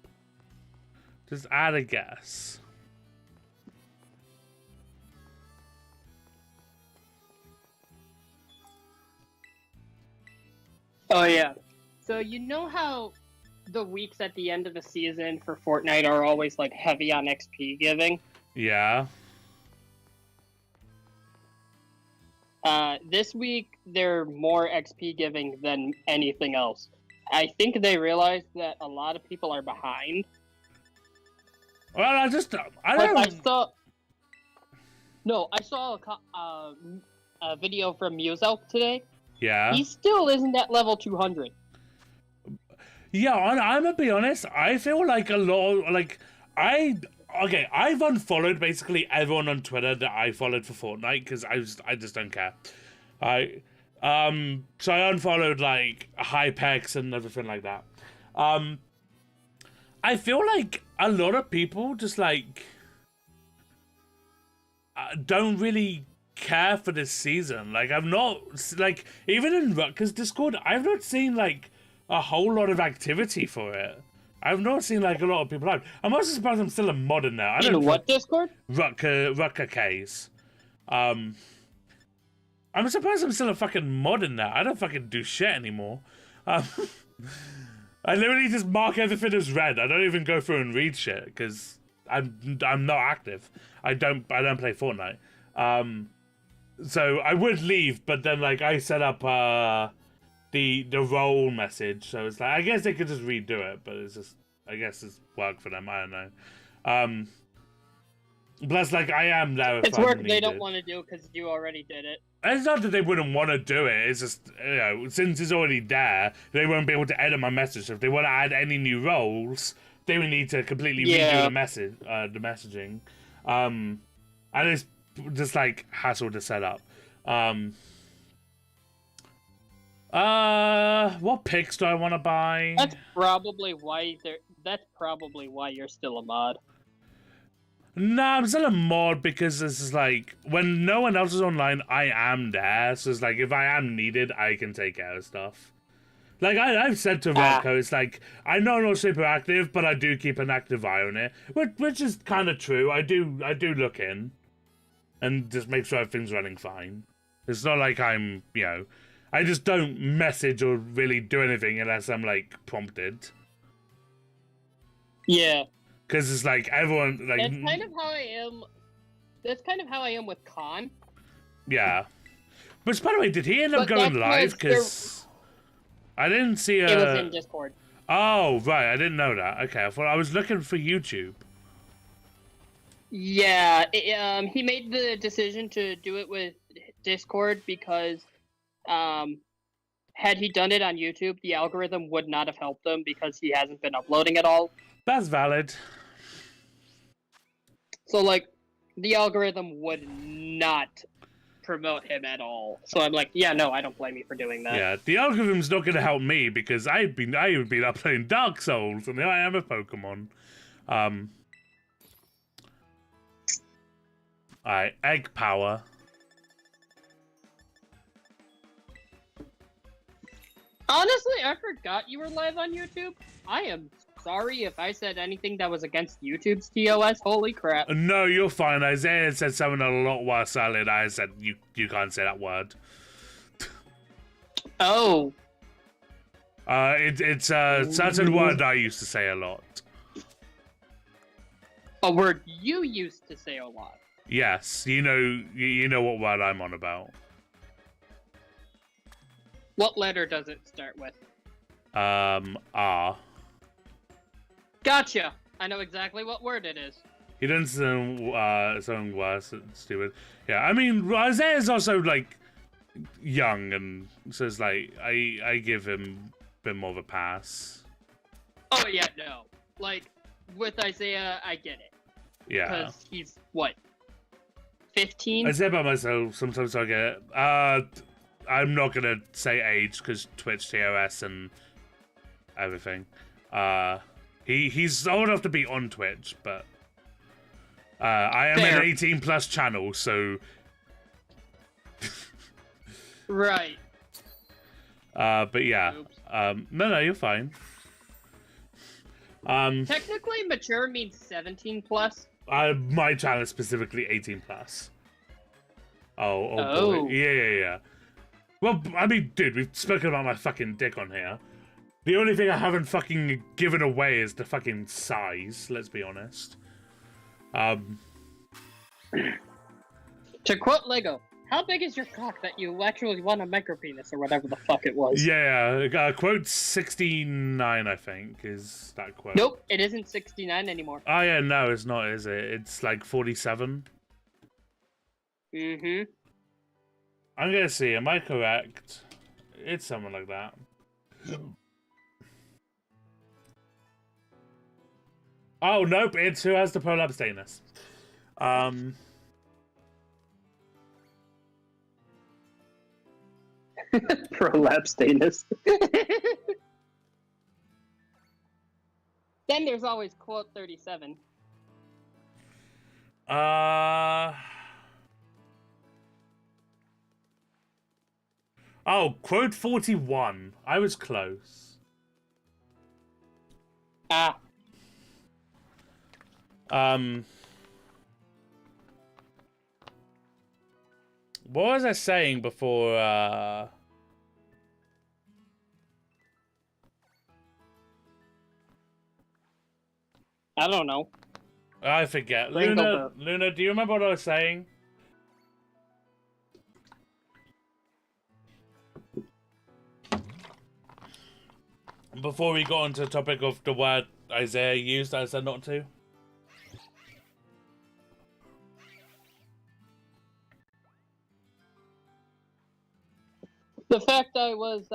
Just add a guess. Oh, yeah. So you know how the weeks at the end of the season for Fortnite are always, like, heavy on XP giving? Yeah. This week, they're more XP giving than anything else. I think they realized that a lot of people are behind. Well, I saw a video from Muselk today. Yeah. He still isn't at level 200. Yeah, I'm gonna be honest. I feel like a lot, like, I've unfollowed basically everyone on Twitter that I followed for Fortnite because I just don't care. So I unfollowed like Hypex and everything like that. I feel like a lot of people just like don't really care for this season. Like I've not like even in Rutgers Discord, I've not seen like a whole lot of activity for it. I've not seen like a lot of people out. I'm also surprised I'm still a mod in there. I don't In what Discord? Rutger K's. I'm surprised I'm still a fucking mod in there. I don't fucking do shit anymore. I literally just mark everything as red. I don't even go through and read shit because I'm not active. I don't play Fortnite. So I would leave, but then like I set up the role message, so it's like I guess they could just redo it, but it's just I guess it's work for them. I don't know. Plus, like I am there. It's work they don't want to do because you already did it. It's not that they wouldn't want to do it. It's just since it's already there, they won't be able to edit my message. So if they want to add any new roles, they would need to completely redo the message, the messaging, and it's just like hassle to set up. What picks do I want to buy? That's probably why you're still a mod. Nah, I'm still a mod because this is like when no one else is online, I am there. So it's like if I am needed, I can take care of stuff. Like I've said to Rocco, it's like I know I'm not super active, but I do keep an active eye on it, which is kind of true. I do look in, and just make sure everything's running fine. It's not like I'm I just don't message or really do anything unless I'm like prompted. Yeah. Because it's like everyone like. That's kind of how I am. That's kind of how I am with Khan. Yeah. But by the way, did he end up going live? Because I didn't see a. It was in Discord. Oh right, I didn't know that. Okay, I thought I was looking for YouTube. Yeah, he made the decision to do it with Discord because, had he done it on YouTube, the algorithm would not have helped him because he hasn't been uploading at all. That's valid. So, like, the algorithm would not promote him at all. So I'm like, yeah, no, I don't blame you for doing that. Yeah, the algorithm's not going to help me because I would been uploading Dark Souls, and here I am a Pokemon. Alright, egg power. Honestly, I forgot you were live on YouTube. I am sorry if I said anything that was against YouTube's TOS. Holy crap. No, you're fine. Isaiah said something a lot worse than I said you can't say that word. Oh. It's a certain word I used to say a lot. A word you used to say a lot. Yes, you know what word I'm on about. What letter does it start with? R. Gotcha. I know exactly what word it is. He doesn't sound worse and stupid. Yeah, I mean Isaiah's also like young, and so it's like I give him a bit more of a pass. Oh yeah, no. Like with Isaiah, I get it. Yeah. Because he's what? 15? I say about myself sometimes I get it. I'm not gonna say age because Twitch TOS and everything. He's old enough to be on Twitch, but I am Fair. an 18+ channel, so Right. but yeah. Oops. No, you're fine. Technically, mature means 17 plus. My channel is specifically 18+. Oh Oh. boy. Yeah. Well, I mean, dude, we've spoken about my fucking dick on here. The only thing I haven't fucking given away is the fucking size, let's be honest. To quote Lego, how big is your cock that you actually want a micropenis or whatever the fuck it was? Yeah, quote 69, I think, is that quote. Nope, it isn't 69 anymore. Oh yeah, no, it's not, is it? It's like 47. Mm-hmm. I'm gonna see, am I correct? It's something like that. Oh, nope, it's who has the prolapse anus. Prolapse anus. Then there's always quote 37. Oh, quote 41. I was close. Ah. What was I saying before, I don't know. I forget. Ringo Luna, do you remember what I was saying? Before we got onto the topic of the word Isaiah used, I said not to. The fact I was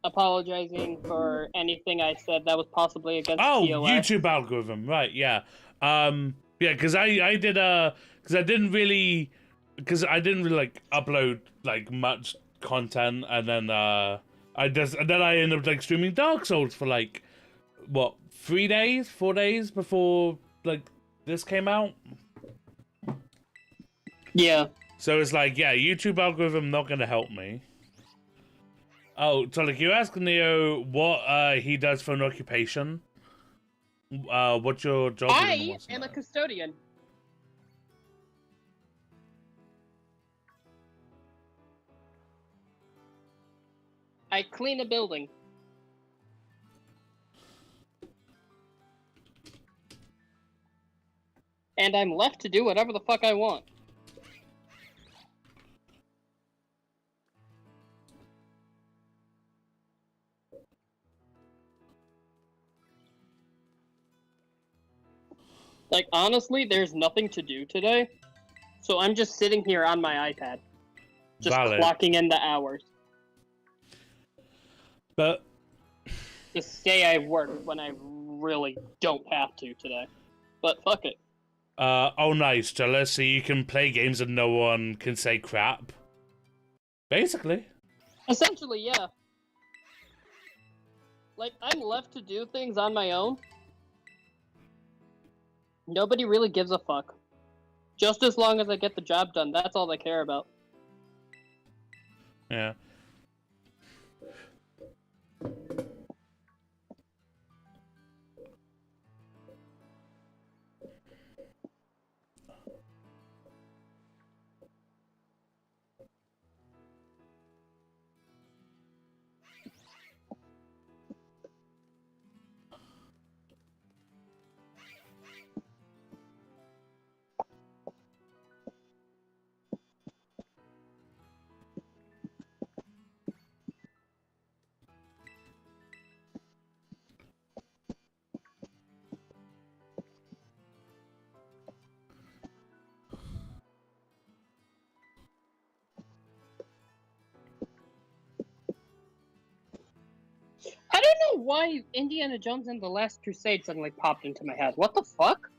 apologizing for anything I said that was possibly against Oh, TOS. YouTube algorithm, right? Yeah, yeah, because I did because I didn't really like upload like much content, and then I ended up like streaming Dark Souls for like what 4 days before like this came out. Yeah. So it's like, yeah, YouTube algorithm not gonna help me. Oh, so like you ask Neo what he does for an occupation. What's your job? I am a custodian. I clean a building. And I'm left to do whatever the fuck I want. Like, honestly, there's nothing to do today. So I'm just sitting here on my iPad. Just Valid. clocking in the hours. But To say I work when I really don't have to today. But fuck it. oh nice, jealous, so you can play games and no one can say crap. Basically. Essentially, yeah. Like, I'm left to do things on my own. Nobody really gives a fuck. Just as long as I get the job done, that's all they care about. Yeah. I don't know why Indiana Jones and the Last Crusade suddenly popped into my head. What the fuck?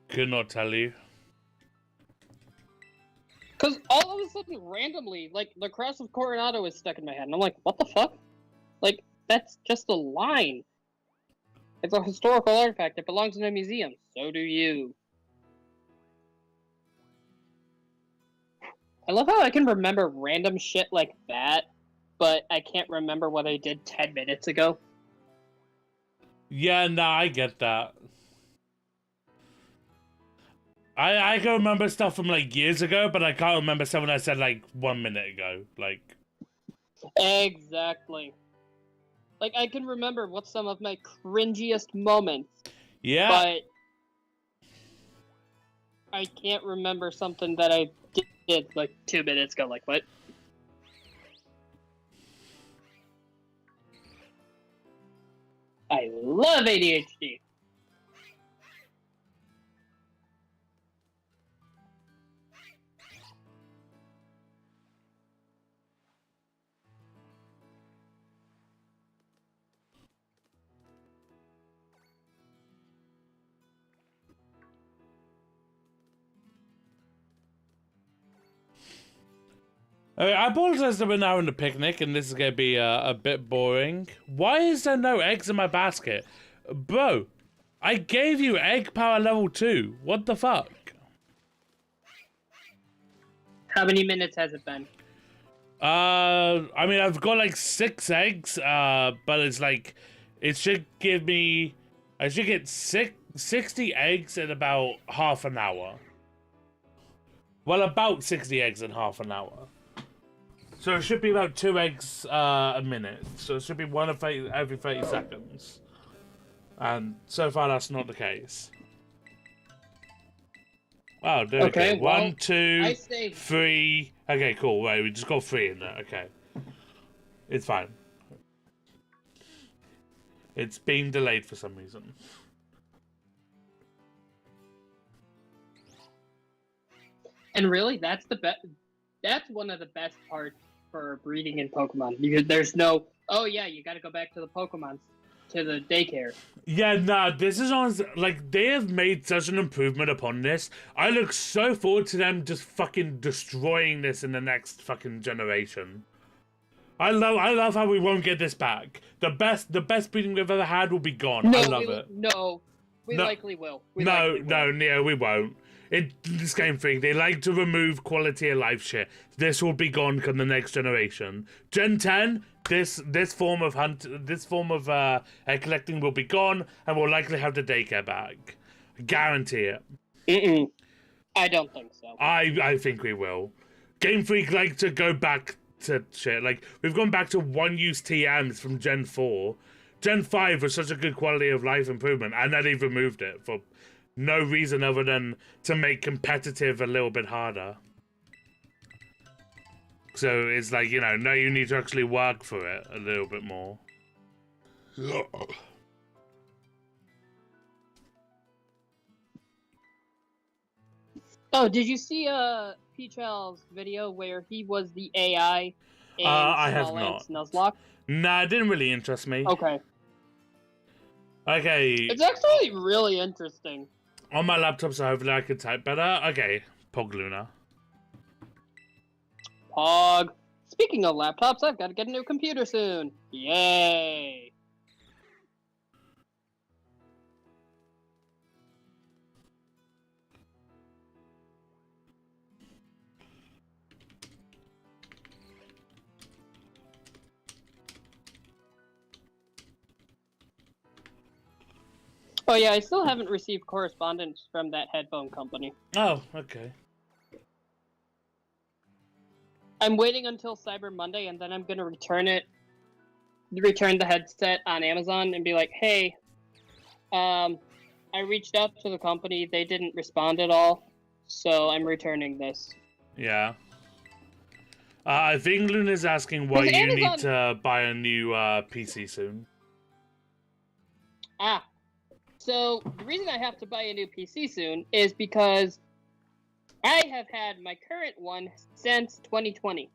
Could not tell you. Because all of a sudden, randomly, like, the Cross of Coronado is stuck in my head. And I'm like, what the fuck? Like, that's just a line. It's a historical artifact. It belongs in a museum. So do you. I love how I can remember random shit like that, but I can't remember what I did 10 minutes ago. Yeah, nah, I get that. I can remember stuff from like years ago, but I can't remember something I said like 1 minute ago. Like, Exactly. Like, I can remember what some of my cringiest moments, yeah, but I can't remember something that I did like 2 minutes ago. Like, what? I love ADHD. I apologize that we're now in the picnic and this is going to be a bit boring. Why is there no eggs in my basket? Bro, I gave you egg power level 2. What the fuck? How many minutes has it been? I mean, I've got like 6 eggs, but it's like, it should give me, I should get 60 eggs in about half an hour. Well, about 60 eggs in half an hour. So it should be about 2 eggs a minute. So it should be one every 30 seconds. And so far, that's not the case. Oh, there Okay, we go. well, 1, 2, I say 3. Okay, cool. Right, we just got 3 in there. Okay. It's fine. It's being delayed for some reason. And really, that's the best. That's one of the best parts for breeding in Pokemon. Because there's no, oh yeah, you got to go back to the Pokemon, to the daycare. Yeah, nah, this is on, like, they have made such an improvement upon this. I look so forward to them just fucking destroying this in the next fucking generation. I love how we won't get this back. The best breeding we've ever had will be gone. No, I love it. No, we likely will. No, Neo, we won't. This game thing, they like to remove quality of life shit. This will be gone come the next generation. Gen 10, this form of egg collecting will be gone, and we'll likely have the daycare back. I guarantee it. I don't think so. I think we will. Game Freak like to go back to shit. Like, we've gone back to one-use TMs from Gen 4. Gen 5 was such a good quality of life improvement, and then they've removed it for no reason other than to make competitive a little bit harder. So it's like, you know, now you need to actually work for it a little bit more. Oh, did you see Peachel's video where he was the AI in I have not. Nuzlocke? Nah, it didn't really interest me. Okay. Okay. It's actually really interesting. On my laptop, so hopefully I can type better. Okay, Pog Luna. Pog. Speaking of laptops, I've got to get a new computer soon. Yay! Oh yeah, I still haven't received correspondence from that headphone company. Oh, okay. I'm waiting until Cyber Monday, and then I'm gonna return the headset on Amazon, and be like, "Hey, I reached out to the company. They didn't respond at all, so I'm returning this." Yeah. I think Luna's asking why you need to buy a new PC soon. Ah. So, the reason I have to buy a new PC soon is because I have had my current one since 2020.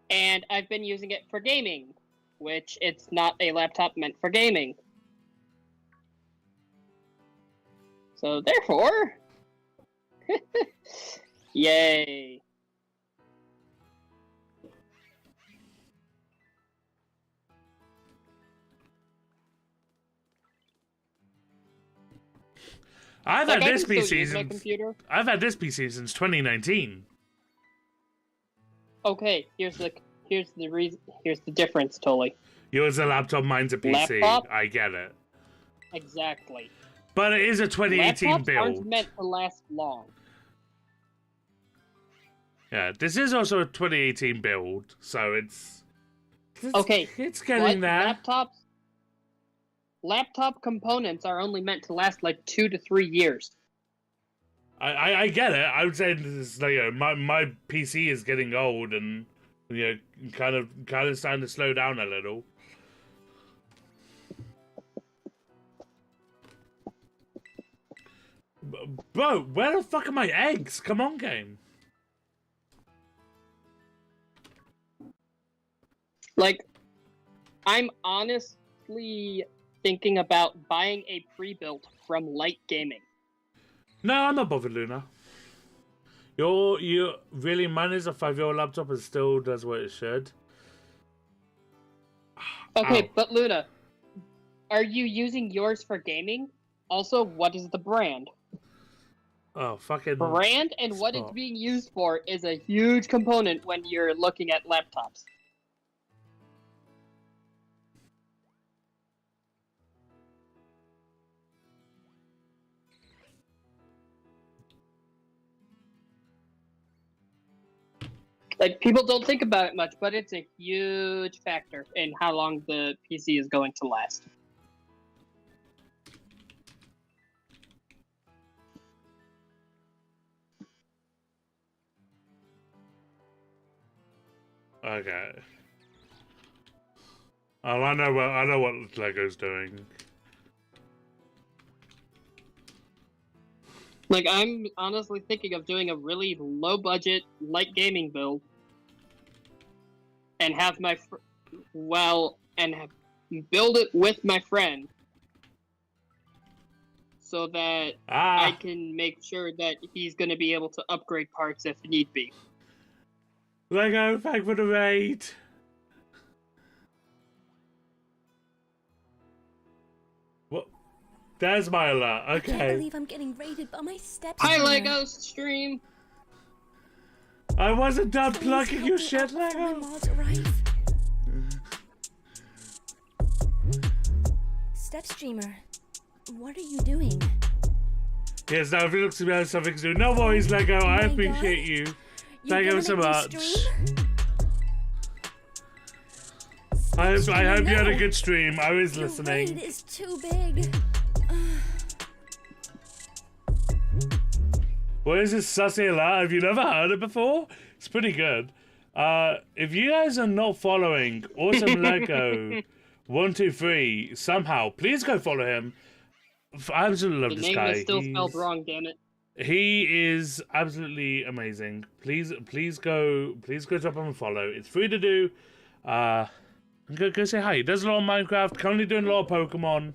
And I've been using it for gaming, which it's not a laptop meant for gaming. So, therefore... Yay. I've had this PC since 2019. Okay, here's the difference, Tolly. Yours a laptop, mine's a PC. Laptop? I get it. Exactly. But it is a 2018 Laptops build. aren't meant to last long. Yeah, this is also a 2018 build, so it's Okay, it's getting there. Laptop components are only meant to last like 2 to 3 years. I get it. I would say this is, like, you know, my PC is getting old and, you know, kind of starting to slow down a little. Bro, where the fuck are my eggs? Come on, game. Like, I'm honestly thinking about buying a pre-built from Light Gaming. No, I'm not bothered, Luna. You really mine is a 5-year-old laptop and still does what it should. Okay, Ow. but Luna, are you using yours for gaming? Also, what is the brand? Oh, fucking Brand and what it's spot. being used for is a huge component when you're looking at laptops. Like, people don't think about it much, but it's a huge factor in how long the PC is going to last. Okay. Oh, I know what Lego's doing. Like, I'm honestly thinking of doing a really low-budget, light gaming build, and have my build it with my friend, so that I can make sure that he's going to be able to upgrade parts if need be. Lego, thank for the raid. What? There's my alert. I can't Okay. believe I'm getting raided by my stepson. Hi, Lego stream. I wasn't done Please plugging help your me shit, out before my Lego. mods arrive. Step streamer, what are you doing? Yes, now if it looks to me like something to do, no worries, Lego. I Oh my appreciate God. you. You're Thank you gonna so make me much. stream? I hope you had a No. good stream. I was Your listening. raid is too big. What is this sussy alert? Have you never heard it before? It's pretty good. If you guys are not following Awesome Lego 123 somehow, please go follow him. I absolutely love The this name guy. is still spelled wrong, damn it. He is absolutely amazing. Please go drop him a follow. It's free to do. Go say hi. He does a lot of Minecraft. Currently doing a lot of Pokemon.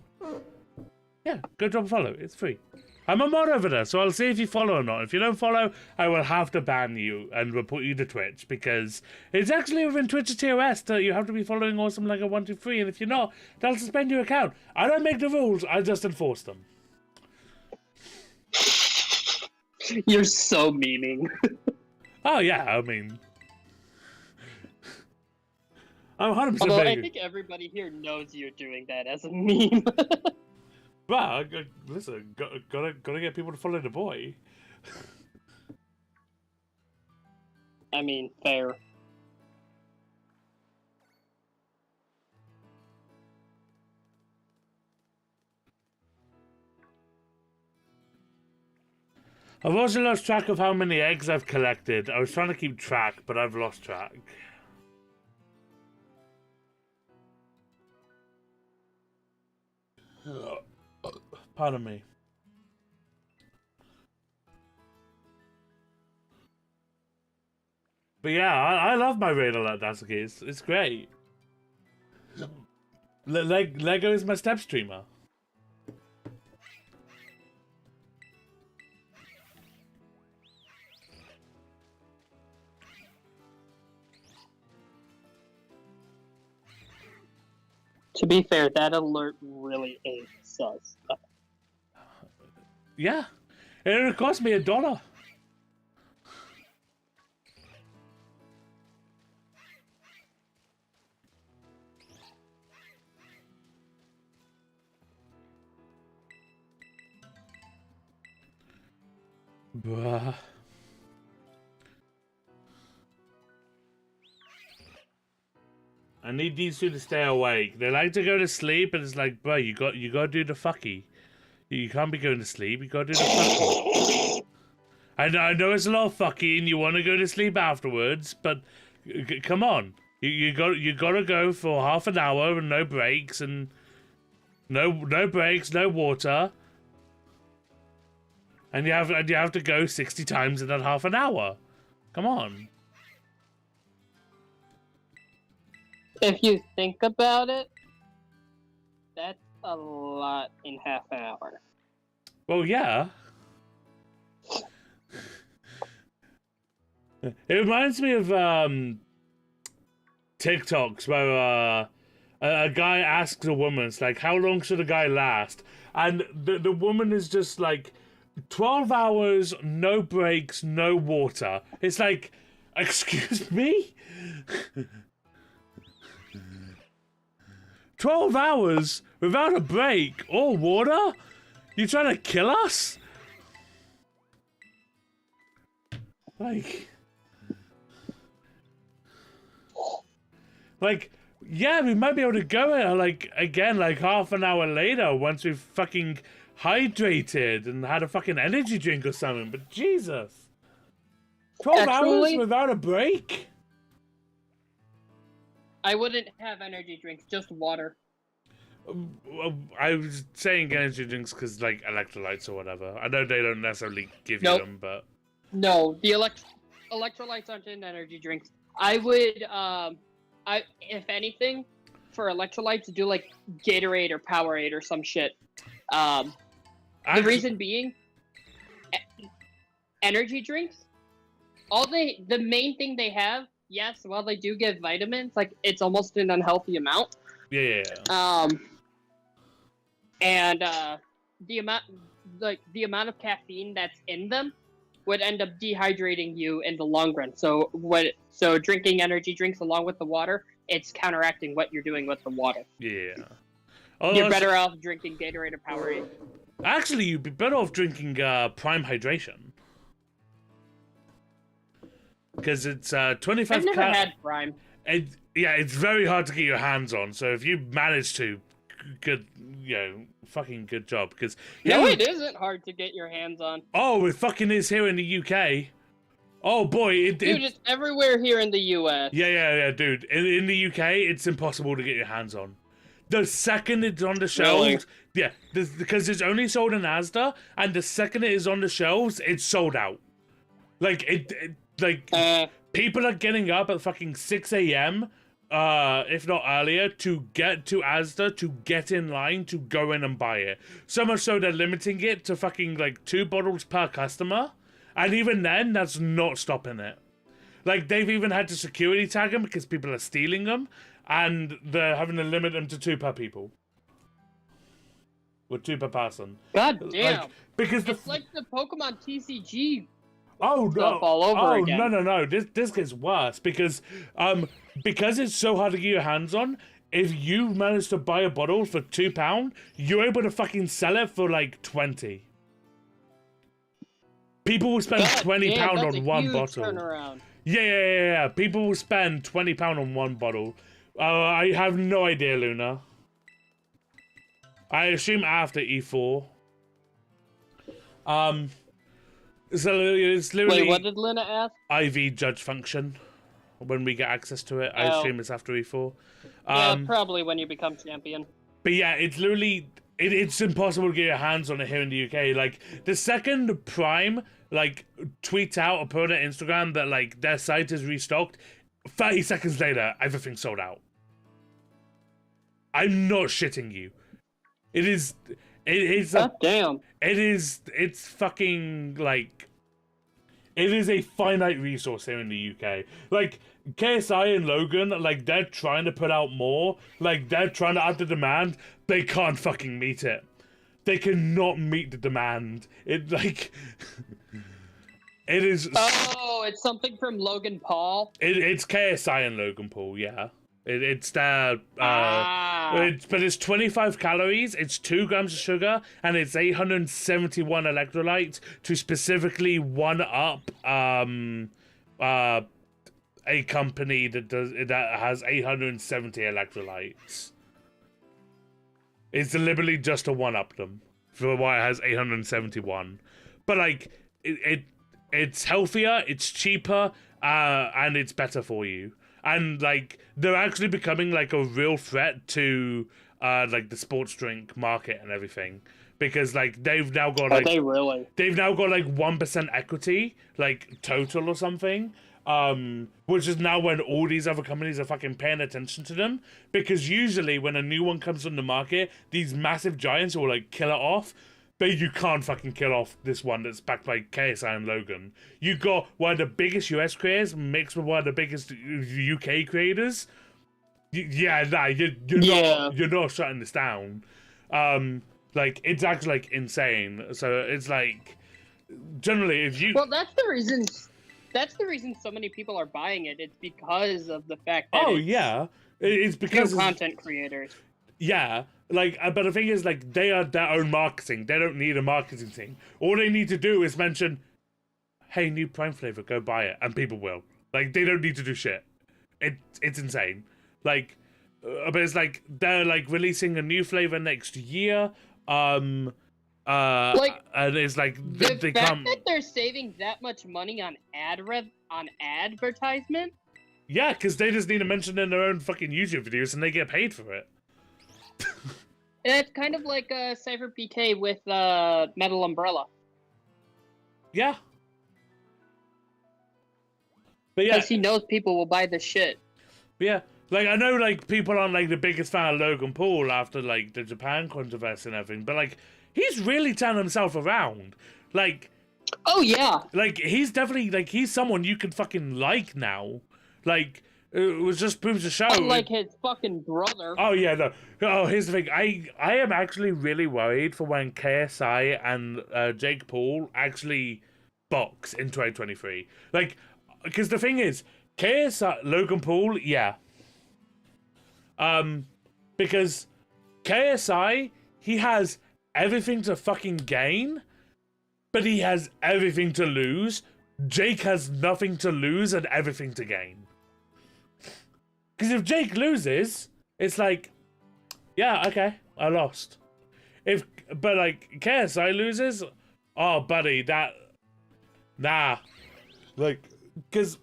Yeah, go drop a follow. It's free. I'm a mod over there, so I'll see if you follow or not. If you don't follow, I will have to ban you and report you to Twitch, because it's actually within Twitch's TOS that you have to be following Awesome Lego 123, and if you're not, they'll suspend your account. I don't make the rules, I just enforce them. You're so memeing. Oh yeah, I mean, I'm 100% Although I making- think everybody here knows you're doing that as a meme. Well, listen, gotta get people to follow the boy. I mean, fair. I've also lost track of how many eggs I've collected. I was trying to keep track, but I've lost track. Pardon me. But yeah, I love my raid alert, Dasuki. It's great. Lego is my step streamer. To be fair, that alert really is sus. Yeah, it cost me $1. Bruh. I need these two to stay awake. They like to go to sleep, and it's like, bro, you got to do the fucky. You can't be going to sleep. You got to do the fucky. I know it's a lot of fucky, and you want to go to sleep afterwards, but come on, you got to go for half an hour and no breaks and no breaks, no water, and you have to go 60 times in that half an hour. Come on. If you think about it, that's a lot in half an hour. Well, yeah. It reminds me of TikToks where a guy asks a woman, it's like, how long should a guy last? And the woman is just like, 12 hours, no breaks, no water. It's like, excuse me? 12 hours without a break or water? You trying to kill us? Like, yeah, we might be able to go in, like, again, like, half an hour later once we've fucking hydrated and had a fucking energy drink or something, but Jesus. 12 hours without a break? I wouldn't have energy drinks, just water. I was saying energy drinks because, like, electrolytes or whatever. I know they don't necessarily give you them, but... No, the electrolytes aren't in energy drinks. I would, if anything, for electrolytes, do, like, Gatorade or Powerade or some shit. The reason being, energy drinks, the main thing they have, yes, while they do give vitamins, like, it's almost an unhealthy amount. Yeah. And the amount of caffeine that's in them would end up dehydrating you in the long run. So drinking energy drinks along with the water, it's counteracting what you're doing with the water. Yeah. You're better off drinking Gatorade or Powerade. Actually, you'd be better off drinking Prime Hydration. Because it's 25 I've never had Prime. It's very hard to get your hands on. So if you manage to, fucking good job. Because no, it isn't hard to get your hands on. Oh, it fucking is here in the UK. Oh boy, dude, it's everywhere here in the US. Yeah, dude. In the UK, it's impossible to get your hands on. The second it's on the shelves, really? Because it's only sold in Asda, and the second it is on the shelves, it's sold out. People are getting up at fucking 6 a.m., if not earlier, to get to Asda, to get in line, to go in and buy it. So much so they're limiting it to fucking, 2 bottles per customer, and even then, that's not stopping it. Like, they've even had to security tag them because people are stealing them, and they're having to limit them to 2 per people. Or 2 per person. God damn. Because it's like the Pokemon TCG stuff all over again. No. This gets worse because it's so hard to get your hands on. If you manage to buy a bottle for £2, you're able to fucking sell it for 20. People will spend £20 on one bottle. Turnaround. Yeah. People will spend £20 on one bottle. I have no idea, Luna. I assume after E4. So it's literally. Wait, what did Luna ask? IV judge function. When we get access to it, I assume it's after E4. Yeah, probably when you become champion. But yeah, it's literally it's impossible to get your hands on it here in the UK. Like the second Prime tweets out or put on Instagram that their site is restocked, 30 seconds later, everything's sold out. I'm not shitting you. It's damn. It's fucking it is a finite resource here in the UK. KSI and Logan, they're trying to put out more. They're trying to add the demand. They can't fucking meet it. They cannot meet the demand. It is. Oh, it's something from Logan Paul. It's KSI and Logan Paul, yeah. It's their but it's 25 calories, it's 2 grams of sugar, and it's 871 electrolytes to specifically one up a company that has 870 electrolytes. It's deliberately just to one up them for why it has 871. But it's healthier, it's cheaper, and it's better for you. And they're actually becoming a real threat to the sports drink market and everything, because they've now got they've now got 1% equity total or something, which is now when all these other companies are fucking paying attention to them, because usually when a new one comes on the market, these massive giants will kill it off. but you can't fucking kill off this one that's backed by KSI and Logan. You got one of the biggest US creators mixed with one of the biggest UK creators. You're not shutting this down. Like, it's actually, like, insane. So it's like, generally, if you... Well, that's the reason so many people are buying it. It's because of the fact that it's because content creators. Yeah, like, but the thing is, like, they are their own marketing. They don't need a marketing thing. All they need to do is mention, hey, new Prime flavor, go buy it, and people will. Like, they don't need to do shit. It's insane. Like, but it's like, they're, like, releasing a new flavor next year, and it's like, the fact that they're saving that much money on advertisement? Yeah, because they just need to mention in their own fucking YouTube videos, and they get paid for it. It's kind of like Cypher PK with Metal Umbrella. Yeah. But yeah, because he knows people will buy the shit. But yeah, like, I know, like, people aren't, like, the biggest fan of Logan Paul after, like, the Japan controversy and everything, but, like, he's really turned himself around. Like... Oh, yeah. Like, he's definitely, like, he's someone you can fucking like now. Like, it was just proves to show. Unlike his fucking brother. Oh, yeah, no. Oh, here's the thing. I am actually really worried for when KSI and Jake Paul actually box in 2023. Like, because the thing is, KSI, Logan Paul, yeah. Because KSI, he has everything to fucking gain, but he has everything to lose. Jake has nothing to lose and everything to gain. Because if Jake loses, it's like, yeah, okay, I lost. But like, KSI loses, oh, buddy, nah. Like, because,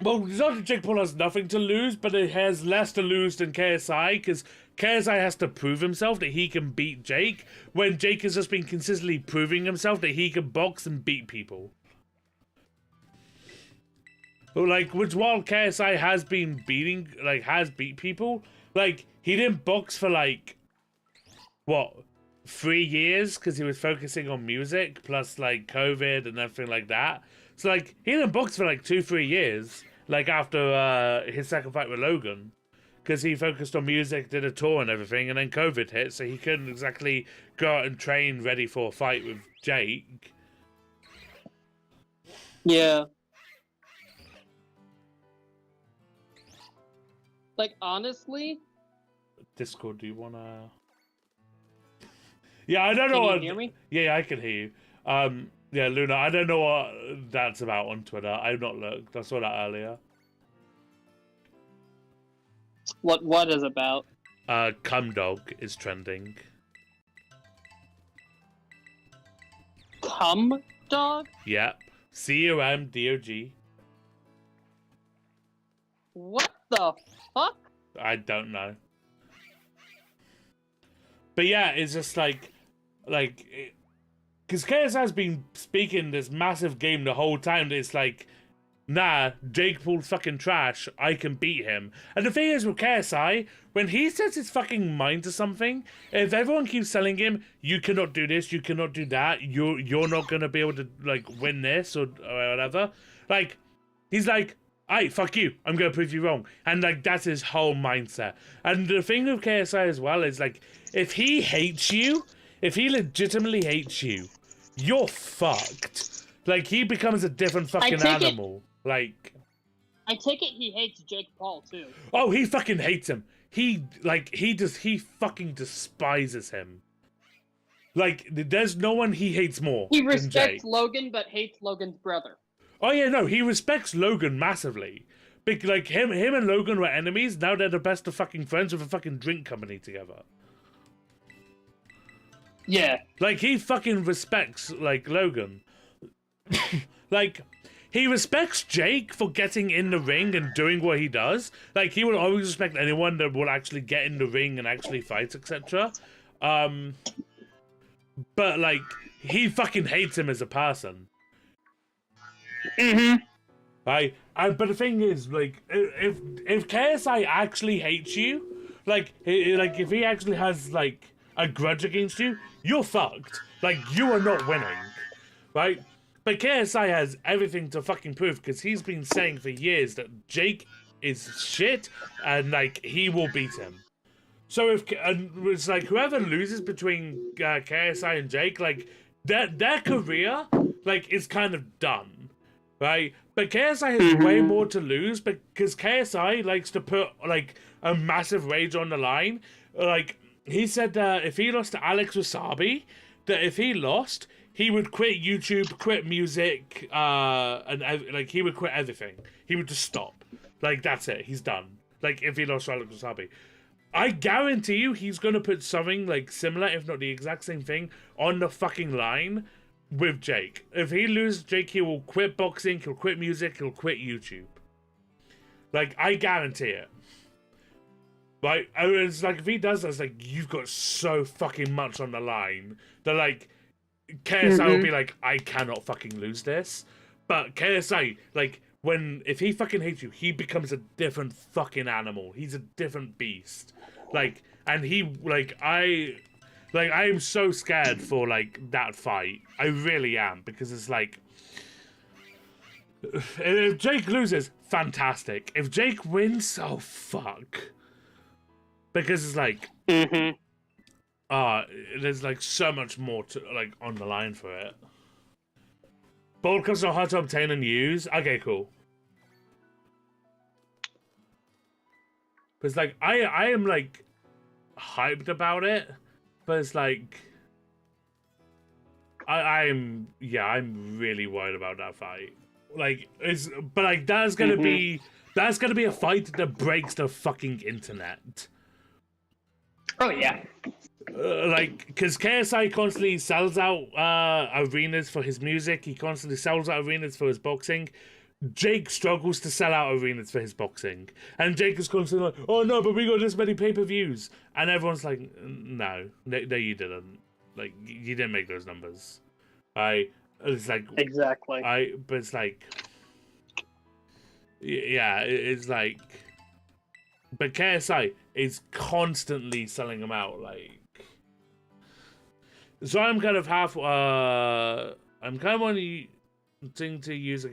well, it's not that Jake Paul has nothing to lose, but it has less to lose than KSI, because KSI has to prove himself that he can beat Jake, when Jake has just been consistently proving himself that he can box and beat people. Like, which while KSI has been beating, like, has beat people, like, he didn't box for, like, what, 3 years, because he was focusing on music, plus, like, COVID and everything like that. So, like, he didn't box for, like, 2-3 years, like, after his second fight with Logan. Because he focused on music, did a tour and everything, and then COVID hit, so he couldn't exactly go out and train ready for a fight with Jake. Yeah. Like, honestly... Discord, do you wanna... Yeah, I don't know what... Can you hear me? Yeah, I can hear you. Yeah, Luna, I don't know what that's about on Twitter. I've not looked. I saw that earlier. What is about? Cumdog is trending. Cum dog? Yep. CUMDOG. What the fuck? I don't know. But yeah, it's just like, because KS has been speaking this massive game the whole time that it's like, nah, Jake Paul's fucking trash, I can beat him. And the thing is with KSI, when he sets his fucking mind to something, if everyone keeps telling him, you cannot do this, you cannot do that, you're not gonna be able to, like, win this or whatever, like, he's like, aight, fuck you, I'm gonna prove you wrong. And, like, that's his whole mindset. And the thing with KSI as well is, like, if he hates you, if he legitimately hates you, you're fucked. Like, he becomes a different fucking animal. Like, I take it he hates Jake Paul too. Oh, he fucking hates him. He fucking despises him. Like, there's no one he hates more. He than respects Jake. Logan, but hates Logan's brother. Oh yeah, no, he respects Logan massively. Like, him and Logan were enemies. Now they're the best of fucking friends with a fucking drink company together. Yeah. Like, he fucking respects, like, Logan. Like, he respects Jake for getting in the ring and doing what he does. Like, he will always respect anyone that will actually get in the ring and actually fight, etc. But, like, he fucking hates him as a person. Mm-hmm. Right? But the thing is, like, if KSI actually hates you, like if he actually has, like, a grudge against you, you're fucked. Like, you are not winning, right? But KSI has everything to fucking prove because he's been saying for years that Jake is shit and, like, he will beat him. So it's like whoever loses between KSI and Jake, like, their career, like, is kind of done, right? But KSI has way more to lose because KSI likes to put, like, a massive rage on the line. Like, he said that if he lost to Alex Wasabi, that if he lost, he would quit YouTube, quit music, and like he would quit everything. He would just stop. Like, that's it. He's done. Like, if he lost to Alex Wasabi. I guarantee you he's going to put something, like, similar, if not the exact same thing, on the fucking line with Jake. If he loses Jake, he will quit boxing, he'll quit music, he'll quit YouTube. Like, I guarantee it. Like, it's like, if he does that, it's like, you've got so fucking much on the line that, like, KSI will be like, I cannot fucking lose this. But KSI, like, if he fucking hates you, he becomes a different fucking animal. He's a different beast. Like, and I am so scared for, like, that fight. I really am, because it's like, if Jake loses, fantastic. If Jake wins, oh fuck. Because it's like, there's, like, so much more to, like, on the line for it. Bold cups are hard to obtain and use. Okay, cool. Because, like, I am, like, hyped about it, but it's like, I'm really worried about that fight. Like, but, like, that's gonna be a fight that breaks the fucking internet. Oh yeah. Like, because KSI constantly sells out arenas for his music. He constantly sells out arenas for his boxing. Jake struggles to sell out arenas for his boxing. And Jake is constantly like, oh no, but we got this many pay-per-views. And everyone's like, no, you didn't. Like, you didn't make those numbers. It's like... Exactly. But it's like... Yeah, it's like... But KSI is constantly selling them out, like... So I'm kind of wanting to use a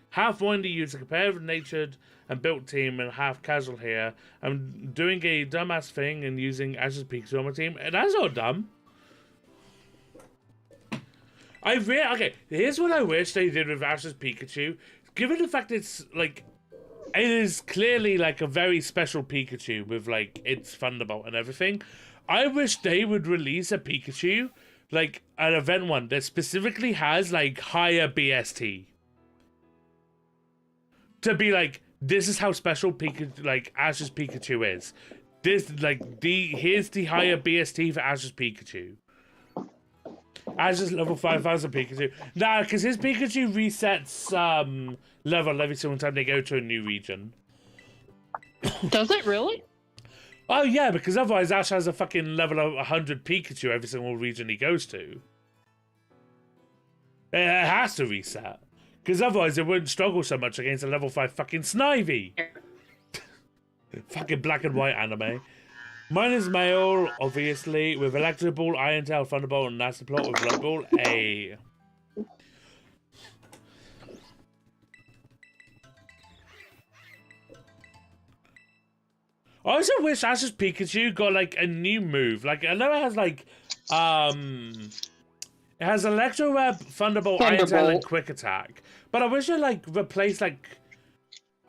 half wanting to use a competitive natured and built team and half casual here. I'm doing a dumbass thing and using Ash's Pikachu on my team, and that's not dumb. Okay, here's what I wish they did with Ash's Pikachu. Given the fact it's, like, it is clearly, like, a very special Pikachu with, like, its Thunderbolt and everything. I wish they would release a Pikachu, like, an event one that specifically has, like, higher BST. To be like, this is how special Pikachu, like, Ash's Pikachu is. This, like, here's the higher BST for Ash's Pikachu. Ash's level 5,000 Pikachu. Nah, because his Pikachu resets, level every single time they go to a new region. Does it really? Oh, yeah, because otherwise Ash has a fucking level of 100 Pikachu every single region he goes to. It has to reset. Because otherwise it wouldn't struggle so much against a level 5 fucking Snivy. Fucking black and white anime. Mine is male, obviously, with Electro Ball, Iron Tail, Thunderbolt, and Nasty Plot with Blood Ball. A. I also wish Ash's Pikachu got, like, a new move. Like, I know it has, like, it has Electro Web, Thunderbolt, Iron Tail, and Quick Attack. But I wish it, like, replaced, like,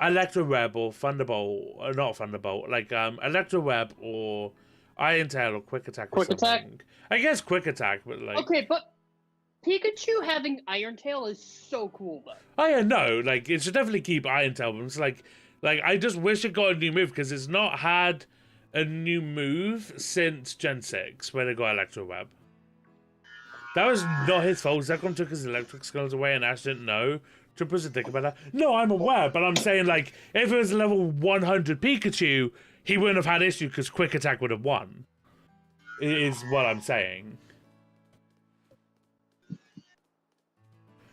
Electro Web or Thunderbolt, or not Thunderbolt, like, Electro Web or Iron Tail or Quick Attack or something. Quick Attack? I guess Quick Attack, but, like... Okay, but Pikachu having Iron Tail is so cool, though. Oh, yeah, no, like, it should definitely keep Iron Tail, but it's like... Like, I just wish it got a new move, because it's not had a new move since Gen 6, where they got Electro Web. That was not his fault. Zekrom took his electric skills away and Ash didn't know. Tripple's a dick about that. No, I'm aware, but I'm saying, like, if it was a level 100 Pikachu, he wouldn't have had issue, because Quick Attack would have won. Is what I'm saying.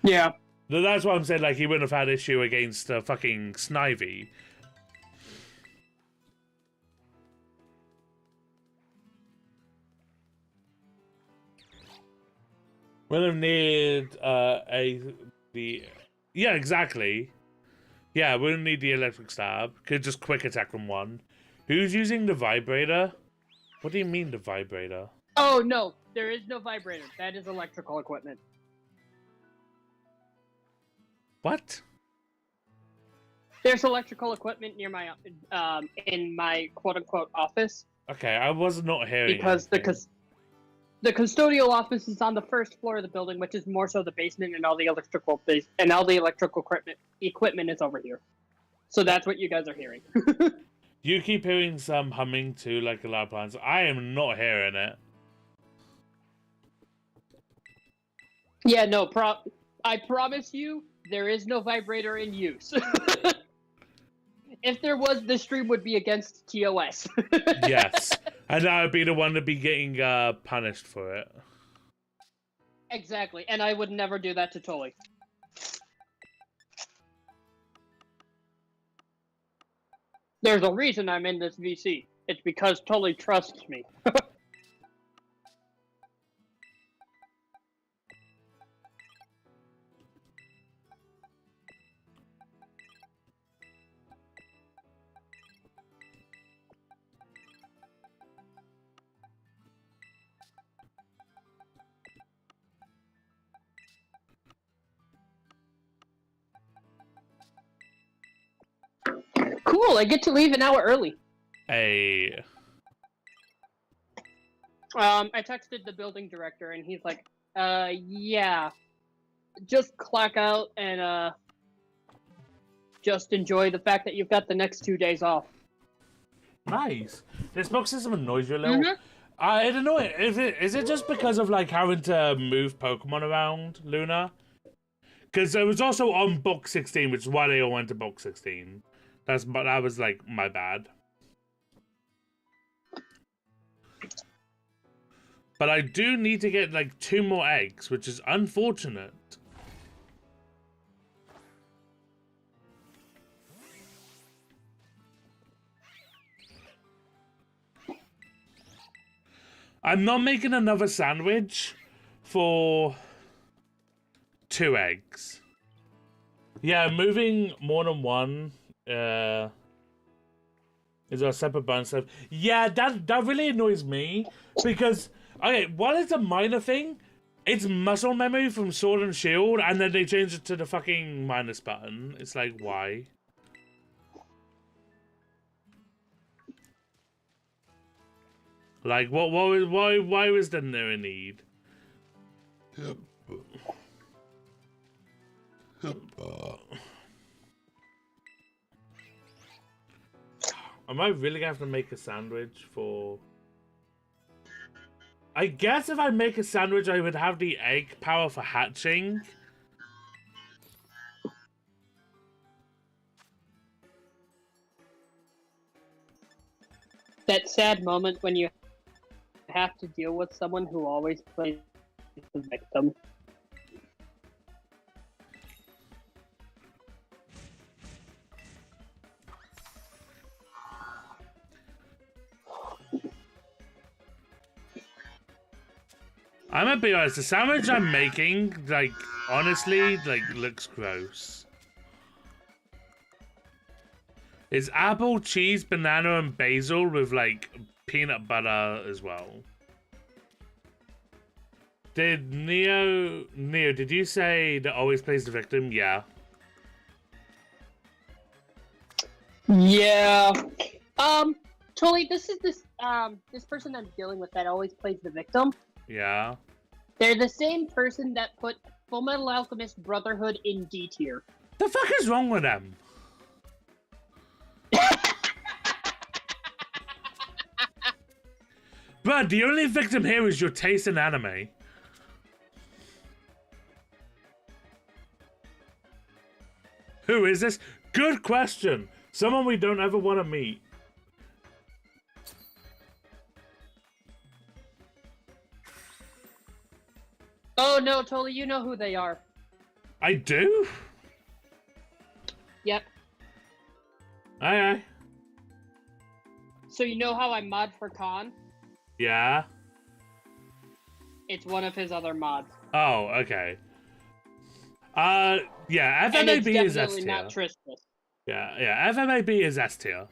Yeah. That's why I'm saying, like, he wouldn't have had issue against fucking Snivy. We'll need yeah, exactly. Yeah, we'll need the electric stab. Could just quick attack from one. Who's using the vibrator? What do you mean the vibrator? Oh no, there is no vibrator. That is electrical equipment. What? There's electrical equipment near my in my quote unquote office. Okay, I was not hearing Because anything. the custodial office is on the first floor of the building, which is more so the basement, and all the electrical equipment is over here. So that's what you guys are hearing. You keep hearing some humming too, like a loud appliance. I am not hearing it. Yeah, no, I promise you, there is no vibrator in use. If there was, the stream would be against TOS. Yes, and I would be the one to be getting punished for it. Exactly, and I would never do that to Tolly. There's a reason I'm in this VC. It's because Tolly trusts me. Cool, I get to leave an hour early. Hey. I texted the building director and he's like, yeah. Just clock out and, just enjoy the fact that you've got the next 2 days off. Nice. This box system annoys you a little. Mhm. It annoys. Is it just because of like having to move Pokemon around, Luna? Because it was also on book 16, which is why they all went to book 16. That was like my bad. But I do need to get like 2 more eggs, which is unfortunate. I'm not making another sandwich for 2 eggs. Yeah, moving more than one is a separate bonus stuff. Yeah, that really annoys me because okay, while it's a minor thing, it's muscle memory from Sword and Shield, and then they changed it to the fucking minus button. It's like, why? Like, why was there no need? Am I really gonna have to make a sandwich for... I guess if I make a sandwich, I would have the egg power for hatching. That sad moment when you have to deal with someone who always plays the victim. I'm gonna be honest, the sandwich I'm making, like, honestly, like, looks gross. It's apple, cheese, banana, and basil with, like, peanut butter as well. Did Neo, did you say that always plays the victim? Yeah. Yeah. Tolly, this person I'm dealing with that always plays the victim. Yeah. They're the same person that put Fullmetal Alchemist Brotherhood in D tier. The fuck is wrong with them? But the only victim here is your taste in anime. Who is this? Good question. Someone we don't ever want to meet. Oh no, Tolly, you know who they are. I do? Yep. Aye. So you know how I mod for Khan? Yeah. It's one of his other mods. Oh, okay. Yeah, And it's FMAB is S definitely tier. not Tristus. Yeah, FMAB is S tier.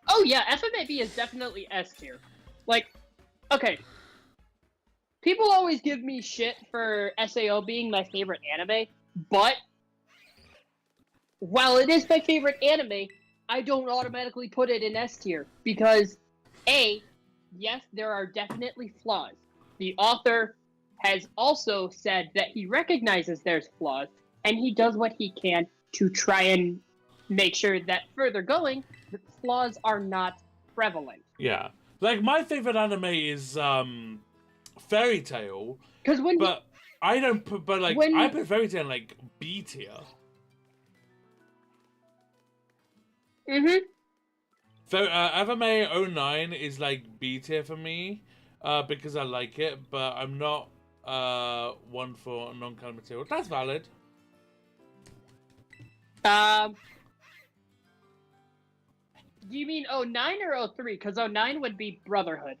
Oh yeah, FMAB is definitely S tier. Like, okay. People always give me shit for SAO being my favorite anime, but while it is my favorite anime, I don't automatically put it in S tier because A, yes, there are definitely flaws. The author has also said that he recognizes there's flaws, and he does what he can to try and make sure that further going, the flaws are not prevalent. Yeah. Like, my favorite anime is, Fairy Tail, Because when but I don't put, but, like, when- I put Fairy Tail in, like, B tier. FMA 09 is, like, B tier for me, because I like it, but I'm not, one for non-canon material. That's valid. Do you mean 09 or 03? Because 09 would be Brotherhood.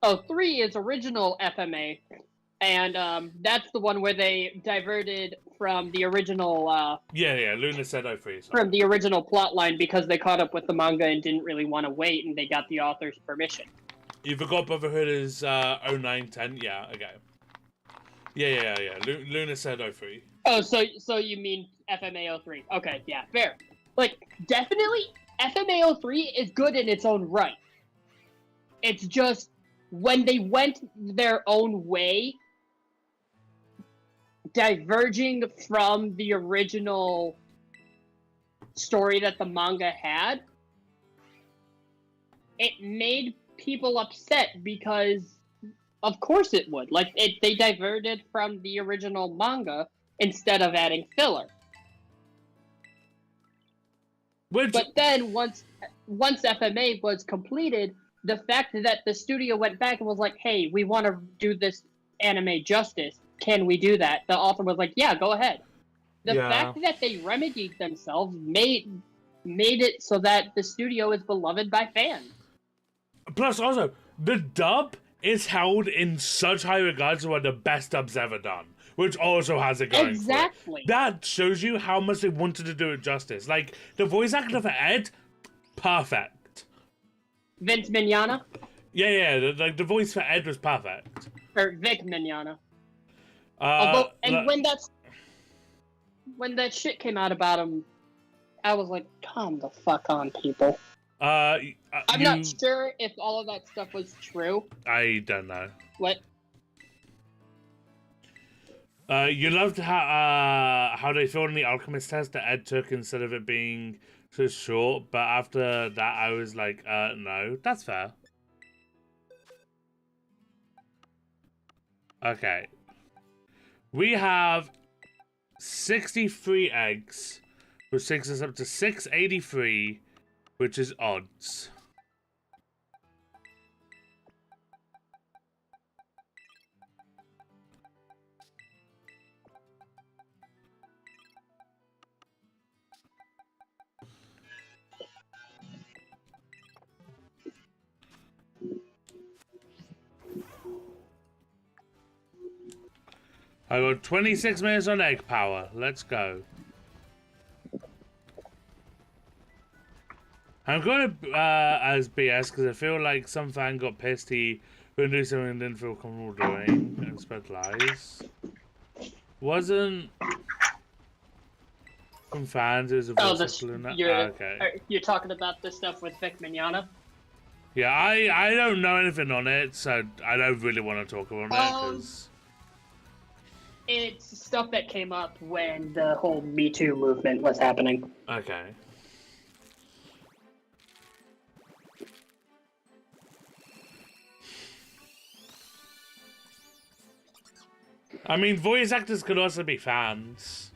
03 is original FMA, and that's the one where they diverted from the original Yeah, Luna said 03. Sorry. from the original plot line because they caught up with the manga and didn't really want to wait, and they got the author's permission. You forgot Brotherhood is 09, 10? Yeah, okay. Yeah. Luna said 03. Oh, so you mean FMA 03. Okay, yeah, fair. Like, definitely, FMA 03 is good in its own right. It's just, when they went their own way, diverging from the original story that the manga had, it made people upset because of course it would. Like, they diverted from the original manga instead of adding filler. But then once FMA was completed, the fact that the studio went back and was like, hey, we want to do this anime justice, can we do that? The author was like, yeah, go ahead. The fact that they remedied themselves made it so that the studio is beloved by fans. Plus, also, the dub is held in such high regards as one of the best dubs ever done, which also has it going Exactly. for it. That shows you how much they wanted to do it justice. Like, the voice actor for Ed, perfect. Vince Mignogna? Yeah, the voice for Ed was perfect. Or Vic Mignogna. Although, and when that shit came out about him, I was like, come the fuck on, people. I'm not sure if all of that stuff was true. I don't know. What? You loved how they filmed the alchemist test that Ed took instead of it being so short, but after that I was like, no, that's fair. Okay. We have 63 eggs, which takes us up to 683, which is odds. I got 26 minutes on egg power. Let's go. I'm going to as BS because I feel like some fan got pissed he couldn't do something and didn't feel comfortable doing and spread lies. Wasn't from fans, it was a voice you're talking about the stuff with Vic Mignogna? Yeah, I don't know anything on it, so I don't really want to talk about it because... It's stuff that came up when the whole Me Too movement was happening. Okay. I mean, voice actors could also be fans.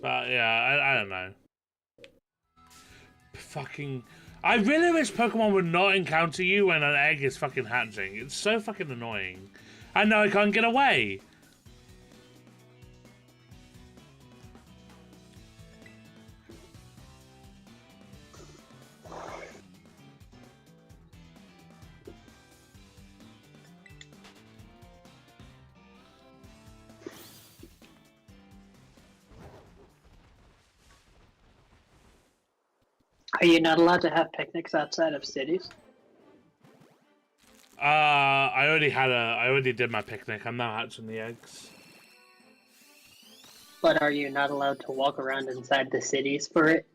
But yeah, I don't know. Fucking... I really wish Pokemon would not encounter you when an egg is fucking hatching. It's so fucking annoying. And now I can't get away. Are you not allowed to have picnics outside of cities? I already did my picnic. I'm now hatching the eggs. But are you not allowed to walk around inside the cities for it?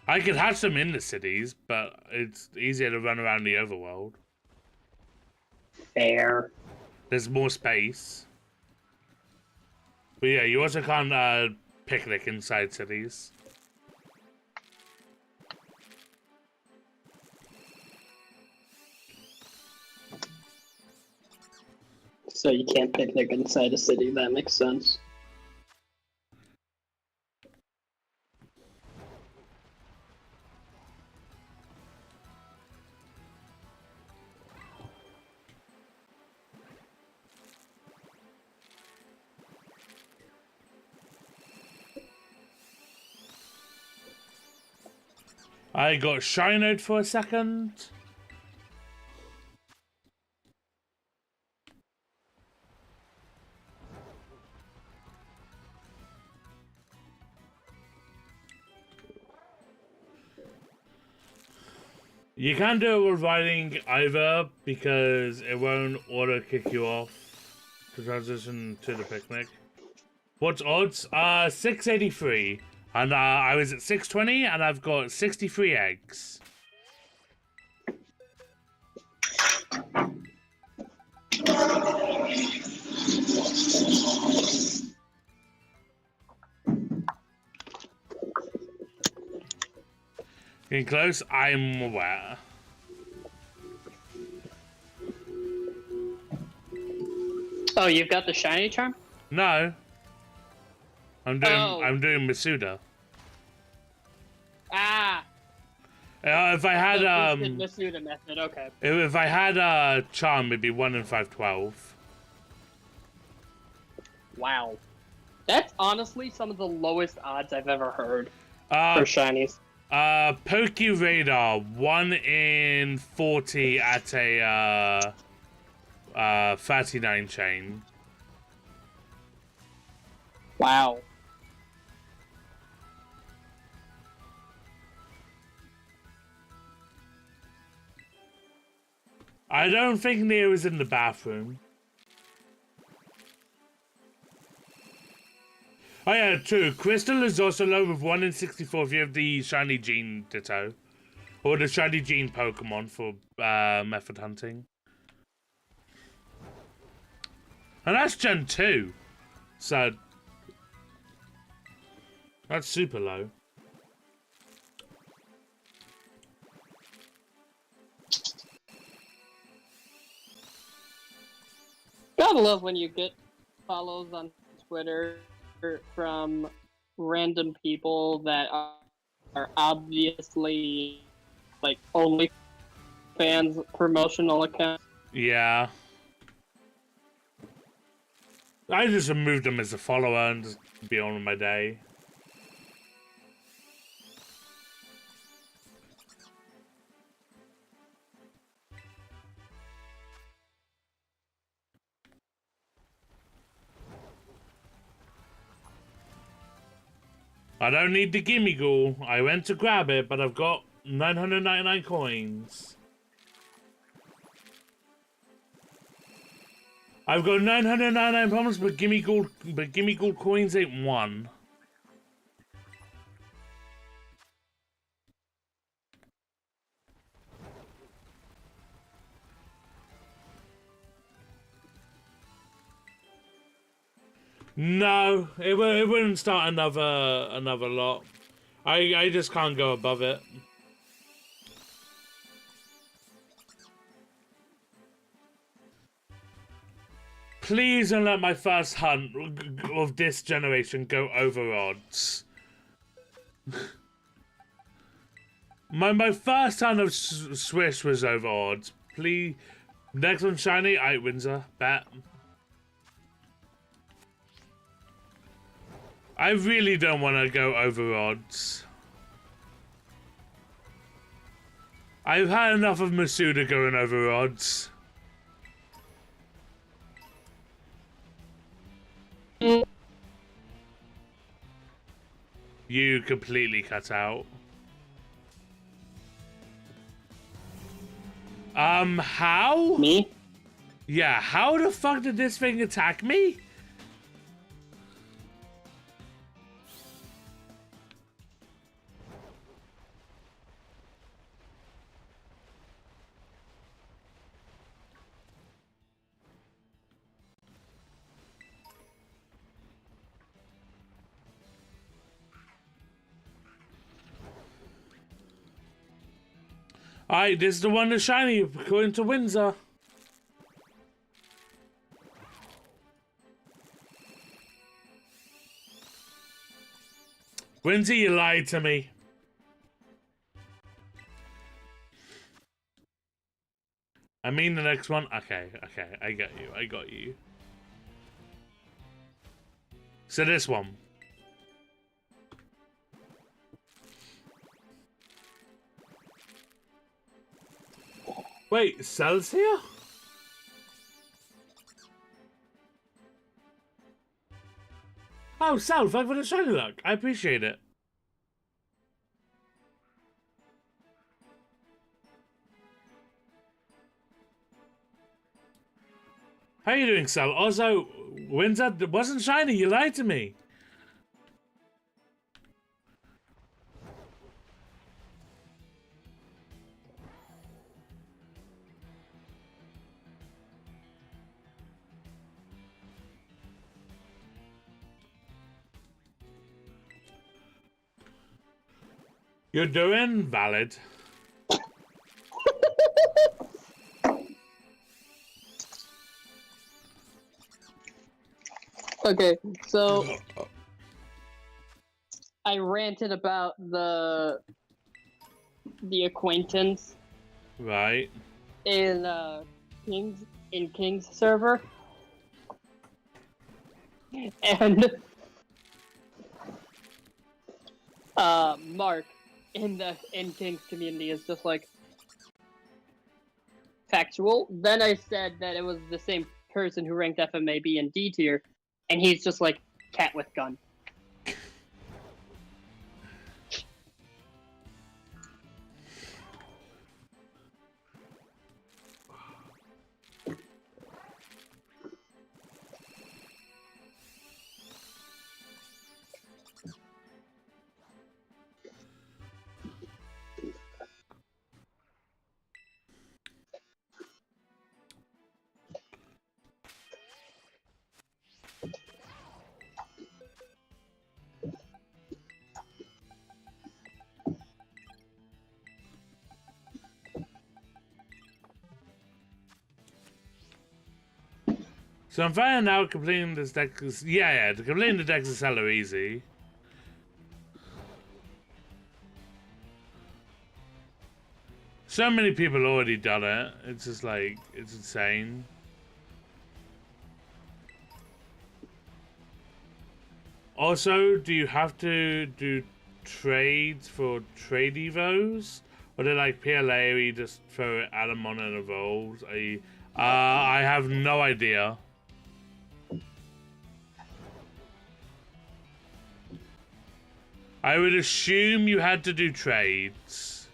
I could hatch them in the cities, but it's easier to run around the overworld. Fair. There's more space. But yeah, you also can't picnic inside cities. So you can't picnic inside a city, that makes sense. I got Shinoed for a second. You can't do it with riding either because it won't auto kick you off to transition to the picnic. What's odds? 683. And I was at 620 and I've got 63 eggs. Getting close, I'm aware. Oh, you've got the shiny charm? No. I'm doing Masuda. Ah! If I had The Masuda method, okay. if I had charm, it'd be 1 in 512. Wow. That's honestly some of the lowest odds I've ever heard for shinies. Poke Radar, 1 in 40 at a 39 chain. Wow. I don't think Neo is in the bathroom. Oh yeah, true. Crystal is also low with 1 in 64 if you have the Shiny Gene Ditto. Or the Shiny Gene Pokemon for method hunting. And that's Gen 2. So... that's super low. Gotta love when you get follows on Twitter from random people that are obviously like only fans promotional accounts. Yeah. I just removed them as a follower and just be on with my day. I don't need the gimme ghoul. I went to grab it, but I've got 999 coins. I've got 999 problems, but gimme ghoul coins ain't one. No, it wouldn't start another lot. I just can't go above it. Please don't let my first hunt of this generation go over odds. my first hunt of Swish was over odds. Please, next one shiny, Ike Windsor, bet. I really don't want to go over odds. I've had enough of Masuda going over odds. You completely cut out. How? Me? Yeah, how the fuck did this thing attack me? Alright, this is the one that's shiny, according to Windsor. Windsor, you lied to me. I mean the next one. Okay, I got you. So this one. Wait, Cell's here? Oh, Sal, thank you for the shiny luck. I appreciate it. How are you doing, Sal? Also, Windsor wasn't shiny. You lied to me. You're doing valid. Okay, so I ranted about the acquaintance Right. in King's server, and Mark in King's community is just like factual. Then I said that it was the same person who ranked FMA B and D tier, and he's just like cat with gun. So I'm finding out completing this deck is... Yeah, completing the deck is hella easy. So many people already done it. It's just like, it's insane. Also, do you have to do trades for trade evos? Or do like PLA where you just throw it at them on and evolves? I have no idea. I would assume you had to do trades.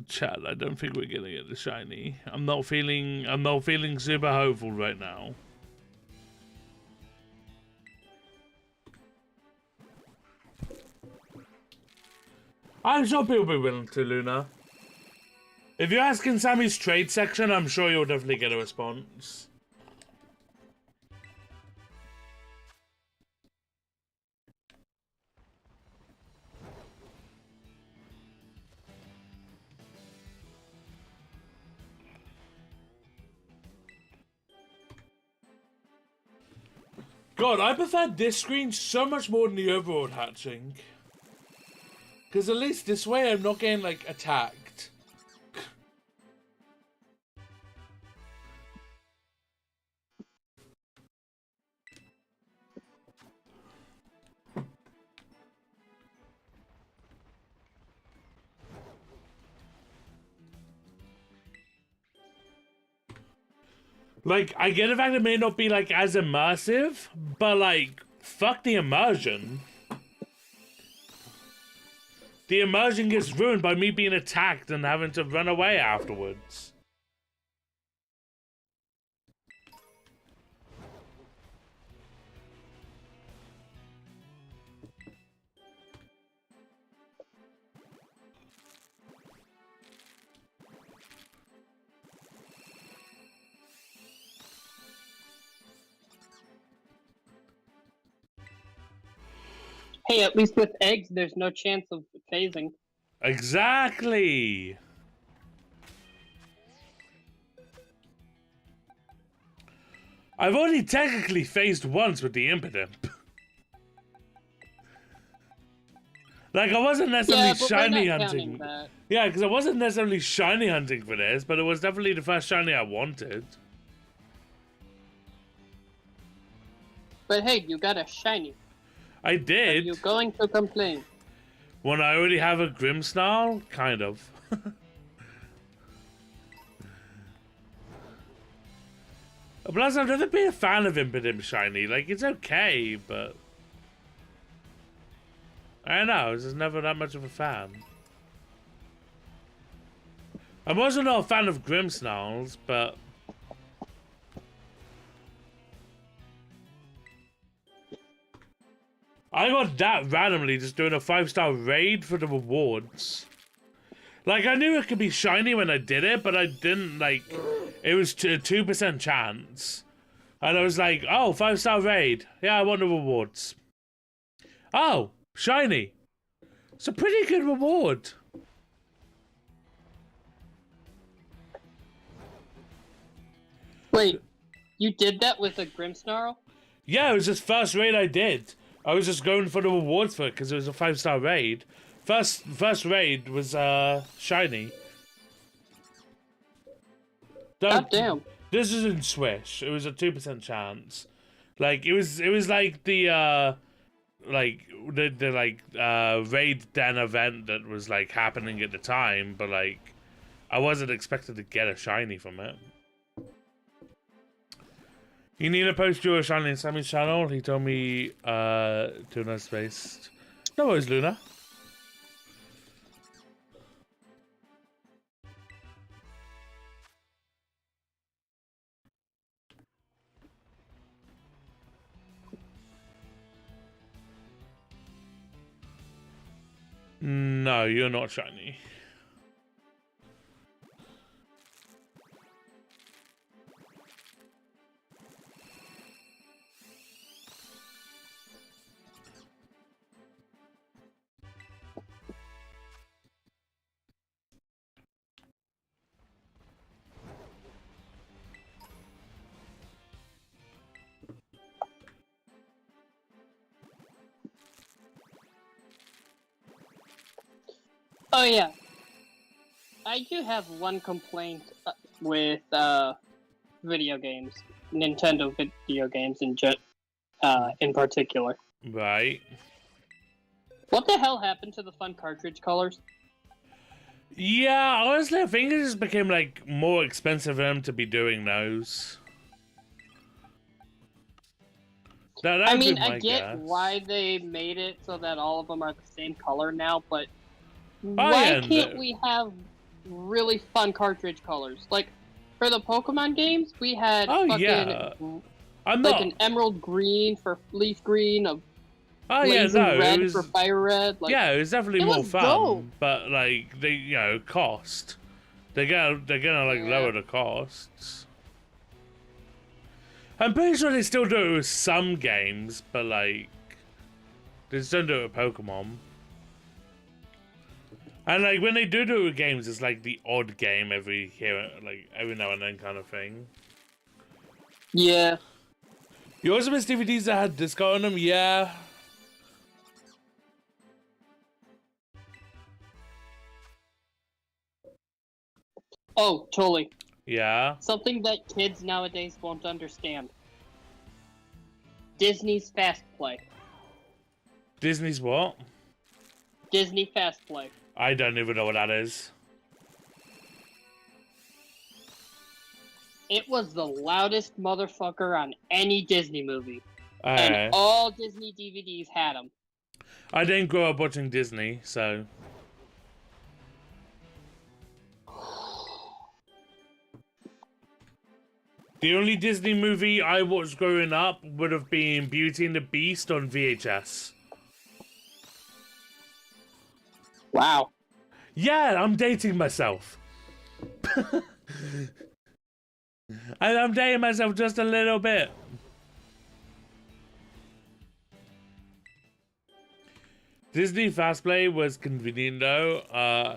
Chat, I don't think we're gonna get the shiny. I'm not feeling super hopeful right now. I'm sure people will be willing to, Luna. If you're asking Sammy's trade section, I'm sure you'll definitely get a response. God, I prefer this screen so much more than the overworld hatching. Because at least this way I'm not getting, like, attacked. Like, I get the fact it may not be, like, as immersive, but, like, fuck the immersion. The immersion gets ruined by me being attacked and having to run away afterwards. Hey, at least with eggs, there's no chance of phasing. Exactly. I've only technically phased once with the Impidimp. Like, I wasn't necessarily shiny hunting. Yeah, because I wasn't necessarily shiny hunting for this, but it was definitely the first shiny I wanted. But hey, you got a shiny. I did. Are you going to complain? When I already have a Grimmsnarl? Kind of. Plus, I've never been a fan of Impidimp shiny. Like, it's okay, but... I don't know, I was just never that much of a fan. I'm also not a fan of Grimmsnarls, but... I got that randomly just doing a 5-star raid for the rewards. Like, I knew it could be shiny when I did it, but I didn't, like... It was a 2% chance. And I was like, oh, 5-star raid. Yeah, I want the rewards. Oh, shiny. It's a pretty good reward. Wait, you did that with a Grimmsnarl? Yeah, it was just first raid I did. I was just going for the rewards for it because it was a 5-star raid. First raid was shiny. God damn. This isn't Swish. It was a 2% chance. Like it was like the raid den event that was like happening at the time, but like I wasn't expected to get a shiny from it. You need to post your shiny in Sammy's channel. He told me Tuna's based. No worries, Luna. No, you're not shiny. Oh yeah. I do have one complaint with video games, Nintendo video games in particular. Right. What the hell happened to the fun cartridge colors? Yeah, honestly, I think it just became like more expensive for them to be doing those. I mean, I get why they made it so that all of them are the same color now, but why can't we have really fun cartridge colors? Like, for the Pokemon games, we had an emerald green for leaf green, red for fire red. Like, yeah, it was definitely more fun, dope. But like they, cost. They're gonna like lower the costs. I'm pretty sure they still do it with some games, but like they just don't do it with Pokemon. And like when they do it with games, it's like the odd game every now and then kind of thing. Yeah. You also missed DVDs that had disco on them, yeah. Oh, totally. Yeah. Something that kids nowadays won't understand. Disney's Fast Play. Disney's what? Disney Fast Play. I don't even know what that is. it was the loudest motherfucker on any Disney movie. And all Disney DVDs had them. I didn't grow up watching Disney, so... The only Disney movie I watched growing up would have been Beauty and the Beast on VHS. Wow. Yeah, I'm dating myself. I'm dating myself just a little bit. Disney Fast Play was convenient though,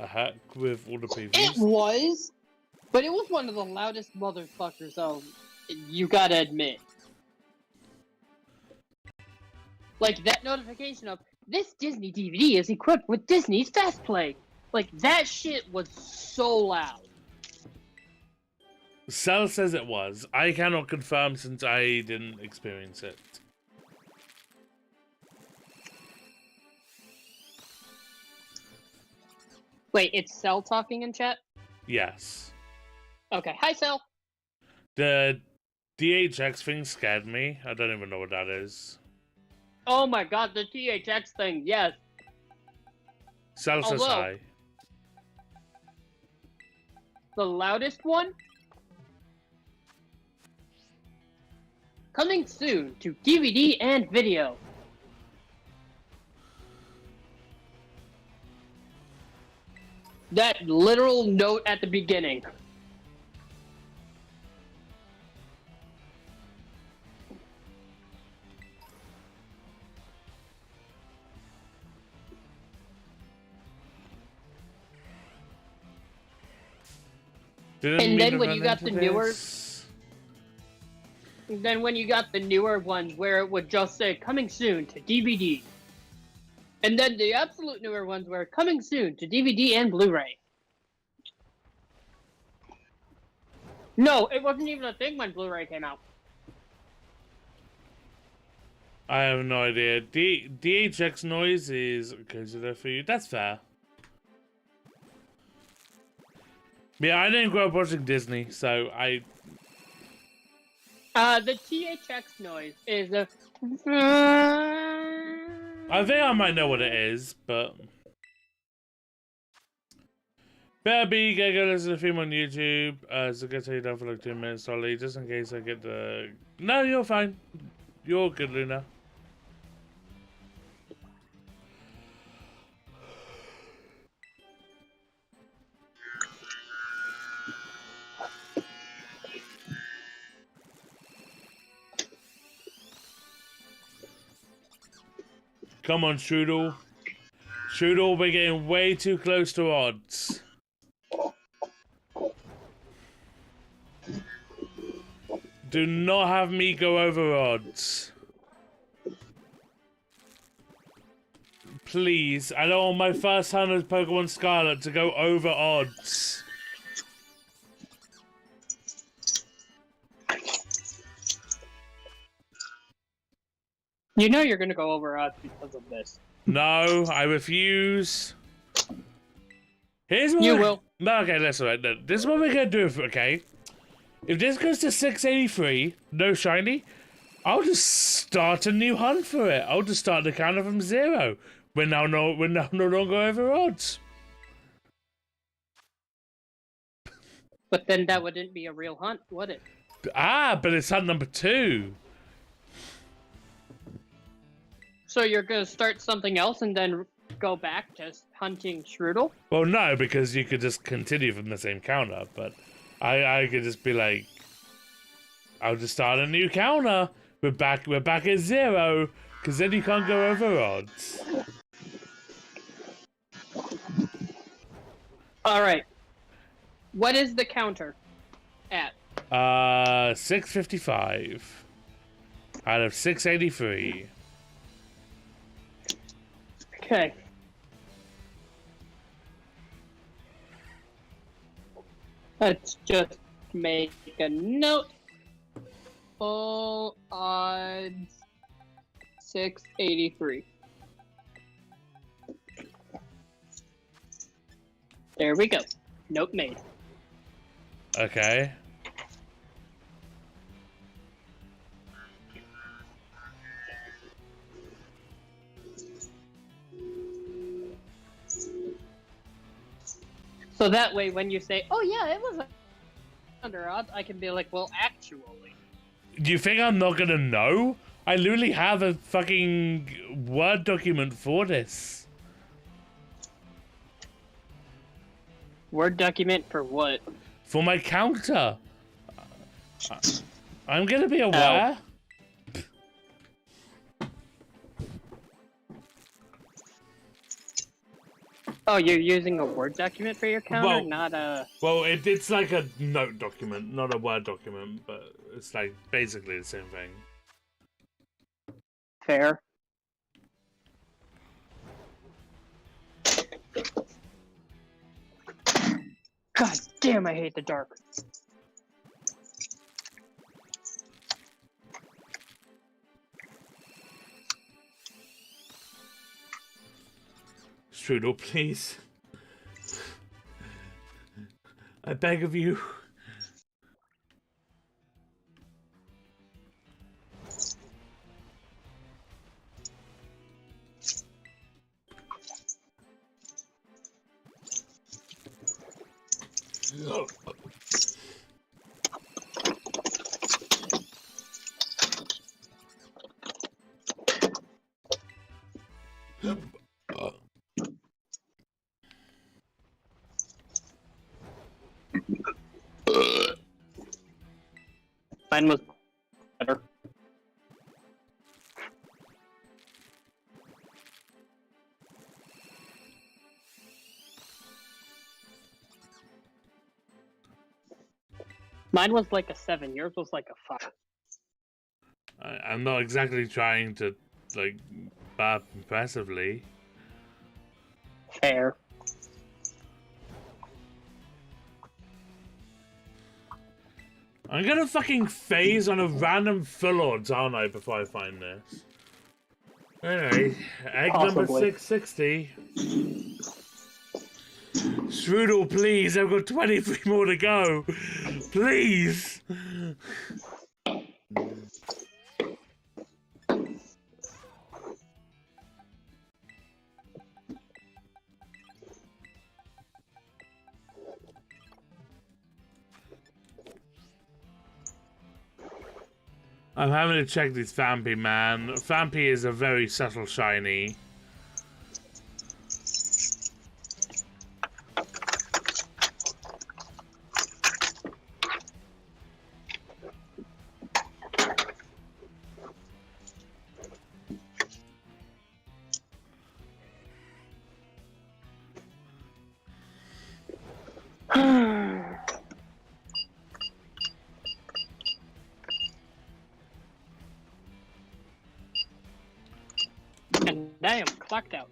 heck with all the previews. It was, but it was one of the loudest motherfuckers, you gotta admit. Like, that notification of, this Disney DVD is equipped with Disney's Fast Play. Like, that shit was so loud. Cell says it was. I cannot confirm since I didn't experience it. Wait, it's Cell talking in chat? Yes. Okay, hi Cell. The DHX thing scared me. I don't even know what that is. Oh my god, the THX thing, yes. Cell says hi. The loudest one? Coming soon to DVD and video. That literal note at the beginning. And then when you got the newer... Then when you got the newer ones where it would just say, coming soon to DVD. And then the absolute newer ones were coming soon to DVD and Blu-ray. No, it wasn't even a thing when Blu-ray came out. I have no idea. DHX noise is considered for you. That's fair. Yeah, I didn't grow up watching Disney, so I... The THX noise is a... I think I might know what it is, but... Better be, go listen to the film on YouTube. So get you down for like 2 minutes, Tolly, just in case I get the... No, you're fine. You're good, Luna. Come on, Shroodle. Shroodle, we're getting way too close to odds. Do not have me go over odds. Please, I don't want my first hunter's Pokemon Scarlet to go over odds. You know you're gonna go over odds because of this. No, I refuse. Here's what you will. No, okay, listen. This is what we're gonna do. Okay, if this goes to 683, no shiny, I'll just start a new hunt for it. I'll just start the counter from 0. We're now no longer over odds. But then that wouldn't be a real hunt, would it? Ah, but it's hunt number 2. So you're gonna start something else and then go back to hunting Shroodle? Well, no, because you could just continue from the same counter, but I could just be like, I'll just start a new counter. We're back at 0, because then you can't go over odds. Alright. What is the counter at? 655 out of 683. Okay. Let's just make a note. Full odds 683. There we go. Note made. Okay. So that way, when you say, "Oh yeah, it was under odds," I can be like, "Well, actually." Do you think I'm not gonna know? I literally have a fucking Word document for this. Word document for what? For my counter. I'm gonna be aware. Oh, you're using a Word document for your counter, Well- not a... Well, it's like a note document, not a Word document, but it's like basically the same thing. Fair. God damn, I hate the dark. Shroodle, please. I beg of you. Mine was better. Mine was like a 7. Yours was like a 5. I'm not exactly trying to, like, bap impressively. Fair. I'm gonna fucking phase on a random full odds, aren't I, before I find this? Anyway, egg number Possibly. 660. Shroodle, please, I've got 23 more to go. Please. I'm having to check this Vampy, man. Vampy is a very subtle shiny. And I am clocked out.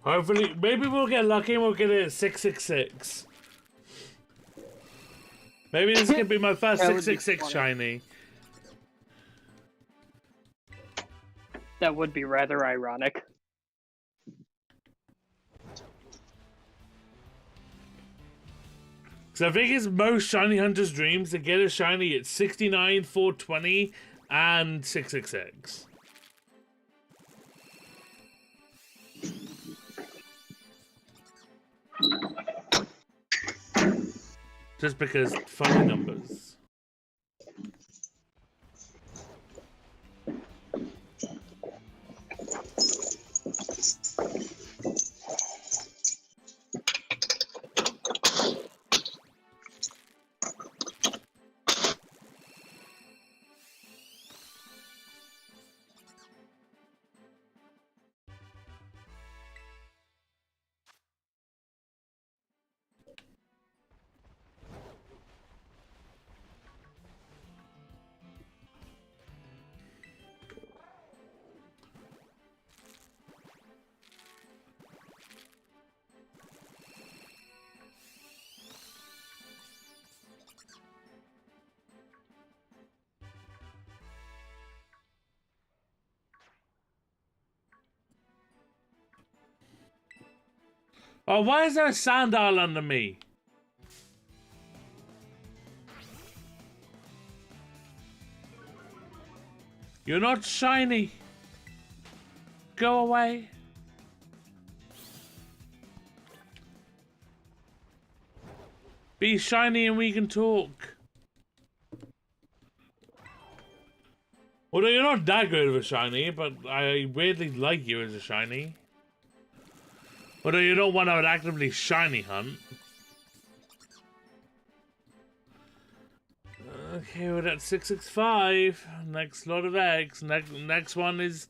Hopefully, maybe we'll get lucky and we'll get it at 666. Maybe this could be my first That would be 666 funny. shiny. That would be rather ironic. So I think it's most shiny hunters' dreams to get a shiny at 69, 420, and 666. Just because funny numbers. Oh, why is there a sandal under me? You're not shiny. Go away. Be shiny and we can talk. Although you're not that good of a shiny, but I weirdly like you as a shiny. Although you're not one I would actively shiny hunt. Okay, we're at 665. Next lot of eggs. Next one is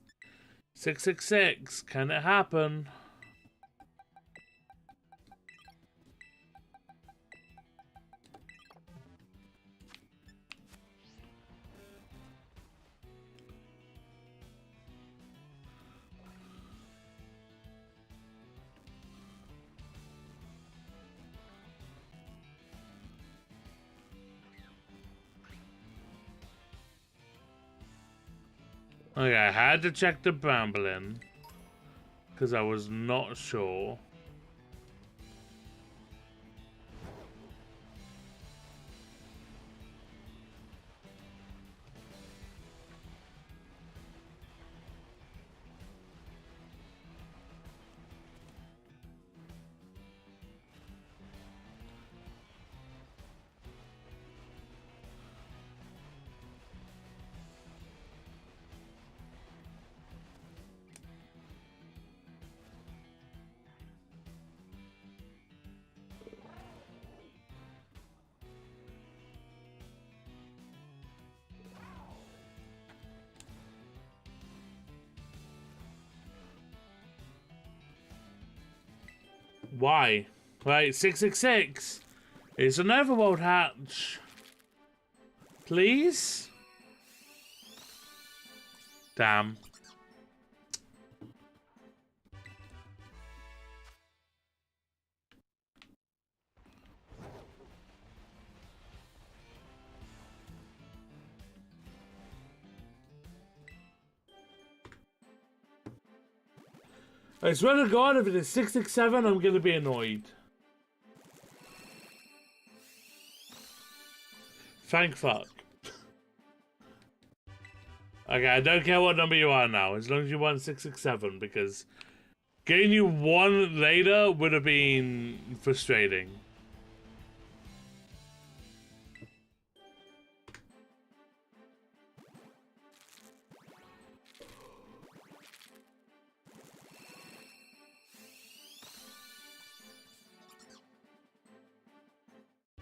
666. Can it happen? Okay, I had to check the Bramblin because I was not sure. Why? Right, 666. It's an overworld hatch. Please? Damn. I swear to God, if it is 667, I'm gonna be annoyed. Thank fuck. Okay, I don't care what number you are now, as long as you won 667, because getting you one later would have been frustrating.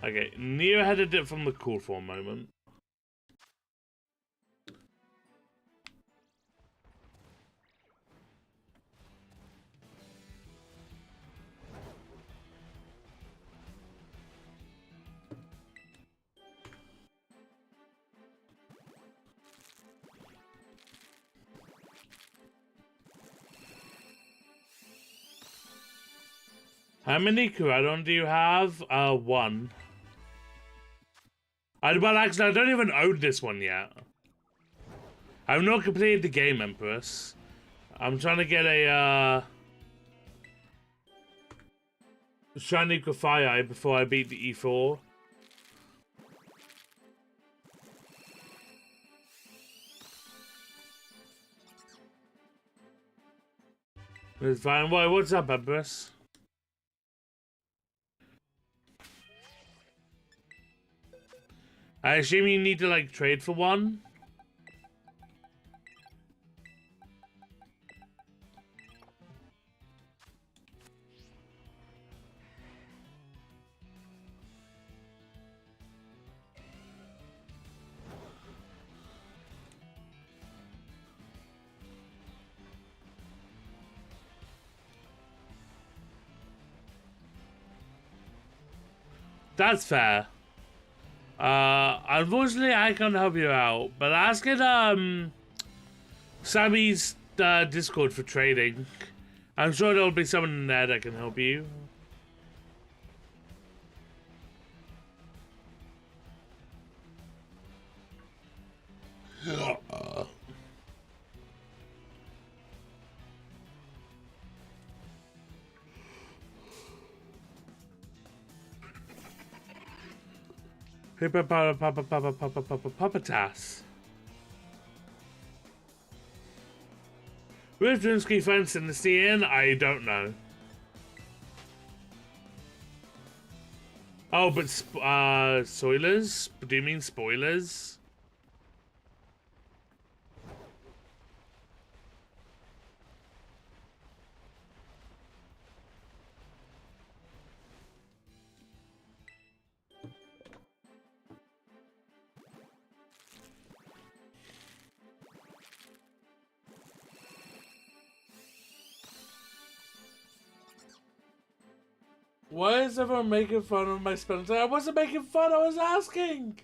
Okay, Neo headed it from the cool for a moment. How many Kuradon do you have? One. Well, actually, I don't even own this one yet. I've not completed the game, Empress. I'm trying to get a, shiny Fire before I beat the E4. It's fine. What's up, Empress? I assume you need to, like, trade for one? That's fair. Unfortunately, I can't help you out, but ask it, Sammy's, Discord for trading. I'm sure there'll be someone in there that can help you. Papatas. Where's Drinsky fence in the CN? I don't know. Oh, but spoilers? Do you mean spoilers? Why is everyone making fun of my spelling? I wasn't making fun, I was asking!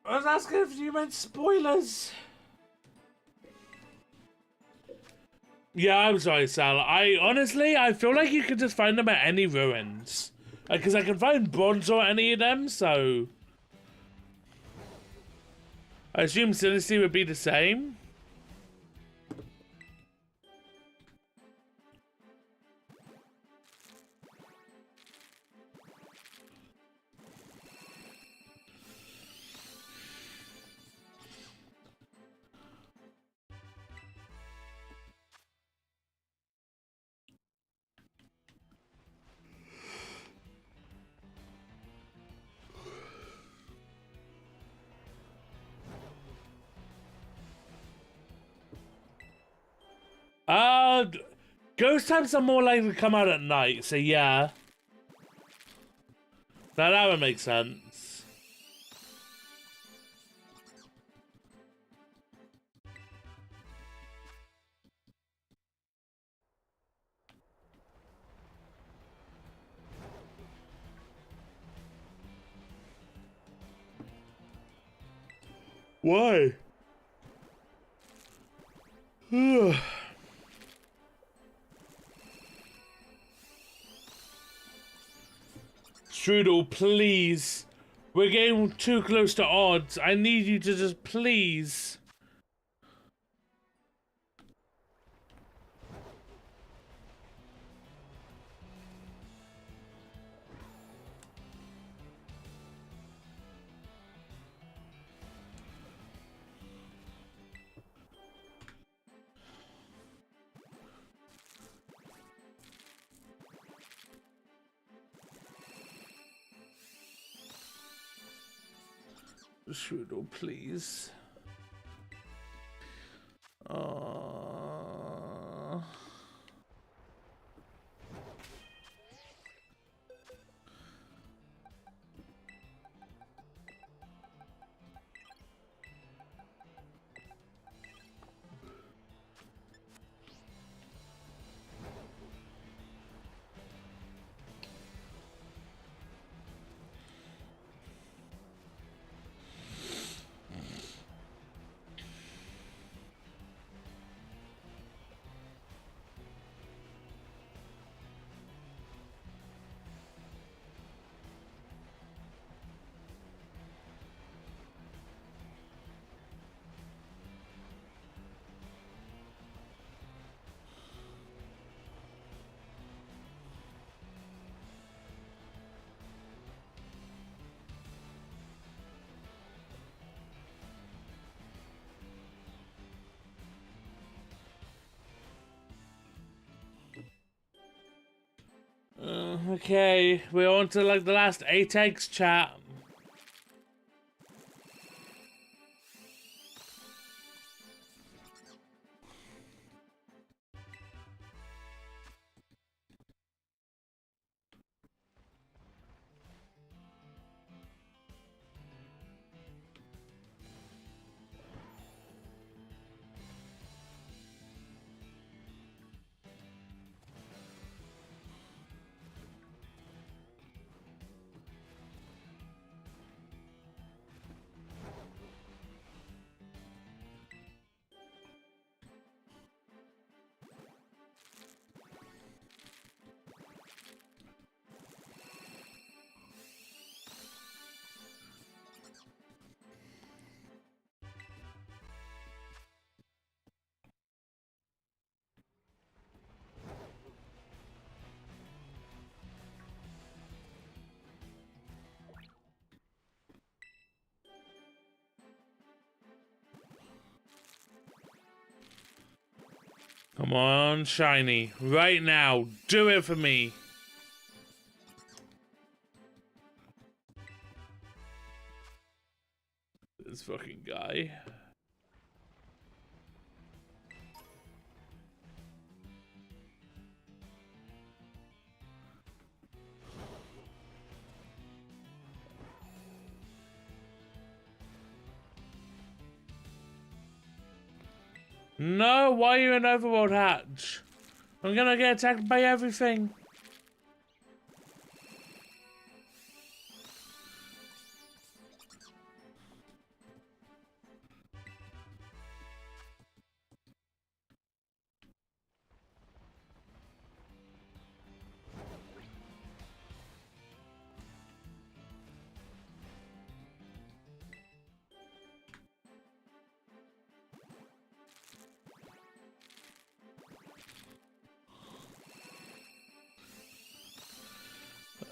I was asking if you meant spoilers. Yeah, I'm sorry, Sal. I feel like you could just find them at any ruins. Because I can find bronze or any of them, so... I assume Sinistry would be the same. Ghost types are more likely to come out at night, so yeah. That would make sense. Why? Shroodle, please. We're getting too close to odds. I need you to just please. Shroodle, please. Okay, we're on to like the last 8 eggs, chat. Come on, shiny. Right now. Do it for me. This fucking guy. No, why are you in Overworld Hatch? I'm gonna get attacked by everything.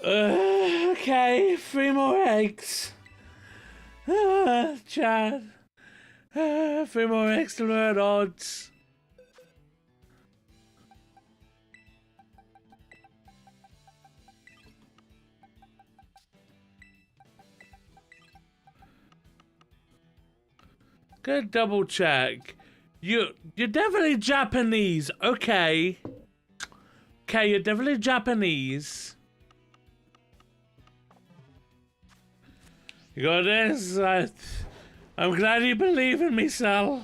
Okay, 3 more eggs. Chad. 3 more eggs to learn odds. Good double check. You're definitely Japanese, okay. Okay, you're definitely Japanese. You got this. I'm glad you believe in me, Sal.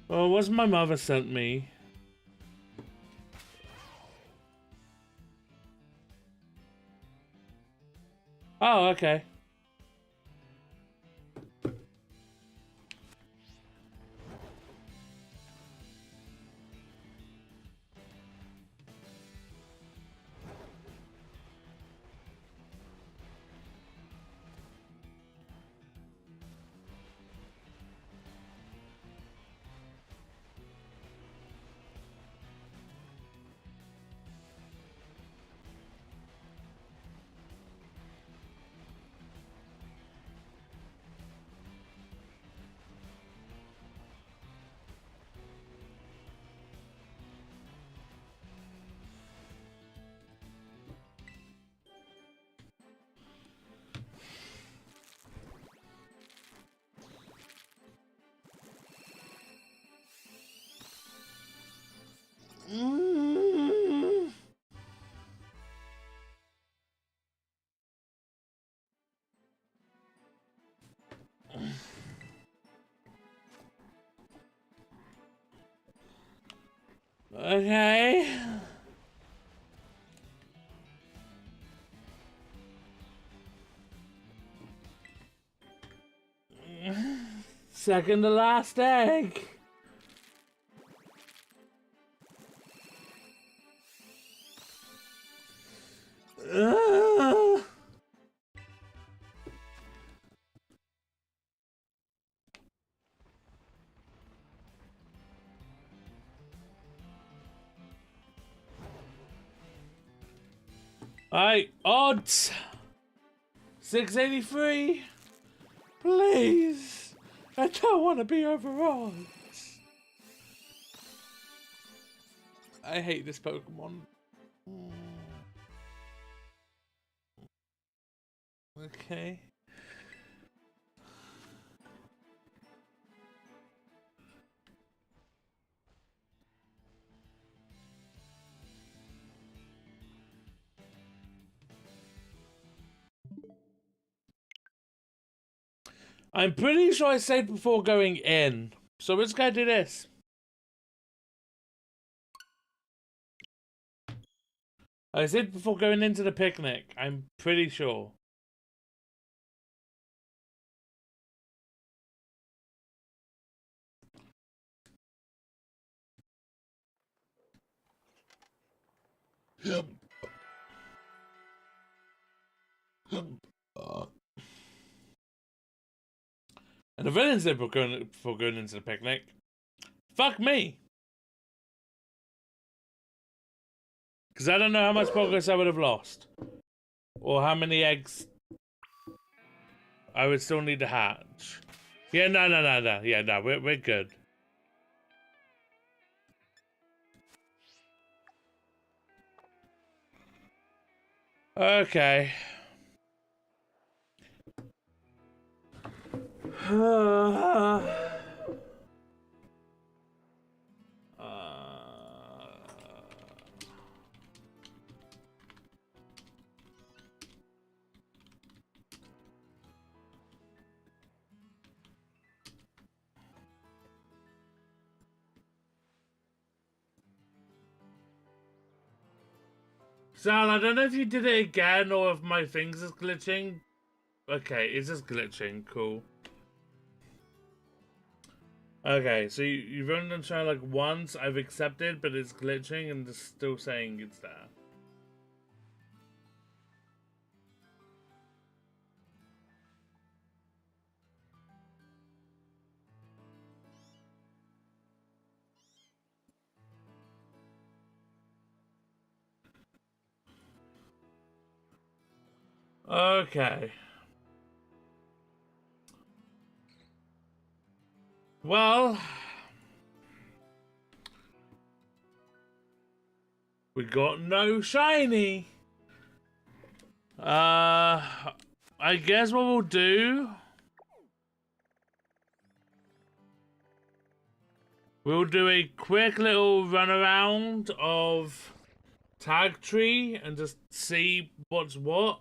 Oh, what's my mother sent me? Oh, okay. Okay. Second to last egg. Alright, odds. 683. Please. I don't want to be over odds. I hate this Pokemon. Okay. I'm pretty sure I saved before going in. So let's go do this. I saved before going into the picnic. I'm pretty sure. Yep. And the villain said before going into the picnic. Fuck me. Because I don't know how much progress I would have lost. Or how many eggs I would still need to hatch. Yeah, no. Yeah, no, we're good. Okay. Sal, I don't know if you did it again or if my things is glitching. Okay, it's just glitching. Cool. Okay, so you've only done try like once. I've accepted, but it's glitching and it's still saying it's there. Okay. Well, we got no shiny. I guess what we'll do, we'll do a quick little run around of Tag Tree and just see what's what.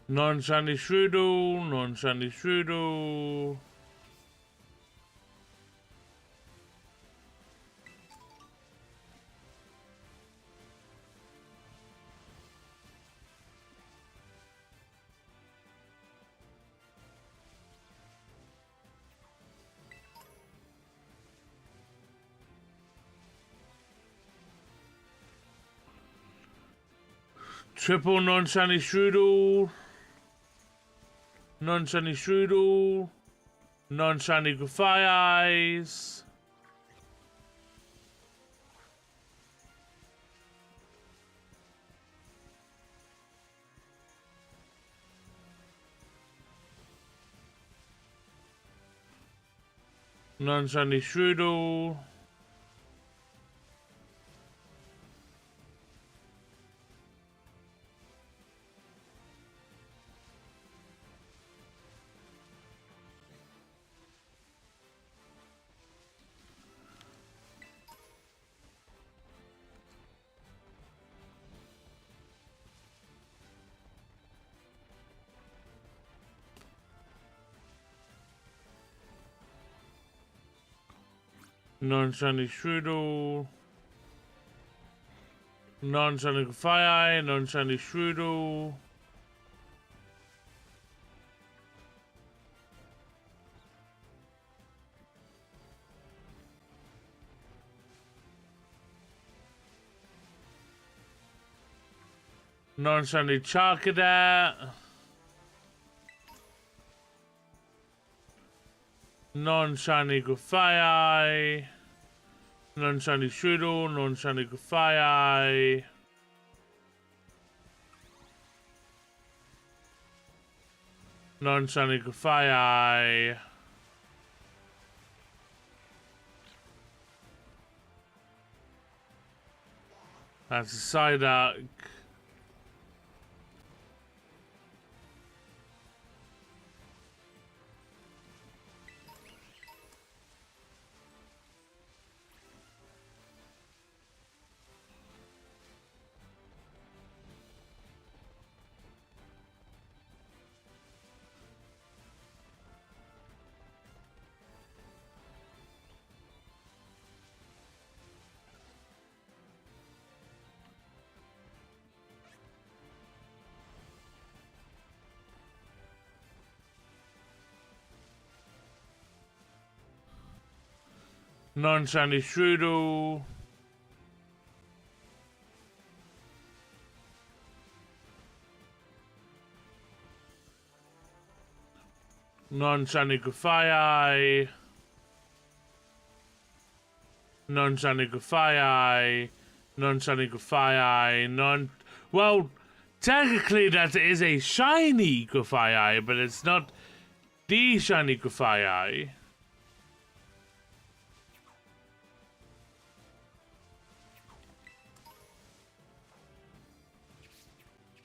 Non-shiny Shroodle, non-shiny Shroodle. Triple non-shiny Shroodle. Non-shiny Shroodle. Non-shiny Goofy Eyes. Non-shiny Shroodle. Non-shiny Shroodle. Non-shiny Goofy Eye. Non-shiny Shroodle. Non-shiny Charcadet. Non-shiny Goofy Eye. Non-shiny Shroodle. Non-shiny Goofy Eye. Non-shiny Goofy Eye. That's a Psyduck. Non-shiny Shroodle. Non-shiny Gufai. Non-shiny Gufai. Non-shiny Gufai. Well, technically that is a shiny Gufai, but it's not the shiny Gufai.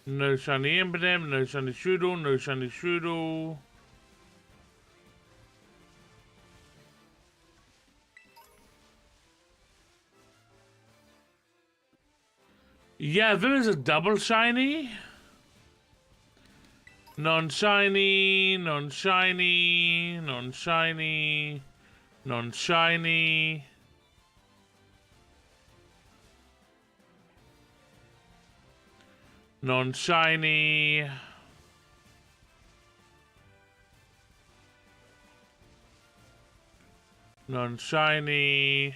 No shiny Impidimp, no shiny Shroodle, no shiny Shroodle. Yeah, if it was a double shiny. Non-shiny, non-shiny, non-shiny, non-shiny. Non-shiny. Non-shiny.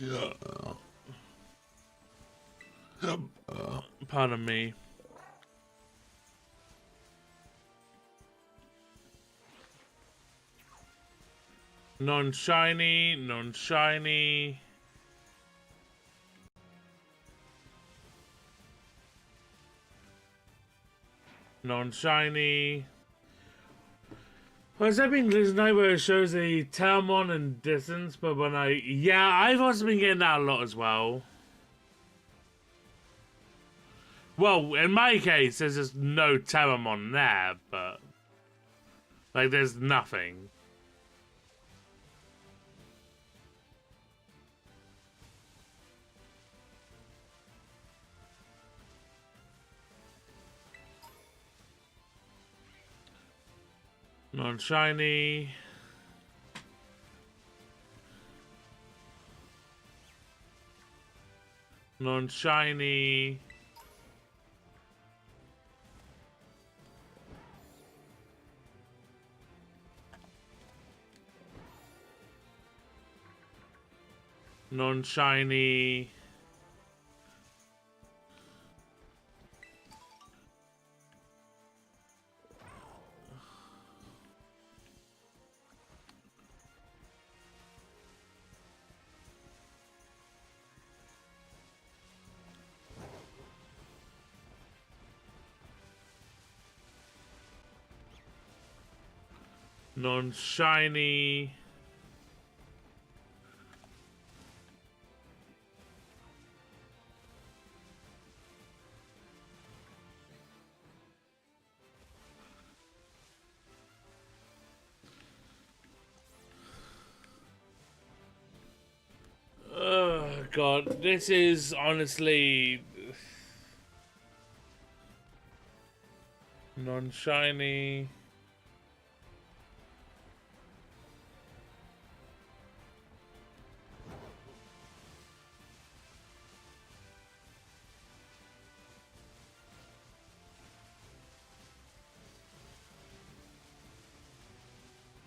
Yeah. Pardon me. Non-shiny, non-shiny. Non-shiny. I was hoping there's no where it shows a Talmon and distance, but when yeah, I've also been getting that a lot as well. Well, in my case, there's just no Talmon there, but like there's nothing. Non-shiny. Non-shiny. Non-shiny. Non-shiny. Oh god, this is honestly non-shiny.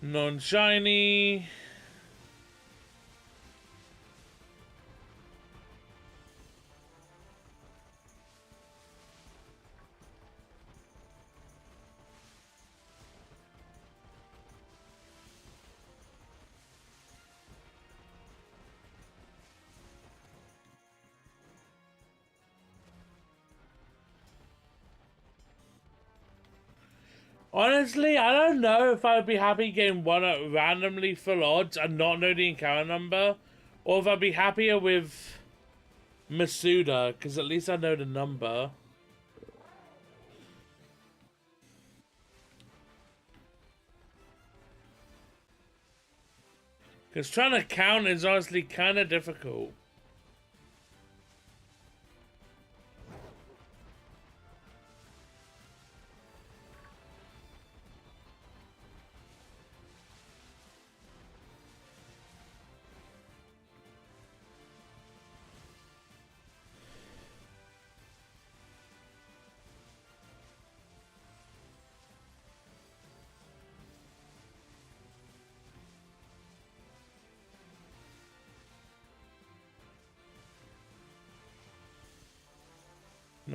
Non-shiny. Honestly, I don't know if I'd be happy getting one at randomly full odds and not know the encounter number, or if I'd be happier with Masuda, because at least I know the number. Because trying to count is honestly kind of difficult.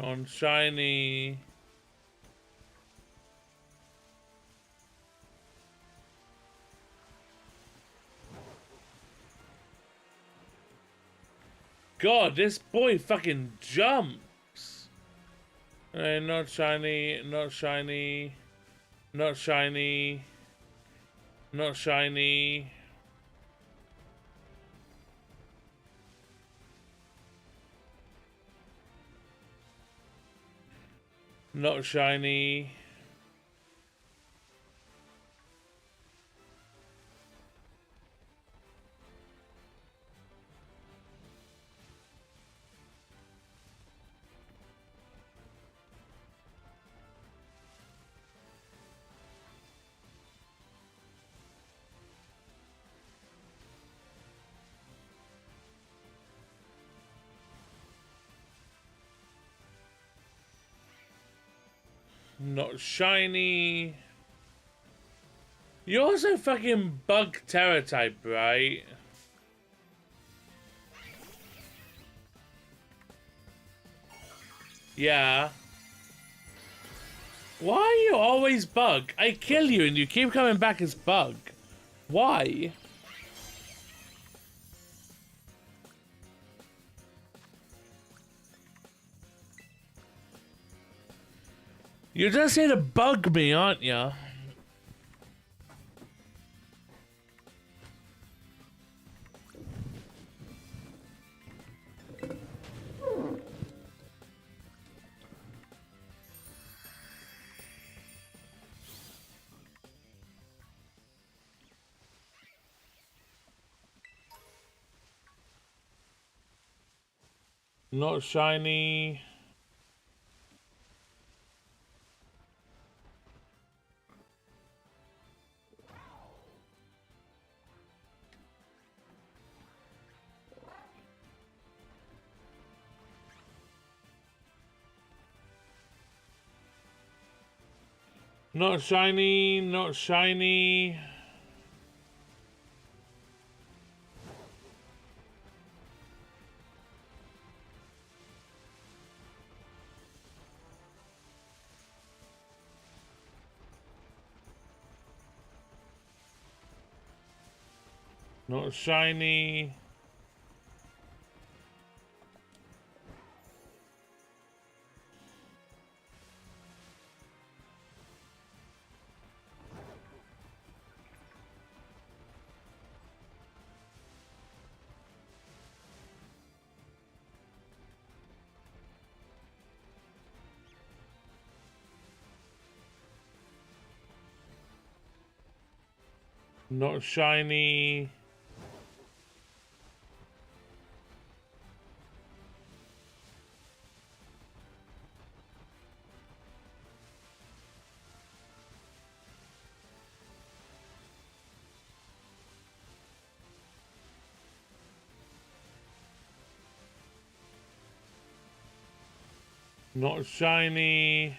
Non-shiny. God, this boy fucking jumps. Not shiny, not shiny, not shiny, not shiny. Not shiny. Not shiny. You're also fucking bug terror type, right? Yeah. Why are you always bug? I kill you and you keep coming back as bug. Why? You're just here to bug me, aren't you? Not shiny. Not shiny, not shiny. Not shiny. Not shiny. Not shiny.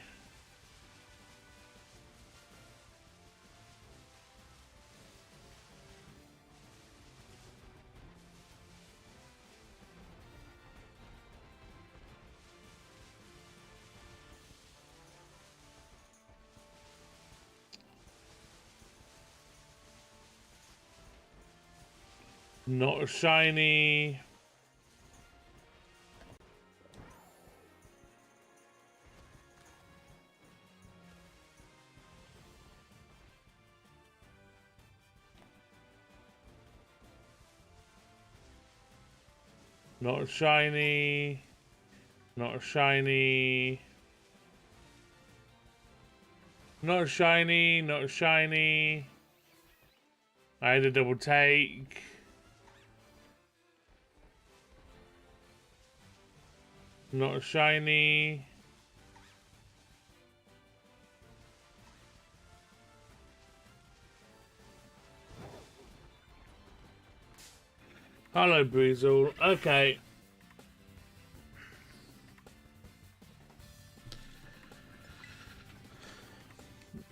Not shiny. Not shiny. Not shiny. Not shiny. Not shiny. I had a double take. Not shiny. Hello, Breezel. Okay.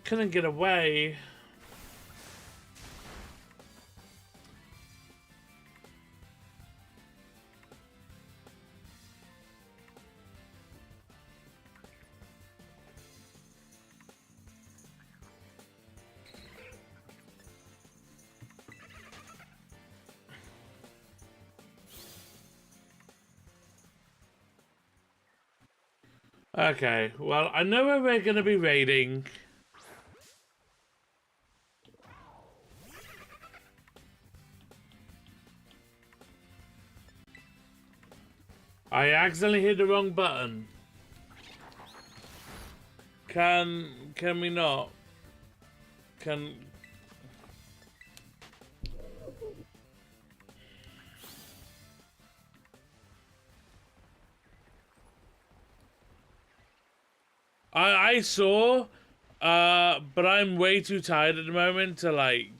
Couldn't get away. Okay, well, I know where we're going to be raiding. I accidentally hit the wrong button. Can we not? Can... I saw, but I'm way too tired at the moment to, like,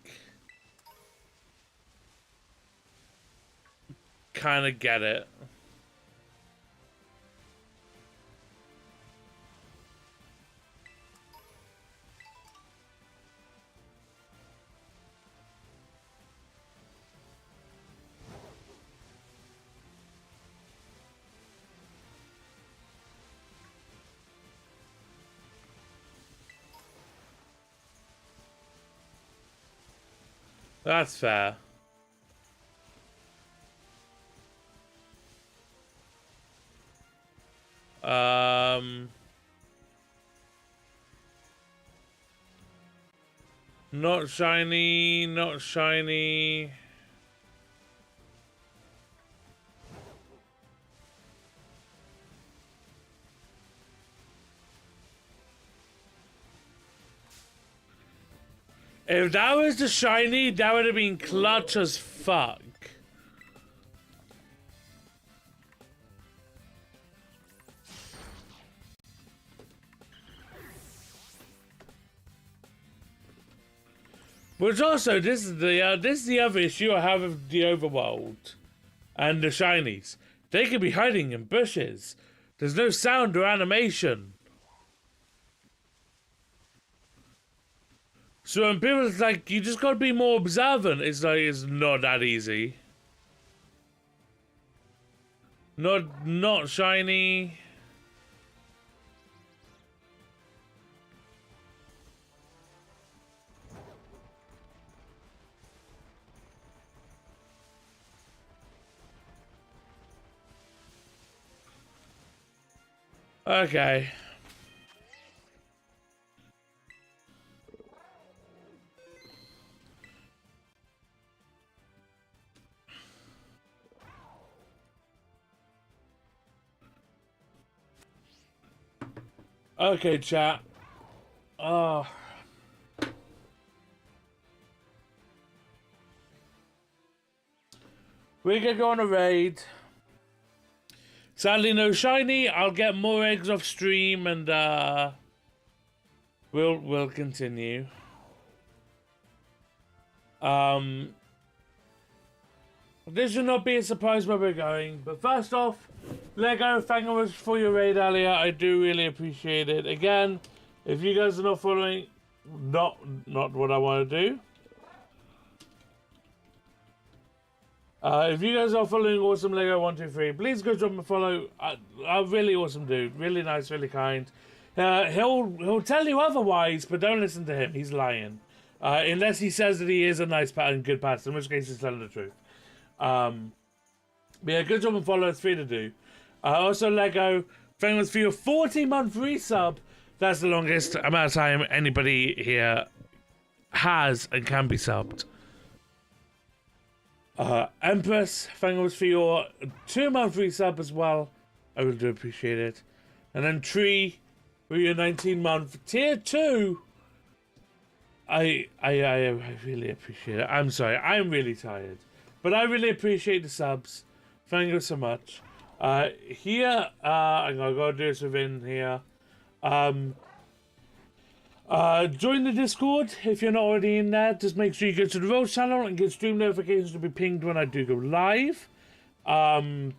kind of get it. That's fair. Not shiny, not shiny. If that was the shiny, that would have been clutch as fuck. Which also, this is the other issue I have with the overworld and the shinies. They could be hiding in bushes. There's no sound or animation. So when people's like, you just gotta be more observant, it's like, it's not that easy. Not shiny. Okay. Okay, chat. Oh. We're gonna go on a raid. Sadly, no shiny. I'll get more eggs off stream, and we'll continue. This should not be a surprise where we're going, but first off, Lego, thank you much for your raid earlier. I do really appreciate it. Again, if you guys are not following, not what I want to do. If you guys are following Awesome Lego 123, please go drop him a follow. A really awesome dude, really nice, really kind. He'll tell you otherwise, but don't listen to him. He's lying, unless he says that he is a nice and good person, in which case he's telling the truth. But yeah, good job and follow. It's free to do. Also, Lego, thanks for your 40-month resub. That's the longest amount of time anybody here has and can be subbed. Empress, thanks for your 2-month resub as well. I really do appreciate it. And then Tree, for your 19-month tier 2. I really appreciate it. I'm sorry, I'm really tired. But I really appreciate the subs. Thank you so much. Here, I'm gonna go do this within here. Join the Discord if you're not already in there. Just make sure you go to the Road channel and get stream notifications to be pinged when I do go live. Follow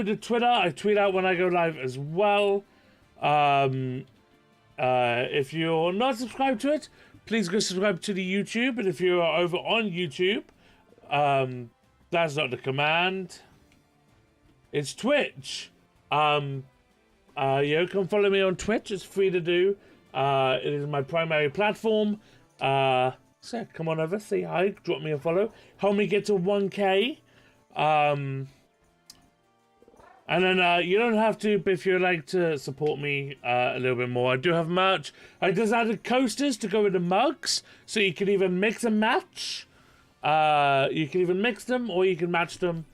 the Twitter. I tweet out when I go live as well. If you're not subscribed to it, please go subscribe to the YouTube. And if you're over on YouTube, that's not the command. It's Twitch. Come follow me on Twitch. It's free to do. It is my primary platform. So come on over, say hi, drop me a follow. Help me get to 1K. And then you don't have to, but if you'd like to support me a little bit more, I do have merch. I just added coasters to go with the mugs, so you can either mix and match. You can either mix them or you can match them.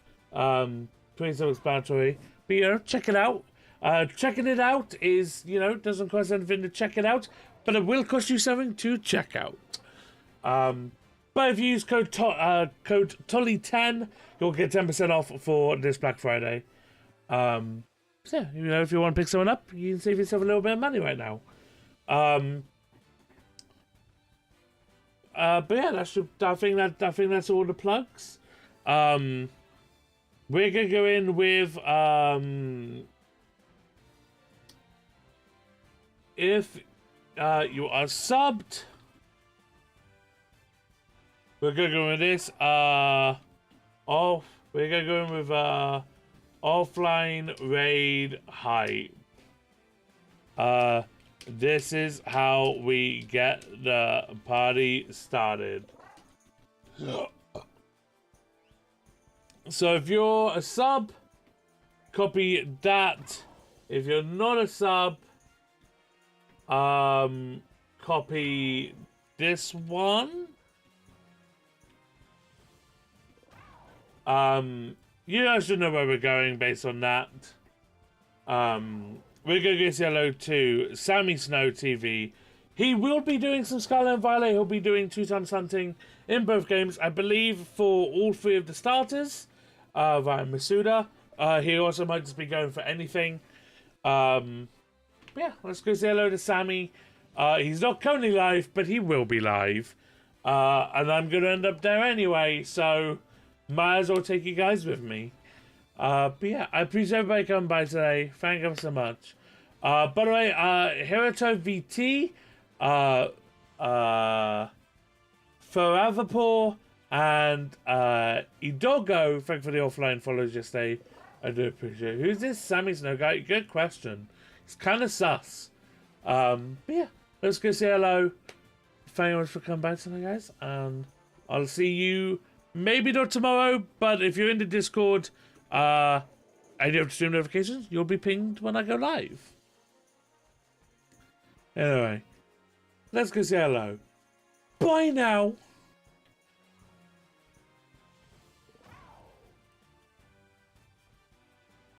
Pretty self-explanatory. But, you know, check it out. Checking it out is, you know, doesn't cost anything to check it out, but it will cost you something to check out. But if you use code TolleyPlays10, you'll get 10% off for this Black Friday. So yeah, you know, if you want to pick someone up, you can save yourself a little bit of money right now. But yeah, I think that's all the plugs. We're gonna go in with if you are subbed, we're gonna go with this. We're gonna go in with offline raid hype. This is how we get the party started. So if you're a sub, copy that. If you're not a sub, copy this one. You guys should know where we're going based on that. We're going to say hello to Sammy Snow TV. He will be doing some Scarlet and Violet. He'll be doing 2 times hunting in both games, I believe, for all 3 of the starters via Masuda. He also might just be going for anything. Yeah, let's go say hello to Sammy. He's not currently live, but he will be live. And I'm going to end up there anyway, so might as well take you guys with me. But yeah, I appreciate everybody coming by today. Thank you so much. By the way, Hiroto VT, Foreverpour, and Idogo, thank you for the offline follows yesterday. I do appreciate it. Who's this Sammy Snow guy? Good question. It's kind of sus. But yeah, let's go say hello. Thank you much for coming by tonight, guys. And I'll see you maybe not tomorrow, but if you're in the Discord, and you have stream notifications, you'll be pinged when I go live. Anyway, let's go say hello. Bye now.